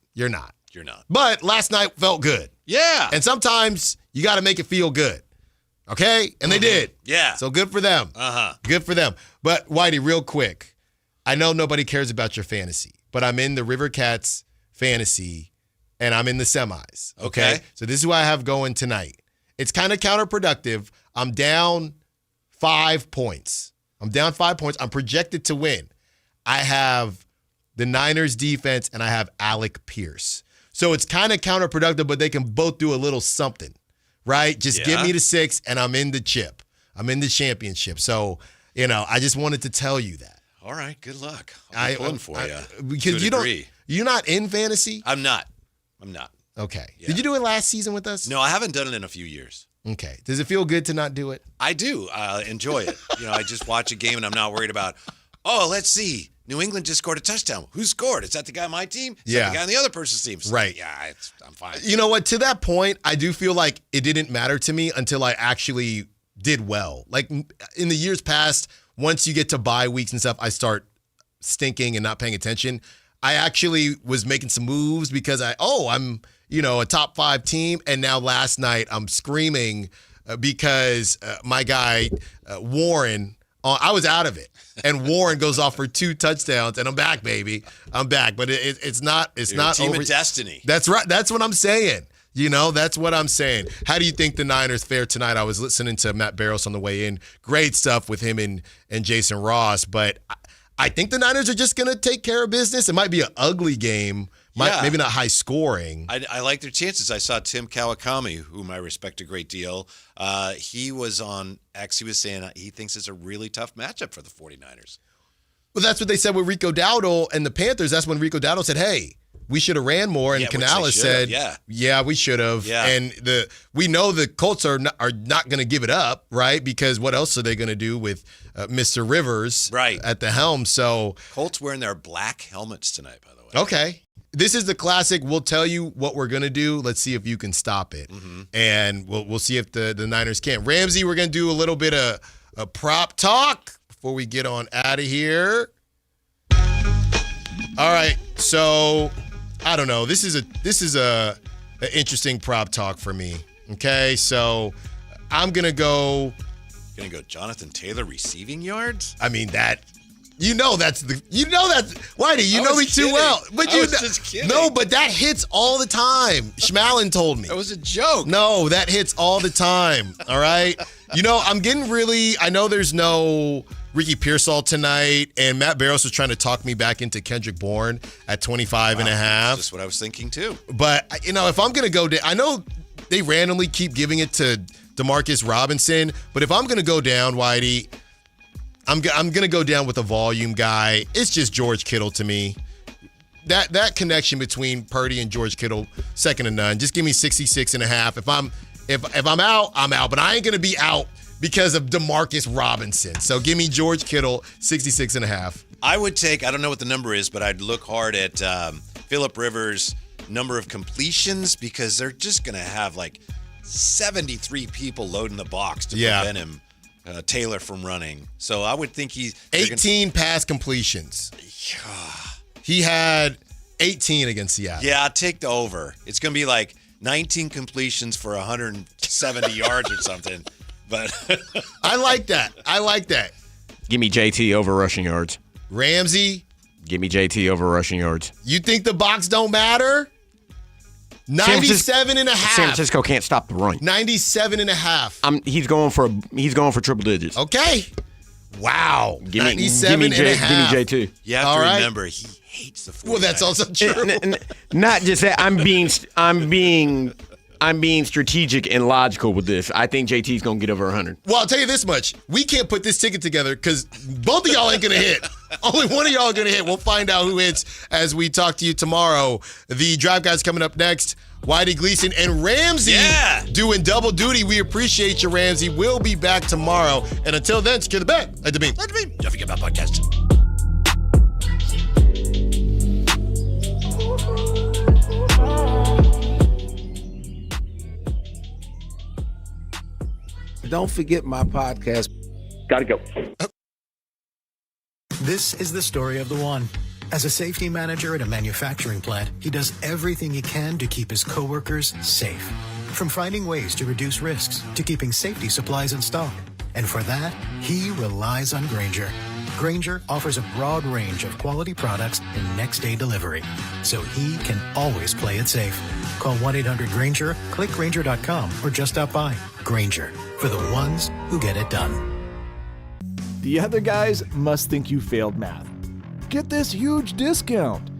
But last night felt good. Yeah. And sometimes you got to make it feel good. Okay? And they did. Yeah. So good for them. Good for them. But Whitey, real quick, I know nobody cares about your fantasy, but I'm in the River Cats fantasy, and I'm in the semis. Okay? So this is what I have going tonight. It's kind of counterproductive. I'm down 5 points. I'm projected to win. I have the Niners defense, and I have Alec Pierce. So it's kind of counterproductive, but they can both do a little something, right? Just give me the 6, and I'm in the chip. I'm in the championship. So, I just wanted to tell you that. All right, good luck. I'll be pulling for you. Because you're not in fantasy? I'm not. Okay. Yeah. Did you do it last season with us? No, I haven't done it in a few years. Okay. Does it feel good to not do it? I do. Enjoy it. I just watch a game and I'm not worried about, let's see. New England just scored a touchdown. Who scored? Is that the guy on my team? Is that the guy on the other person's team? So, right. Yeah, I'm fine. You know what? To that point, I do feel like it didn't matter to me until I actually did well. Like in the years past, once you get to bye weeks and stuff, I start stinking and not paying attention. I actually was making some moves because I'm, a top 5 team. And now last night I'm screaming because my guy, Warren, I was out of it. And Warren goes off for 2 touchdowns and I'm back, baby. I'm back. But it's not team over. Of destiny. That's right. That's what I'm saying. That's what I'm saying. How do you think the Niners fare tonight? I was listening to Matt Barros on the way in. Great stuff with him and Jason Ross. But I think the Niners are just going to take care of business. It might be an ugly game. Maybe not high scoring. I like their chances. I saw Tim Kawakami, whom I respect a great deal. He was on X. He was saying he thinks it's a really tough matchup for the 49ers. Well, that's what they said with Rico Dowdle and the Panthers. That's when Rico Dowdle said, hey, we should have ran more. And Canales said, yeah, we should have. Yeah. And we know the Colts are not going to give it up, right? Because what else are they going to do with Mr. Rivers at the helm? So Colts wearing their black helmets tonight, by the way. Okay. This is the classic. We'll tell you what we're going to do. Let's see if you can stop it. Mm-hmm. And we'll see if the Niners can. Ramsey, we're going to do a little bit of a prop talk before we get on out of here. All right. So, I don't know. This is an interesting prop talk for me. Okay? So, I'm going to go Jonathan Taylor receiving yards? I mean, Whitey, you know me too well. But I was just kidding. No, but that hits all the time. Schmallen told me. That was a joke. No, that hits all the time. All right? I'm getting I know there's no Ricky Pearsall tonight, and Matt Barrows was trying to talk me back into Kendrick Bourne at 25 and a half. That's just what I was thinking too. But, if I'm going to go I know they randomly keep giving it to Demarcus Robinson, but if I'm going to go down, Whitey, I'm going to go down with a volume guy. It's just George Kittle to me. That connection between Purdy and George Kittle, second to none. Just give me 66.5. If I'm out, I'm out. But I ain't going to be out because of Demarcus Robinson. So give me George Kittle, 66.5. I would take, I don't know what the number is, but I'd look hard at Phillip Rivers' number of completions because they're just going to have 73 people loading the box to prevent him. Taylor from running. So I would think 18 pass completions. He had 18 against Seattle. Yeah, I'd take the over. It's going to be 19 completions for 170 yards or something. But I like that. Give me JT over rushing yards. Ramsey. Give me JT over rushing yards. You think the box don't matter? 97.5. San Francisco can't stop the run. 97.5. He's going for triple digits. Okay. Wow. Give me 97.5. Give me J2. You have to remember he hates the 49ers. Well, that's also true. Not just that. I'm being strategic and logical with this. I think JT's going to get over 100. Well, I'll tell you this much. We can't put this ticket together because both of y'all ain't going to hit. Only one of y'all are going to hit. We'll find out who hits as we talk to you tomorrow. The Drive Guys coming up next. Whitey Gleason and Ramsey doing double duty. We appreciate you, Ramsey. We'll be back tomorrow. And until then, secure the bed. Let the beam. Don't forget about podcast. Don't forget my podcast. Gotta go. This is the story of the one. As a safety manager at a manufacturing plant, he does everything he can to keep his coworkers safe. From finding ways to reduce risks to keeping safety supplies in stock. And for that, he relies on Grainger. Grainger offers a broad range of quality products and next-day delivery, so he can always play it safe. Call 1-800-GRAINGER, click Grainger.com, or just stop by. Grainger, for the ones who get it done. The other guys must think you failed math. Get this huge discount.